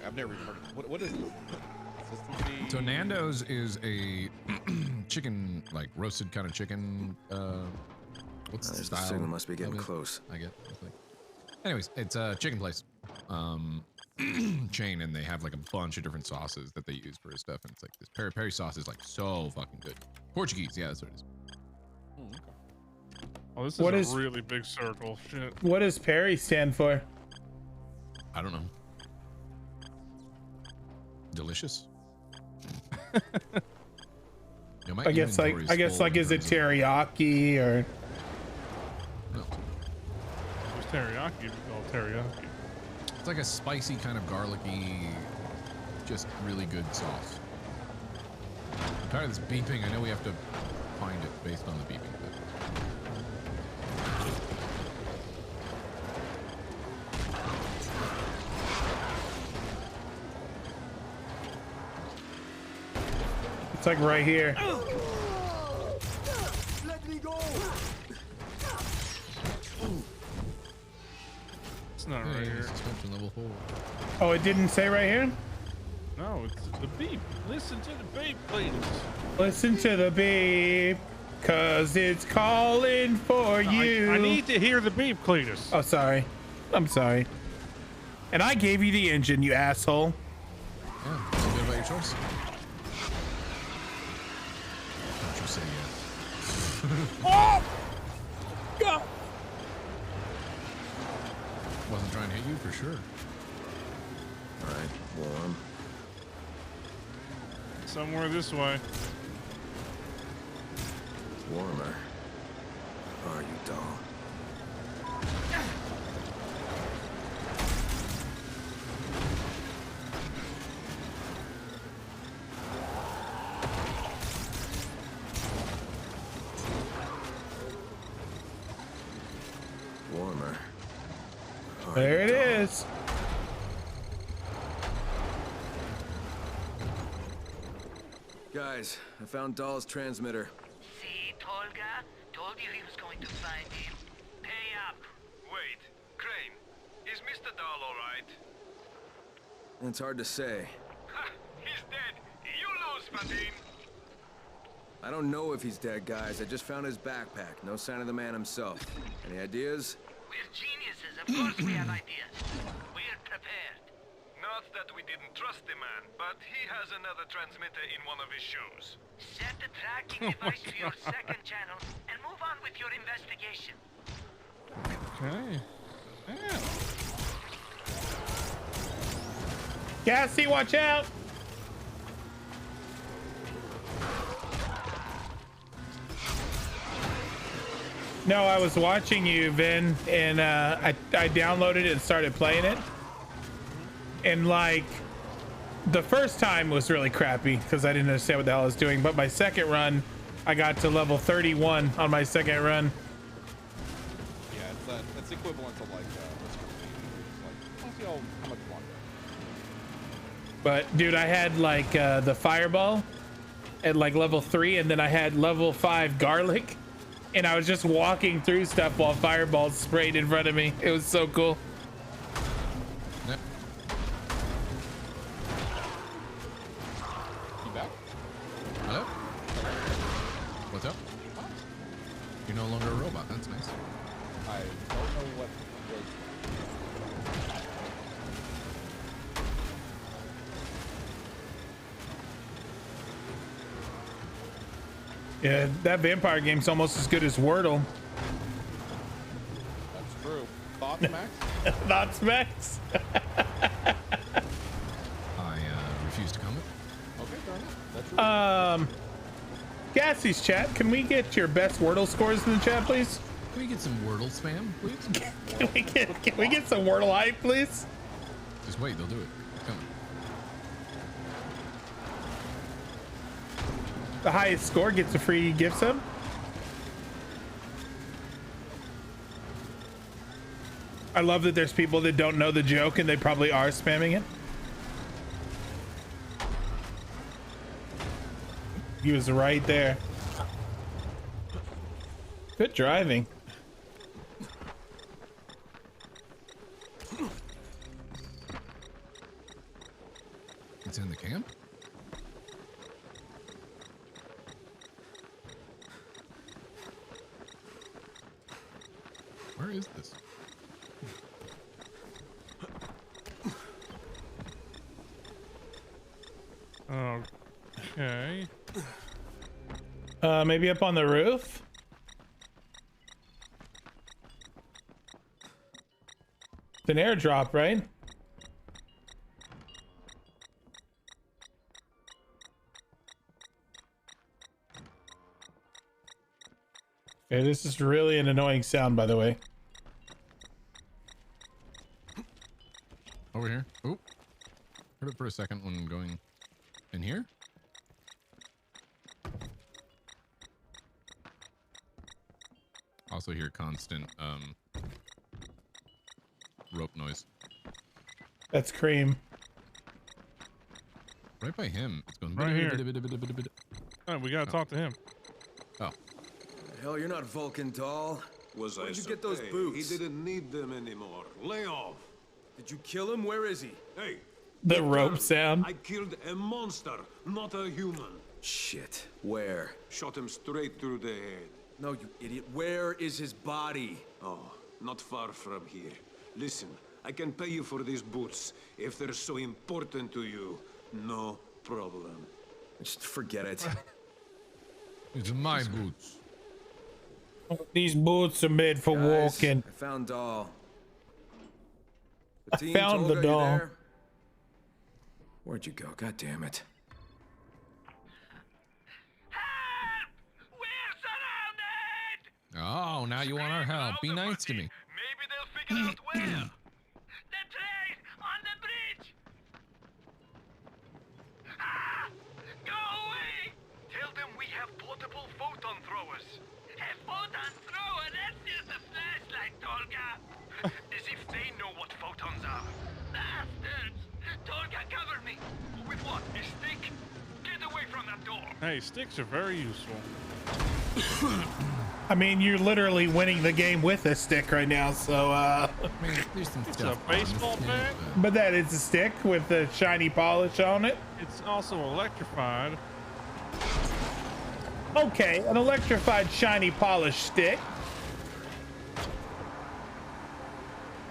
I've never even heard of it. What is this? Consistency? So Nando's is a chicken, like roasted kind of chicken. What's the style? The signal must be getting close. I get. Anyways, it's a chicken place, chain, and they have like a bunch of different sauces that they use for his stuff. And it's like this peri peri sauce is like so fucking good. Portuguese, yeah, that's what it is. Oh, this is a really big circle. Shit. What does Perry stand for? I don't know. Delicious. You know, I guess like is it teriyaki or? No. There's teriyaki. It's called teriyaki. It's like a spicy kind of garlicky, just really good sauce. I'm tired of this beeping. I know we have to find it based on the beeping. It's like right here. Let me go. It's not right here. Level 4. Oh, it didn't say right here? No, it's the beep. Listen to the beep, please. Listen to the beep, cause it's calling for you. I need to hear the beep, Cletus. Oh, sorry. I'm sorry. And I gave you the engine, you asshole. Yeah, feel good about your choice. Don't you say yes. Oh! God! Wasn't trying to hit you for sure. All right, warm. Somewhere this way. Warmer. Are you, doll? Warmer. There it is. Guys, I found Dahl's transmitter. See, Tolga? Told you he was going to find him. Pay up. Wait, Crane, is Mr. Dahl all right? It's hard to say. Ha! He's dead. You lose, Fadin. I don't know if he's dead, guys. I just found his backpack. No sign of the man himself. Any ideas? We're geniuses. Of course we have ideas. We're prepared. Not that we didn't trust the man, but he has another transmitter in one of his shoes. Set the tracking device to your second channel and move on with your investigation. Okay. Yeah. Gassy, watch out! No, I was watching you, Vin, and I downloaded it and started playing it. And like, the first time was really crappy because I didn't understand what the hell I was doing. But my second run, I got to level 31 on my second run. It's equivalent to like let's see how much longer. But dude, I had like the fireball at like level 3, and then I had level 5 garlic, and I was just walking through stuff while fireballs sprayed in front of me. It was so cool. Yep. You back? Hello? What's up? You're no longer a robot. That's nice. I don't know what was. Yeah, that vampire game's almost as good as Wordle. That's true. Thoughts, Max? Thoughts, Max? I refuse to comment. Okay, fair enough. That's true. Gassie's chat, can we get your best Wordle scores in the chat, please? Can we get some Wordle spam, please? Can we get some Wordle hype, please? Just wait, they'll do it. Come on. The highest score gets a free gift sub. I love that there's people that don't know the joke and they probably are spamming it. He was right there. Good driving. It's in the camp? Where is this? Okay. Maybe up on the roof? It's an airdrop, right? Okay, this is really an annoying sound, by the way. Over here. Oop. Heard it for a second when going in here. Also hear constant rope noise. That's Cream. Right by him. It's going right here. Oh, we gotta talk to him. Oh. Hell, you're not Vulcan doll. Was Where'd I you get those surprised? boots? He didn't need them anymore. Lay off. Did you kill him? Where is he? Hey. The rope sound. I killed a monster, not a human. Shit. Where? Shot him straight through the head. No, you idiot. Where is his body? Oh, not far from here. Listen, I can pay you for these boots. If they're so important to you, no problem. Just forget it. It's my boots. These boots are made for Guys, walking. I found doll. I found the Tolga, you doll. there? Where'd you go? God damn it. Oh, now you want our help. Be nice to me. Maybe they'll figure out where. The train on the bridge. Ah! Go away! Tell them we have portable photon throwers. A photon thrower? That's just a flashlight, Tolga. As if they know what photons are. Bastards! Tolga, cover me. With what? A stick? Get away from that door. Hey, sticks are very useful. I mean, you're literally winning the game with a stick right now, so There's some It's stuff a baseball bat. but that is a stick with the shiny polish on it. It's also electrified. Okay, an electrified shiny polished stick.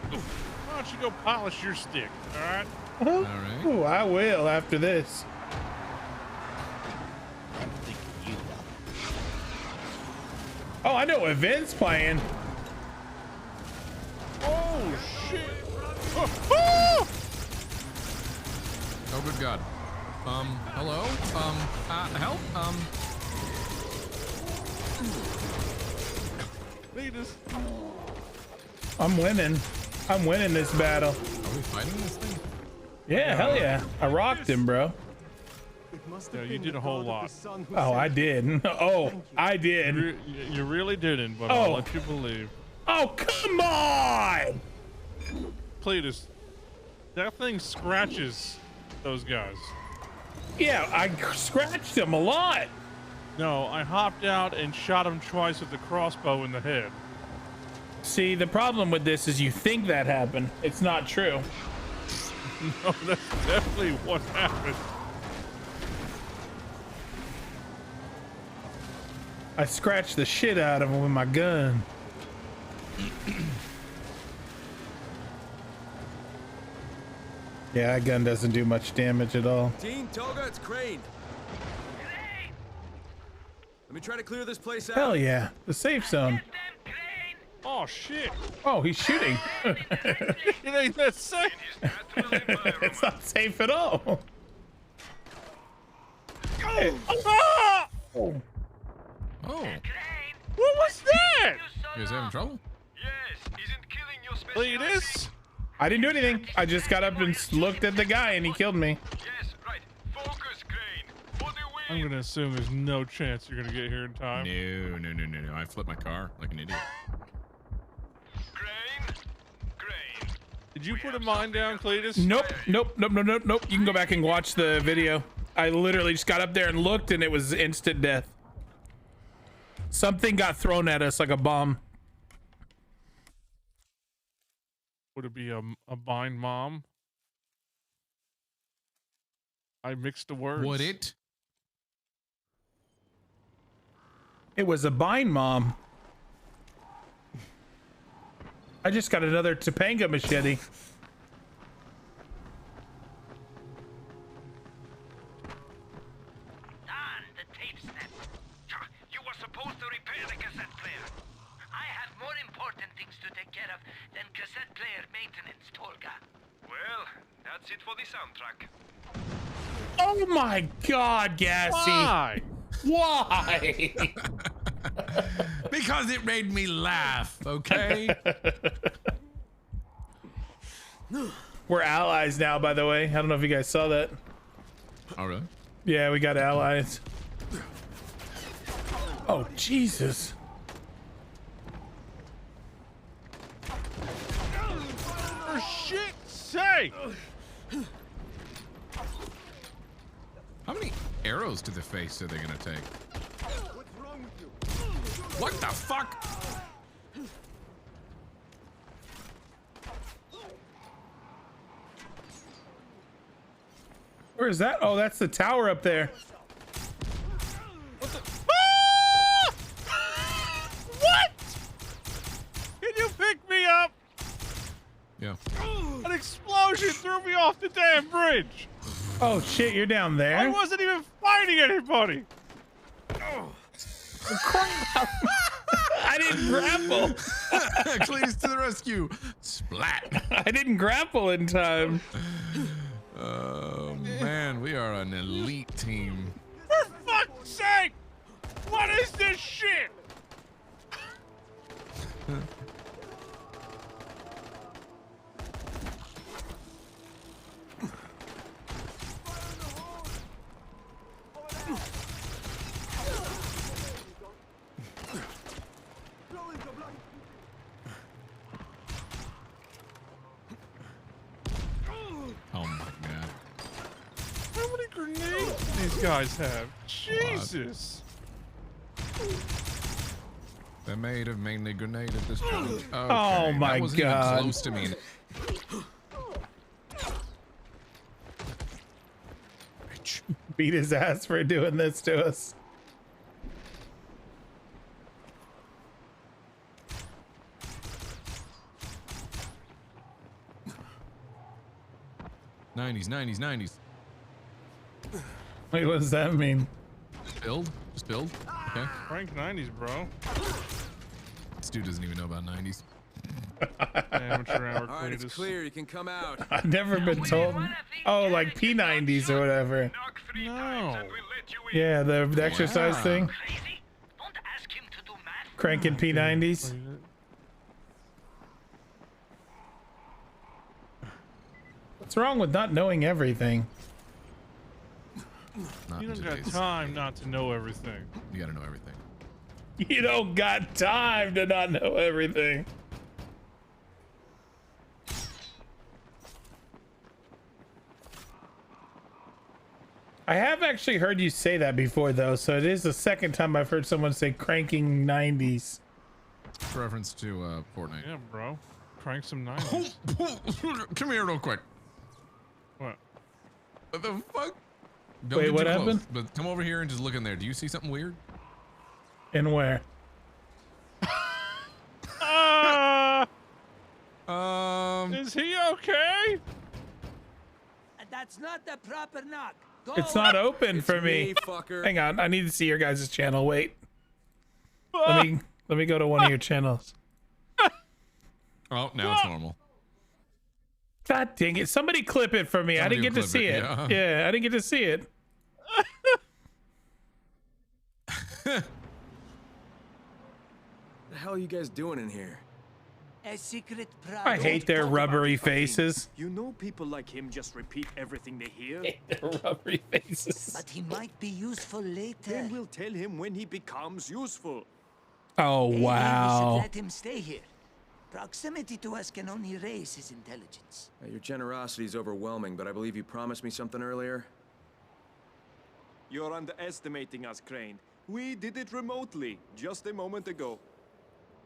Why don't you go polish your stick, all right? All right. Ooh, I will after this. Oh, I know what Vin's playing. Oh shit! Oh, good God. Hello? Help? Cletus. I'm winning. I'm winning this battle. Are we fighting this thing? Yeah, hell yeah. I rocked him, bro. Yeah, you did a whole lot. Oh, I did. Oh, I did. You really didn't, but Oh. I'll let you believe. Oh, come on! Cletus, that thing scratches those guys. Yeah, I scratched him a lot. No, I hopped out and shot him twice with the crossbow in the head. See, the problem with this is you think that happened. It's not true. No, that's definitely what happened. I scratched the shit out of him with my gun. Yeah, that gun doesn't do much damage at all. Dean, Toga, it's Crane. Let me try to clear this place out. Hell yeah, the safe zone. Oh shit! Oh, he's shooting. It ain't that safe. It's not safe at all. Oh! Ah! Oh. What was that? You guys having trouble? Cletus? I didn't do anything. I just got up and looked at the guy and he killed me. I'm gonna assume there's no chance you're gonna get here in time. No. I flipped my car like an idiot. Did you put a mine down, Cletus? Nope. You can go back and watch the video. I literally just got up there and looked and it was instant death. Something got thrown at us like a bomb. Would it be a bind mom? I mixed the words. Would it? It was a bind mom. I just got another Topanga machete. The tape snapped. You were supposed to repair the cassette player. I have more important things to take care of than cassette player maintenance, Tolga. Well, that's it for the soundtrack. Oh my God, Gassy. Why? Because it made me laugh, okay? We're allies now, by the way. I don't know if you guys saw that. Oh, really? Yeah, we got allies. Oh, Jesus. For shit's sake! How many arrows to the face are they gonna take? What the fuck? Where is that? Oh, that's the tower up there. What the? Ah! What? Can you pick me up? Yeah. An explosion threw me off the damn bridge. Oh shit, you're down there? I wasn't even fighting anybody. I didn't grapple. Cletus to the rescue. Splat. I didn't grapple in time. Oh man, we are an elite team. For fuck's sake! What is this shit? Oh my God. How many grenades do these guys have? Jesus. They're made of mainly grenade at this point. Okay, Oh my that wasn't God. Even close to me. Beat his ass for doing this to us. '90s. Wait, what does that mean? Build? Just build? Okay. Rank 90s, bro. This dude doesn't even know about 90s. Amateur hour. All right, it's clear. You can come out. I've never been told. Oh, like P90s or whatever. No. Yeah, the exercise thing. Cranking P90s. What's wrong with not knowing everything? Not You in don't got today's- time not to know everything. You gotta know everything. You don't got time to not know everything. I have actually heard you say that before, though, so it is the second time I've heard someone say cranking 90s. Reference to Fortnite. Yeah, bro. Crank some 90s. Come here real quick. What? What the fuck? Don't Wait, get what too close, happened? but come over here and just look in there. Do you see something weird? In where? Is he okay? That's not the proper knock. Go It's not away. open for me. Fucker. Hang on, I need to see your guys' channel. Wait. Let me go to one of your channels. Oh, now it's normal. God dang it. Somebody clip it for me. I didn't get to see it. Yeah, I didn't get to see it. The hell are you guys doing in here? A secret I project. hate their rubbery faces. You know people like him just repeat everything they hear? Their rubbery faces. But he might be useful later. Then we'll tell him when he becomes useful. Oh, Maybe we wow. should let him stay here. Proximity to us can only raise his intelligence. Your generosity is overwhelming, but I believe you promised me something earlier. You're underestimating us, Crane. We did it remotely, just a moment ago.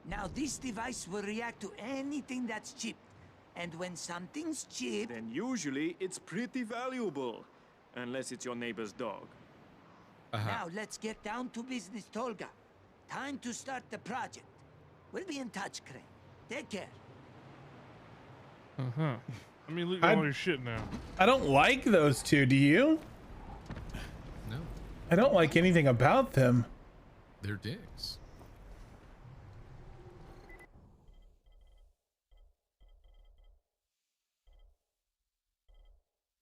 Now this device will react to anything that's cheap. And when something's cheap... Then usually it's pretty valuable. Unless it's your neighbor's dog. Now let's get down to business, Tolga. Time to start the project. We'll be in touch, Crane. Take care. Let me loot all your shit now. I don't like those two. Do you? No. I don't like anything about them. They're dicks.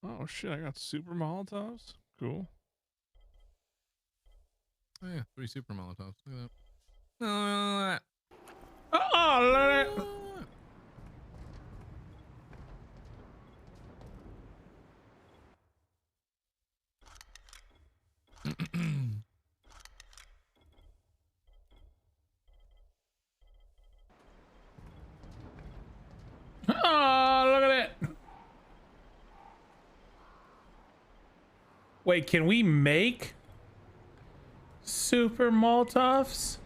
Oh shit, I got super Molotovs. Cool. Oh yeah, 3 super Molotovs. Look at that. Oh, look at that. Oh, look at it. Wait, can we make super Molotovs?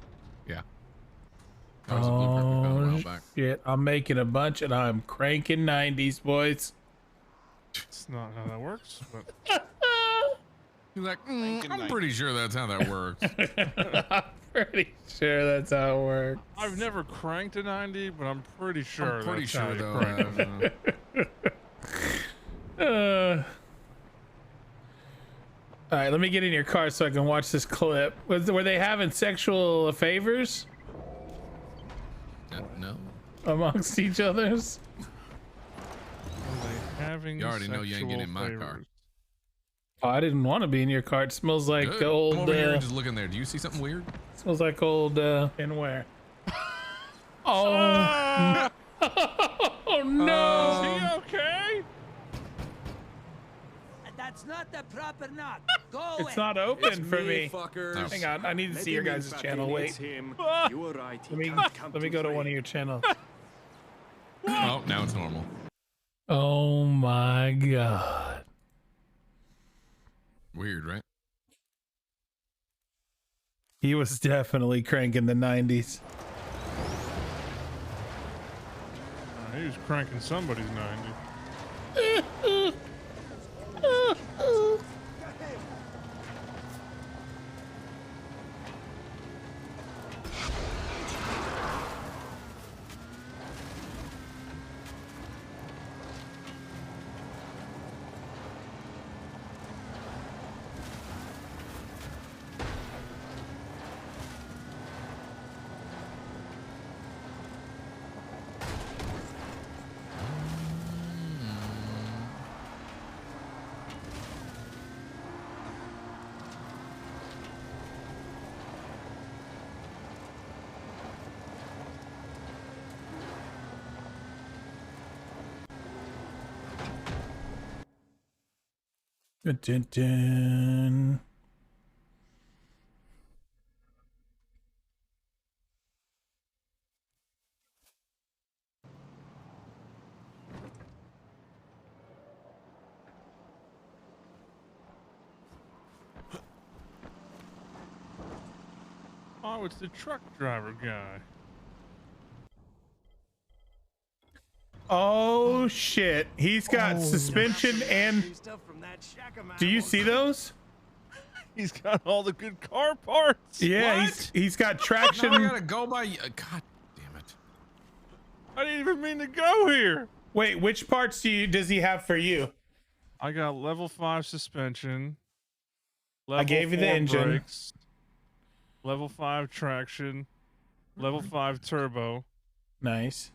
Yeah. That was a blueprint we found a while back. Shit, I'm making a bunch and I'm cranking 90s, boys. It's not how that works, but He's like, I'm pretty sure that's how that works. I'm pretty sure that's how it works. I've never cranked a 90, but I'm pretty sure. I'm pretty that's sure how you though. crank 'em. All right, let me get in your car so I can watch this clip. Were they having sexual favors No. amongst each others? Having You already know you ain't getting in my sexual car. favors. Oh, I didn't want to be in your car. It smells like Good. old. Come over here and just look in there. Do you see something weird? Smells like old. In where? Oh. Oh no. Is he okay? That's not the proper knock. Go away. It's not open for me. Fuckers. Hang on, I need to Let see your him in, guys' fucking channel. it's Wait. him. You were right. He Let me can't come let me too go to late. one of your channels. Oh, now it's normal. Oh my god. Weird, right? He was definitely cranking the 90s. He was cranking somebody's 90. Dun, dun, dun. Oh, it's the truck driver guy. Oh shit! He's got suspension and. Do you see those? He's got all the good car parts. Yeah, he's got traction. Now I gotta go by. God damn it! I didn't even mean to go here. Wait, which parts does he have for you? I got level 5 suspension. I gave you the engine. Brakes, level 5 traction. Level 5 turbo. Nice.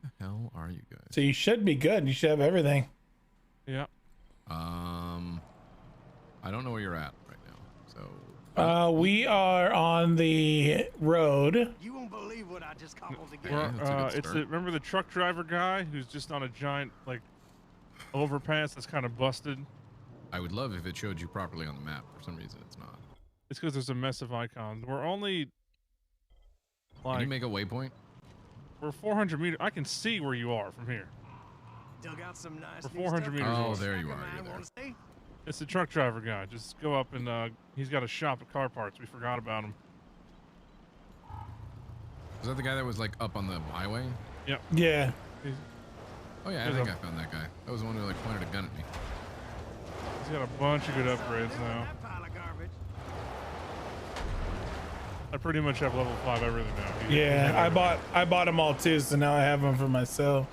What the hell are you guys? So you should be good. You should have everything. Yeah. I don't know where you're at right now. So. We are on the road. You won't believe what I just cobbled It's remember the truck driver guy who's just on a giant like overpass that's kind of busted. I would love if it showed you properly on the map. For some reason, it's not. It's because there's a mess of icons. We're only like. Can you make a waypoint? We're 400 meters. I can see where you are from here. Dug out some nice. We're 400 meters. Oh, away. there you are. You're there. It's the truck driver guy. Just go up and he's got a shop at car parts. We forgot about him. Was that the guy that was like up on the highway? Yep. Yeah. Oh yeah, I think I found that guy. That was the one who like pointed a gun at me. He's got a bunch of good upgrades now. I pretty much have level 5 everything now. Yeah, I bought them all too, so now I have them for myself.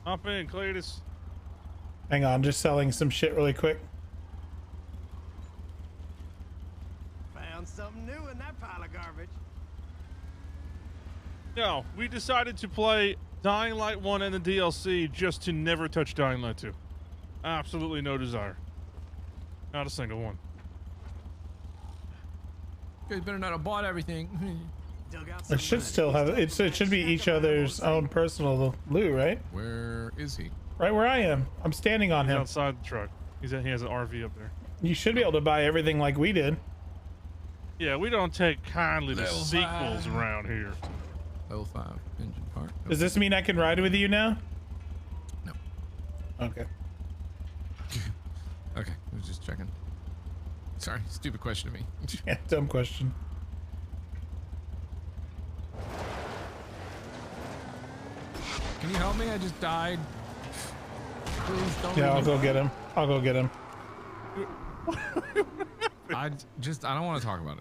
Hop in, Cletus. Hang on, just selling some shit really quick. Found something new in that pile of garbage. No, we decided to play Dying Light 1 and the DLC just to never touch Dying Light 2. Absolutely no desire. Not a single one. You guys better not have bought everything. It should still have it should be each other's own personal loot, right? Where is he? Right where I am. I'm standing on him. Outside the truck. He has an RV up there. You should be able to buy everything like we did. Yeah, we don't take kindly to sequels around here. Level 5 engine part. Does this mean I can ride with you now? No. Okay. Okay, I was just checking. Sorry, stupid question to me. Yeah, dumb question. Can you help me? I just died. Please don't. Yeah, I'll go get him. I'll go get him. I don't want to talk about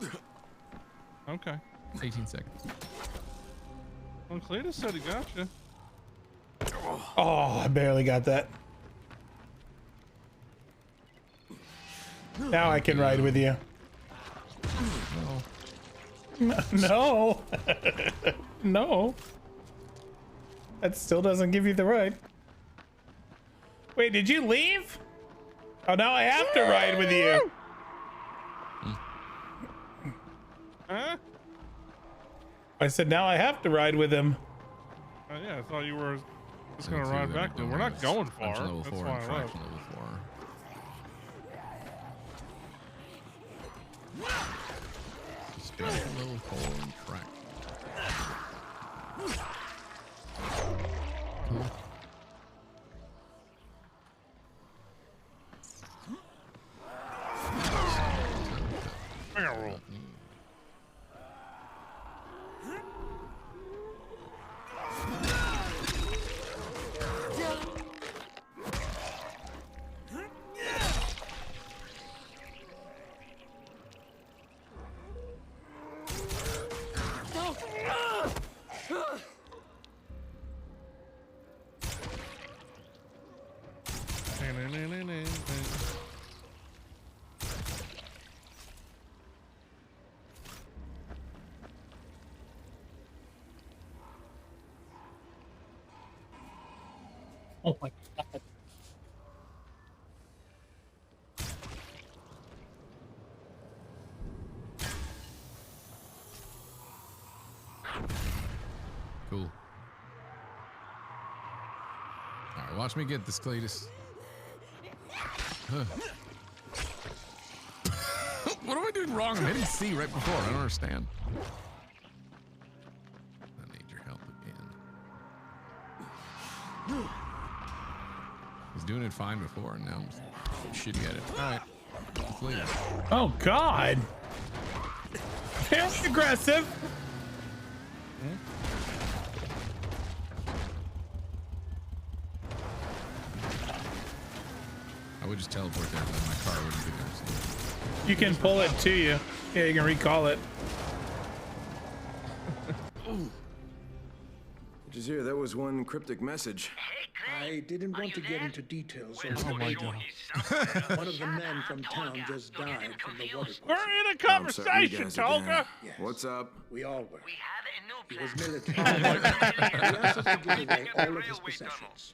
it. Okay. 18 seconds. Well, Cletus said he got you. Oh, I barely got that. Now I can ride with you. No. No. That still doesn't give you the ride. Wait, did you leave? Oh, now I have to ride with you. Huh? I said now I have to ride with him. Yeah, I thought you were just gonna ride back. We're not going far. Level That's 4 why and I left. traction level 4. Suspension level 4 and traction. Cool. Barrel. Oh my god. Cool. All right, watch me get this, Cletus. Huh. What am I doing wrong? I'm hitting C right before. I don't understand. I need your help again. He's doing it fine before, and now I'm shitty at it. All right. Oh God! Very aggressive. I would just teleport there, but my car wouldn't be there. So. You can pull it to you. Yeah, you can recall it. Did you hear that was one cryptic message? I didn't want to get into details. So Oh my God. One of the men from town just died from the water. We're in a conversation, Tolga. Yes. What's up? We all were. He was military. He asked us to give away all of his possessions.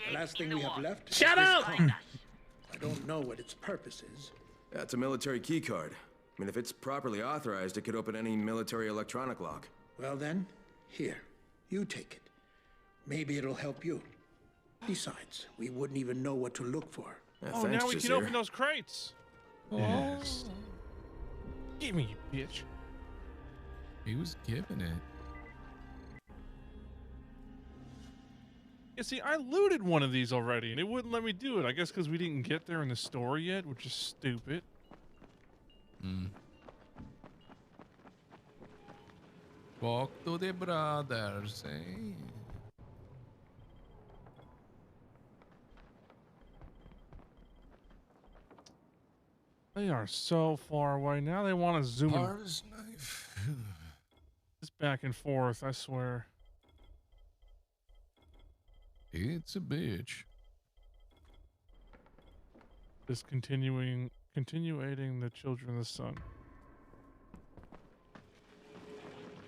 The last thing we have left is Shut this up! card. I don't know what its purpose is. That's a military key card. I mean, if it's properly authorized, it could open any military electronic lock. Well then, here, you take it. Maybe it'll help you. Besides, we wouldn't even know what to look for. Oh, now we can open those crates. Yes. Give me, you bitch. He was giving it. Yeah, see, I looted one of these already, and it wouldn't let me do it. I guess because we didn't get there in the store yet, which is stupid. Hmm. Walk to the brothers, eh? They are so far away. Now they want to zoom in. Parsnip knife. Just back and forth, I swear. It's a bitch. Just continuating the children of the sun.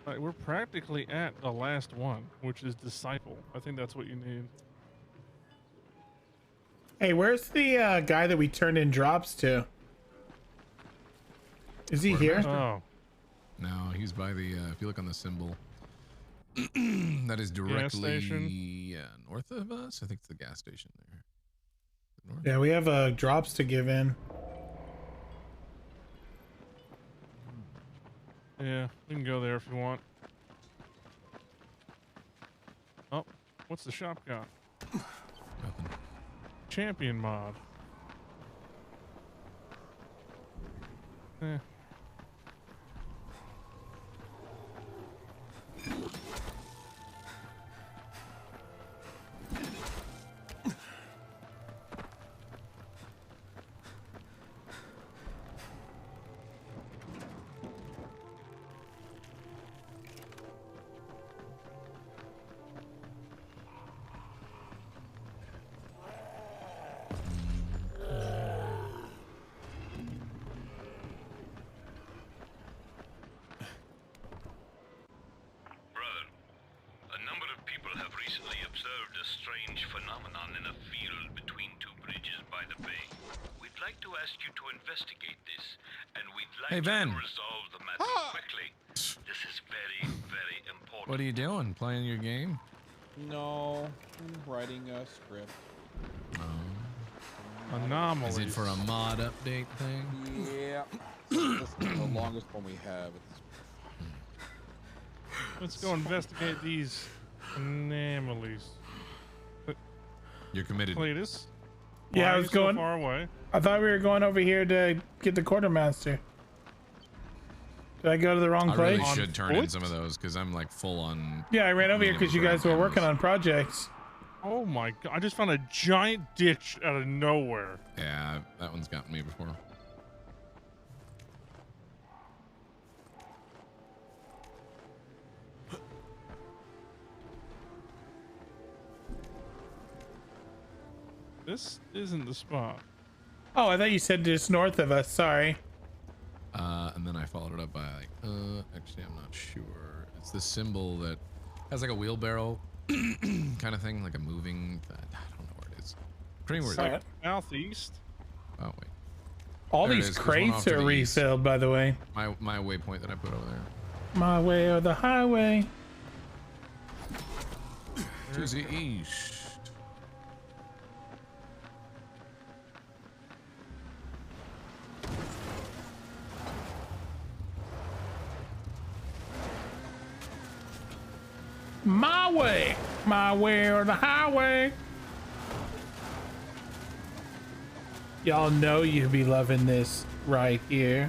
All right, we're practically at the last one, which is disciple. I think that's what you need. Hey, where's the guy that we turned in drops to? Is he here? Oh. No, he's by the, if you look on the symbol, that is directly north of us. I think it's the gas station there. North? Yeah, we have drops to give in. Yeah, we can go there if you want. Oh, what's the shop got? Nothing. Champion mod. Eh. Hey, Ben. Resolve the matter quickly. This is very, very important. What are you doing? Playing your game? No, I'm writing a script. Anomaly. Is it for a mod update thing? Yeah. This is the longest one we have. Let's go investigate these anomalies. You're committed. Cletus. Yeah, I was going so far away. I thought we were going over here to get the quartermaster. Did I go to the wrong I place? really should turn in some of those because I'm like full on. Yeah, I ran over here because you guys were working on projects. Oh my god! I just found a giant ditch out of nowhere. Yeah, that one's gotten me before. This isn't the spot. Oh, I thought you said just north of us. Sorry. And then I followed it up by like, actually, I'm not sure. It's the symbol that has like a wheelbarrow kind of thing, like a moving. I don't know where it is. Pretty where Like southeast. Oh wait. All There it these is. There's one off crates to are the east. refilled, by the way. My waypoint that I put over there. My way or the highway. To the east. My way or the highway. Y'all know you be loving this right here.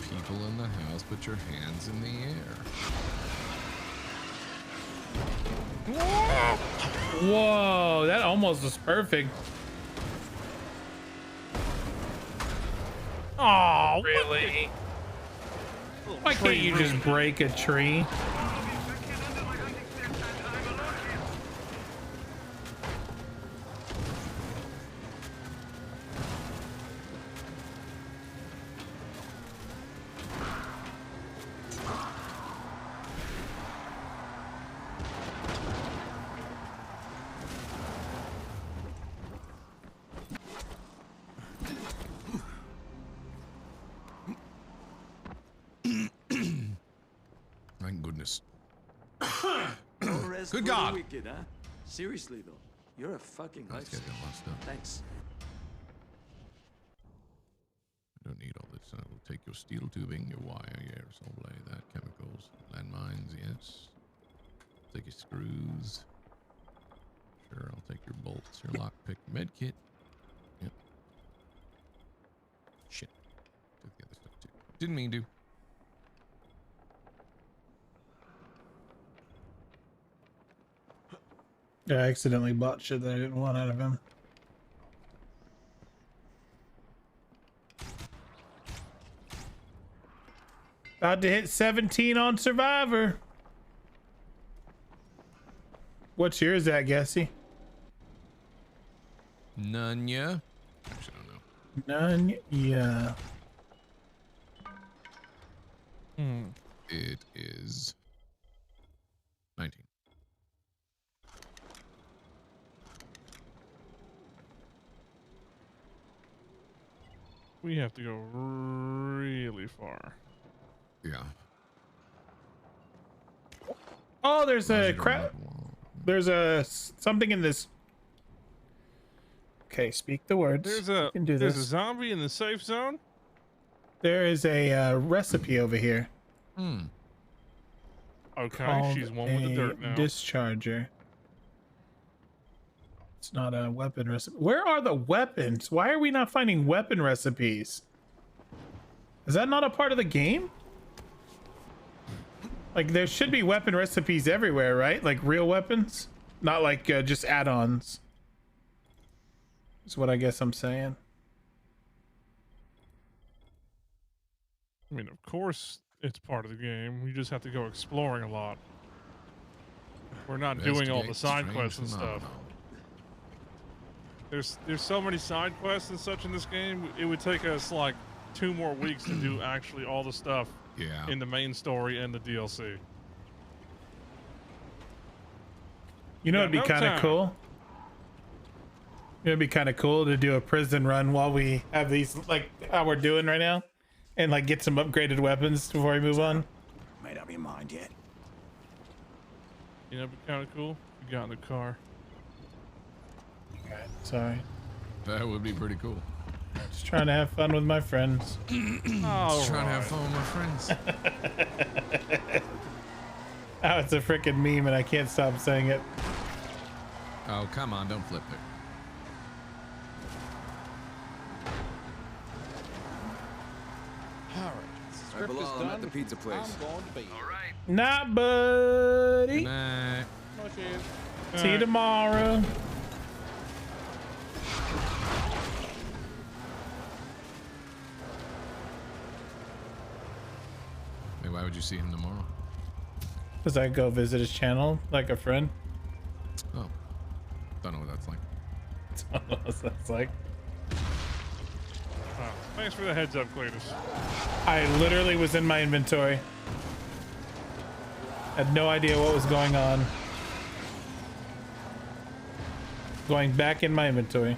People in the house, put your hands in the air. Whoa, that almost was perfect. Oh, really? Why can't you just break a tree? Thank goodness. No rest Good for God. the wicked, huh? Seriously though, you're a fucking Let's get lifesaver. them lost up. Thanks. I don't need all this. I will take your steel tubing, your wire, your aerosol blade, that, chemicals, landmines, yes. Take your screws. Sure, I'll take your bolts, your lockpick, med kit. Yep. Shit. Took the other stuff too. Didn't mean to. Yeah, I accidentally bought shit that I didn't want out of him. About to hit 17 on Survivor. What's yours at, Gassy? None, yeah. Actually, I don't know. None, yeah. It is 19. We have to go really far. Yeah. Oh, there's a crap. There's a something in this. Okay, speak the words. There's You can do there's this. a zombie in the safe zone. There is a recipe over here. Okay, called she's one with the dirt now. Discharger. It's not a weapon recipe. Where are the weapons? Why are we not finding weapon recipes? Is that not a part of the game? Like, there should be weapon recipes everywhere, right? Like real weapons, not like just add-ons. Is what I guess I'm saying. I mean, of course, it's part of the game. We just have to go exploring a lot. We're not doing all the side quests and stuff. There's so many side quests and such in this game. It would take us like 2 more weeks to do actually all the stuff in the main story and the DLC. You know, it'd be kind of cool. It'd be kind of cool to do a prison run while we have these, like how we're doing right now, and like get some upgraded weapons before we move on. Made up your mind yet? You know, it'd be kind of cool. You got in the car. Sorry. That would be pretty cool. Just trying to have fun with my friends. Just trying to have fun with my friends. Oh, it's a freaking meme and I can't stop saying it. Oh, come on, don't flip it. Alright, Bilal, I'm at the pizza place. Not buddy. Nah. See you tomorrow. Hey, why would you see him tomorrow? Because I go visit his channel like a friend. Oh. Don't know what that's like. Don't know what that's like. Thanks for the heads up, Cletus. I literally was in my inventory. Had no idea what was going on. Going back in my inventory.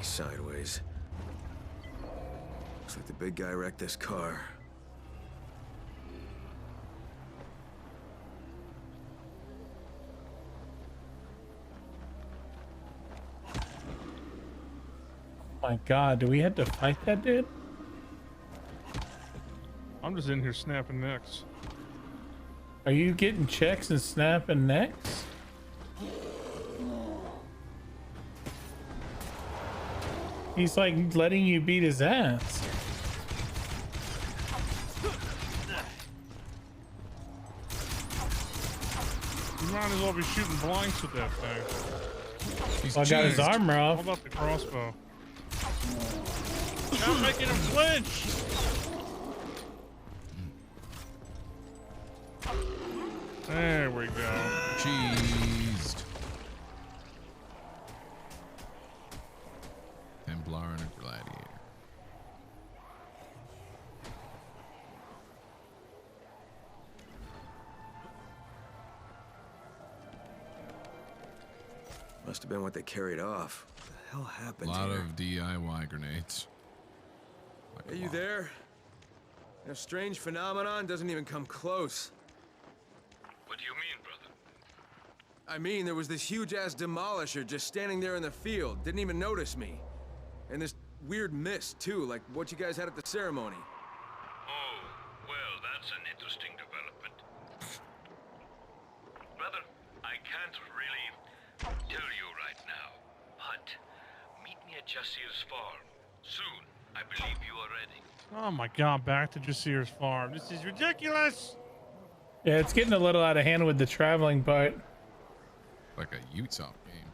sideways. Looks like the big guy wrecked this car. My God, do we have to fight that dude? I'm just in here snapping necks. Are you getting checks and snapping necks? He's like letting you beat his ass. You might as well be shooting blanks with that thing. Well, I got his armor off. How about the crossbow? Not making him flinch. There we go. Cheesed. Templar and a gladiator. Must have been what they carried off. What the hell happened A lot here? of DIY grenades. Are you there? A strange phenomenon doesn't even come close. What do you mean, brother? I mean, there was this huge-ass demolisher just standing there in the field. Didn't even notice me. And this weird mist, too, like what you guys had at the ceremony. Oh, well, that's an interesting development. Brother, I can't really tell you right now, but meet me at Jasir's farm. Soon, I believe you are ready. Oh my God, back to Jasir's farm. This is ridiculous. Yeah, it's getting a little out of hand with the traveling part. Like a Utah game.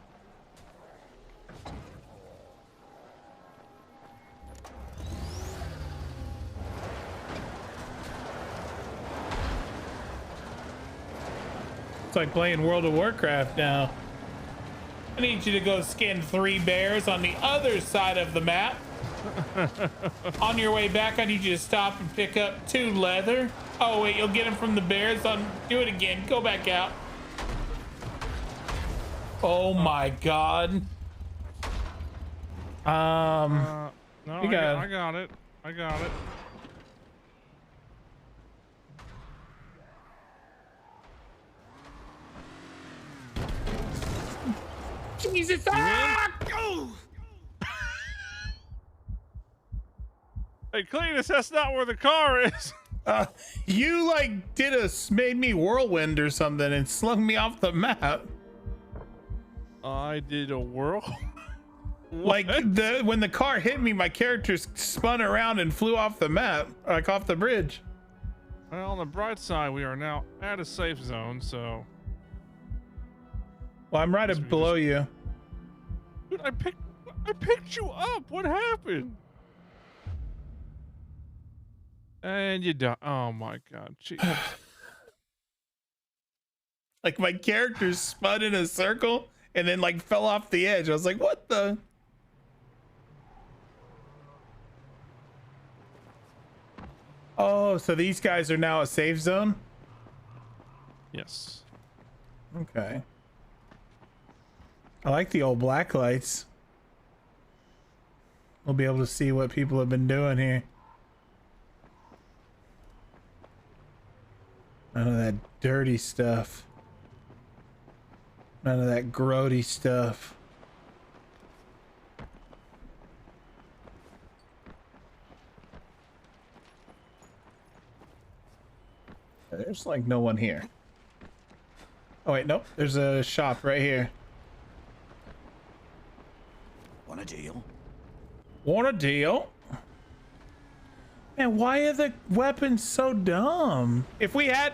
It's like playing World of Warcraft now. I need you to go skin 3 bears on the other side of the map. On your way back, I need you to stop and pick up 2 leather. Oh wait, you'll get them from the bears. Do it again. Go back out. Oh my God. No, I got it. I got it. Jesus! Ah! Hey, Cletus, that's not where the car is. You like made me whirlwind or something and slung me off the map. I did a whirl. Like when the car hit me, my character spun around and flew off the map, like off the bridge. Well, on the bright side, we are now at a safe zone, so. Well, I'm right below you. Dude, I picked you up. What happened? And you die. Oh my God. Jeez. Like my character spun in a circle and then like fell off the edge. I was like, what the? Oh, so these guys are now a safe zone? Yes. Okay. I like the old black lights. We'll be able to see what people have been doing here. None of that dirty stuff. None of that grody stuff. There's like no one here. Oh wait, nope. There's a shop right here. Want a deal? Want a deal? Man, why are the weapons so dumb? If we had,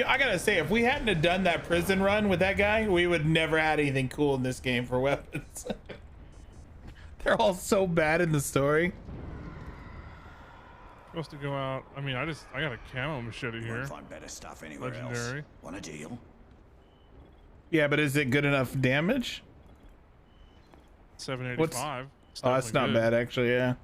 I gotta say, if we hadn't have done that prison run with that guy, we would never had anything cool in this game for weapons. They're all so bad in the story. Supposed to go out. I mean, I got a camo machete here. Find better stuff anywhere Legendary. else. Want a deal? Yeah, but is it good enough damage? 785. Oh, that's not bad actually. Yeah.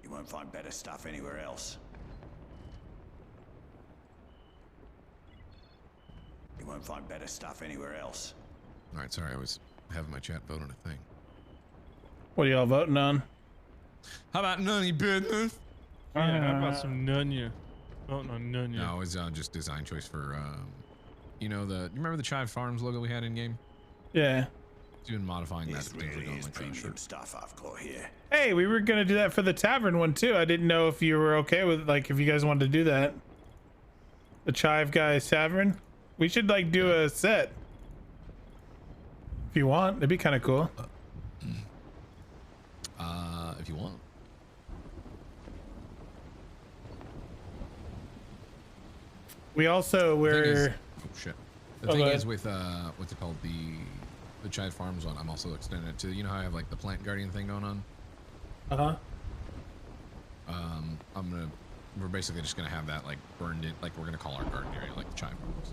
You won't find better stuff anywhere else. won't find better stuff anywhere else. All right, sorry, I was having my chat vote on a thing. What are y'all voting on? How about none of your business? Yeah, how about some Nunya? Voting on Nunya. No, it was just design choice for, you know, you remember the Chive Farms logo we had in game? Yeah. Doing modifying that. This really is premium stuff I've got here. Hey, we were gonna do that for the tavern one too. I didn't know if you were okay with, like, if you guys wanted to do that. The Chive Guys Tavern. We should like do a set. If you want, it'd be kind of cool. If you want. We also were. Oh shit. The thing is with what's it called, the Chive Farms one, I'm also extending it to, you know how I have like the plant guardian thing going on? We're basically just gonna have that like burned in, like we're gonna call our garden area like the Chive Farms.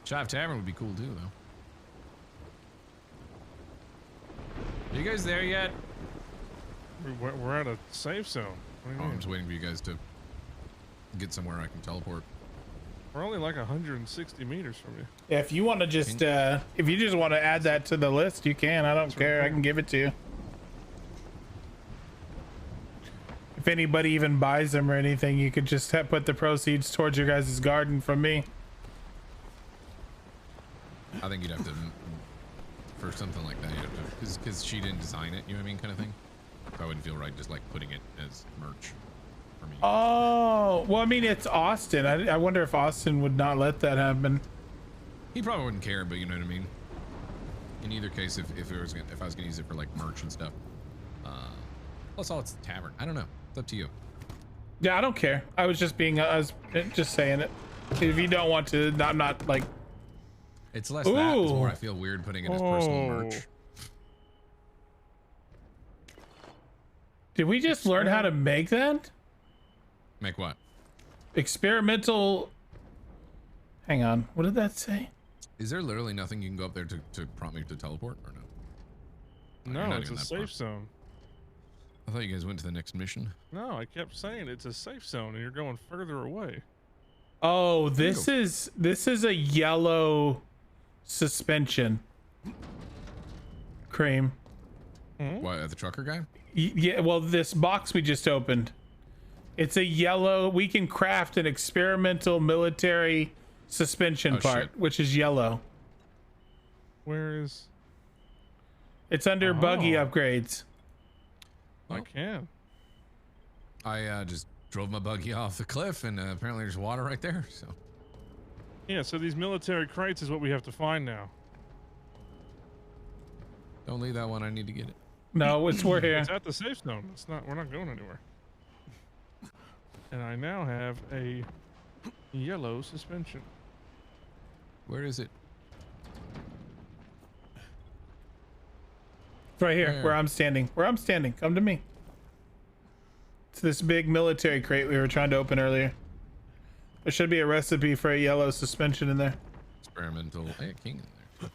Chive Tavern would be cool too, though. Are you guys there yet? We're at a safe zone. What do you mean? I'm just waiting for you guys to get somewhere I can teleport. We're only like 160 meters from you. Yeah, if you want to just, if you just want to add that to the list, you can. I don't care. I can give it to you. If anybody even buys them or anything, you could just put the proceeds towards your guys' garden from me. I think you'd have to, for something like that, you'd have to, because she didn't design it, you know what I mean, kind of thing. So I wouldn't feel right just like putting it as merch for me. Oh, well, I mean, it's Austin. I wonder if Austin would not let that happen. He probably wouldn't care, but you know what I mean. In either case, if I was gonna use it for like merch and stuff. Plus, all it's the tavern. I don't know. It's up to you. Yeah, I don't care. I was just just saying it. If you don't want to, I'm not like. It's less that. It's more I feel weird putting it as personal merch. Did we just learn how to make that? Make what? Experimental. Hang on. What did that say? Is there literally nothing you can go up there to prompt me to teleport or no? No, it's a safe zone. I thought you guys went to the next mission. No, I kept saying it's a safe zone and you're going further away. Oh, this is a yellow suspension. Cream. What, the trucker guy? Yeah, well, this box we just opened. It's a yellow. We can craft an experimental military suspension part, which is yellow. Where is? It's under buggy upgrades. I can. I just drove my buggy off the cliff, and apparently there's water right there. So. Yeah, so these military crates is what we have to find now. Don't leave that one. I need to get it. No, we're here. It's at the safe zone. It's not. We're not going anywhere. And I now have a yellow suspension. Where is it? It's right here, where I'm standing. Where I'm standing. Come to me. It's this big military crate we were trying to open earlier. There should be a recipe for a yellow suspension in there. Experimental. Hey, king in there.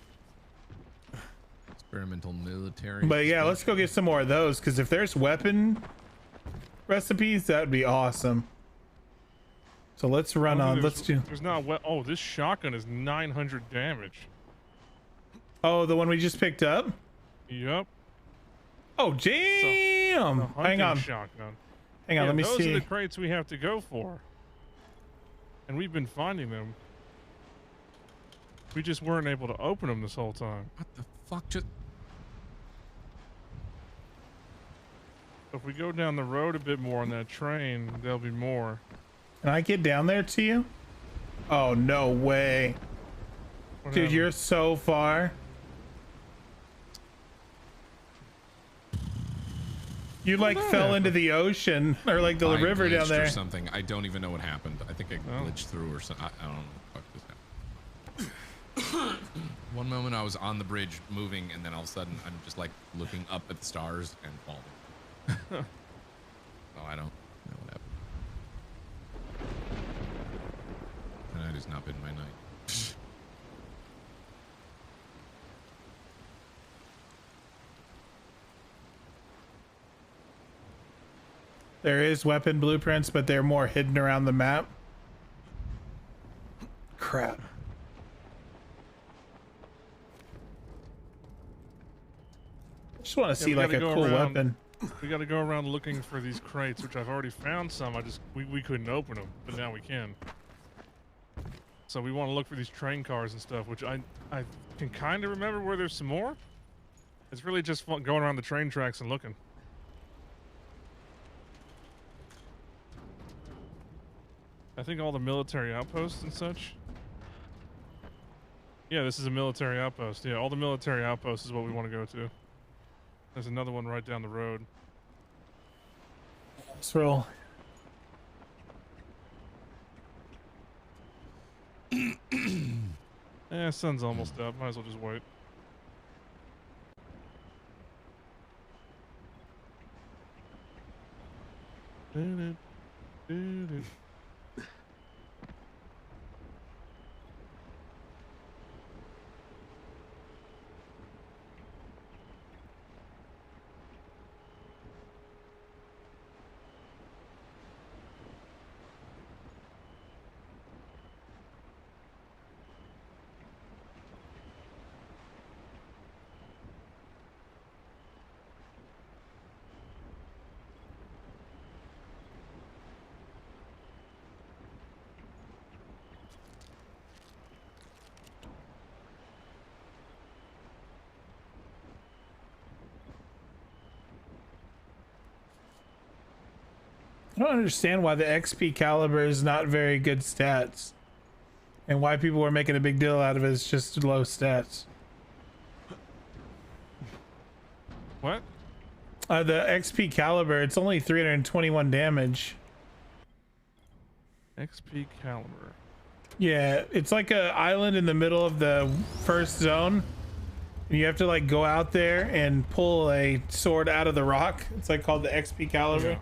Experimental military. But yeah, let's go get some more of those, because if there's weapon recipes, that would be awesome. So let's run on. Let's do. There's not. Oh, this shotgun is 900 damage. Oh, the one we just picked up? Yep. Oh, damn! Hang on. Shotgun. Hang on, let me see. Those are the crates we have to go for. And we've been finding them. We just weren't able to open them this whole time. What the fuck? Just. If we go down the road a bit more on that train, there'll be more. Can I get down there to you? Oh, no way. Dude, you're so far. You like fell into the ocean or like the river down there. Or something. I don't even know what happened. I think I glitched through or something. I don't know what the fuck just happened. One moment I was on the bridge moving, and then all of a sudden I'm just like looking up at the stars and falling. Oh, I don't know what happened. Tonight has not been my night. There is weapon blueprints, but they're more hidden around the map. Crap. Just want to see like a cool weapon. We got to go around looking for these crates, which I've already found some. We couldn't open them, but now we can. So we want to look for these train cars and stuff, which I can kind of remember where there's some more. It's really just fun going around the train tracks and looking. I think all the military outposts and such. Yeah, this is a military outpost. Yeah, all the military outposts is what we want to go to. There's another one right down the road. Let's roll. Yeah, sun's almost up. Might as well just wait. I don't understand why the XP caliber is not very good stats, and why people were making a big deal out of it is just low stats. What? The XP caliber, it's only 321 damage. XP caliber. Yeah, it's like a island in the middle of the first zone. You have to like go out there and pull a sword out of the rock. It's like called the XP caliber. Yeah.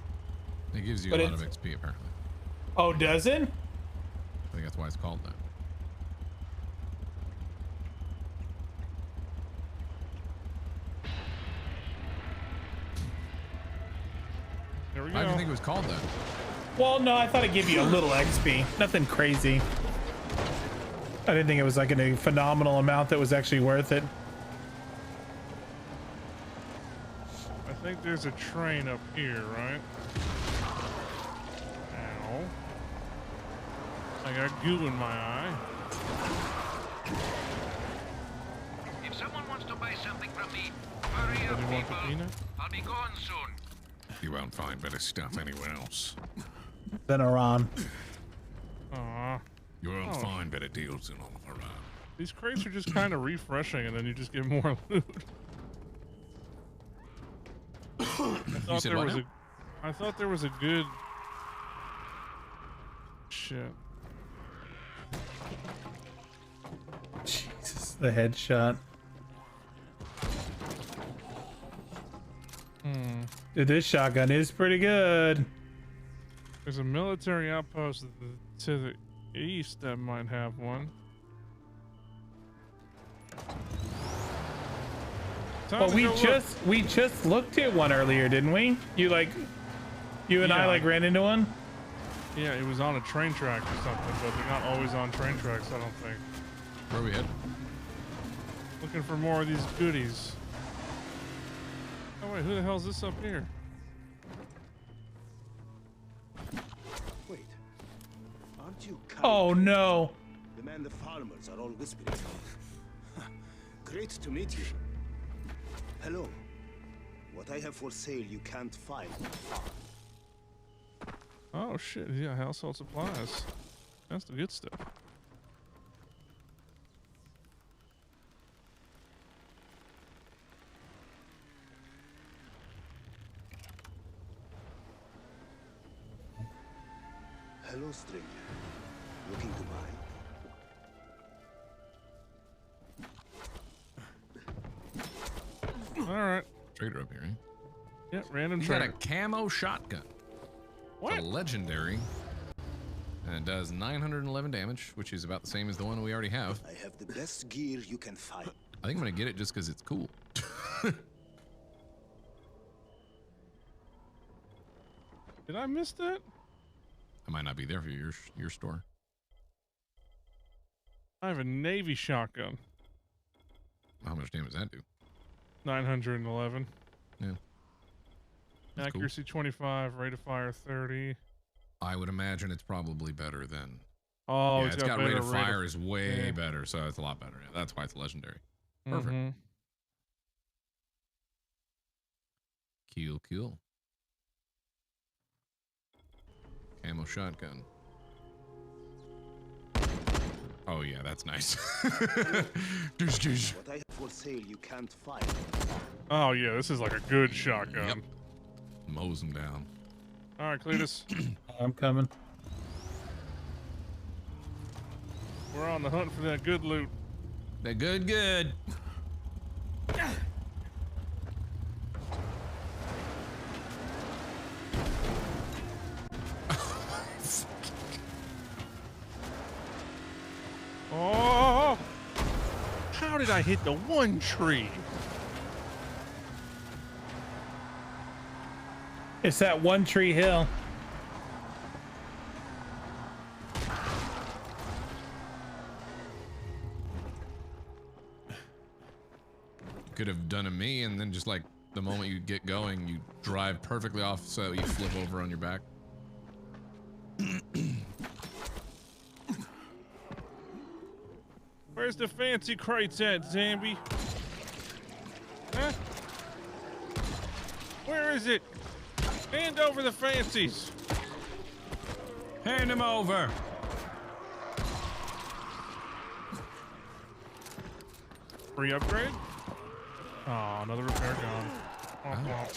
It gives you a lot of XP apparently. Oh, does it? I think that's why it's called that. There we go. Why do you think it was called that? Well, no, I thought it'd give you a little XP. Nothing crazy. I didn't think it was like a phenomenal amount that was actually worth it. I think there's a train up here, right? Ow. I got goo in my eye. If someone wants to buy something from me, hurry up, people. I'll be gone soon. You won't find better stuff anywhere else. Than Iran. Aww. You won't find better deals than all of Iran. These crates are just kind of refreshing, and then you just get more loot. I thought there was a good shit. Jesus, the headshot. Dude, this shotgun is pretty good. There's a military outpost to the east that might have one. Well, we just looked at one earlier, didn't we? You and I like ran into one. Yeah, it was on a train track or something, but they're not always on train tracks, I don't think. Where are we headed? Looking for more of these goodies. Oh wait, who the hell's this up here? Wait, aren't you? Oh no! The man the farmers are all whispering. Great to meet you. Hello. What I have for sale you can't find. Oh shit, yeah, household supplies. That's the good stuff. Hello, stranger. Looking to buy? All right. Trader up here, eh? Yeah, random you trader. got a camo shotgun. What? It's a legendary. And it does 911 damage, which is about the same as the one we already have. I have the best gear you can find. I think I'm gonna get it just because it's cool. Did I miss that? I might not be there for your store. I have a Navy shotgun. How much damage does that do? 911. Yeah. That's Accuracy 25, rate of fire 30. I would imagine it's probably better than. Oh, yeah, it's got rate of better fire is way better, so it's a lot better. Yeah, that's why it's legendary. Perfect. Cool. Camo shotgun. Oh yeah, that's nice. What I have for sale you can't find. Oh yeah, this is like a good shotgun. Yep. Mows them down. All right, Cletus. I'm coming. We're on the hunt for that good loot. That good. Oh! How did I hit the one tree? It's that One Tree Hill. Could have done a me, and then just like the moment you get going, you drive perfectly off, so you flip over on your back. Where's the fancy crates at, Zambi? Huh? Where is it? Hand over the fancies. Hand them over. Free upgrade? Oh, another repair gun. Oh.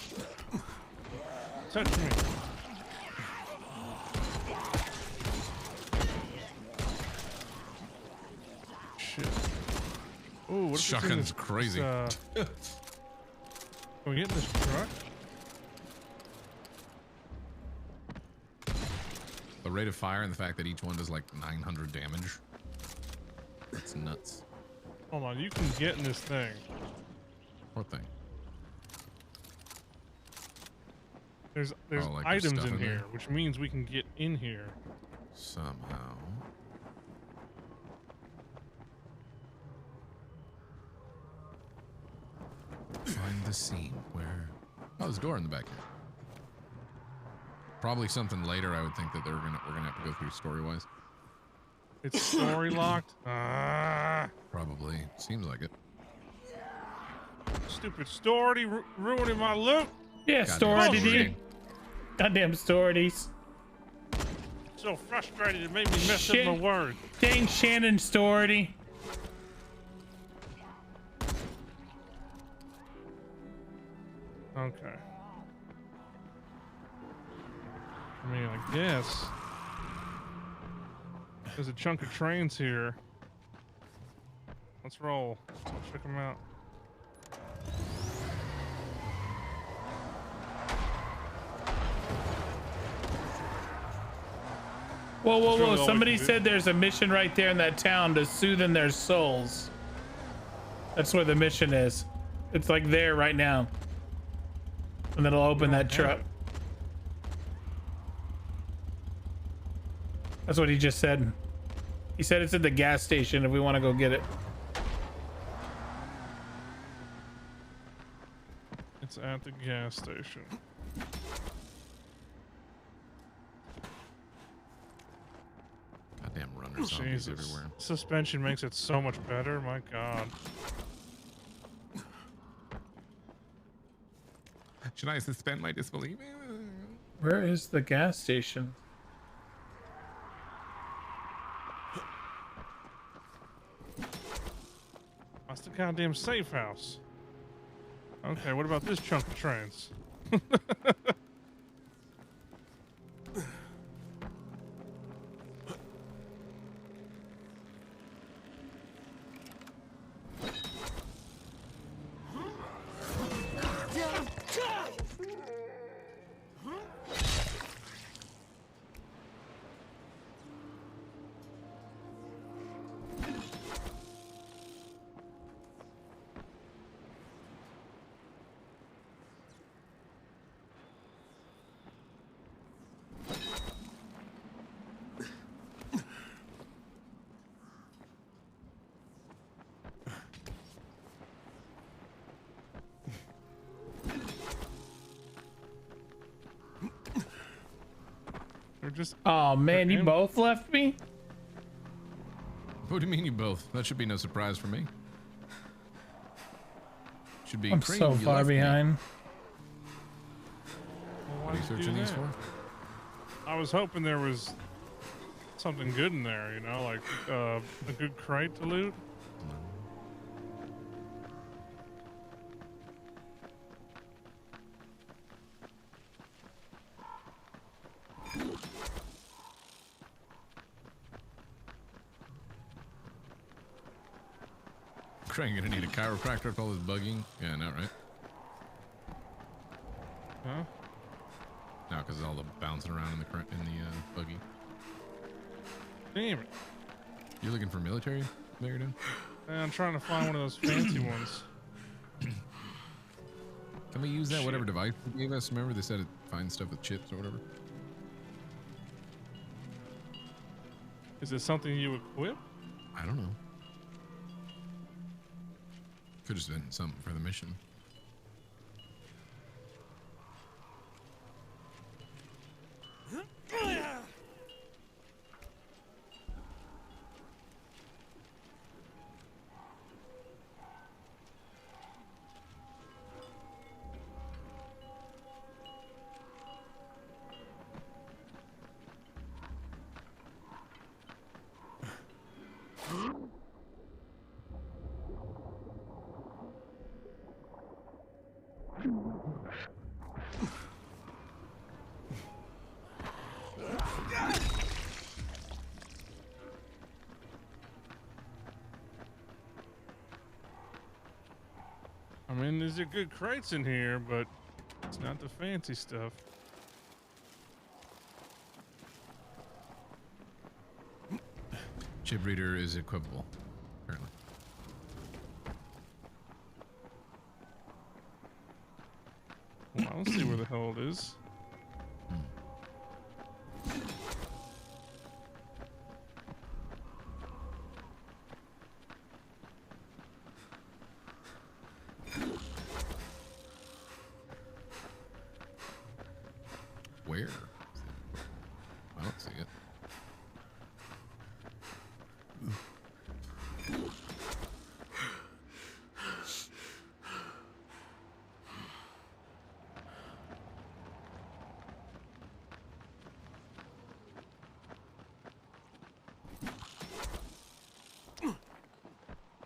Touch me. Shit. Ooh, what's Shotgun's crazy. Can we get in this truck? The rate of fire and the fact that each one does like 900 damage. That's nuts. Hold on, you can get in this thing. What thing? There's like items stuff in in here, there? which means we can get in here. Somehow. Find the scene where... Oh, there's a door in the back here. Probably something later. I would think that we're gonna have to go through story-wise. It's story locked. Probably seems like it. Stupid story ruining my loot. Yeah, Stority. Goddamn Storities. So frustrated it made me mess up my word. Dang Shannon Stority. Okay. I mean, I guess there's a chunk of trains here. Let's roll. Let's check them out. Whoa. Somebody said there's a mission right there in that town to soothe in their souls. That's where the mission is. It's like there right now. And it'll open that truck. That's what he just said. He said it's at the gas station if we want to go get it. It's at the gas station. Goddamn runner zombies Jesus. everywhere. Suspension makes it so much better. My God. Should I suspend my disbelief? Where is the gas station? That's the goddamn safe house. Okay, what about this chunk of trains? Or just. Oh man, you both left me? What do you mean you both? That should be no surprise for me. Should be. I'm so far behind. What are you searching these for? I was hoping there was something good in there, you know, like a good crate to loot. Craig, gonna need a chiropractor with all this bugging? Yeah, I know, right? Huh? No, because all the bouncing around in the buggy. Damn it. You looking for military there, dude? I'm trying to find one of those fancy ones. Can we use that whatever device you gave us? Remember they said it finds stuff with chips or whatever? Is it something you equip? I don't know. Could have been something for the mission. I mean, there's a good crates in here, but it's not the fancy stuff. Chip reader is equipable, apparently. Well, I'll see where the hell it is. Where? I don't see it.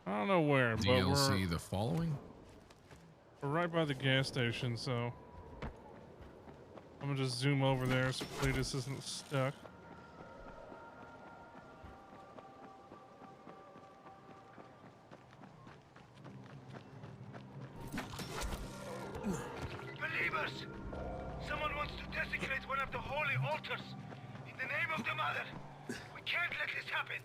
I don't know where, but DLC the following? We're right by the gas station, so I'm gonna just zoom over there so Cletus isn't stuck. Believers! Someone wants to desecrate one of the holy altars. In the name of the Mother. We can't let this happen.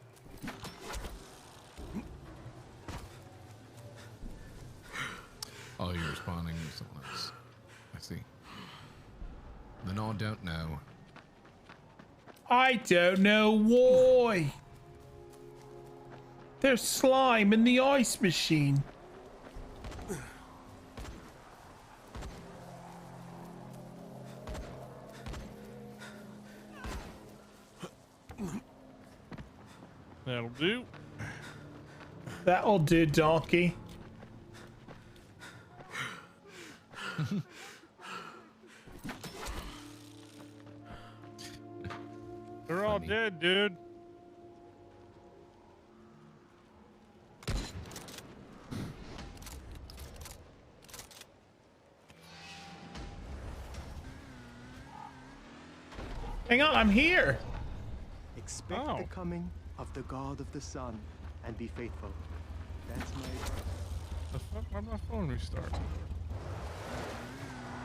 Oh, you're responding to something else. I see. Then I don't know. I don't know why. There's slime in the ice machine. That'll do. That'll do, donkey. They're all dead, dude. Hang on, I'm here. Expect the coming of the God of the Sun and be faithful. That's my advice. The fuck? Why'd my phone restart?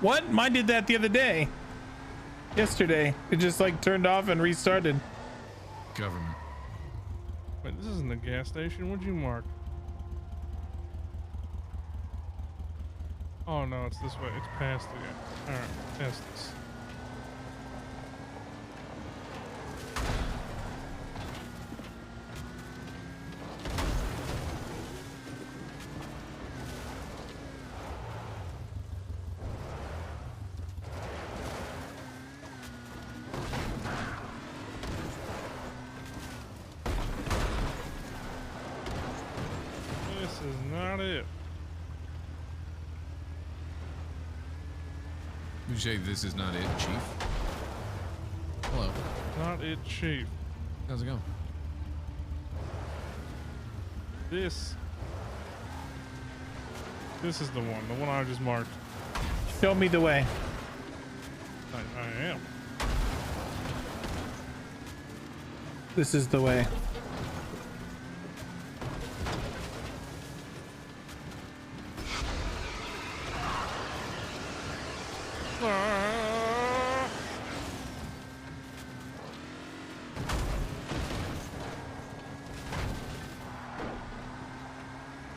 What? Mine did that the other day. Yesterday. It just like turned off and restarted. Government. Wait, this isn't the gas station. What'd you mark? Oh no, it's this way. It's past the. Alright, test this. not it. You say this is not it, Chief? Hello. Not it, Chief. How's it going? This is the one I just marked. Show me the way. I am. This is the way.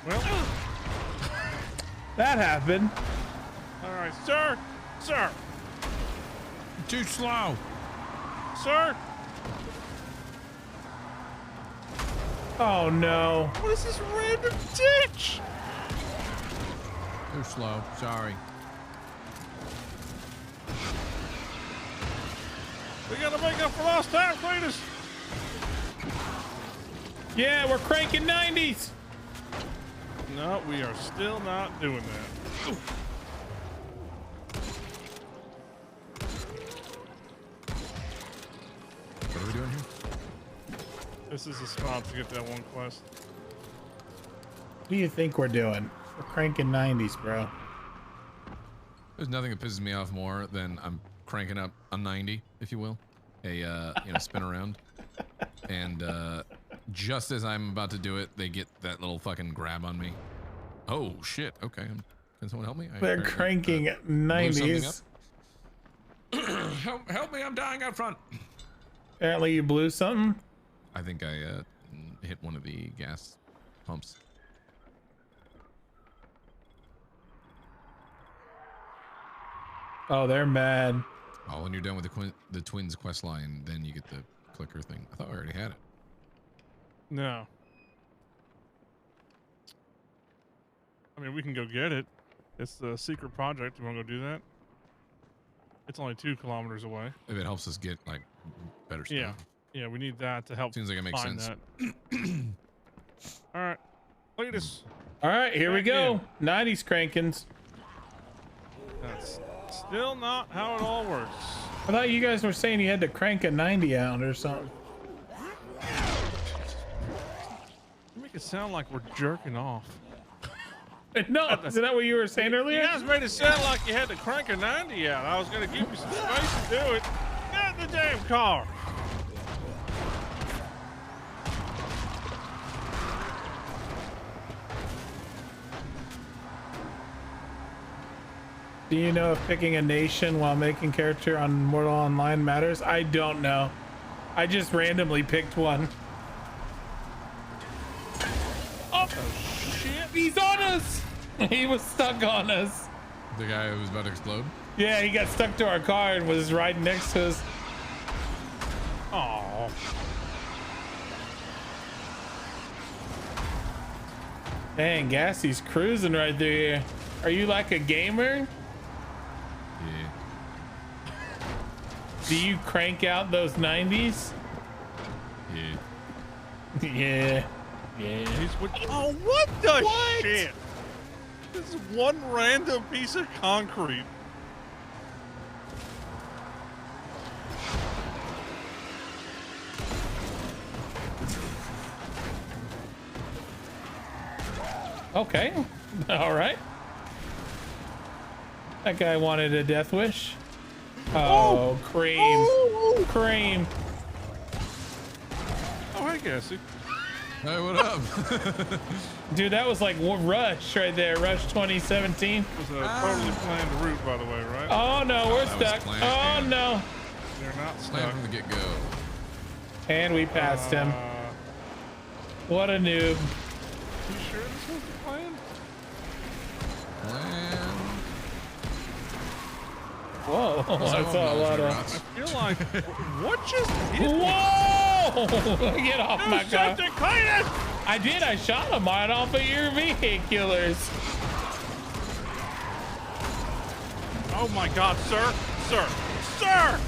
Well, that happened. All right, sir. Sir. Too slow. Sir. Oh no. What is this random ditch? Too slow. Sorry. We gotta make up for lost time, Cletus. Yeah, we're cranking 90s. No, we are still not doing that. Oof. What are we doing here? This is a spot to get that one quest. What do you think we're doing? We're cranking 90s, bro. There's nothing that pisses me off more than I'm cranking up a 90, if you will, a spin around, and just as I'm about to do it, they get that little fucking grab on me. Oh shit! Okay, can someone help me? They're cranking 90s. Help me! I'm dying out front. Apparently, you blew something. I think I hit one of the gas pumps. Oh, they're mad. Oh, when you're done with the twins quest line, then you get the clicker thing. I thought we already had it. No. I mean, we can go get it. It's the secret project. You want to go do that? It's only 2 kilometers away. If it helps us get like better stuff. Yeah. Yeah, we need that to help. Seems like it makes find sense. That. All right. Cletus. All right, here we go. 90s crankings. That's still not how it all works. I thought you guys were saying you had to crank a 90 out or something. You make it sound like we're jerking off. No, isn't that what you were saying earlier? You guys made it sound like you had to crank a 90 out. I was going to give you some space to do it. Get in the damn car. Do you know if picking a nation while making character on Mortal Online matters? I don't know. I just randomly picked one. Oh shit! He's on us! He was stuck on us. The guy who was about to explode? Yeah, he got stuck to our car and was right next to us. Oh. Dang, Gassy's cruising right through here. Are you like a gamer? Yeah. Do you crank out those 90s? Yeah. Yeah. Yeah. Oh, what the shit? This is one random piece of concrete. Okay. All right. That guy wanted a death wish. Oh, cream. Oh. Cream. Oh, hey, Gassy. Hey, what up? Dude, that was like Rush right there. Rush 2017. It was a totally planned route, by the way, right? Oh, no, we're stuck. Oh, no. They're not stuck. Planned from the get-go. And we passed him. What a noob. You sure this was the plan? Whoa, I saw a lot of... I feel like... What just hit me? Whoa! Get off my car. Cletus! I did. I shot him right off of your vehiculars. Oh my God, sir! Sir! Sir!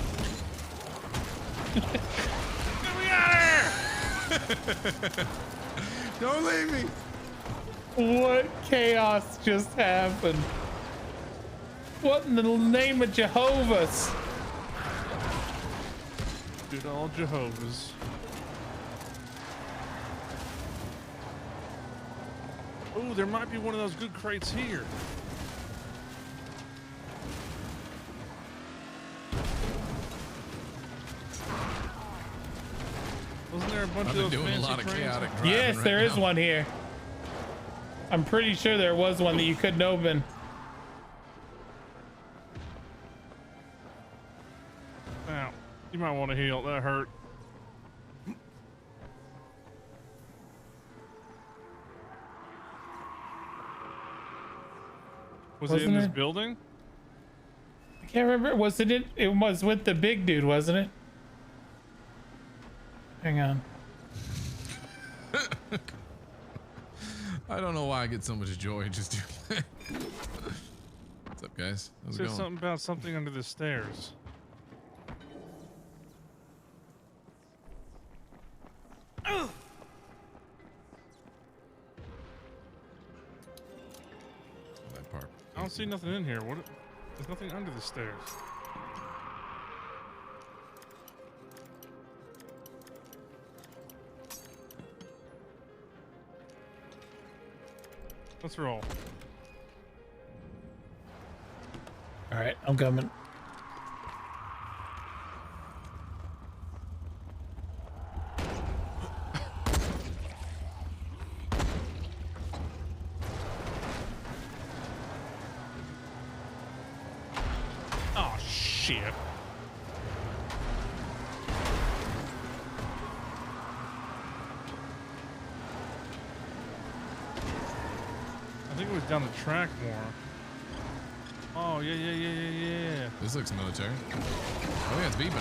Get me out of here! Don't leave me! What chaos just happened? What in the name of Jehovah's? Good old Jehovah's. Oh, there might be one of those good crates here. Wasn't there a bunch of those doing a lot of fancy chaotic crates? driving Yes, right there is now. one here. I'm pretty sure there was one that you couldn't open. Ow. You might want to heal. That hurt. Was it in Wasn't this it? building? I can't remember. Was it? It was with the big dude, wasn't it? Hang on. I don't know why I get so much joy just doing that. What's up, guys? How's It it said going? something about something under the stairs. That part. I don't see nothing in here. What? There's nothing under the stairs. Let's roll. All right, I'm coming. Oh shit. I think it was down the track more. Oh, yeah. This looks military. Oh, yeah, it's beeping.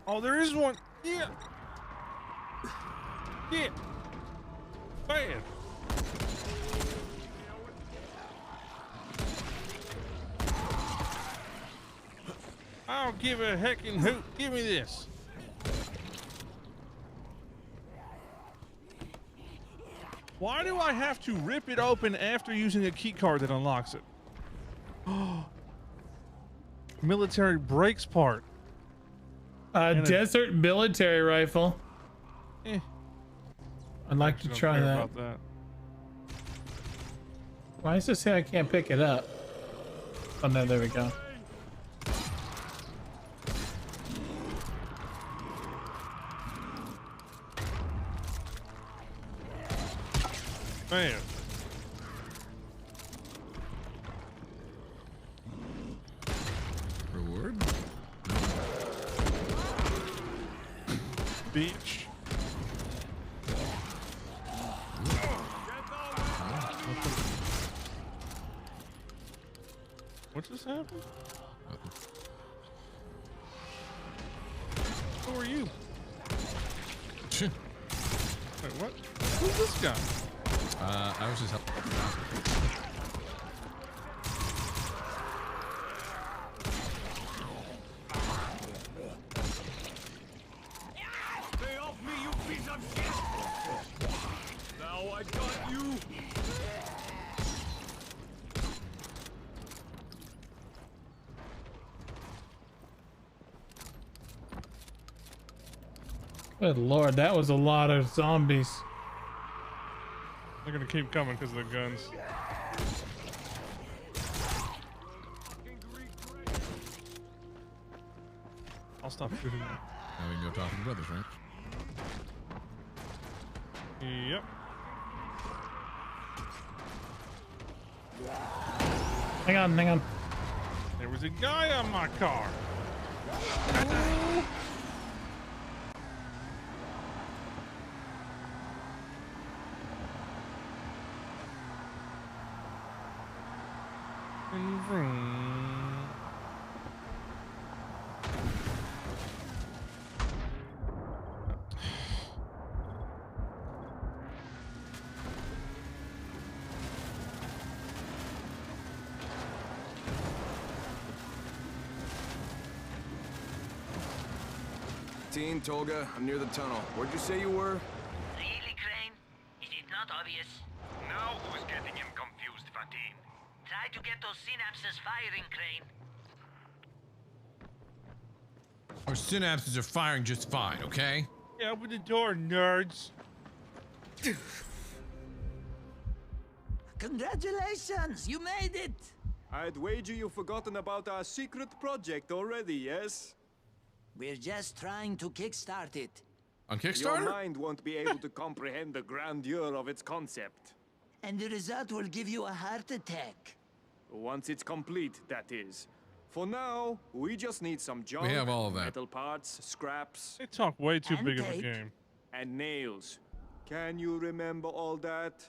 Oh, there is one. Yeah. Yeah. Bad. I don't give a heckin' hoot. Give me this. Why do I have to rip it open after using a key card that unlocks it? Military brakes part. Desert military rifle. Eh. I'd like to Don't try care that. about that. Why does it say I can't pick it up? Oh no, there we go. Man. Reward? Beach. What just happened? Who are you? Wait, what? Who's this guy? I was just helping. Stay off me, you piece of shit! Now I got you! Good lord, that was a lot of zombies. They're gonna keep coming because of the guns. I'll stop shooting them. Now we can go talk to the brothers, right? Yep. Hang on, hang on. There was a guy on my car. And vroom. 15, Tolga. I'm near the tunnel. Where'd you say you were? Really, Crane? Is it not obvious? Now who's getting him confused, Fatin? Try to get those synapses firing, Crane. Our synapses are firing just fine, okay? Yeah, open the door, nerds. Congratulations, you made it. I'd wager you've forgotten about our secret project already, yes? We're just trying to kickstart it. On Kickstarter? Your mind won't be able to comprehend the grandeur of its concept. And the result will give you a heart attack. Once it's complete, that is. For now, we just need some junk, We have all of that. metal parts, scraps. They talk way too And big of a tape. game. And nails. Can you remember all that?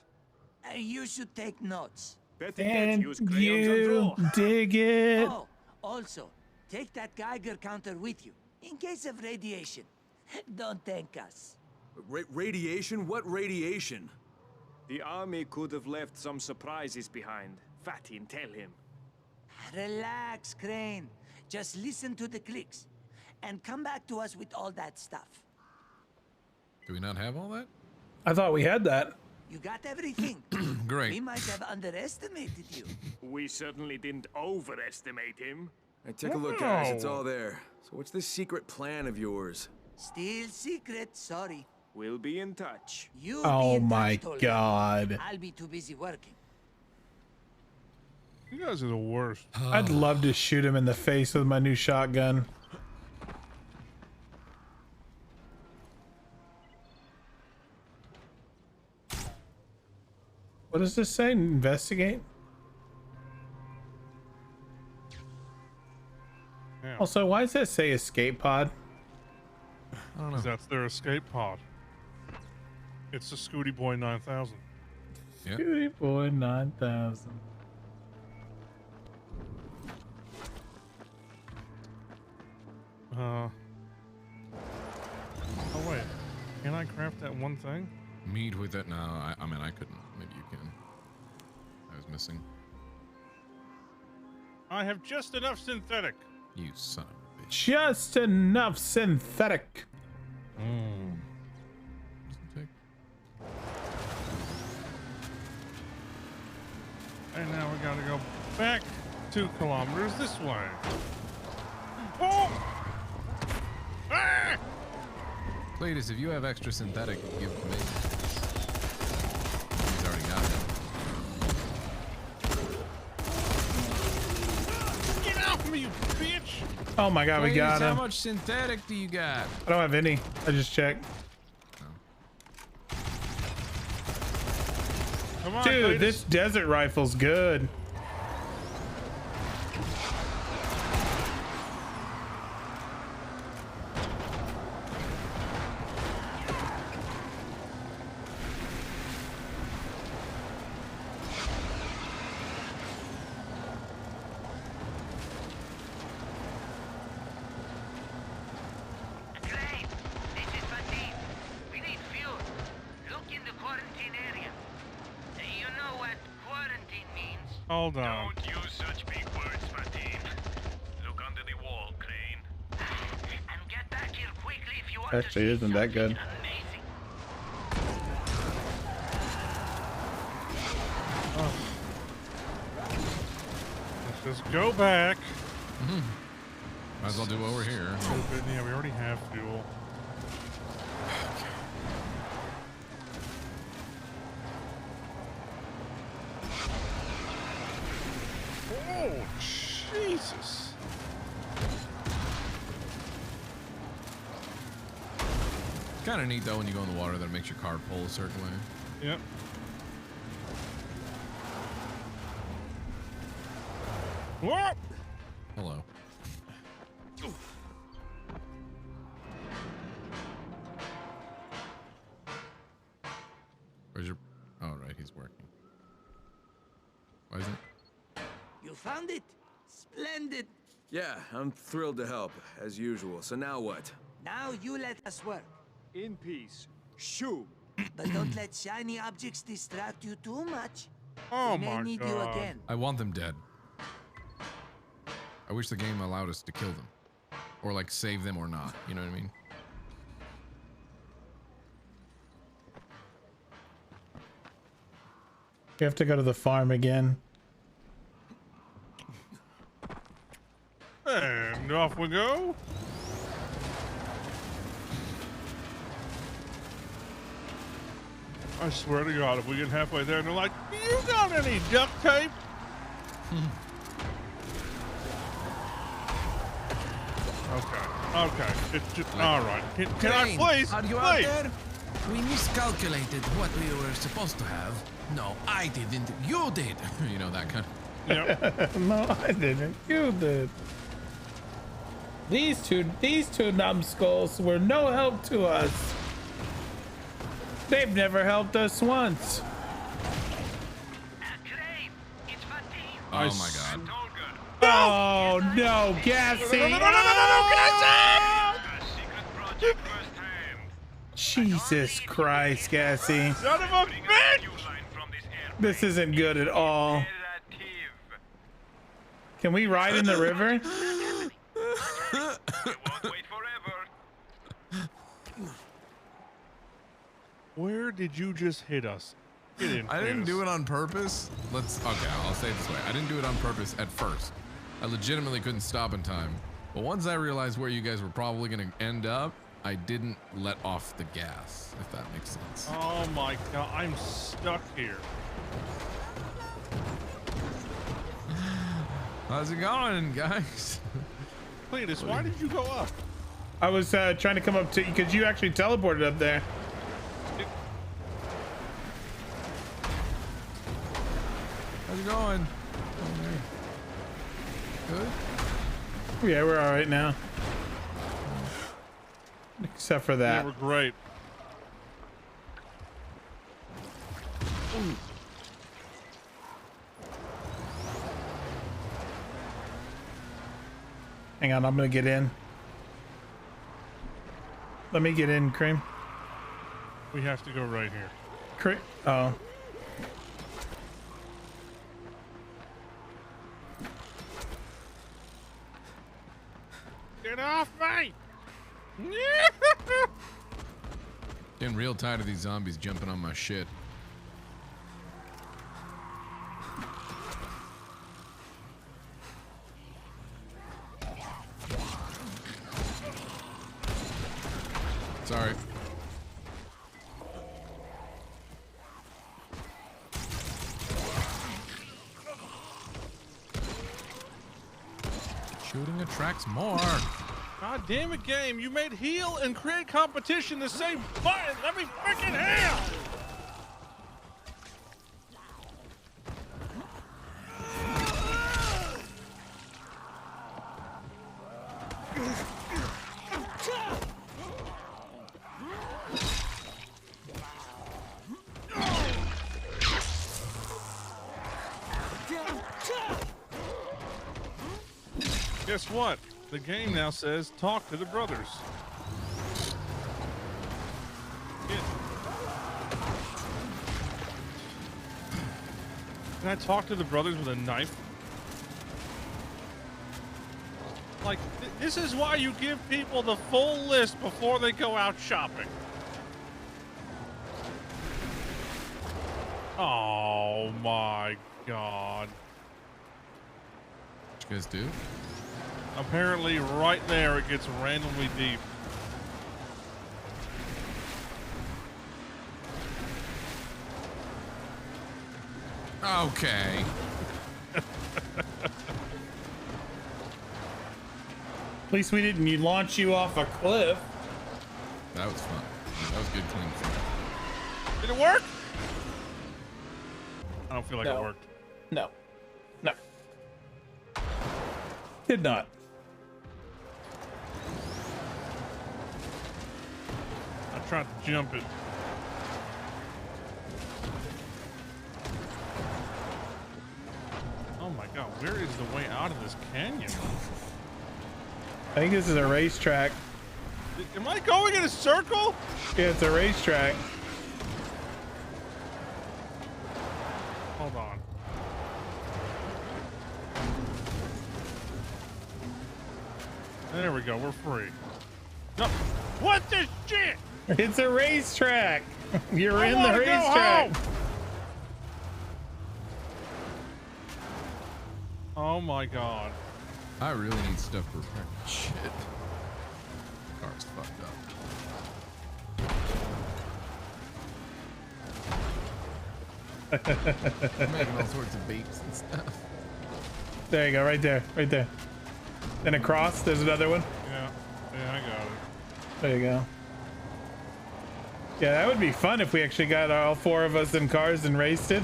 You should take notes. Better And use crayons and you draw. dig it. Oh, also, take that Geiger counter with you, in case of radiation. Don't thank us. Radiation? What radiation? The army could have left some surprises behind. Fatin, tell him. Relax, Crane. Just listen to the clicks. And come back to us with all that stuff. Do we not have all that? I thought we had that. You got everything. Great. We might have underestimated you. We certainly didn't overestimate him. Hey, take a look, guys. It's all there. So what's this secret plan of yours? Still secret, sorry. We'll be in touch. You Oh be in my touch, Tolga. God. I'll be too busy working. You guys are the worst. I'd love to shoot him in the face with my new shotgun. What does this say? Investigate? Yeah. Also, why does that say escape pod? I don't know. That's their escape pod. It's the Scooty Boy 9000. Yep. Scooty Boy 9000. Oh wait, can I craft that one thing? Mead with it? No, I mean I couldn't. Maybe you can. I was missing. I have just enough synthetic. You son of a bitch. Just enough synthetic. Doesn't take. And now we gotta go back 2 kilometers this way. Oh! Ah! Cletus, if you have extra synthetic, give it to me. He's already got it. Get off me, you bitch! Oh my God, we Cletus, got him. how much synthetic do you got? I don't have any. I just checked. Come on, Dude, Cletus. this desert rifle's good. Crane, this is Fatin. We need fuel. Look in the quarantine area. You know what quarantine means? Hold on. Don't use such big words, Fatin. Look under the wall, Crane. And get back here quickly if you want Actually, to see isn't that good? amazing. Let's just go back. Might as well do over here. Stupid. Yeah, we already have fuel. Oh, Jesus. It's kind of neat though when you go in the water that it makes your car pull a certain way. Yep. What? Hello. Where's your... Oh, right, he's working. Why isn't it? You found it? Splendid. Yeah, I'm thrilled to help, as usual. So now what? Now you let us work. In peace. Shoo! But don't let shiny objects distract you too much. Oh We may my need God. you again. I want them dead. I wish the game allowed us to kill them. Or like save them or not, you know what I mean? We have to go to the farm again. And off we go. I swear to God, if we get halfway there and they're like, you got any duct tape? Okay. It's just, all right. Can I please? Are you out there? We miscalculated what we were supposed to have. No, I didn't. You did. You know, that kind of. Yep. No, I didn't. You did. These two numbskulls were no help to us. They've never helped us once. Oh my God. Oh no, Gassy! No, Gassy! Jesus Christ, Gassy. Son of a bitch! This isn't good at all. Can we ride in the river? Where did you just hit us? Get in, I didn't Cletus. do it on purpose. Okay, I'll say it this way. I didn't do it on purpose at first. I legitimately couldn't stop in time. But once I realized where you guys were probably going to end up, I didn't let off the gas, if that makes sense. Oh my God, I'm stuck here. How's it going, guys? Cletus, why did you go up? I was trying to come up to you because you actually teleported up there. How's it going? Good? Yeah, we're all right now. Except for that. Yeah, we're great. Hang on, I'm gonna get in. Let me get in, Cream. We have to go right here. Cream. Oh. Get off me! Getting real tired of these zombies jumping on my shit. Sorry. Shooting attracts more. God damn it, game. You made heal and create competition the same button. Let me freaking heal! Guess what? The game now says talk to the brothers. Can I talk to the brothers with a knife? Like, this is why you give people the full list before they go out shopping. Oh my God. What you guys do? Apparently right there it gets randomly deep. Okay. At least we didn't launch you off a cliff. That was fun. That was good, clean fun. Did it work? I don't feel like it worked. No. No. Did not. I tried to jump it. Oh my God, where is the way out of this canyon? I think this is a racetrack. Am I going in a circle? Yeah, it's a racetrack. Hold on. There we go, we're free. No, what the shit? It's a racetrack. You're in the wanna go racetrack. home. Oh my god. I really need stuff repaired. Shit. Car's fucked up. I'm making all sorts of beeps and stuff. There you go, right there, right there. And across, there's another one. Yeah, I got it. There you go. Yeah, that would be fun if we actually got all 4 of us in cars and raced it.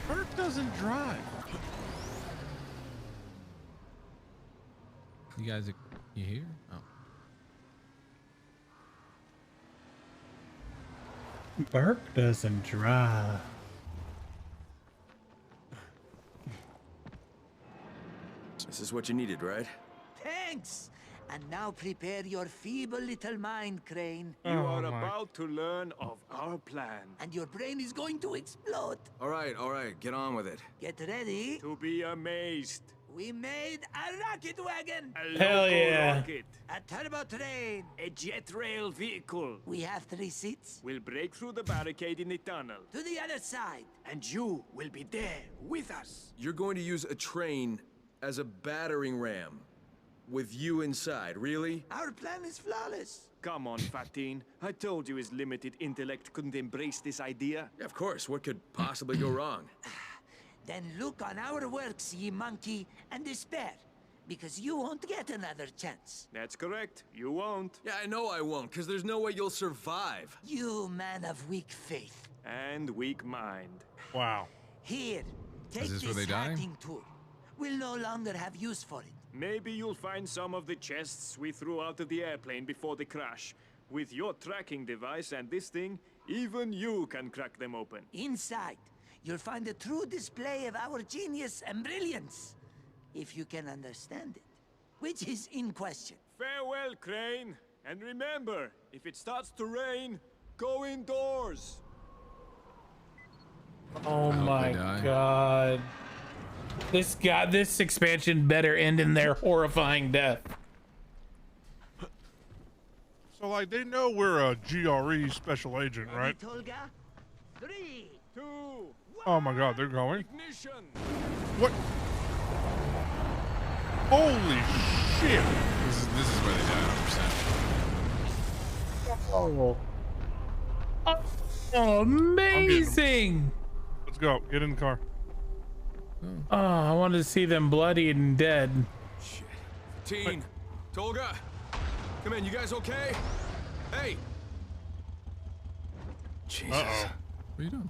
Burke doesn't drive. You guys, you here? Oh. Burke doesn't drive. This is what you needed, right? Thanks! And now prepare your feeble little mind, Crane. You are about to learn of our plan. And your brain is going to explode. All right, get on with it. Get ready. To be amazed. We made a rocket wagon. A Hell local yeah. rocket. A turbo train. A jet rail vehicle. We have 3 seats. We'll break through the barricade in the tunnel. To the other side. And you will be there with us. You're going to use a train as a battering ram. With you inside, really? Our plan is flawless. Come on, Fatin. I told you his limited intellect couldn't embrace this idea. Yeah, of course. What could possibly go wrong? Then look on our works, ye monkey, and despair. Because you won't get another chance. That's correct. You won't. Yeah, I know I won't, because there's no way you'll survive. You man of weak faith. And weak mind. Wow. Here, take this where they die? hunting tool. We'll no longer have use for it. Maybe you'll find some of the chests we threw out of the airplane before the crash. With your tracking device and this thing, even you can crack them open. Inside, you'll find a true display of our genius and brilliance. If you can understand it. Which is in question. Farewell, Crane. And remember, if it starts to rain, go indoors. Oh my god. This expansion better end in their horrifying death. So like they know we're a GRE special agent, right? Tolga, 3, 2, 1. Oh my god, they're going. Ignition. What? Holy shit. This is where they die 100%. Oh, amazing. Let's go. Get in the car. Oh, I wanted to see them bloodied and dead. Shit. Teen, Tolga, come in. You guys okay? Hey. Jesus. Uh-oh. What are you doing?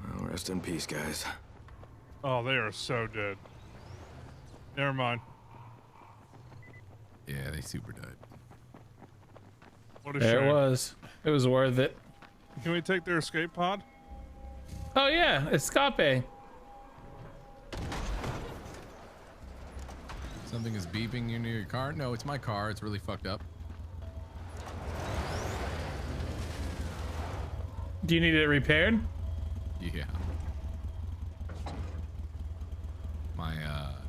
Oh, rest in peace, guys. Oh, they are so dead. Never mind. Yeah, they super died. What a There shame. it was. It was worth it. Can we take their escape pod? Oh yeah, escape. Something is beeping near your car? No, it's my car. It's really fucked up. Do you need it repaired? Yeah. My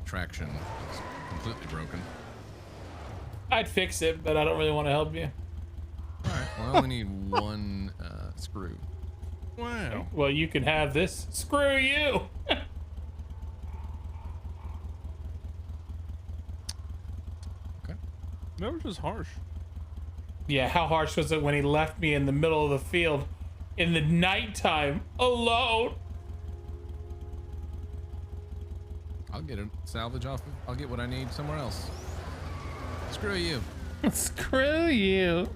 traction is completely broken. I'd fix it, but I don't really want to help you. Alright, well I only need one screw. Wow. Well, you can have this. Screw you! That was just harsh. Yeah, how harsh was it when he left me in the middle of the field in the nighttime alone? I'll get a salvage off of, I'll get what I need somewhere else. Screw you. Screw you.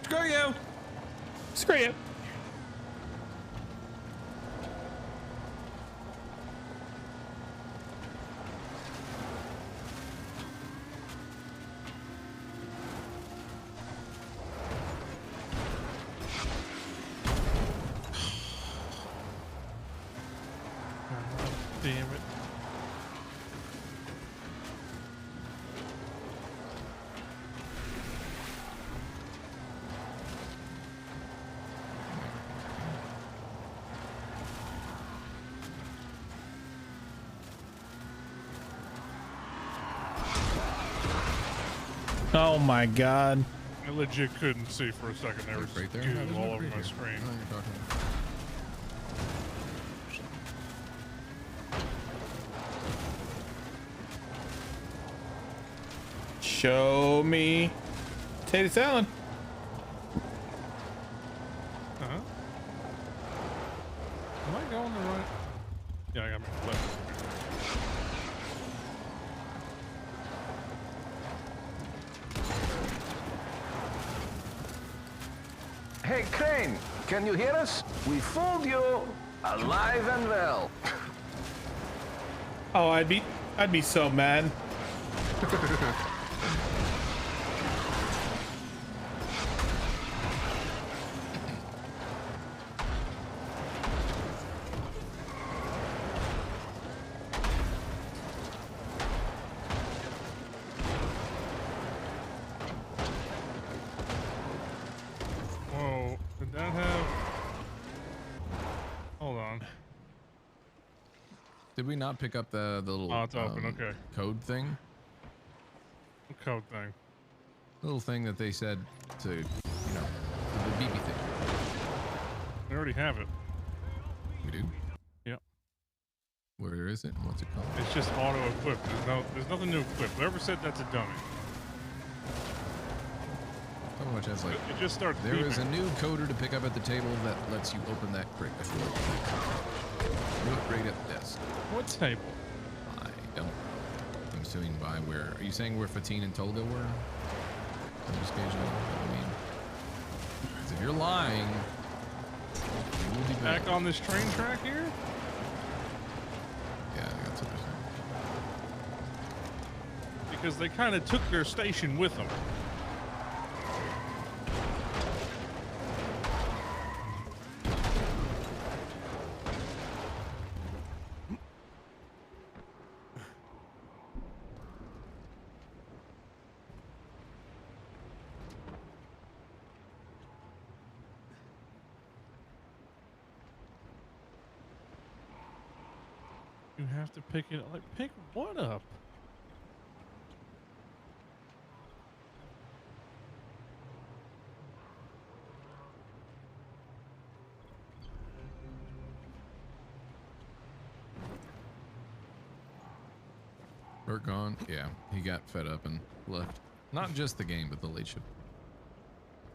Screw you. Screw you. Damn it. Oh my god. I legit couldn't see for a second. There was right there. goo all over my screen. Show me potato salad. Uh-huh. Am I going the right? Yeah, I got my left. Hey, Crane, can you hear us? We fooled you, alive and well. Oh, I'd be so mad. Whoa, did that have... Hold on. Did we not pick up the little Oh, it's open, okay. code thing? What code thing? Little thing that they said to, you know, the BB thing. We already have it. We do? Yep. Where is it? What's it called? It's just auto-equipped. There's nothing to equip. Whoever said that's a dummy. So much as like, It just starts there is a beeping. new coder to pick up at the table that lets you open that crate. I feel like look right at the desk. What table? I don't. I'm assuming by where. Are you saying where Fatine and Tolga were? I'm just gauging. I mean, 'cause if you're lying, you will be Back on this train track here? Yeah, that's what they're saying. Because they kind of took their station with them. You have to pick it, like, pick what up? Burke gone. Yeah, he got fed up and left. Not just the game, but the late shift.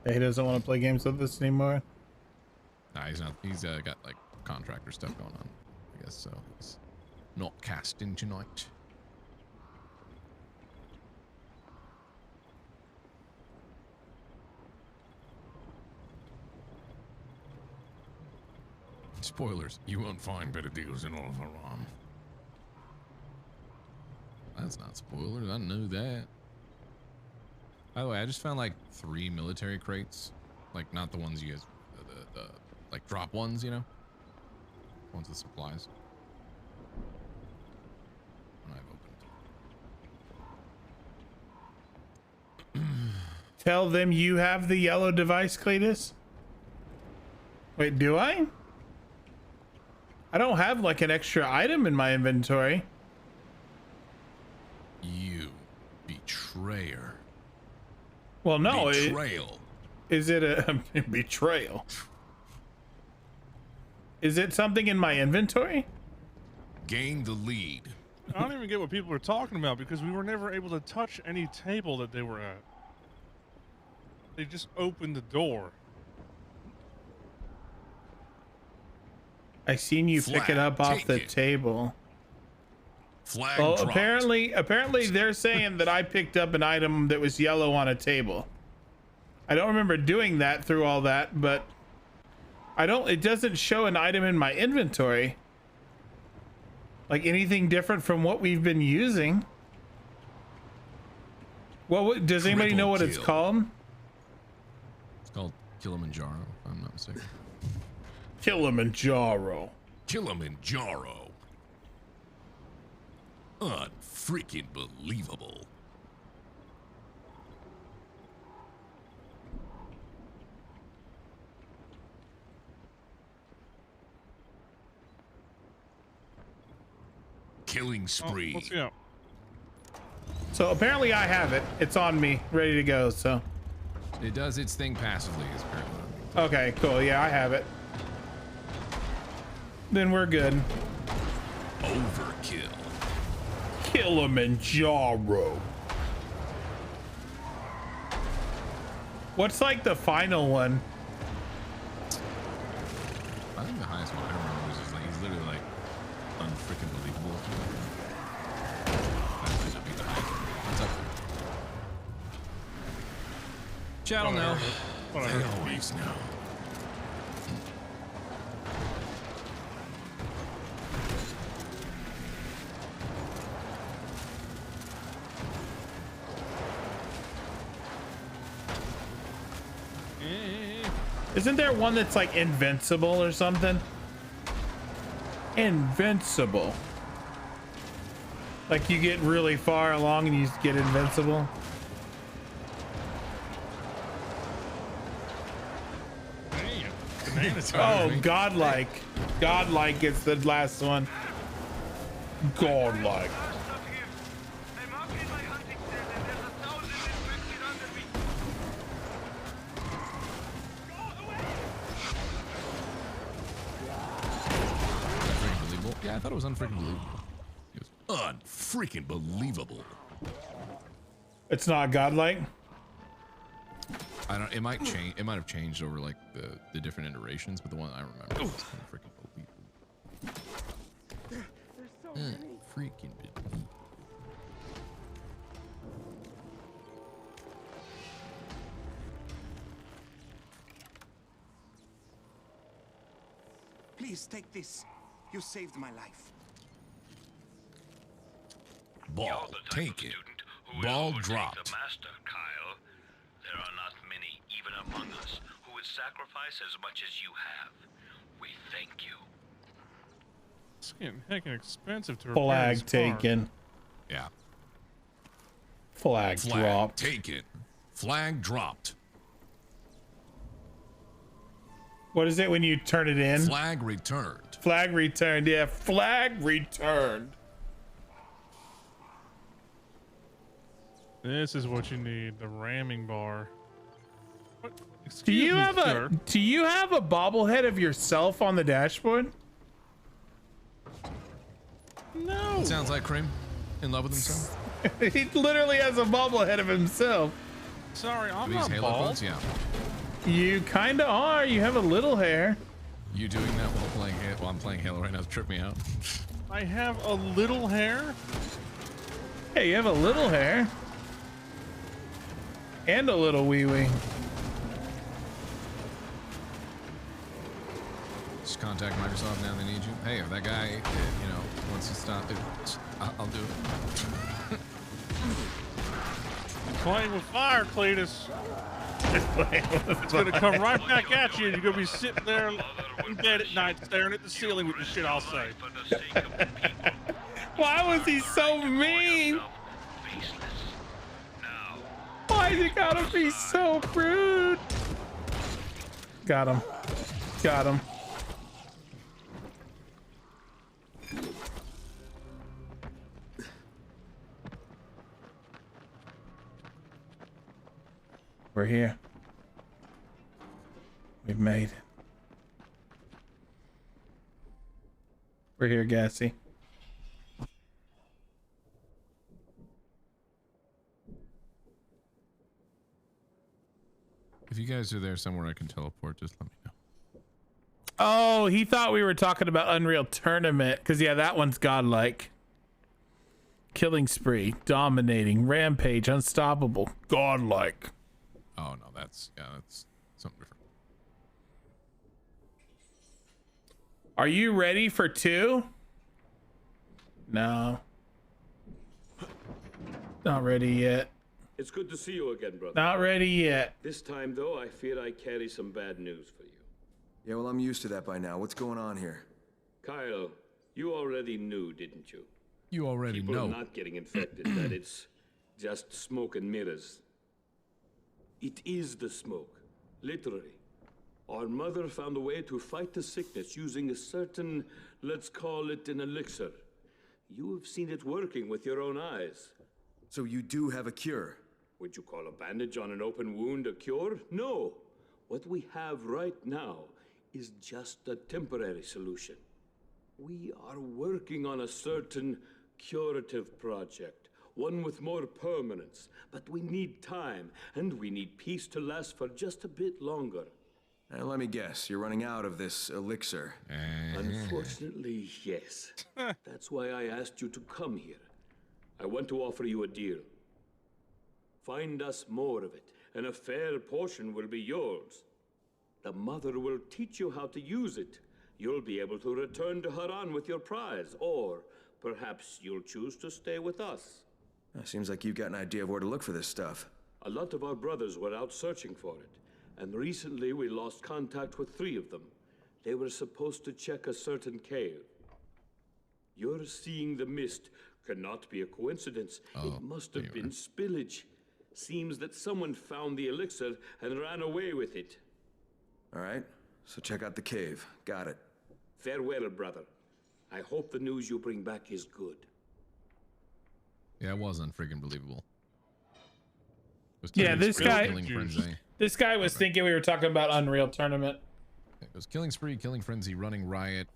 He doesn't want to play games with us anymore. Nah, he's not. He's got like contractor stuff going on, I guess. So he's not casting tonight. Spoilers, you won't find better deals in all of Haran. That's not spoilers, I knew that. By the way, I just found like 3 military crates. Like not the ones you guys, the like drop ones, you know? Ones with supplies. I've opened. Tell them you have the yellow device, Cletus. Wait, do I? I don't have like an extra item in my inventory. You betrayer. Well, no. Betrayal. Is it a betrayal? Is it something in my inventory? Gain the lead. I don't even get what people are talking about because we were never able to touch any table that they were at. They just opened the door. I seen you pick it up off the table. Flag well, dropped. apparently they're saying that I picked up an item that was yellow on a table. I don't remember doing that through all that, but it doesn't show an item in my inventory. Like anything different from what we've been using. Well, does anybody know what it's called? It's called Kilimanjaro, if I'm not mistaken. Kilimanjaro. Kilimanjaro. Unfreaking believable. Killing spree. Let's go. So apparently I have it. It's on me, ready to go. So It does its thing passively. Is apparently. Okay, cool. Yeah, I have it. Then we're good. Overkill. Kilimanjaro. What's like the final one? I think the highest one I remember was just like he's literally like unfreaking believable. That might not be the highest one. What's up? Chat'll know. They always know. Isn't there one that's like invincible or something? Invincible. Like you get really far along and you just get invincible. Oh, godlike. Godlike is the last one. Godlike. Yeah, I thought it was unfreaking believable. It was unfreaking believable. It's not godlike. I don't. It might change. It might have changed over like the different iterations, but the one I remember was unfreaking believable. Freaking believable. Please take this. You saved my life. Ball taken. Ball dropped. The master, Kyle. There are not many, even among us, who would sacrifice as much as you have. We thank you. It's getting heckin' expensive to repair Flag this car. taken. Yeah. Flag dropped. Taken. Flag dropped. What is it when you turn it in? Flag returned. Flag returned. Yeah, flag returned. This is what you need, the ramming bar. What? Do you have sir. do you have a bobblehead of yourself on the dashboard? No. It sounds like Cream in love with himself. He literally has a bobblehead of himself. Sorry, I'm These not Halo bald. clones? Yeah. You kind of are. You have a little hair. You doing that while I'm playing Halo right now trip me out. I have a little hair. Hey, you have a little hair. And a little wee wee. Just contact Microsoft now. They need you. Hey, if that guy, wants to stop it, I'll do it. Playing with fire, Cletus. It's gonna come right back at you. You're gonna be sitting there in bed at night, staring at the ceiling with the shit I'll say. Why was he so mean? Why's he gotta be so rude? Got him. Got him. We're here. We've made it. We're here, Gassy. If you guys are there somewhere I can teleport, just let me know. Oh, he thought we were talking about Unreal Tournament, because yeah, that one's godlike. Killing spree, dominating, rampage, unstoppable, godlike. Oh no, that's something different. Are you ready for 2? No. Not ready yet. It's good to see you again, brother. Not ready yet. This time, though, I fear I carry some bad news for you. Yeah, well, I'm used to that by now. What's going on here? Kyle, you already knew, didn't you? You already People know. are not getting infected, that it's just smoke and mirrors. It is the smoke, literally. Our mother found a way to fight the sickness using a certain, let's call it an elixir. You have seen it working with your own eyes. So you do have a cure? Would you call a bandage on an open wound a cure? No. What we have right now is just a temporary solution. We are working on a certain curative project, one with more permanence, but we need time, and we need peace to last for just a bit longer. Let me guess, you're running out of this elixir. Unfortunately, yes. That's why I asked you to come here. I want to offer you a deal. Find us more of it, and a fair portion will be yours. The mother will teach you how to use it. You'll be able to return to Haran with your prize, or perhaps you'll choose to stay with us. Seems like you've got an idea of where to look for this stuff. A lot of our brothers were out searching for it, and recently we lost contact with 3 of them. They were supposed to check a certain cave. Your seeing the mist cannot be a coincidence. It must have been spillage. Seems that someone found the elixir and ran away with it. All right, so check out the cave. Got it. Farewell, brother. I hope the news you bring back is good. Yeah, it was unfreaking believable. Yeah, this guy was thinking we were talking about Unreal Tournament. It was Killing Spree, Killing Frenzy, Running Riot,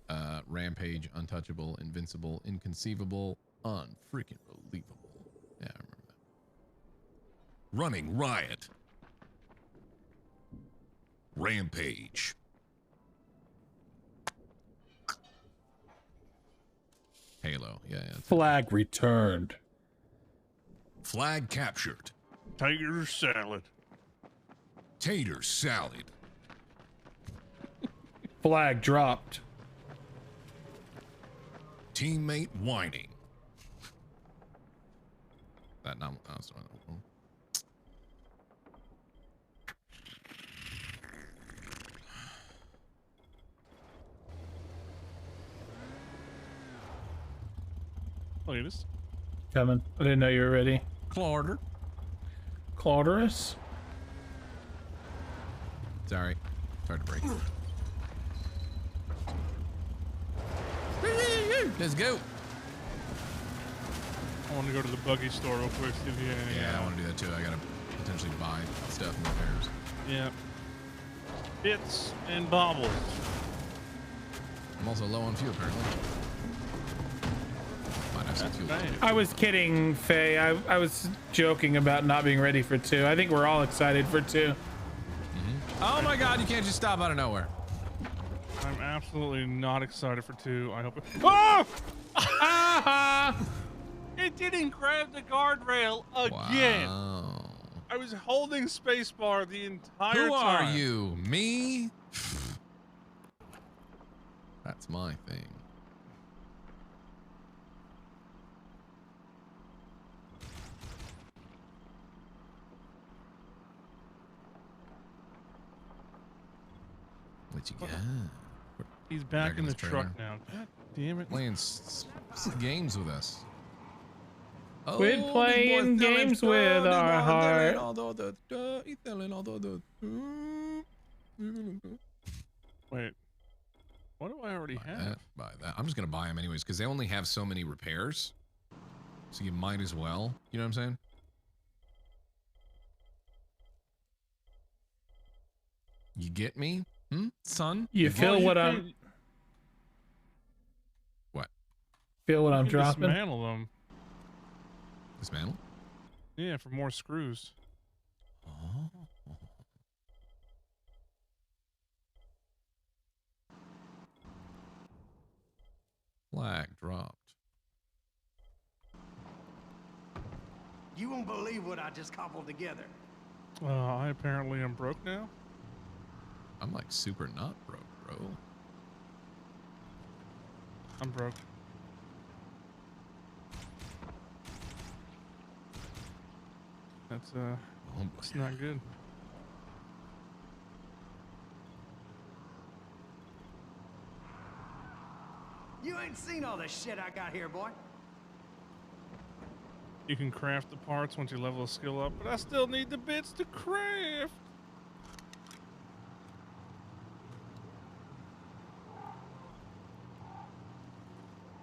Rampage, Untouchable, Invincible, Inconceivable, unfreaking believable. Yeah, I remember that. Running Riot. Rampage. Halo, yeah. Flag returned. Flag captured. Tater salad. Tater salad. Flag dropped. Teammate whining. That not. Oh, sorry. Cletus. Coming. I didn't know you were ready. Clauder. Clauderus. Sorry. Hard to break. Let's go. I want to go to the buggy store real quick. See if you have any, I want to do that too. I gotta potentially buy stuff and repairs. Yeah. Bits and baubles. I'm also low on fuel apparently. Might have some fuel. I was kidding, Faye. I was joking about not being ready for 2. I think we're all excited for 2. Oh my god, you can't just stop out of nowhere. I'm absolutely not excited for 2. I hope it... Oh! It didn't grab the guardrail again. Wow. I was holding spacebar the entire time. Who are you? Me? That's my thing. What you got? He's back in the truck now. God damn it. Playing games with us. Quit playing games with our heart. Wait. What do I already have? Buy that. I'm just going to buy them anyways because they only have so many repairs. So you might as well. You know what I'm saying? You get me? Son? You feel what I'm... What? Feel what I'm dropping? Dismantle them. Dismantle? Yeah, for more screws. Oh. Flag dropped. You won't believe what I just cobbled together. I apparently am broke now. I'm like super not broke, bro. I'm broke. That's it's not good. You ain't seen all the shit I got here, boy. You can craft the parts once you level a skill up, but I still need the bits to craft.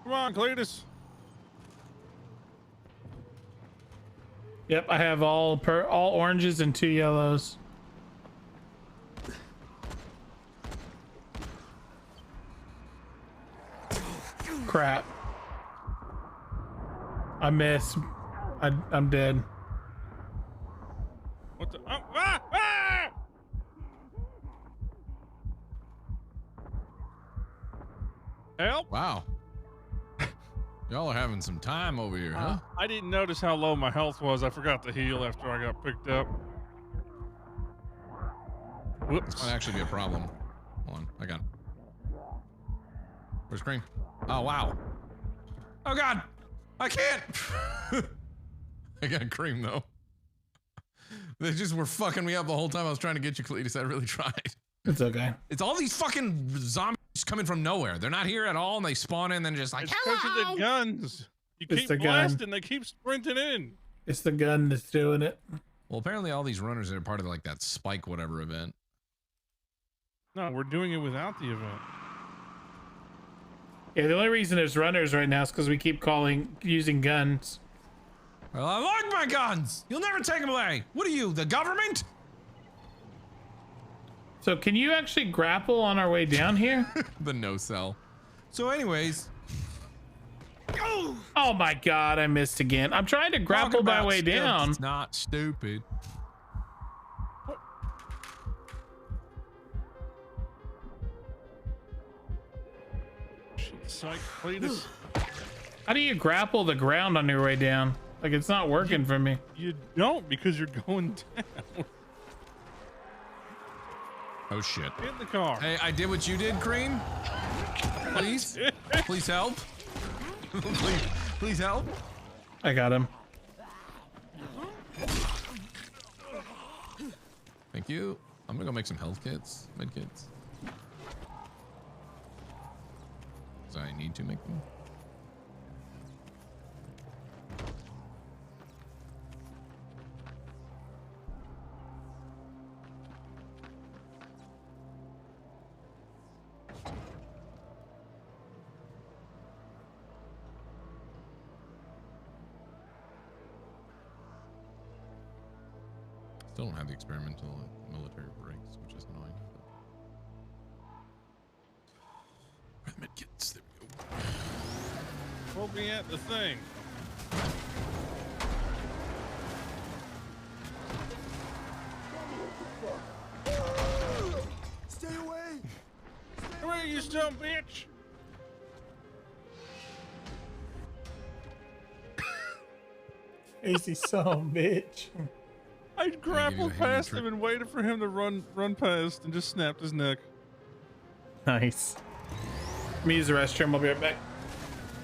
Come on, Cletus. Yep, I have all oranges and 2 yellows. Crap. I missed. I'm dead. What the? Oh, ah! Ah! Help! Wow. Y'all are having some time over here, huh? I didn't notice how low my health was. I forgot to heal after I got picked up. Whoops. This might actually be a problem. Hold on, I got it. Where's Cream? Oh, wow. Oh, God. I can't. I got Cream, though. They just were fucking me up the whole time I was trying to get you, Cletus. I really tried. It's okay. It's all these fucking zombies coming from nowhere. They're not here at all, and they spawn in and then just like, it's because of the guns. You It's keep the gun. blasting, they keep sprinting in. It's the gun that's doing it. Well, apparently all these runners are part of like that spike whatever event. No, we're doing it without the event. Yeah, the only reason there's runners right now is because we keep using guns. Well, I like my guns. You'll never take them away. What are you, the government? So can you actually grapple on our way down here? The no cell. So anyways. Oh my God, I missed again. I'm trying to grapple my way down. It's not stupid. Psych, Cletus. How do you grapple the ground on your way down? Like, it's not working for me. You don't, because you're going down. Oh shit. In the car. Hey, did you did, Cream. Please. Please help. please help. I got him. Thank you. I'm gonna go make some health kits, med kits. So I need to make them. Still don't have the experimental military breaks, which is annoying. But... Med kits, there we go. Hold me at the thing. Stay away! Come here, you dumb bitch! Easy son, bitch. I grappled past him and waited for him to run past and just snapped his neck. Nice. Let me use the restroom. I'll be right back.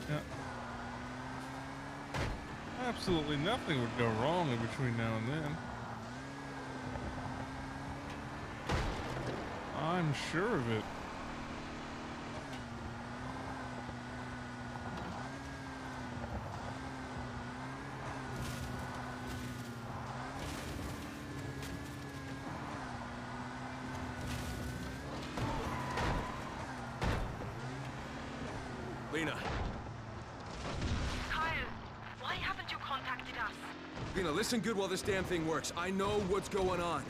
Yeah. Absolutely nothing would go wrong in between now and then. I'm sure of it. Lena. Kyle, why haven't you contacted us? Lena, listen good while this damn thing works. I know what's going on.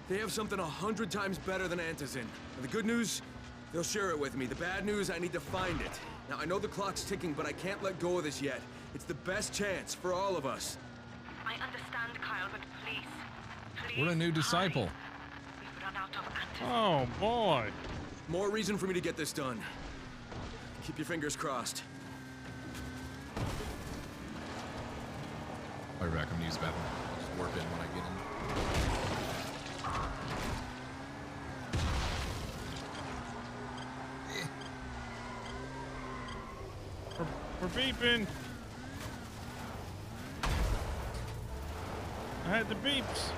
They have something 100 times better than Antizin. The good news, they'll share it with me. The bad news, I need to find it. Now, I know the clock's ticking, but I can't let go of this yet. It's the best chance for all of us. I understand, Kyle, but please. What a new disciple. We've run out of Antizin. Oh, boy. More reason for me to get this done. Keep your fingers crossed. I'll be back. I'm gonna use the bathroom. I'll just warp in when I get in. We're beeping. I had the beeps.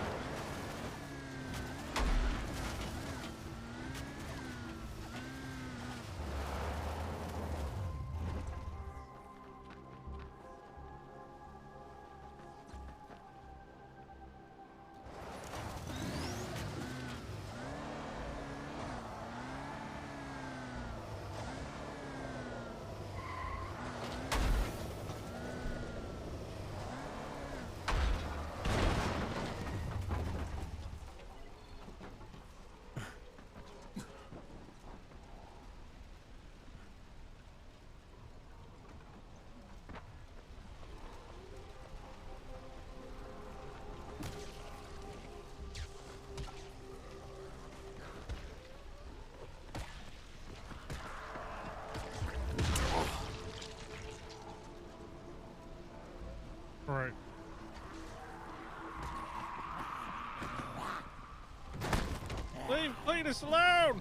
Leave Cletus alone!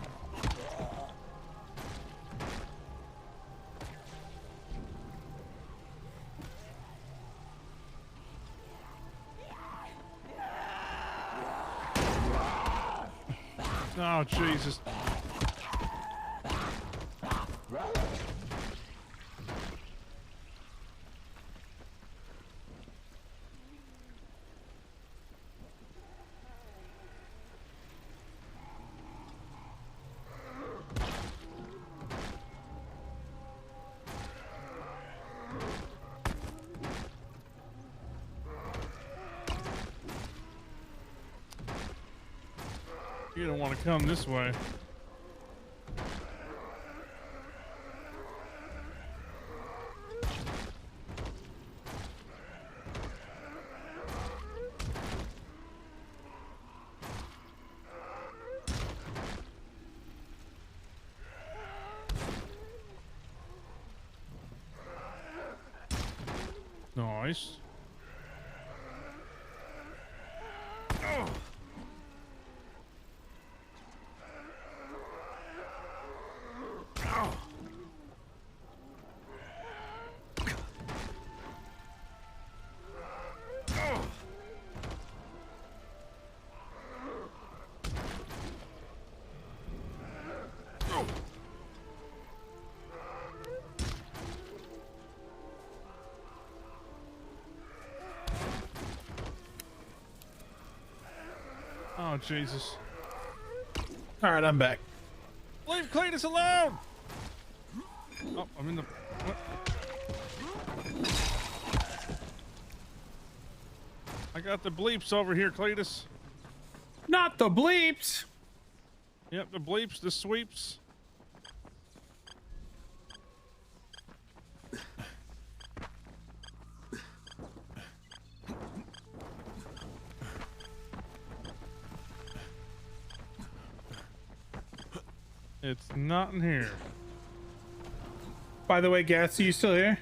Oh, Jesus. You don't want to come this way. Nice. Oh. Oh, Jesus. All right, I'm back. Leave Cletus alone! Oh, I'm in the... What? I got the bleeps over here, Cletus. Not the bleeps! Yep, the bleeps, the sweeps. It's not in here. By the way, Gas, are you still here?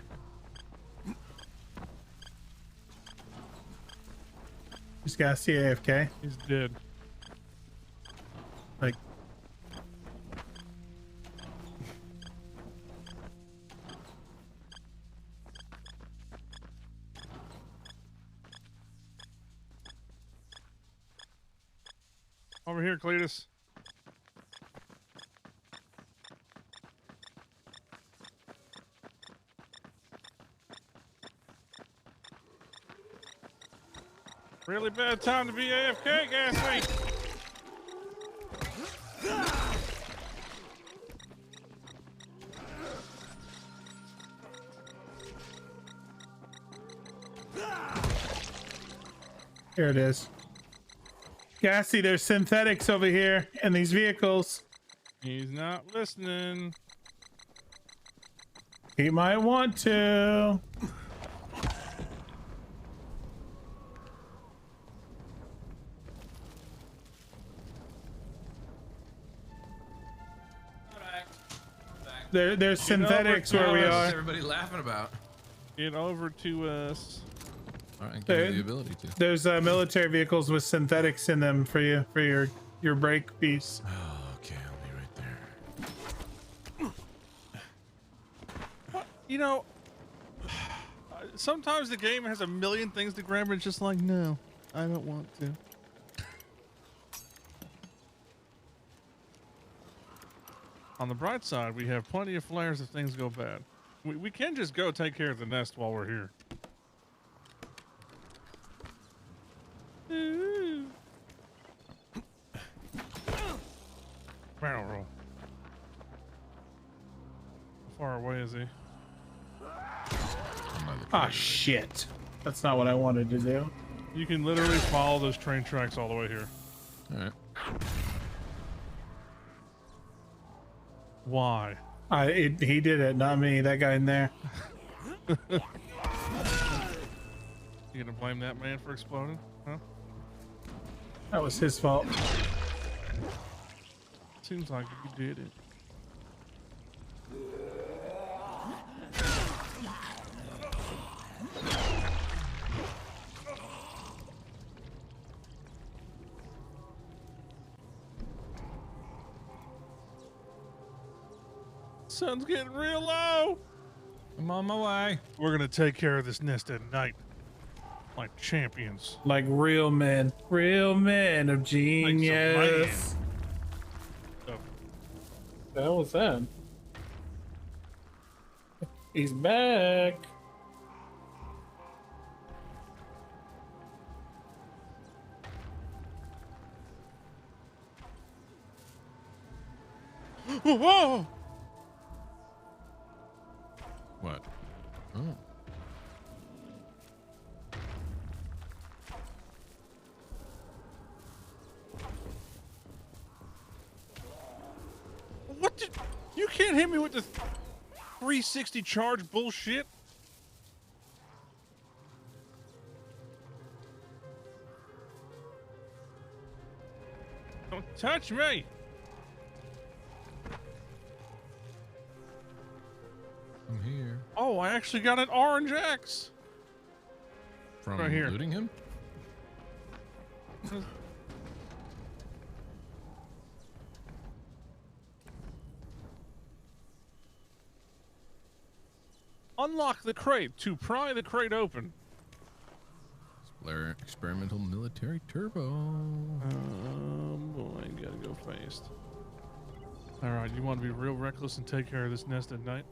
Is Gassy AFK? He's dead. Like... Over here, Cletus. Really bad time to be AFK, Gassy. Here it is. Gassy, there's synthetics over here in these vehicles. He's not listening. He might want to. There's synthetics where we are. What's everybody laughing about? Get over to us. All right, give you the ability to. There's military vehicles with synthetics in them for you, for your brake piece. Oh, okay, I'll be right there. You know, sometimes the game has a million things to grab and it's just like, no, I don't want to. On the bright side, we have plenty of flares if things go bad. We can just go take care of the nest while we're here. Barrel roll. How far away is he? Ah, shit. That's not what I wanted to do. You can literally follow those train tracks all the way here. All right. Why? He did it, not me. That guy in there. You gonna blame that man for exploding? Huh? That was his fault. Seems like you did it. Sun's getting real low. I'm on my way. We're gonna take care of this nest at night, like champions, like real men of genius. What was that? He's back. Whoa! What? Oh. What did you can't hit me with the 360 charge bullshit? Don't touch me. I'm here. Oh, I actually got an orange X. From right here. looting him? Unlock the crate to pry the crate open. Experimental military turbo. Boy, gotta go fast. All right, you want to be real reckless and take care of this nest at night?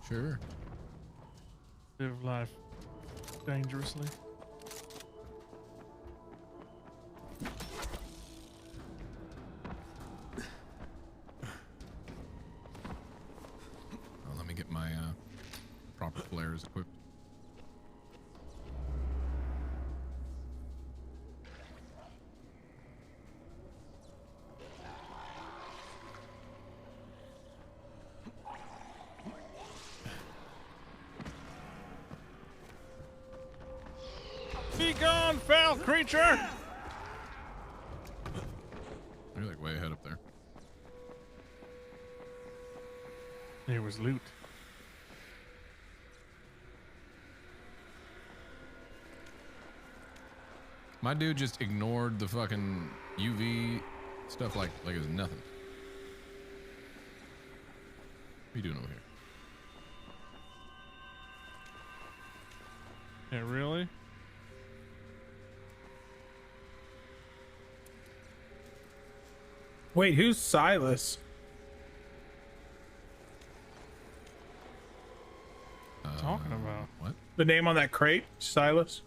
Sure. Live life dangerously. Oh, let me get my proper flares equipped. Be gone, foul creature! You're like way ahead up there. There was loot. My dude just ignored the fucking UV stuff like it was nothing. What are you doing over here? Yeah, really? Wait, who's Silas? Talking about what? The name on that crate, Silas.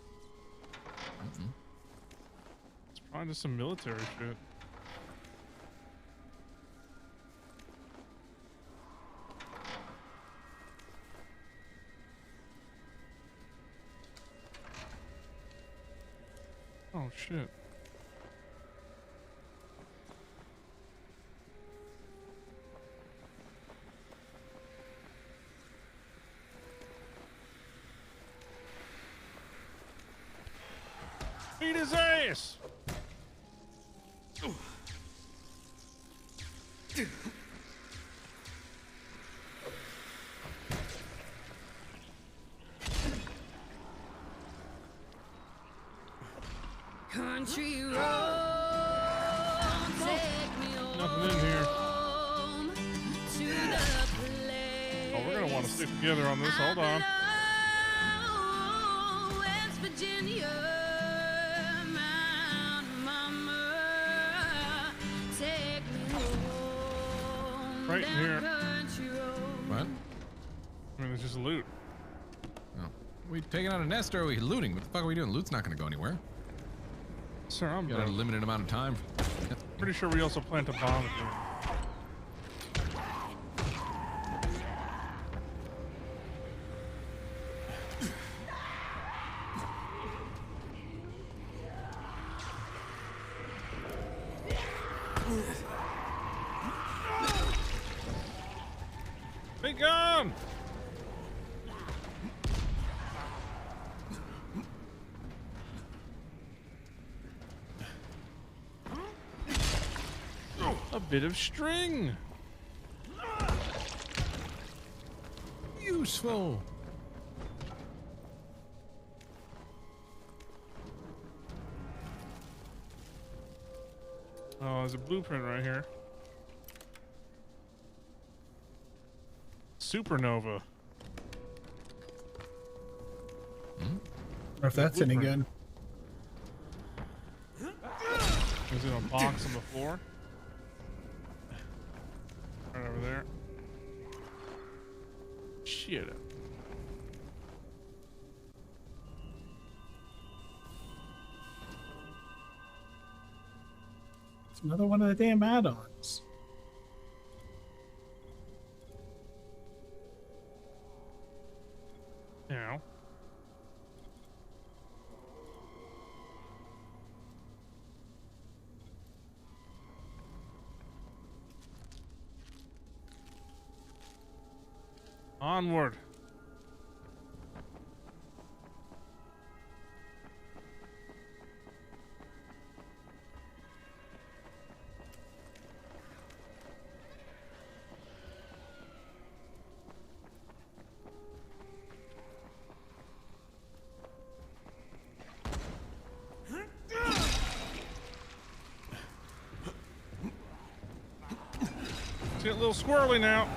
It's probably just some military shit. Oh shit. Beat his ass! Country road, take me Nothing in here. home to the place. Oh, we're gonna want to stick together on this. Hold on. West Virginia, Mount Mama, take me home. Right in here. Country road. What? I mean, it's just loot. Oh. We taking out a nest or are we looting? What the fuck are we doing? Loot's not gonna go anywhere. Sir, I'm got a limited amount of time. pretty sure we also plant a bomb here. Be gone! A bit of string. Useful. Oh, there's a blueprint right here. supernova. Or if that's any good. Is it a box on the floor? Right over there. Shit. It's another one of the damn add-ons. Yeah. Onward. It's getting a little squirrely now.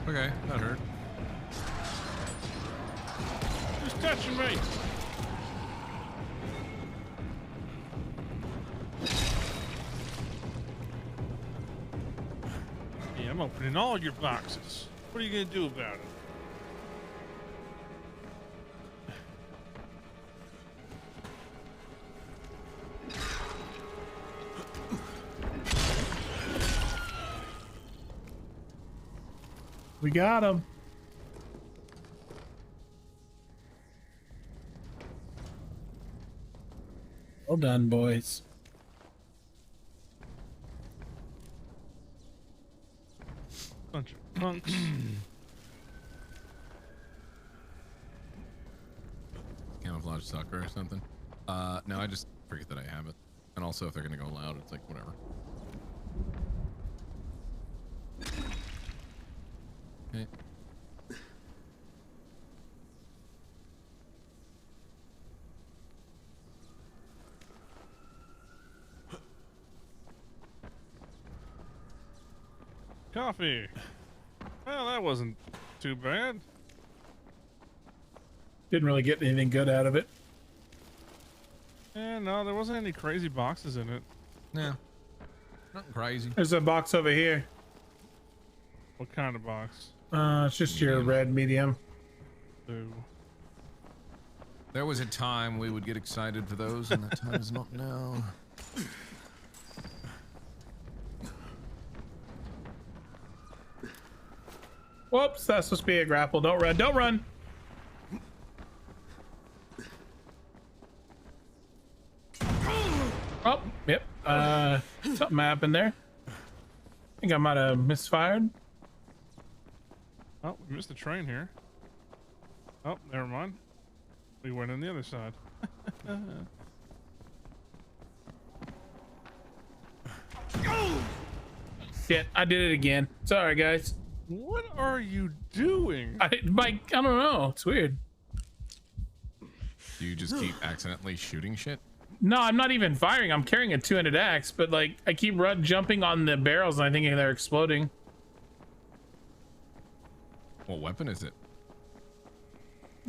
Okay, that hurt. Who's touching me? Yeah, I'm opening all your boxes. What are you gonna do about it? We got him. Well done, boys. Bunch of punks. Camouflage sucker or something. No, I just forget that I have it. And also if they're gonna go loud, it's like whatever. Okay. Coffee. Well, that wasn't too bad. Didn't really get anything good out of it. Yeah, no, there wasn't any crazy boxes in it. No. Nothing crazy. There's a box over here. What kind of box? It's just your red medium. Ooh. There was a time we would get excited for those, and that time is not now. Whoops, that's supposed to be a grapple. Don't run, don't run. Oh, yep. Something happened there. I think I might have misfired. Oh, we missed the train here. Oh, never mind. We went on the other side. Shit, I did it again. Sorry, guys. What are you doing? I don't know. It's weird. Do you just keep accidentally shooting shit? No, I'm not even firing. I'm carrying a two-handed axe, but like I keep jumping on the barrels and I think they're exploding. What weapon is it?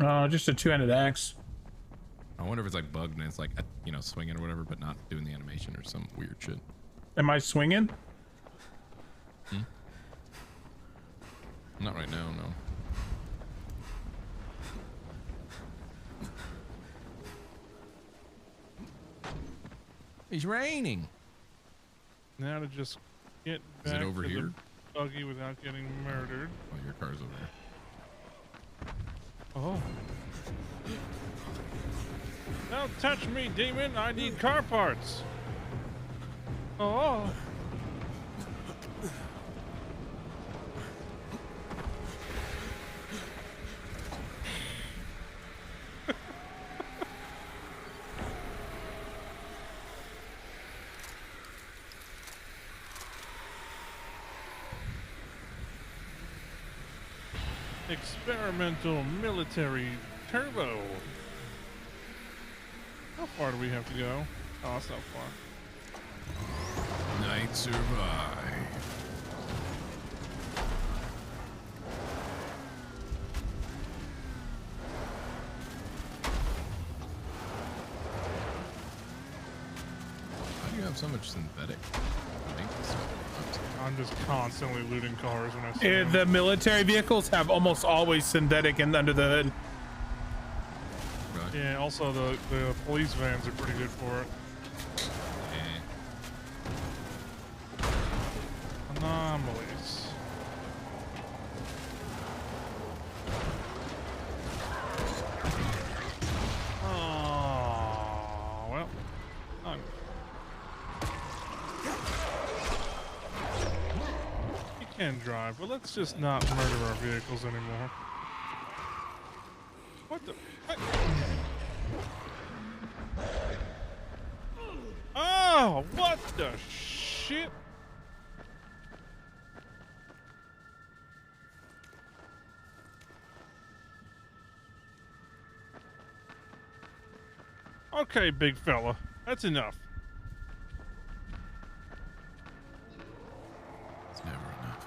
Oh, just a two-handed axe. I wonder if it's like bugged and it's like, you know, swinging or whatever, but not doing the animation or some weird shit. Am I swinging? Hmm? Not right now, no. It's raining. Now to just get Is back it over to here? the buggy without getting murdered. Oh, your car's over there. Oh. Don't touch me, demon. I need car parts. Oh. Experimental military turbo. How far do we have to go? Oh, that's not far. might survive. How do you have so much synthetic? I'm just constantly looting cars when I see Yeah, them. the military vehicles have almost always synthetic under the hood. Right. Yeah, also the police vans are pretty good for it. Anomalies. Oh, well. You can drive, but let's just not murder our vehicles anymore. What the? What? Oh, what the shit? Okay, big fella. That's enough. It's never enough.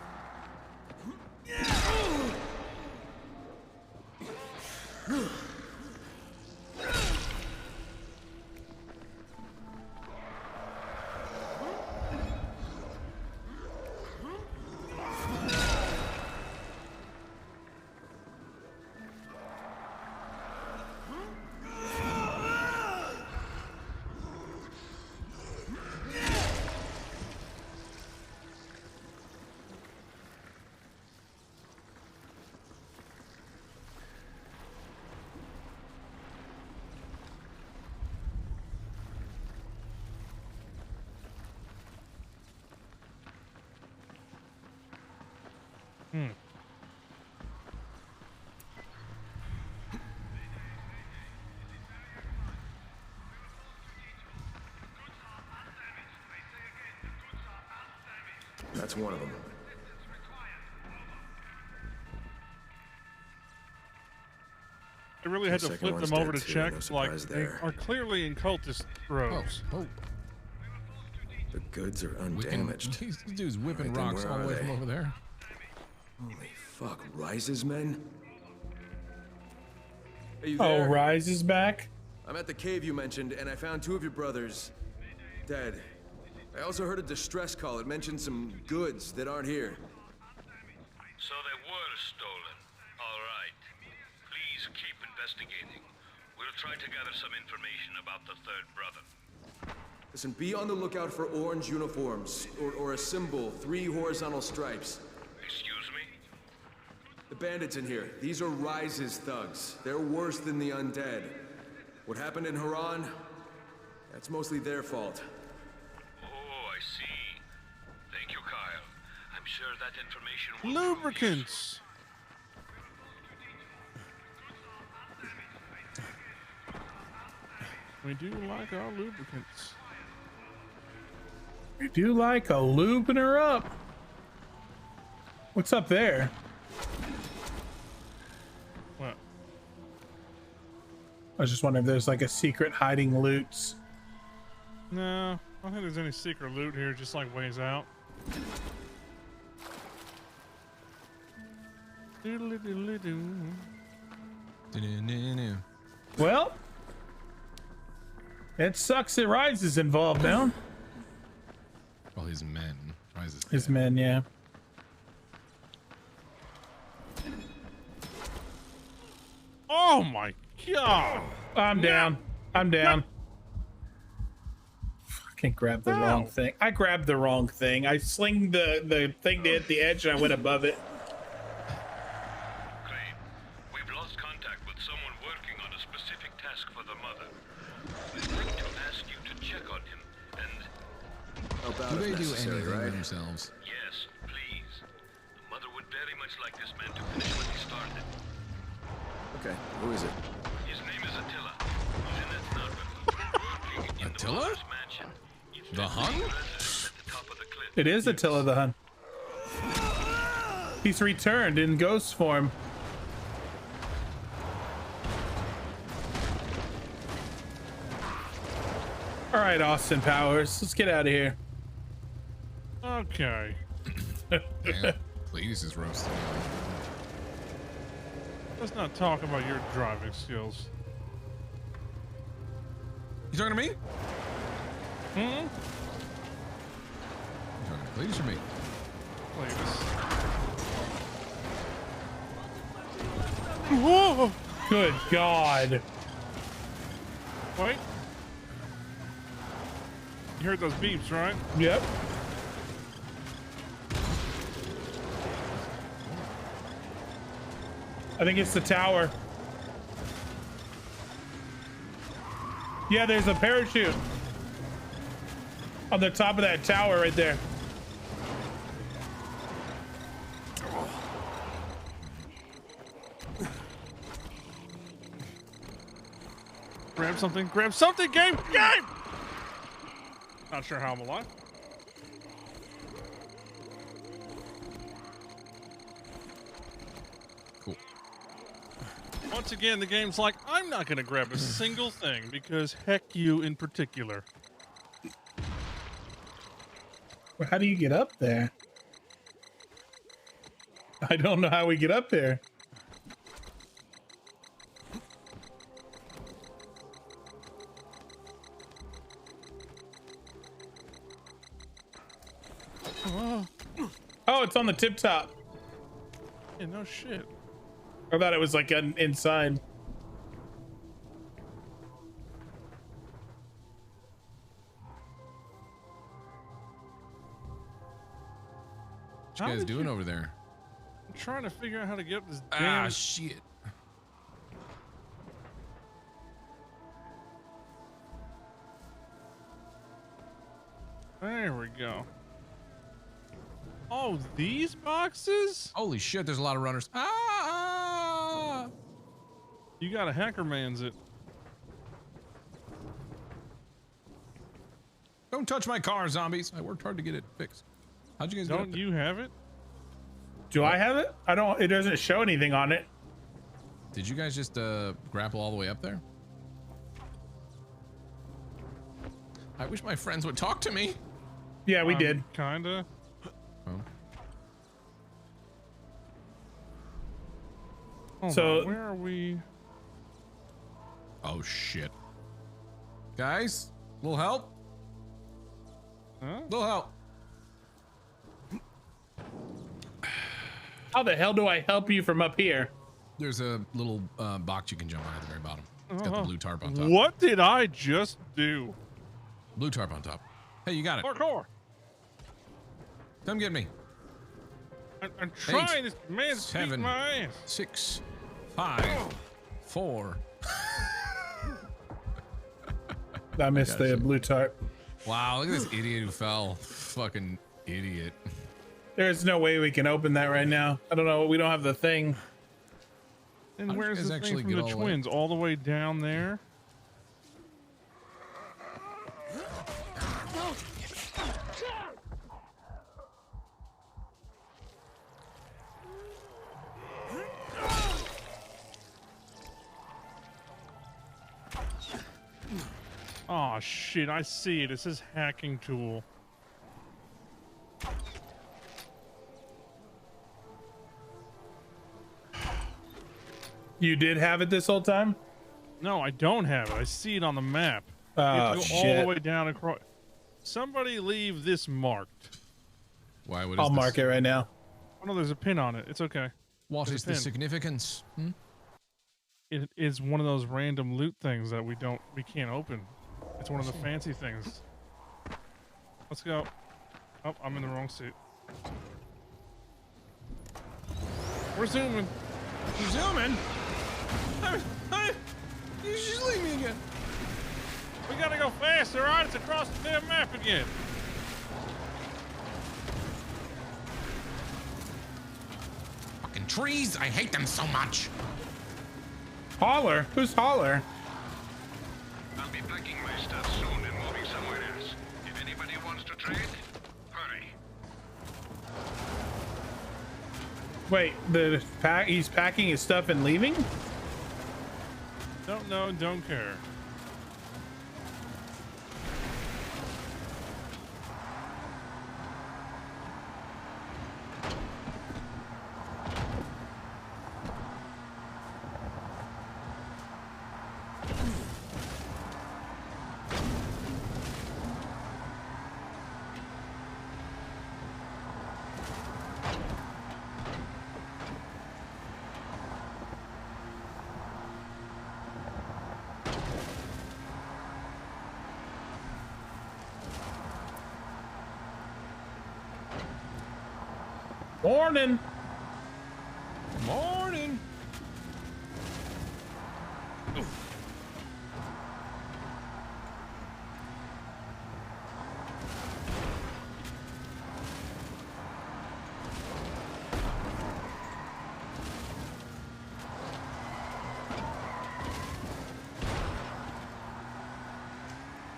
That's one of them. I really had to Second flip one's them over dead to too, check. no Like, surprise they there. are clearly in cultist rows. The goods are Whipping, undamaged. these dudes whipping Alright, then rocks where all the are way they? from over there. Holy fuck, Rise's men? Are you Oh, there? Rise is back? I'm at the cave you mentioned, and I found 2 of your brothers dead. I also heard a distress call. It mentioned some goods that aren't here. So they were stolen. All right. Please keep investigating. We'll try to gather some information about the third brother. Listen, be on the lookout for orange uniforms, or a symbol, 3 horizontal stripes. Excuse me? The bandits in here, these are Rise's thugs. They're worse than the undead. What happened in Haran? That's mostly their fault. Oh, I see. Thank you, Kyle. I'm sure that information will Lubricants. We do like our lubricants. We do like a lubing her up. What's up there? What? I was just wondering if there's like a secret hiding loots. No, I don't think there's any secret loot here, just like ways out. Well, it sucks that Rise is involved now. Well, his men. Rises. His men, yeah. Oh my god! I'm down. I'm down. Fucking grab the wrong thing. I grabbed the wrong thing. I slinged the thing to hit the edge and I went above it. We've lost contact with someone working on a specific task for the mother. I'd like to ask you to check on him and... Help out Do if they do necessary, anything right? themselves? Yes, please. The mother would very much like this man to finish what he started. Okay, who is it? His name is Attila. He's in that notebook. Attila? The Hun? It is Attila the Hun. He's returned in ghost form. All right, Austin Powers, let's get out of here. Okay. Damn, Cletus is roasting. Let's not talk about your driving skills. You talking to me? Hmm? You talking to Cletus or me? Cletus. Whoa! Good God. Wait. You heard those beeps, right? Yep. I think it's the tower. Yeah, there's a parachute on the top of that tower right there. Grab something, game! Not sure how I'm alive. Cool. Once again, the game's like, I'm not gonna grab a single thing because heck you in particular. Well, how do you get up there? I don't know how we get up there. Oh, it's on the tip top. Yeah, no shit. I thought it was like inside. What you guys doing over there? I'm trying to figure out how to get up this Ah, damn... shit. There we go. Oh, these boxes? Holy shit, there's a lot of runners. Ah! You gotta hacker man's it. Don't touch my car, zombies. I worked hard to get it fixed. How'd you guys get up Don't there? you have it? Do I have it? I don't. It doesn't show anything on it. Did you guys just grapple all the way up there? I wish my friends would talk to me. Yeah, we did. Kinda. Oh. Hold So on, where are we? Oh shit. Guys, little help? Huh? Little help. How the hell do I help you from up here? There's a little box you can jump on at the very bottom. It's got the blue tarp on top. What did I just do? Blue tarp on top. Hey, you got it. Parkour. Come get me. I'm trying. This man's beating 7, my ass. 6, 5, 4. I missed the blue tarp. Wow, look at this idiot who fell. Fucking idiot. There's no way we can open that right now. I don't know. We don't have the thing. And How did where's you guys the actually thing from get the all the way? twins? All the way down there? Oh shit, I see it. It says hacking tool. You did have it this whole time? No, I don't have it. I see it on the map. Oh, you have to go all shit. the way down across. Somebody leave this marked. Why would I'll mark it right now. Oh no, there's a pin on it. It's okay. What There's is a the pin. significance? Hmm? It is one of those random loot things that we can't open. It's one of the fancy things. Let's go. Oh, I'm in the wrong seat. We're zooming. You're zooming? You just leave me again. We gotta go faster, right? It's across the damn map again. Fucking trees. I hate them so much. Holler? Who's Holler? I'll be packing my stuff soon and moving somewhere else. If anybody wants to trade, hurry. Wait, he's packing his stuff and leaving? Don't know, don't care. Morning. Morning.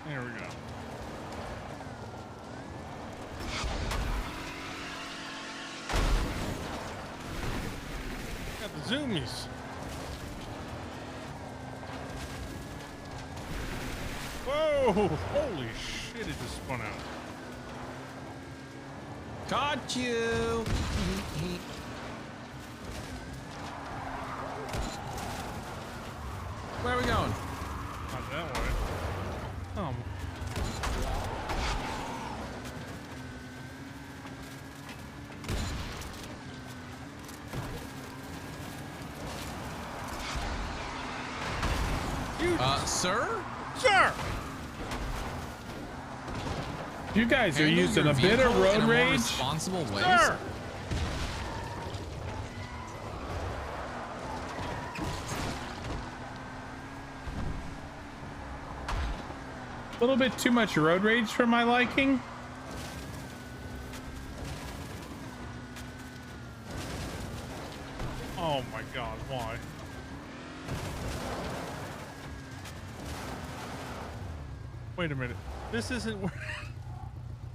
There we go. Got the zoomies. Whoa! Holy shit! It just spun out. Caught you. Where are we going? Not that way. Oh. Sir? Sir! You guys are Handle using your a bit of vehicle in road a more rage. responsible way. Sir! A little bit too much road rage for my liking. Oh my god, why? Wait a minute. This isn't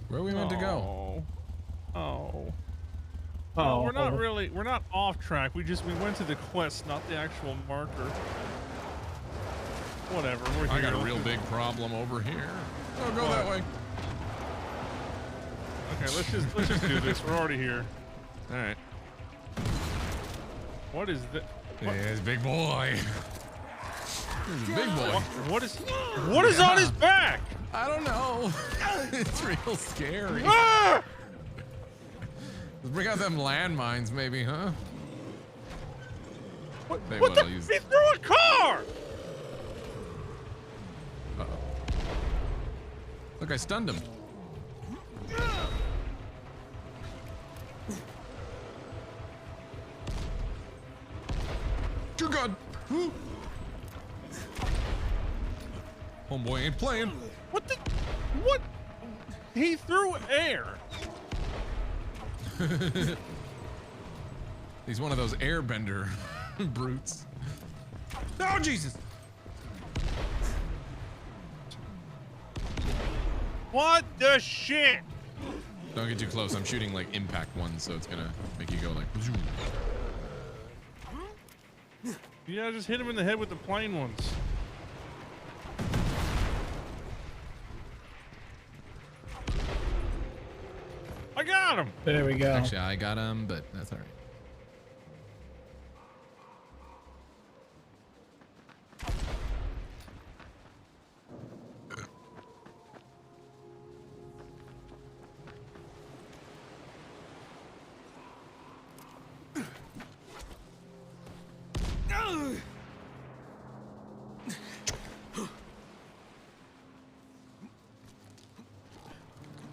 where we meant to go. Oh. Oh, we're not really, we're not off track. We went to the quest, not the actual marker. Whatever, we're here. I got a real big problem over here. Oh, go that way. Okay, let's just do this. We're already here. All right. What is that? Yes, big boy. He's a big boy. What is on his back? I don't know. It's real scary. Ah! Let's bring out them landmines, maybe, huh? What the? He threw a car! Uh-oh. Look, I stunned him. Dear God! Homeboy ain't playing. What the? What? He threw air. He's one of those airbender brutes. Oh, Jesus! What the shit? Don't get too close. I'm shooting like impact ones, so it's gonna make you go like. Zoom. Yeah, just hit him in the head with the plain ones. I got him. There we go. Actually, I got him, but that's all right.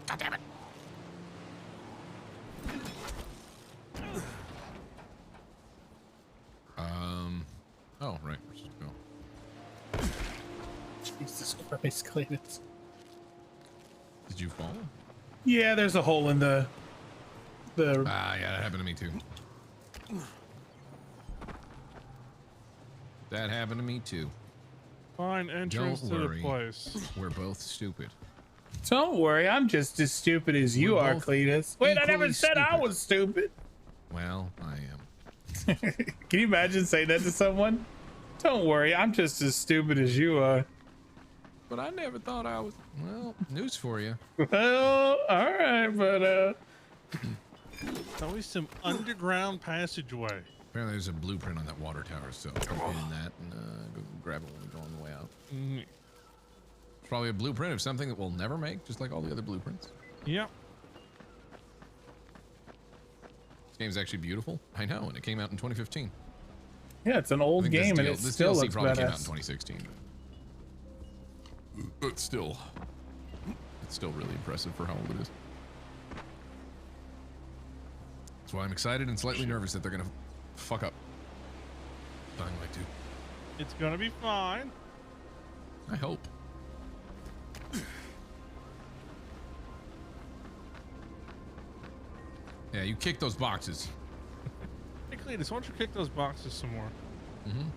God damn it. Oh, right. Where's it go? Jesus Christ, Cletus. Did you fall? Yeah, there's a hole in the. Yeah, that happened to me too. That happened to me too. Fine entrance Don't to worry. the place. We're both stupid. Don't worry, I'm just as stupid as you are, Cletus. Wait, I never said I was stupid. Well, I am. Can you imagine saying that to someone? Don't worry, I'm just as stupid as you are. But I never thought I was. Well, news for you. Well, all right, but It's always some underground passageway. Apparently, there's a blueprint on that water tower, so I'm hitting that and go grab it when we go on the way out. It's probably a blueprint of something that we'll never make, just like all the other blueprints. Yep. This game's actually beautiful. I know, and it came out in 2015. yeah, it's an old game and it this still DLC looks probably came out in badass. 2016. But still, it's still really impressive for how old it is. That's why I'm excited and slightly nervous that they're gonna fuck up. Dying Light 2. It's gonna be fine. I hope. Yeah, you kick those boxes. Hey, Cletus, why don't you kick those boxes some more? I'm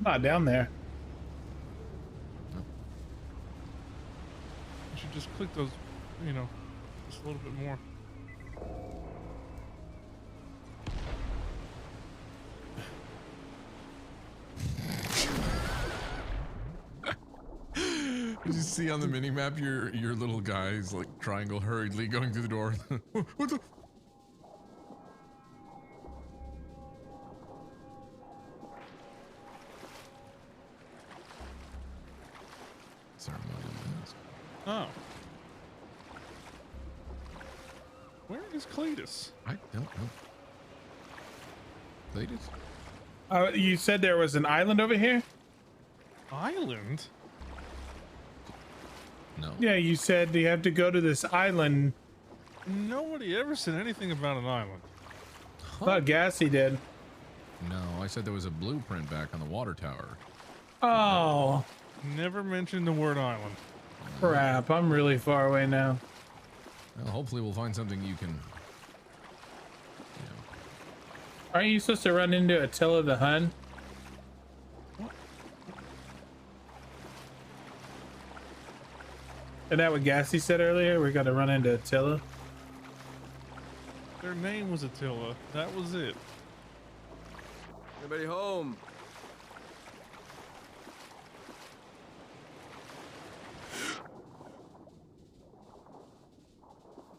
not down there. No. You should just click those, you know, just a little bit more. Did you see on the mini map your little guy's like triangle hurriedly going through the door? What the? Ceremonial mask. Oh. Where is Cletus? I don't know. Cletus? You said there was an island over here? Island? No. Yeah, you said you have to go to this island. Nobody ever said anything about an island. I thought Gassy did. No, I said there was a blueprint back on the water tower. Oh. Never mentioned the word island. Crap, I'm really far away now. Well, hopefully we'll find something you can... Aren't you supposed to run into Attila the Hun? Isn't that what Gassy said earlier? We got to run into Attila. Their name was Attila. That was it. Anybody home?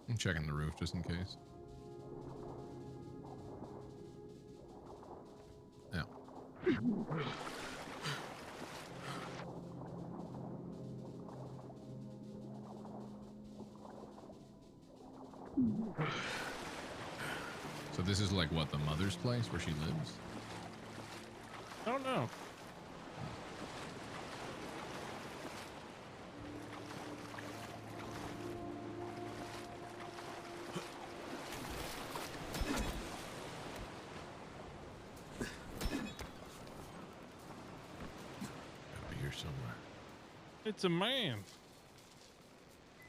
I'm checking the roof just in case. Yeah. So this is like what, the mother's place where she lives? I don't know. Gotta be here somewhere. It's a man.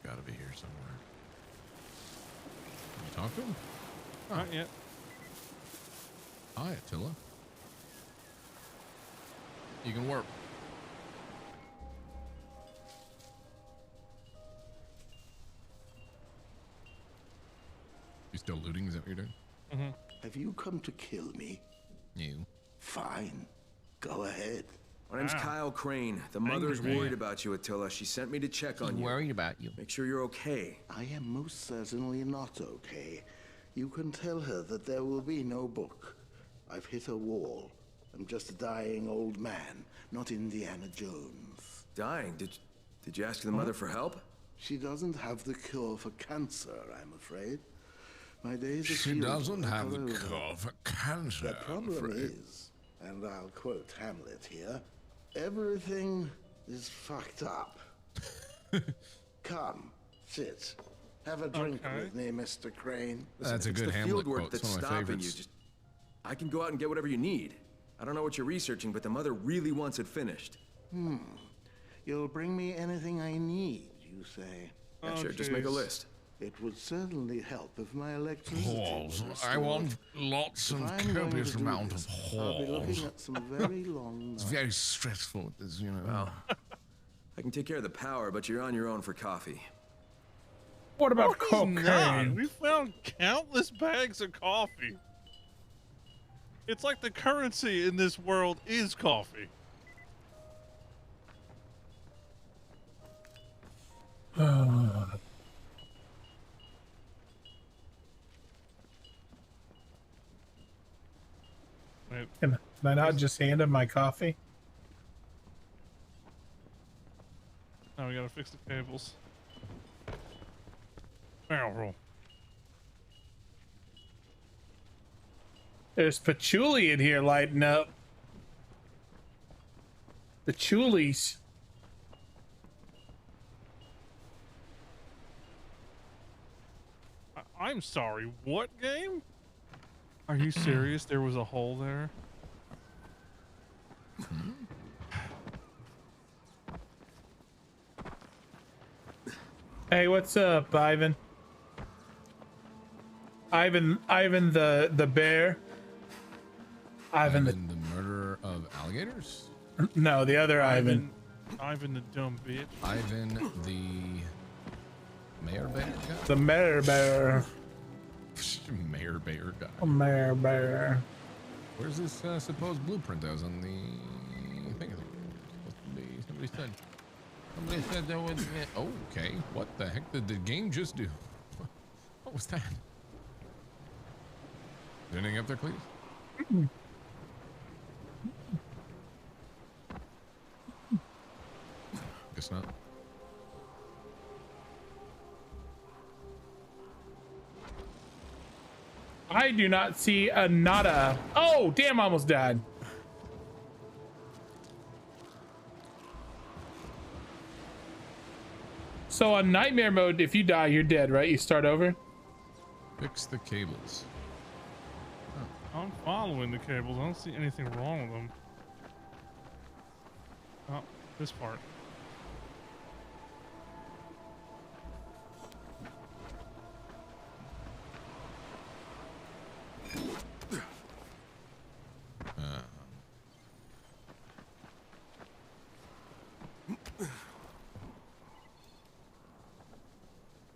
Gotta be here somewhere. Can you talk to him? Not yet. Hi, Attila. You can work. You still looting? Is that what you're doing? Mm-hmm. Have you come to kill me? You. Fine. Go ahead. My name's Kyle Crane. The mother's worried about you, Attila. She sent me to check on you. Worried about you. Make sure you're okay. I am most certainly not okay. You can tell her that there will be no book. I've hit a wall. I'm just a dying old man, not Indiana Jones. Dying? Did you ask the mother for help? She doesn't have the cure for cancer, I'm afraid. My days of She doesn't have the cure for cancer. The problem is, and I'll quote Hamlet here, everything is fucked up. Come, sit. Have a drink with me, Mr. Crane. That's a good Hamlet field work quote. that's It's one of my stopping you. favorites. Just, I can go out and get whatever you need. I don't know what you're researching, but the mother really wants it finished. You'll bring me anything I need, you say? Yeah, sure, just make a list. It would certainly help if my electricity Halls. was I want lots If and I'm going copious to do amount this, of I'll be looking halls. at some very long It's nights. very stressful, this, you know. Well, I can take care of the power, but you're on your own for coffee. What about He's cocaine? not. We found countless bags of coffee. It's like the currency in this world is coffee. Can I not just hand him my coffee? Now we gotta fix the cables. Barrel roll. There's patchouli in here lighting up. The chulies. I'm sorry, what game? Are you serious? There was a hole there? Hey, what's up, Ivan? Ivan the bear. Ivan the murderer of alligators? No, the other Ivan. Ivan the dumb bitch. Ivan the mayor bear guy? The mayor bear. Mayor bear guy. Mayor bear. Where's this supposed blueprint that was on the thing? Supposed to be. Somebody said there was. Oh, okay. What the heck did the game just do? What was that? Is anything up there, Cletus? Guess not. I do not see a nada. Oh, damn, I almost died. So on nightmare mode, if you die, you're dead, right? You start over? Fix the cables. I'm following the cables. I don't see anything wrong with them. Oh, this part.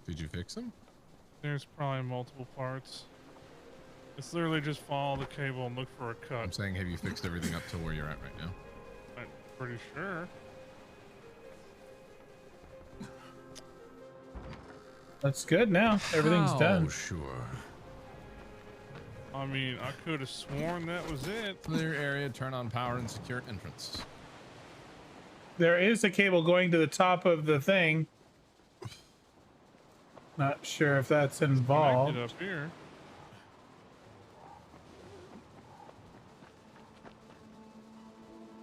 Did you fix them? There's probably multiple parts. It's literally just follow the cable and look for a cut. I'm saying, have you fixed everything up to where you're at right now? I'm pretty sure. That's good now. Everything's done. Oh, sure. I mean, I could have sworn that was it. Clear area, turn on power and secure entrance. There is a cable going to the top of the thing. Not sure if that's involved. Connected up here.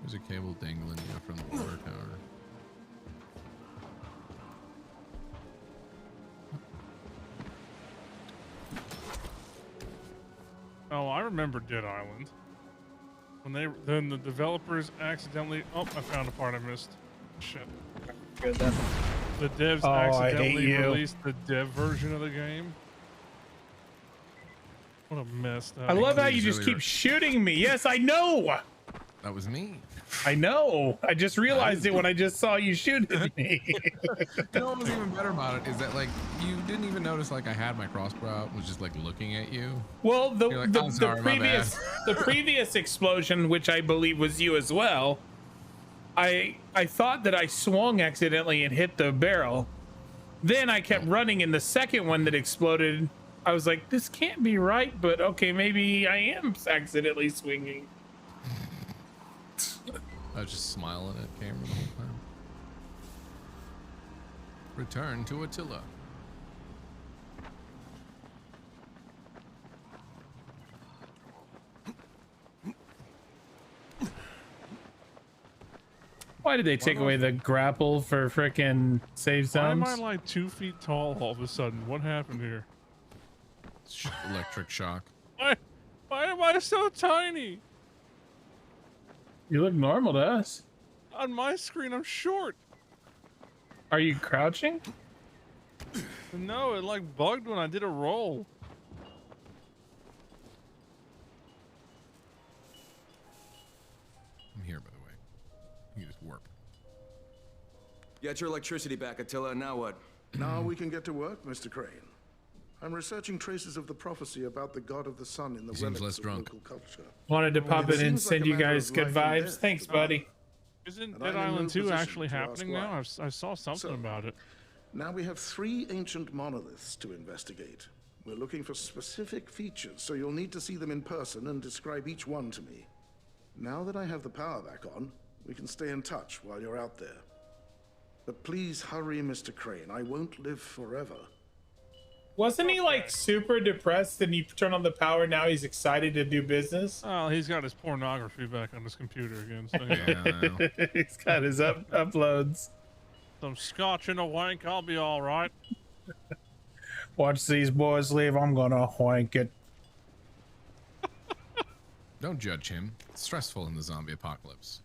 There's a cable dangling from the water tower. Oh, I remember Dead Island. Then the developers accidentally. Oh, I found a part I missed. Shit. Good then. The devs accidentally released the dev version of the game. What a mess that I love how is. you just keep shooting me. Yes, I know. That was me. I know. I just realized it when I just saw you shoot at me. You know what was even better about it is that like you didn't even notice like I had my crossbow out, was just like looking at you. Well, the Like, the previous explosion, which I believe was you as well, I thought that I swung accidentally and hit the barrel. Then I kept running, and the second one that exploded, I was like, this can't be right, but okay, maybe I am accidentally swinging. I was just smiling at camera the whole time. Return to Attila. Why did they take away the grapple for frickin' save zones? Why am I like 2 feet tall all of a sudden? What happened here? Electric shock. Why am I so tiny? You look normal to us. On my screen, I'm short. Are you crouching? No, it like bugged when I did a roll. I'm here, by the way. You just warp. Get your electricity back, Attila, and now what? Now we can get to work, Mr. Crane. I'm researching traces of the prophecy about the god of the sun in the Seems relics less of drunk. local culture. Wanted to pop It in and seems like send a you matter guys of good life and vibes. death. Thanks, buddy. Isn't And Dead I'm in Island no 2 position actually to ask happening why. now? I saw something about it. Now we have 3 ancient monoliths to investigate. We're looking for specific features, so you'll need to see them in person and describe each one to me. Now that I have the power back on, we can stay in touch while you're out there. But please hurry, Mr. Crane. I won't live forever. Wasn't he like super depressed and you turn on the power, now he's excited to do business? Oh, he's got his pornography back on his computer again. So Yeah. He's got his uploads. Some scotch and a wank, I'll be all right. Once these boys leave, I'm gonna wank it. Don't judge him. It's stressful in the zombie apocalypse.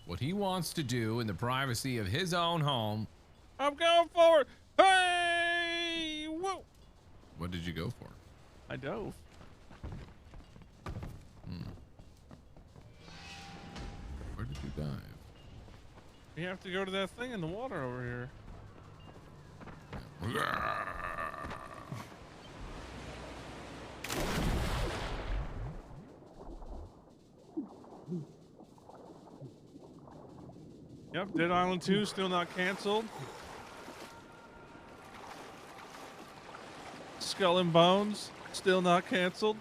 What he wants to do in the privacy of his own home. I'm going for it. Hey! Whoa! What did you go for? I dove. Where did you dive? You have to go to that thing in the water over here. Yep, Dead Island 2 still not canceled. Skull and Bones still not canceled.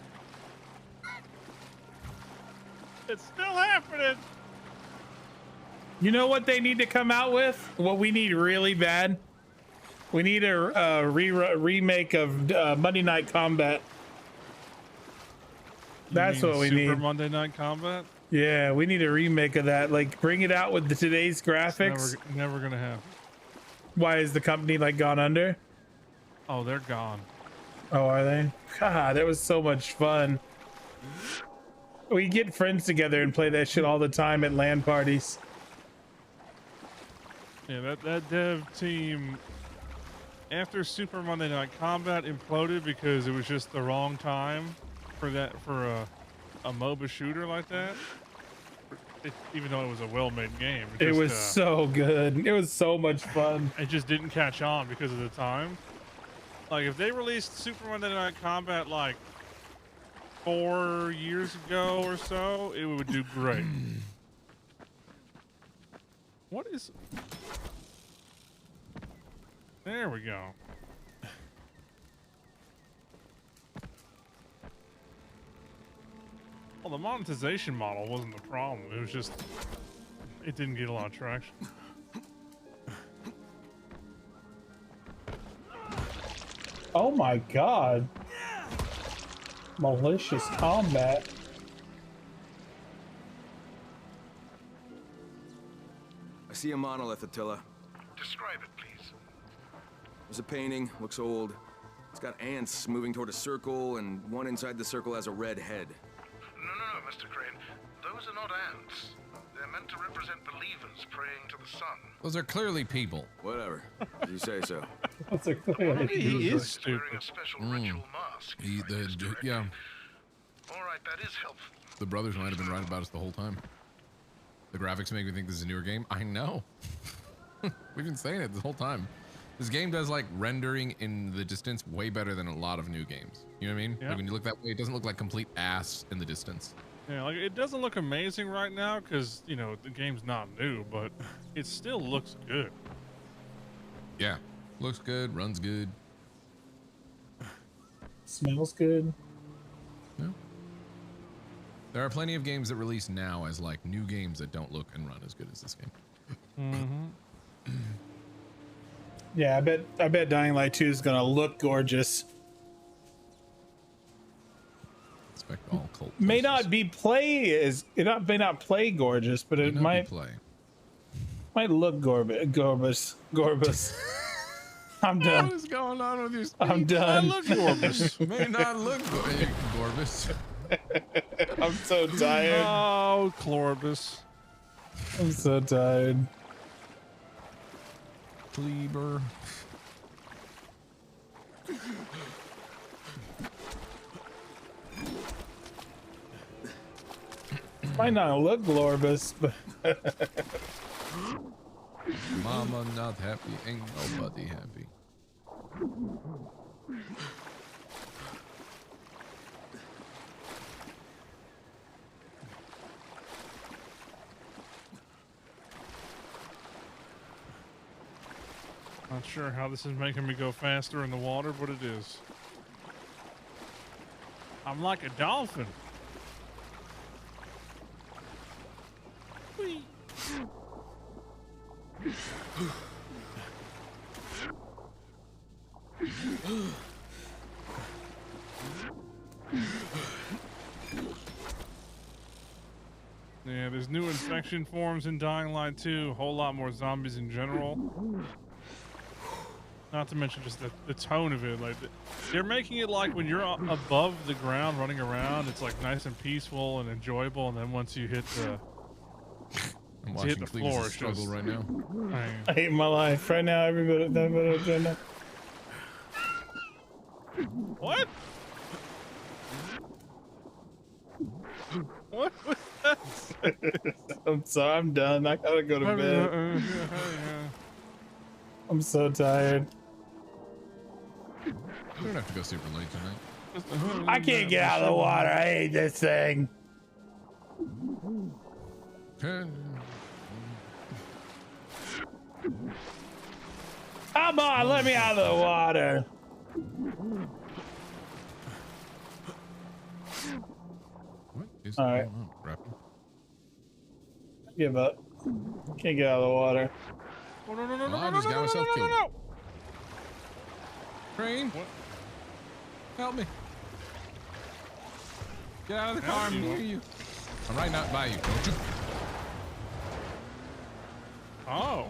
It's still happening. You know what they need to come out with? What we need really bad? We need a remake of Monday Night Combat. That's what we need. Super Monday Night Combat? Yeah, we need a remake of that. Like, bring it out with today's graphics. Never gonna happen. Why is the company like gone under? Oh, they're gone. Oh, are they? God, that was so much fun. We get friends together and play that shit all the time at LAN parties. Yeah, that dev team, after Super Monday Night Combat imploded because it was just the wrong time for a MOBA shooter like that. Even though it was a well-made game. It was so good. It was so much fun. It just didn't catch on because of the time. Like, if they released Super Monday Night Combat like 4 years ago or so, it would do great. What is... There we go. Well, the monetization model wasn't the problem. It was just, it didn't get a lot of traction. Oh my god. Malicious combat. I see a monolith, Attila. Describe it, please. There's a painting, looks old. It's got ants moving toward a circle, and one inside the circle has a red head. No, Mr. Crane. Those are not ants. They're meant to represent believers praying to the sun. Those are clearly people. Whatever. You say so. Those are clearly people. He is stupid. Wearing a special ritual mask. Yeah. All right, that is helpful. The brothers might have been right about us the whole time. The graphics make me think this is a newer game. I know. We've been saying it this whole time. This game does like rendering in the distance way better than a lot of new games. You know what I mean? Yeah. Like when you look that way, it doesn't look like complete ass in the distance. Yeah, like it doesn't look amazing right now because, you know, the game's not new, but it still looks good. Yeah. Looks good, runs good. Smells good. Yeah. There are plenty of games that release now as like new games that don't look and run as good as this game. Mm-hmm. Yeah, I bet Dying Light 2 is gonna look gorgeous. Expect all cult. May not play gorgeous, but it might look gorgeous. I'm done. What is going on with your speech? I'm done. I look gorgeous. May not look gorgeous. I'm so tired. Oh, Clorbus. I'm so tired. Kleber. Might not look glorious, but Mama not happy, ain't nobody happy. Not sure how this is making me go faster in the water, but it is. I'm like a dolphin. Whee. Yeah, there's new infection forms in Dying Light 2. A whole lot more zombies in general. Not to mention just the tone of it. Like they're making it like when you're above the ground running around, it's like nice and peaceful and enjoyable. And then once you hit the I'm watching the floor, struggle right now. I hate my life right now. Everybody. What? What was that? I'm sorry. I'm done. I gotta go to bed. I'm so tired. You don't have to go super late tonight. I can't get out of the water. I hate this thing. Come on, let me out of the water. What is all right. Give up. Can't get out of the water. Oh, no, I just got myself killed. Crane, help me. Get out of the car. I'm near you. I'm right not by you. Don't you? Oh.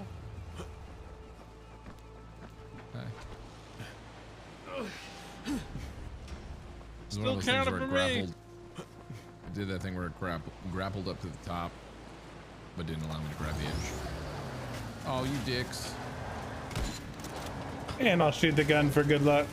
Still counting for me. I did that thing where it grappled up to the top, but didn't allow me to grab the edge. Oh, you dicks. And I'll shoot the gun for good luck.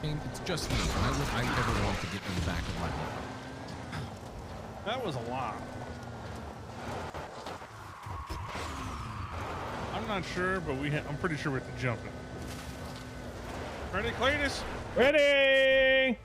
It's just me. Why would I ever want to get in the back of my car? That was a lot. I'm not sure, but I'm pretty sure we have to jump it. Ready, Cletus? Ready!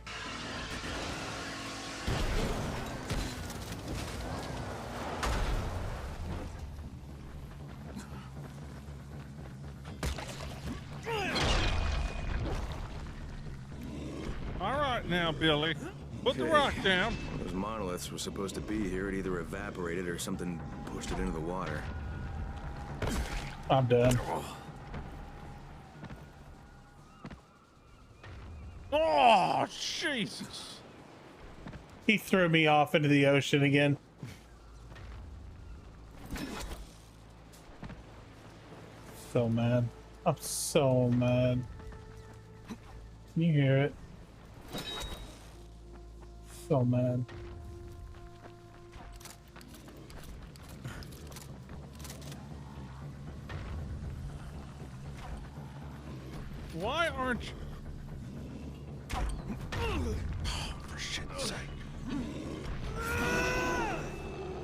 All right now, Billy. Put the rock down. Those monoliths were supposed to be here. It either evaporated or something pushed it into the water. I'm done. Oh, Jesus. He threw me off into the ocean again. So mad. I'm so mad. Can you hear it? So mad. Why aren't you? Oh, for shit's sake.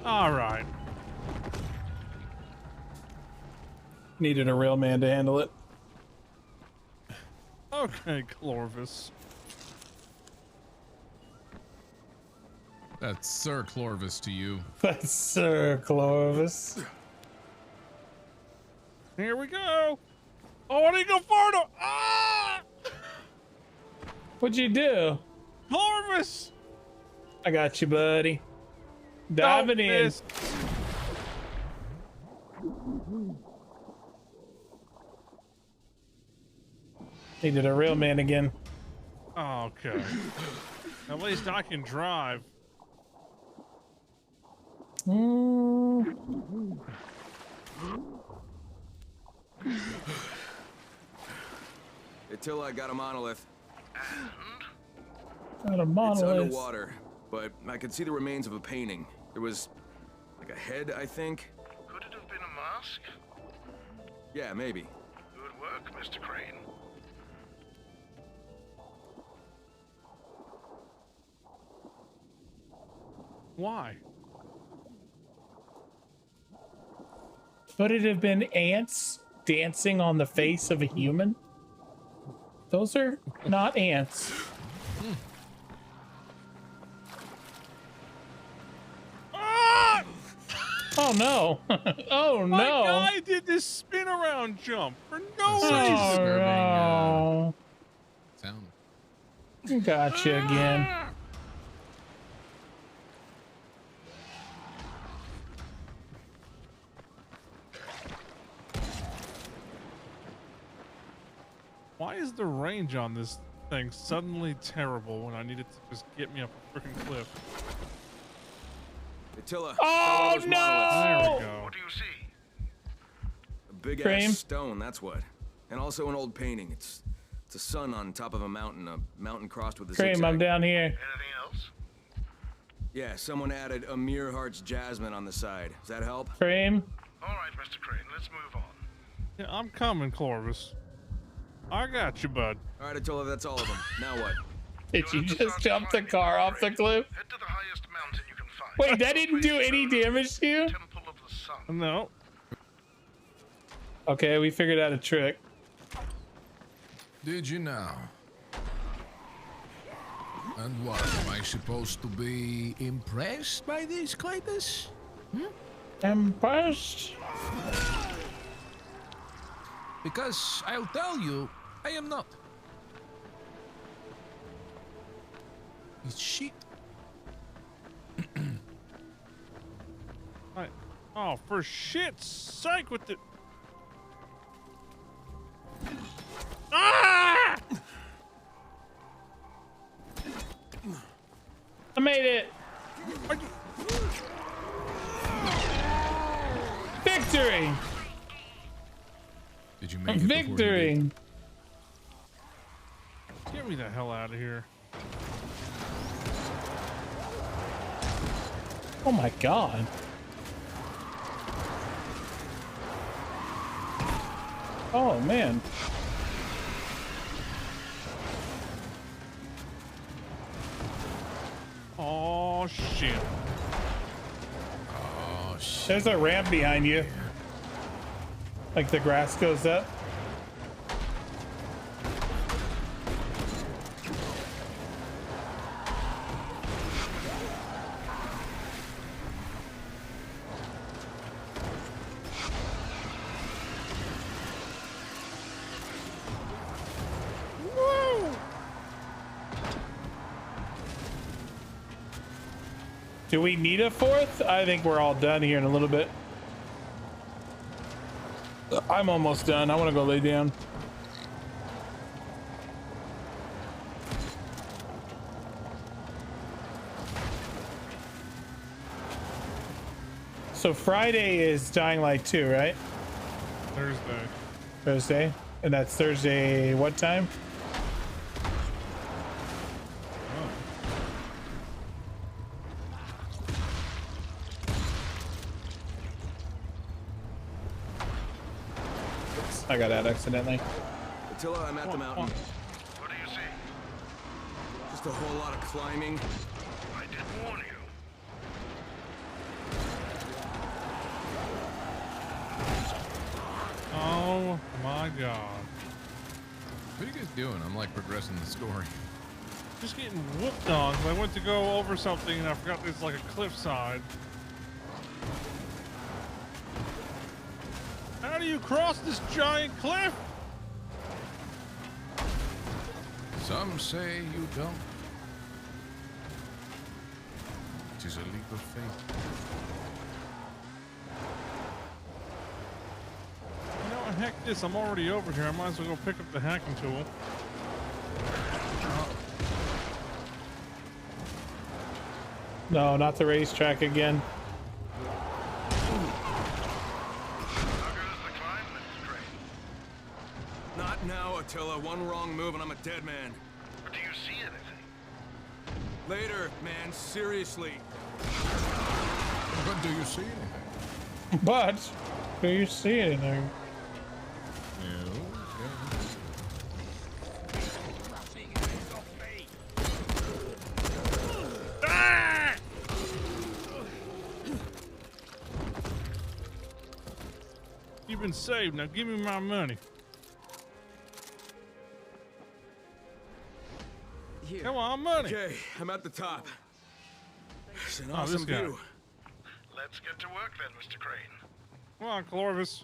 All right. Needed a real man to handle it. Okay, Clovis. That's Sir Clovis to you. That's Sir Clovis. Here we go. Oh, I didn't go far enough. Ah! What'd you do? Clovis! I got you, buddy. Diving in. Needed a real man again. Okay. At least I can drive. Until I got a monolith. Got a monolith. It's underwater, but I could see the remains of a painting. There was like a head, I think. Could it have been a mask? Yeah, maybe. Good work, Mr. Crane. Why? Could it have been ants dancing on the face of a human? Those are not ants. Ah! Oh no. Oh My no. guy did this spin around jump for no Such a reason. disturbing sound. Gotcha again. Why is the range on this thing suddenly terrible when I need it to just get me up a freaking cliff? Attila, Oh, those no! monoliths. There we go. What do you see? A big Cream? ass stone, that's what. And also an old painting. It's a sun on top of a mountain crossed with a Cream, zigzag. I'm down here. Anything else? Yeah, someone added a Mere Heart's Jasmine on the side. Does that help? Cream. All right, Mr. Crane, let's move on. Yeah, I'm coming, Clovis. I got you, bud. All right, Attila, that's all of them. Now what? Did you just jump the car off the cliff? Head to the highest mountain you can find. Wait, that didn't do any damage to you? Temple of the Sun. No. Okay, we figured out a trick. Did you now? And what, am I supposed to be impressed by this, Cletus? Impressed? Because I'll tell you, I am not. It's shit. Right. Oh, for shit's sake with the... Ah! I made it. Victory. Did you make it? Victory. Get me the hell out of here. Oh my god. Oh man. Oh shit. Oh shit. There's a ramp behind you. Like the grass goes up. Do we need a fourth? I think we're all done here in a little bit. I'm almost done. I want to go lay down. So Friday is Dying Light 2, right? Thursday. Thursday? And that's Thursday what time? I got out accidentally. Attila, I'm at the mountain. What do you see? Just a whole lot of climbing. I did warn you. Oh my god. What are you guys doing? I'm like progressing the story. Just getting whooped on. I went to go over something and I forgot there's like a cliffside. How do you cross this giant cliff? Some say you don't. It is a leap of faith. You know, heck this, I'm already over here. I might as well go pick up the hacking tool. No, not the racetrack again. Not now, Attila. One wrong move and I'm a dead man. But do you see anything? Later, man. Seriously. But do you see anything? But do you see anything? You've been saved. Now give me my money. Here. Come on, money. Okay, I'm at the top. It's an Oh, awesome this guy. view. Let's get to work then, Mr. Crane. Come on, Clovis.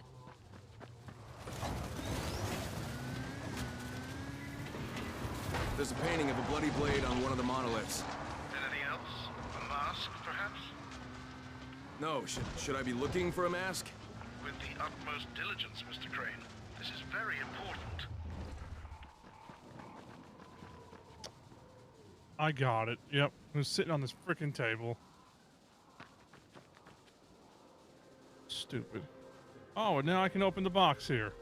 There's a painting of a bloody blade on one of the monoliths. Anything else? A mask, perhaps? No, should I be looking for a mask? With the utmost diligence, Mr. Crane. This is very important. I got it. Yep. It was sitting on this freaking table. Stupid. Oh, and now I can open the box here.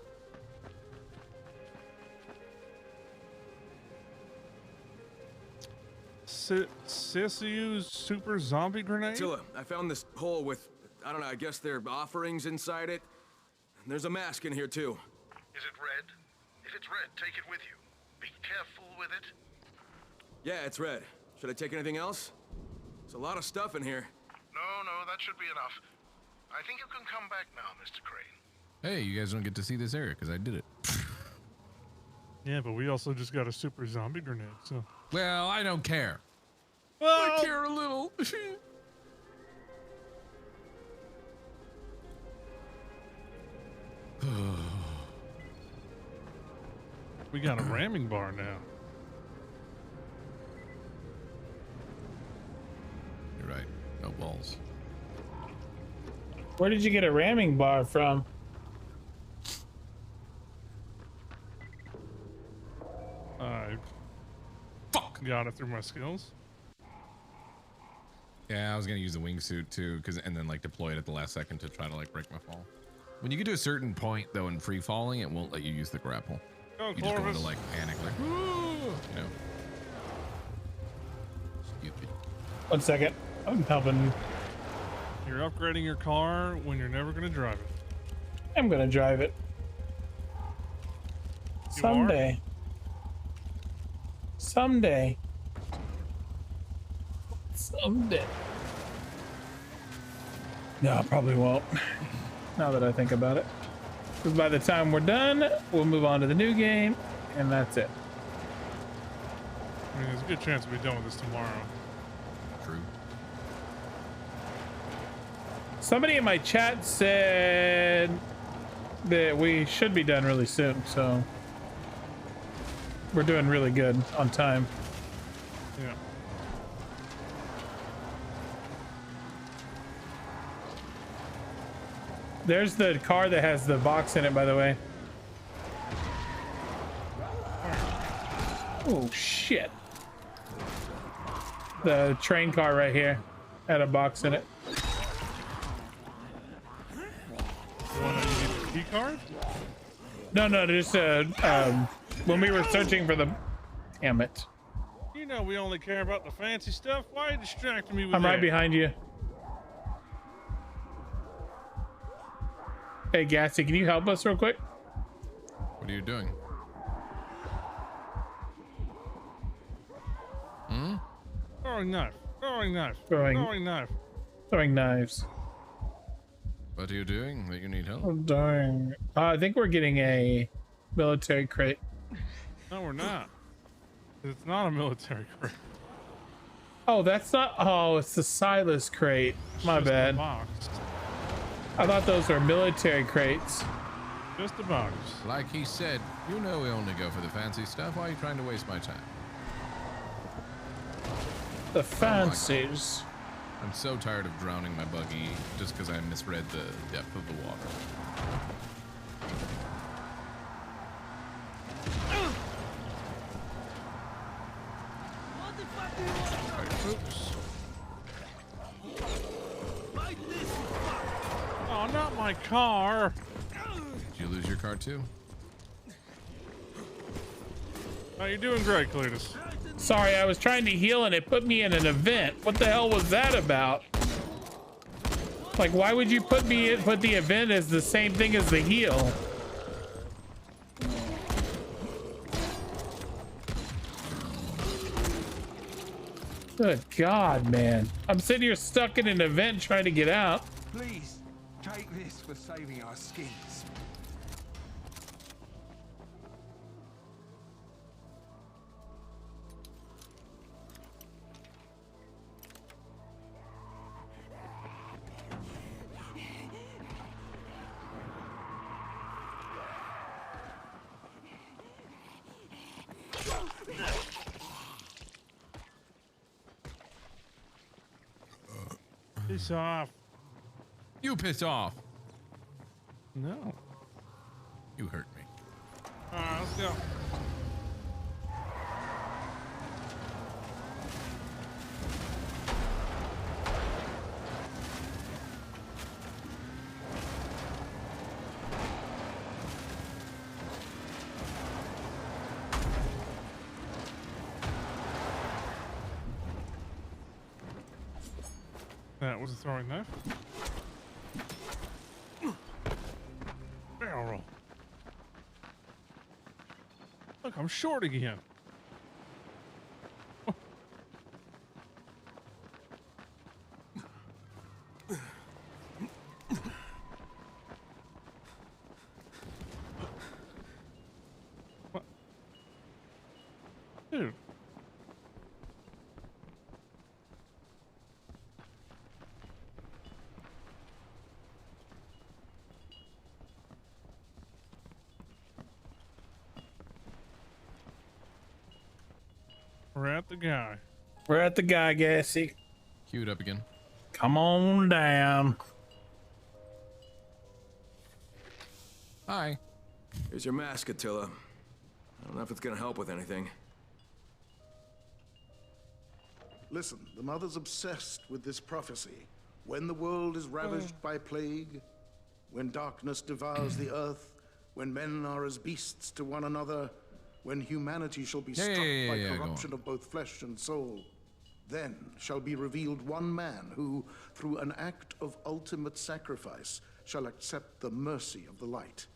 Sissyu's super zombie grenade? Attila, I found this hole with, I don't know, I guess they're offerings inside it. And there's a mask in here too. Is it red? If it's red, take it with you. Be careful with it. Yeah, it's red. Should I take anything else? There's a lot of stuff in here. No, that should be enough. I think you can come back now, Mr. Crane. Hey, you guys don't get to see this area because I did it. Yeah, but we also just got a super zombie grenade, so. Well, I don't care. Well, I care a little. We got a ramming bar now. You're right. No balls. Where did you get a ramming bar from? I got it through my skills. Yeah, I was gonna use the wingsuit too, and then like deploy it at the last second to try to like break my fall. When you get to a certain point though in free falling, it won't let you use the grapple. Go, you just go into like panic, like you know. Stupid. 1 second. I'm helping. You're upgrading your car when you're never gonna drive it. I'm gonna drive it. Someday. Someday. Someday. No, I probably won't. Now that I think about it. Because by the time we're done, we'll move on to the new game, and that's it. I mean, there's a good chance we'll be done with this tomorrow. True. Somebody in my chat said that we should be done really soon, so we're doing really good on time. Yeah. There's the car that has the box in it, by the way. Oh shit. The train car right here had a box in it. Key card? No, just when we were searching for the, damn it. You know we only care about the fancy stuff. Why are you distracting me with I'm that? right behind you. Hey Gassy, can you help us real quick? What are you doing? Hmm? Throwing knife. Throwing knife. Throwing knife. Throwing knives. What are you doing that you need help? Oh darn. I think we're getting a military crate. No, we're not. It's not a military crate. Oh, that's not. Oh, it's the Silas crate. My bad. I thought those were military crates. Just a box. Like he said, you know we only go for the fancy stuff. Why are you trying to waste my time? The fancies. I'm so tired of drowning my buggy just because I misread the depth of the water. Oops. Oh, not my car. Did you lose your car too? Oh, you're doing great, Cletus. Sorry, I was trying to heal and it put me in an event. What the hell was that about? Like, why would you put the event as the same thing as the heal? Good God, man. I'm sitting here stuck in an event trying to get out. Please, take this for saving our skins. Piss off. You piss off. No. You hurt me. Alright, let's go. that was a throwing knife. Barrel roll. Look, I'm short again. What? Dude. We're at the guy. We're at the guy, Gassy. Queued up again. Come on down. Hi. Here's your mask, Attila. I don't know if it's gonna help with anything. Listen, the Mother's obsessed with this prophecy. When the world is ravaged by plague, when darkness devours the earth, when men are as beasts to one another, when humanity shall be struck by corruption of both flesh and soul, then shall be revealed one man who, through an act of ultimate sacrifice, shall accept the mercy of the light.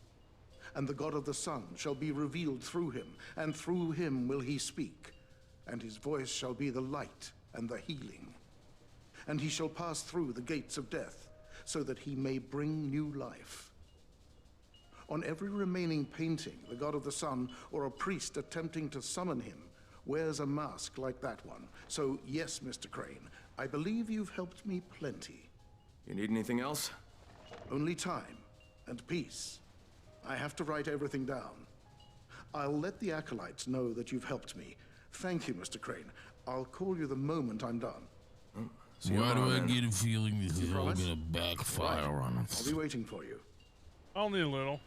And the God of the sun shall be revealed through him, and through him will he speak, and his voice shall be the light and the healing. And he shall pass through the gates of death, so that he may bring new life. On every remaining painting, the God of the sun or a priest attempting to summon him wears a mask like that one. So yes, Mr. Crane, I believe you've helped me plenty. You need anything else? Only time and peace. I have to write everything down. I'll let the acolytes know that you've helped me. Thank you, Mr. Crane. I'll call you the moment I'm done. Why do I get a feeling this is all gonna backfire on us? I'll be waiting for you. Only a little.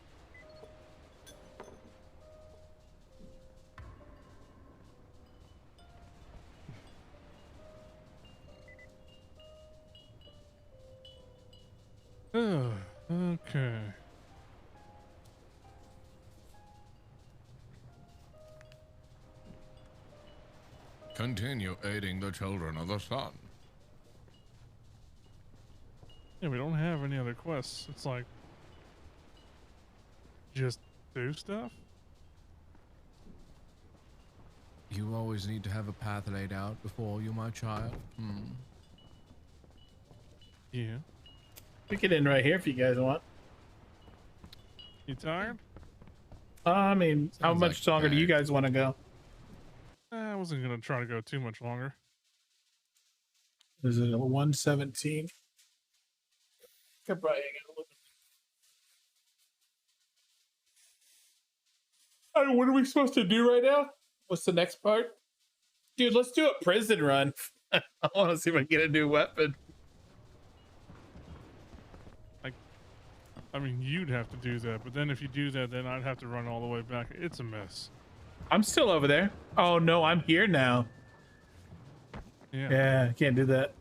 Okay. Continue aiding the children of the sun. Yeah, we don't have any other quests. It's like just do stuff. You always need to have a path laid out before you, my child. Yeah. We can end right here if you guys want. You tired? I mean, how much longer do you guys want to go? I wasn't gonna try to go too much longer. Is it a 117? Could probably hang out a little bit. What are we supposed to do right now? What's the next part? Dude, let's do a prison run. I want to see if I can get a new weapon. I mean, you'd have to do that, but then if you do that, then I'd have to run all the way back. It's a mess. I'm still over there. Oh no, I'm here now. Yeah, I can't do that.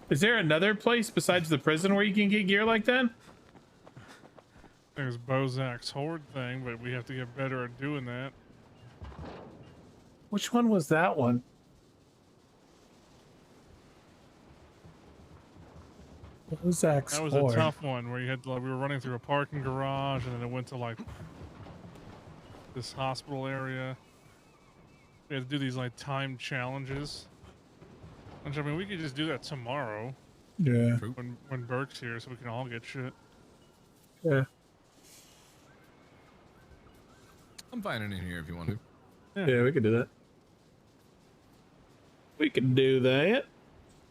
Is there another place besides the prison where you can get gear like that? There's Bozak's horde thing, but we have to get better at doing that. Which one was that one? Bozak's That was horde. a tough one where you had to, like, we were running through a parking garage and then it went to like this hospital area. We had to do these like timed challenges. Which, I mean, we could just do that tomorrow. Yeah. When Burke's here, so we can all get shit. Yeah. I'm fine in here if you want to. Yeah, we can do that. We can do that.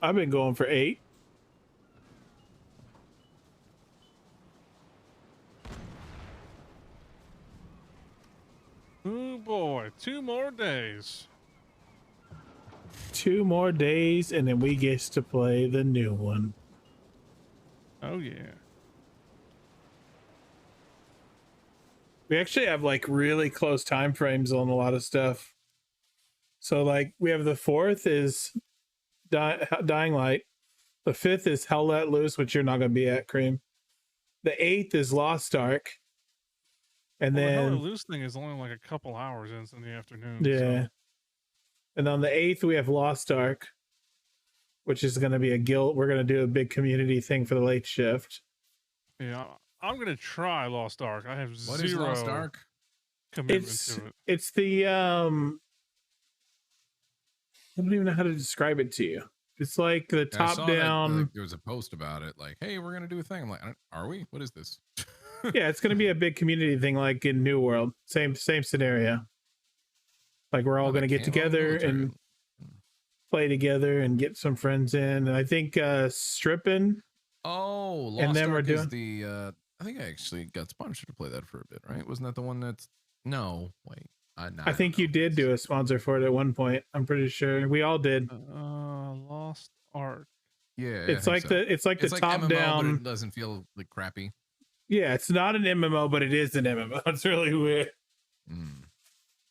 I've been going for 8. Oh boy, 2 more days. 2 more days, and then we get to play the new one. Oh yeah. We actually have like really close time frames on a lot of stuff. So like we have the 4th is Dying Light. The 5th is Hell Let Loose, which you're not going to be at, Cream. The 8th is Lost Ark. And well, then the Hell Let Loose thing is only like a couple hours in the afternoon. yeah. So. And on the 8th we have Lost Ark. which is going to be a guild. We're going to do a big community thing for the late shift. Yeah, I'm gonna try Lost Ark. I have What zero is Lost Ark? commitment to it. It's the I don't even know how to describe it to you. It's like the Yeah, I top saw that, down. like, there was a post about it, like, "Hey, we're gonna do a thing." I'm like, "Are we? What is this?" Yeah, it's going to be a big community thing, like in New World. Same scenario. Like we're all going to get together and play together and get some friends in. And I think stripping. Oh, Lost and then Ark we're doing is the. I think I actually got sponsored to play that for a bit, right? Wasn't that the one that's? No, wait. I think you did do a sponsor for it at one point. I'm pretty sure we all did. Lost Ark. Yeah, It's like the top MMO, down. but it doesn't feel like crappy. Yeah, it's not an MMO, but it is an MMO. It's really weird.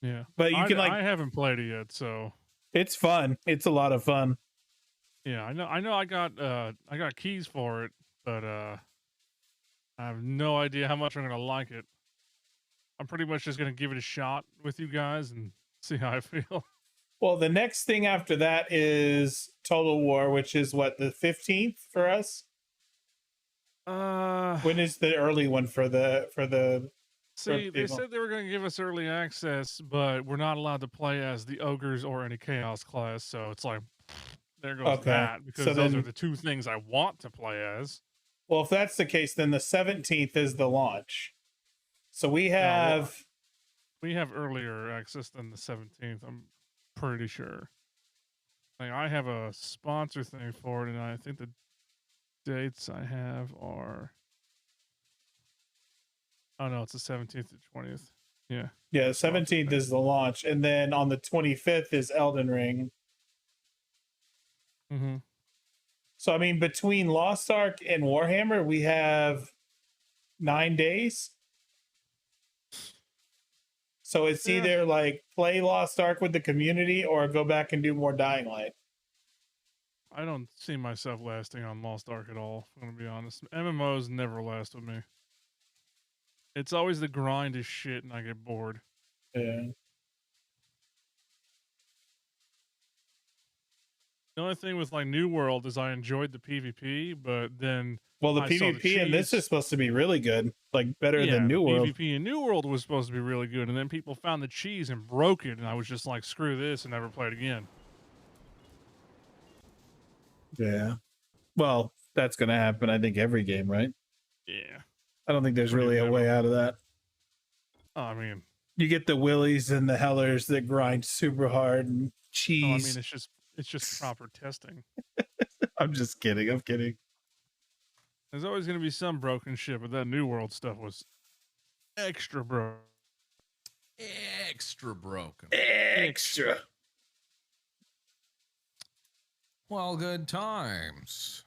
Yeah, But you can, like- I haven't played it yet, so It's fun. It's a lot of fun. yeah, I know. I got keys for it, but I have no idea how much I'm gonna like it. I'm pretty much just gonna give it a shot with you guys and see how I feel. Well, the next thing after that is Total War, which is what, the 15th for us? When is the early one for the See, they people? said they were going to give us early access, but we're not allowed to play as the ogres or any chaos class. So it's like, there goes Okay. that, because So those then- are the two things I want to play as. Well, if that's the case, then the 17th is the launch. So we have We have earlier access than the 17th. I'm pretty sure. Like, I have a sponsor thing for it, and I think the dates I have are. Oh no, it's the 17th to 20th. Yeah. Yeah, the 17th is the launch, and then on the 25th is Elden Ring. Mm-hmm. So I mean, between Lost Ark and Warhammer, we have 9 days. So it's either like play Lost Ark with the community or go back and do more Dying Light. I don't see myself lasting on Lost Ark at all, I'm going to be honest. MMOs never last with me. It's always the grind is shit and I get bored. Yeah. The only thing with like New World is I enjoyed the PvP, but then Well, the I saw PvP in this cheese. is supposed to be really good, like better than New the World. PvP in New World was supposed to be really good, and then people found the cheese and broke it, and I was just like, screw this, and never played again. Yeah. Well, that's going to happen, I think, every game, right? Yeah. I don't think there's really a way out of that. Oh, I mean, You get the Willies and the Hellers that grind super hard and cheese. oh, I mean, it's just proper testing. I'm just kidding. I'm kidding. There's always going to be some broken shit, but that New World stuff was extra broke. Extra broken. Extra. Well, good times.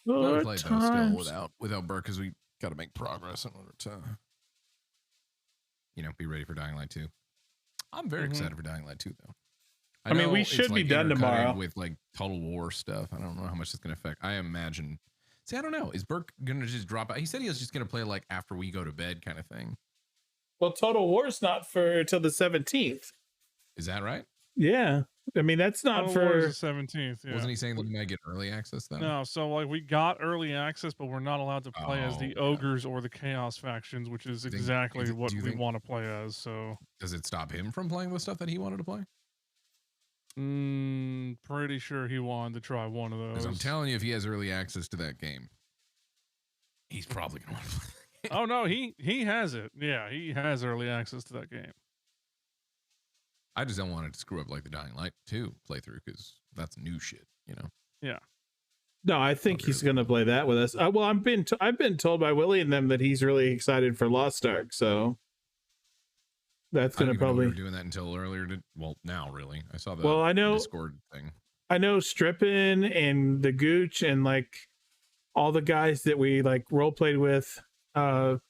Good I played those times. still without Burke, because we got to make progress in order to, be ready for Dying Light 2. I'm very excited for Dying Light 2, though. I mean, know we it's, should be done intercutting tomorrow. with like Total War stuff. I don't know how much it's going to affect. I imagine. See, I don't know. Is Burke going to just drop out? He said he was just going to play like after we go to bed kind of thing. Well, Total War's not for till the 17th. Is that right? Yeah. I mean, that's not Total War for is the 17th. Yeah. Wasn't he saying that we might get early access then? No, so like we got early access, but we're not allowed to play as the ogres or the chaos factions, which is exactly what we want to play as. So does it stop him from playing the stuff that he wanted to play? Pretty sure he wanted to try one of those. Because I'm telling you, if he has early access to that game, he's probably going to want to play. Oh no, he has it. Yeah, he has early access to that game. I just don't want it to screw up like the Dying Light 2 playthrough, because that's new shit, Yeah. No, I think he's going to play that with us. Well, I've been told by Willie and them that he's really excited for Lost Ark, so that's going to probably. We were doing that until earlier. Well, now really, I saw the Well, I know Discord thing. I know Strippin and the Gooch and like all the guys that we like role played with the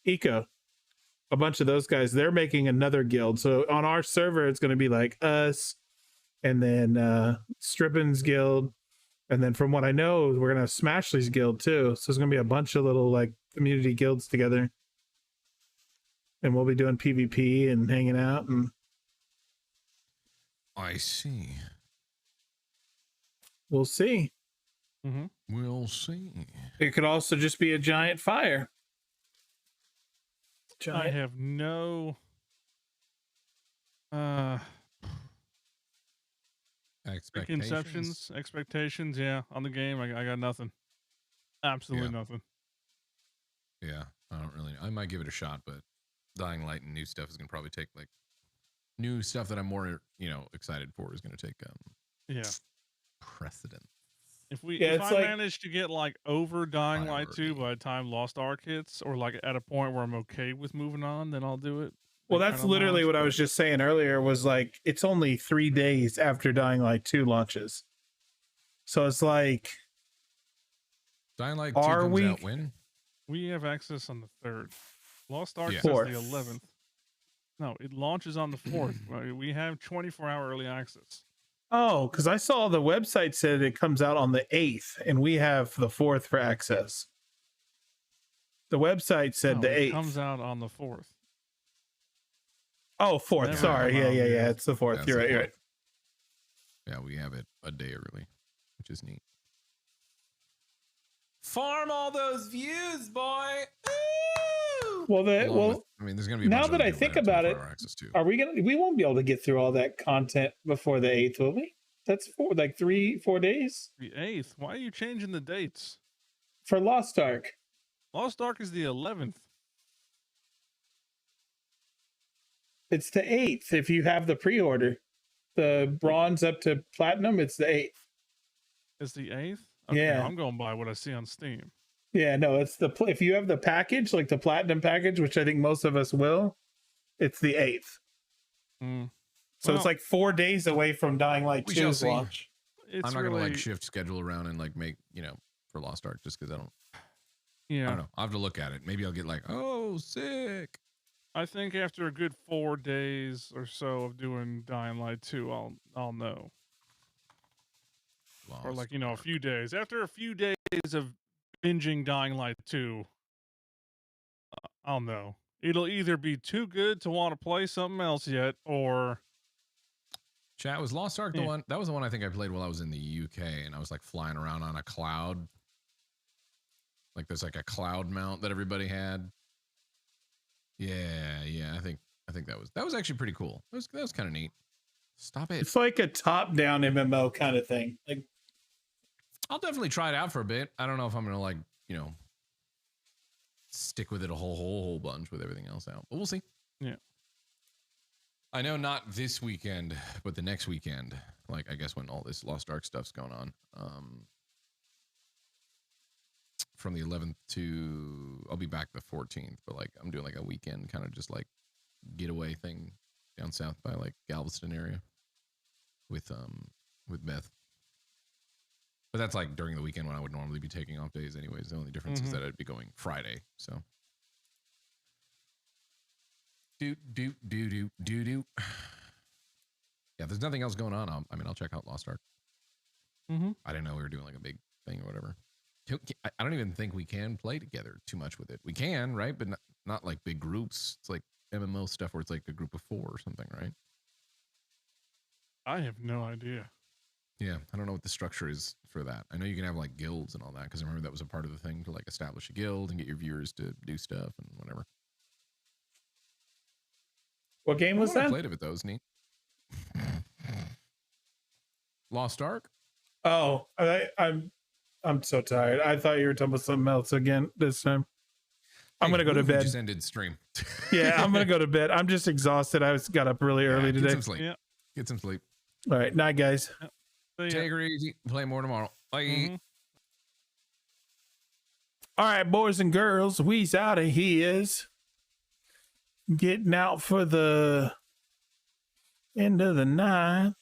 Eco. A bunch of those guys, they're making another guild. So on our server, it's going to be like us and then Strippin's guild. And then from what I know, we're going to have Smashley's guild too. So there's going to be a bunch of little like community guilds together. And we'll be doing PvP and hanging out. And I see. We'll see. We'll see. It could also just be a giant fire. I have no preconceptions, expectations, yeah, on the game. I got nothing. Absolutely nothing. Yeah, I don't really. I might give it a shot, but Dying Light and new stuff is gonna probably take like new stuff that I'm more excited for is gonna take precedent. If I manage to get like over Dying Light 2 by the time Lost Ark hits, or like at a point where I'm okay with moving on, then I'll do it. Well, that's literally what I was just saying earlier, was like, it's only 3 days after Dying Light 2 launches. So it's like, Dying Light 2 comes out when? We have access on the 3rd. Lost Ark says 4th. the 11th. No, it launches on the 4th. We have 24-hour early access. oh, because I saw the website said it comes out on the 8th, and we have the 4th for access. The website said No, the 8th. It comes out on the 4th. Oh, 4th. Never Sorry. come out. Yeah. It's the 4th. That's You're the right. You're 4th. right. Yeah, we have it a day early, which is neat. Farm all those views, boy. Well, I mean, there's gonna be now that I think about it, are we won't be able to get through all that content before the 8th, will we? That's 4 days. The 8th? Why are you changing the dates? For Lost Ark. Lost Ark is the 11th. It's the 8th if you have the pre-order. The bronze up to platinum, it's the 8th. It's the 8th? Okay, Yeah. I'm going by what I see on Steam. Yeah, no, it's if you have the package, like the platinum package, which I think most of us will, it's the 8th. So it's like 4 days away from Dying Light 2's launch. I'm not gonna like shift schedule around and like make for Lost Ark just because I don't know. I'll have to look at it. Maybe I'll get like, oh, sick. I think after a good 4 days or so of doing Dying Light 2, I'll know. Or like, a few days. After a few days of binging Dying Light 2, I'll know. It'll either be too good to want to play something else yet, or... Chat, was Lost Ark the one? That was the one I think I played while I was in the UK, and I was like flying around on a cloud. Like there's like a cloud mount that everybody had. Yeah. I think that was actually pretty cool. That was kind of neat. Stop it. It's like a top-down MMO kind of thing. Like, I'll definitely try it out for a bit. I don't know if I'm gonna stick with it a whole bunch with everything else out, but we'll see. Yeah. I know not this weekend, but the next weekend. Like I guess when all this Lost Ark stuff's going on. From the 11th to I'll be back the 14th, but like I'm doing like a weekend kind of just like getaway thing down south by like Galveston area with Beth. But that's like during the weekend when I would normally be taking off days anyways. The only difference is that I'd be going Friday. So do. Yeah, there's nothing else going on. I'll check out Lost Ark. I didn't know we were doing like a big thing or whatever. I don't even think we can play together too much with it. We can, right? But not like big groups. It's like MMO stuff where it's like a group of 4 or something, right? I have no idea. Yeah, I don't know what the structure is for that. I know you can have like guilds and all that because I remember that was a part of the thing to like establish a guild and get your viewers to do stuff and whatever. What game was that? I played of it though. It was neat. Lost Ark. Oh, I'm so tired. I thought you were talking about something else again this time. I'm gonna go to bed. Just ended stream. Yeah, I'm gonna go to bed. I'm just exhausted. I got up really early today. Get some sleep. Get some sleep. All right, night, guys. Take it easy. Play more tomorrow. Bye. All right, boys and girls, we's out of here. Getting out for the end of the night.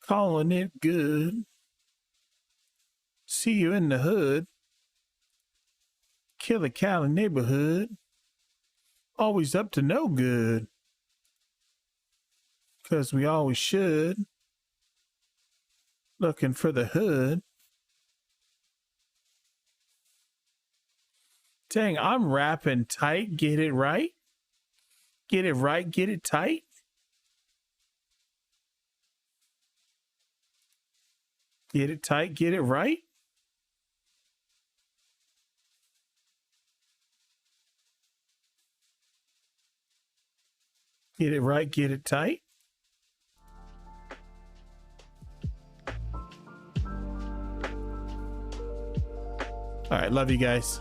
Calling it good. See you in the hood. Killer Cali neighborhood. Always up to no good. 'Cause we always should. Looking for the hood. Dang, I'm rapping tight. Get it right. Get it right. Get it tight. Get it tight, get it right. Get it right, get it tight. All right, love you guys.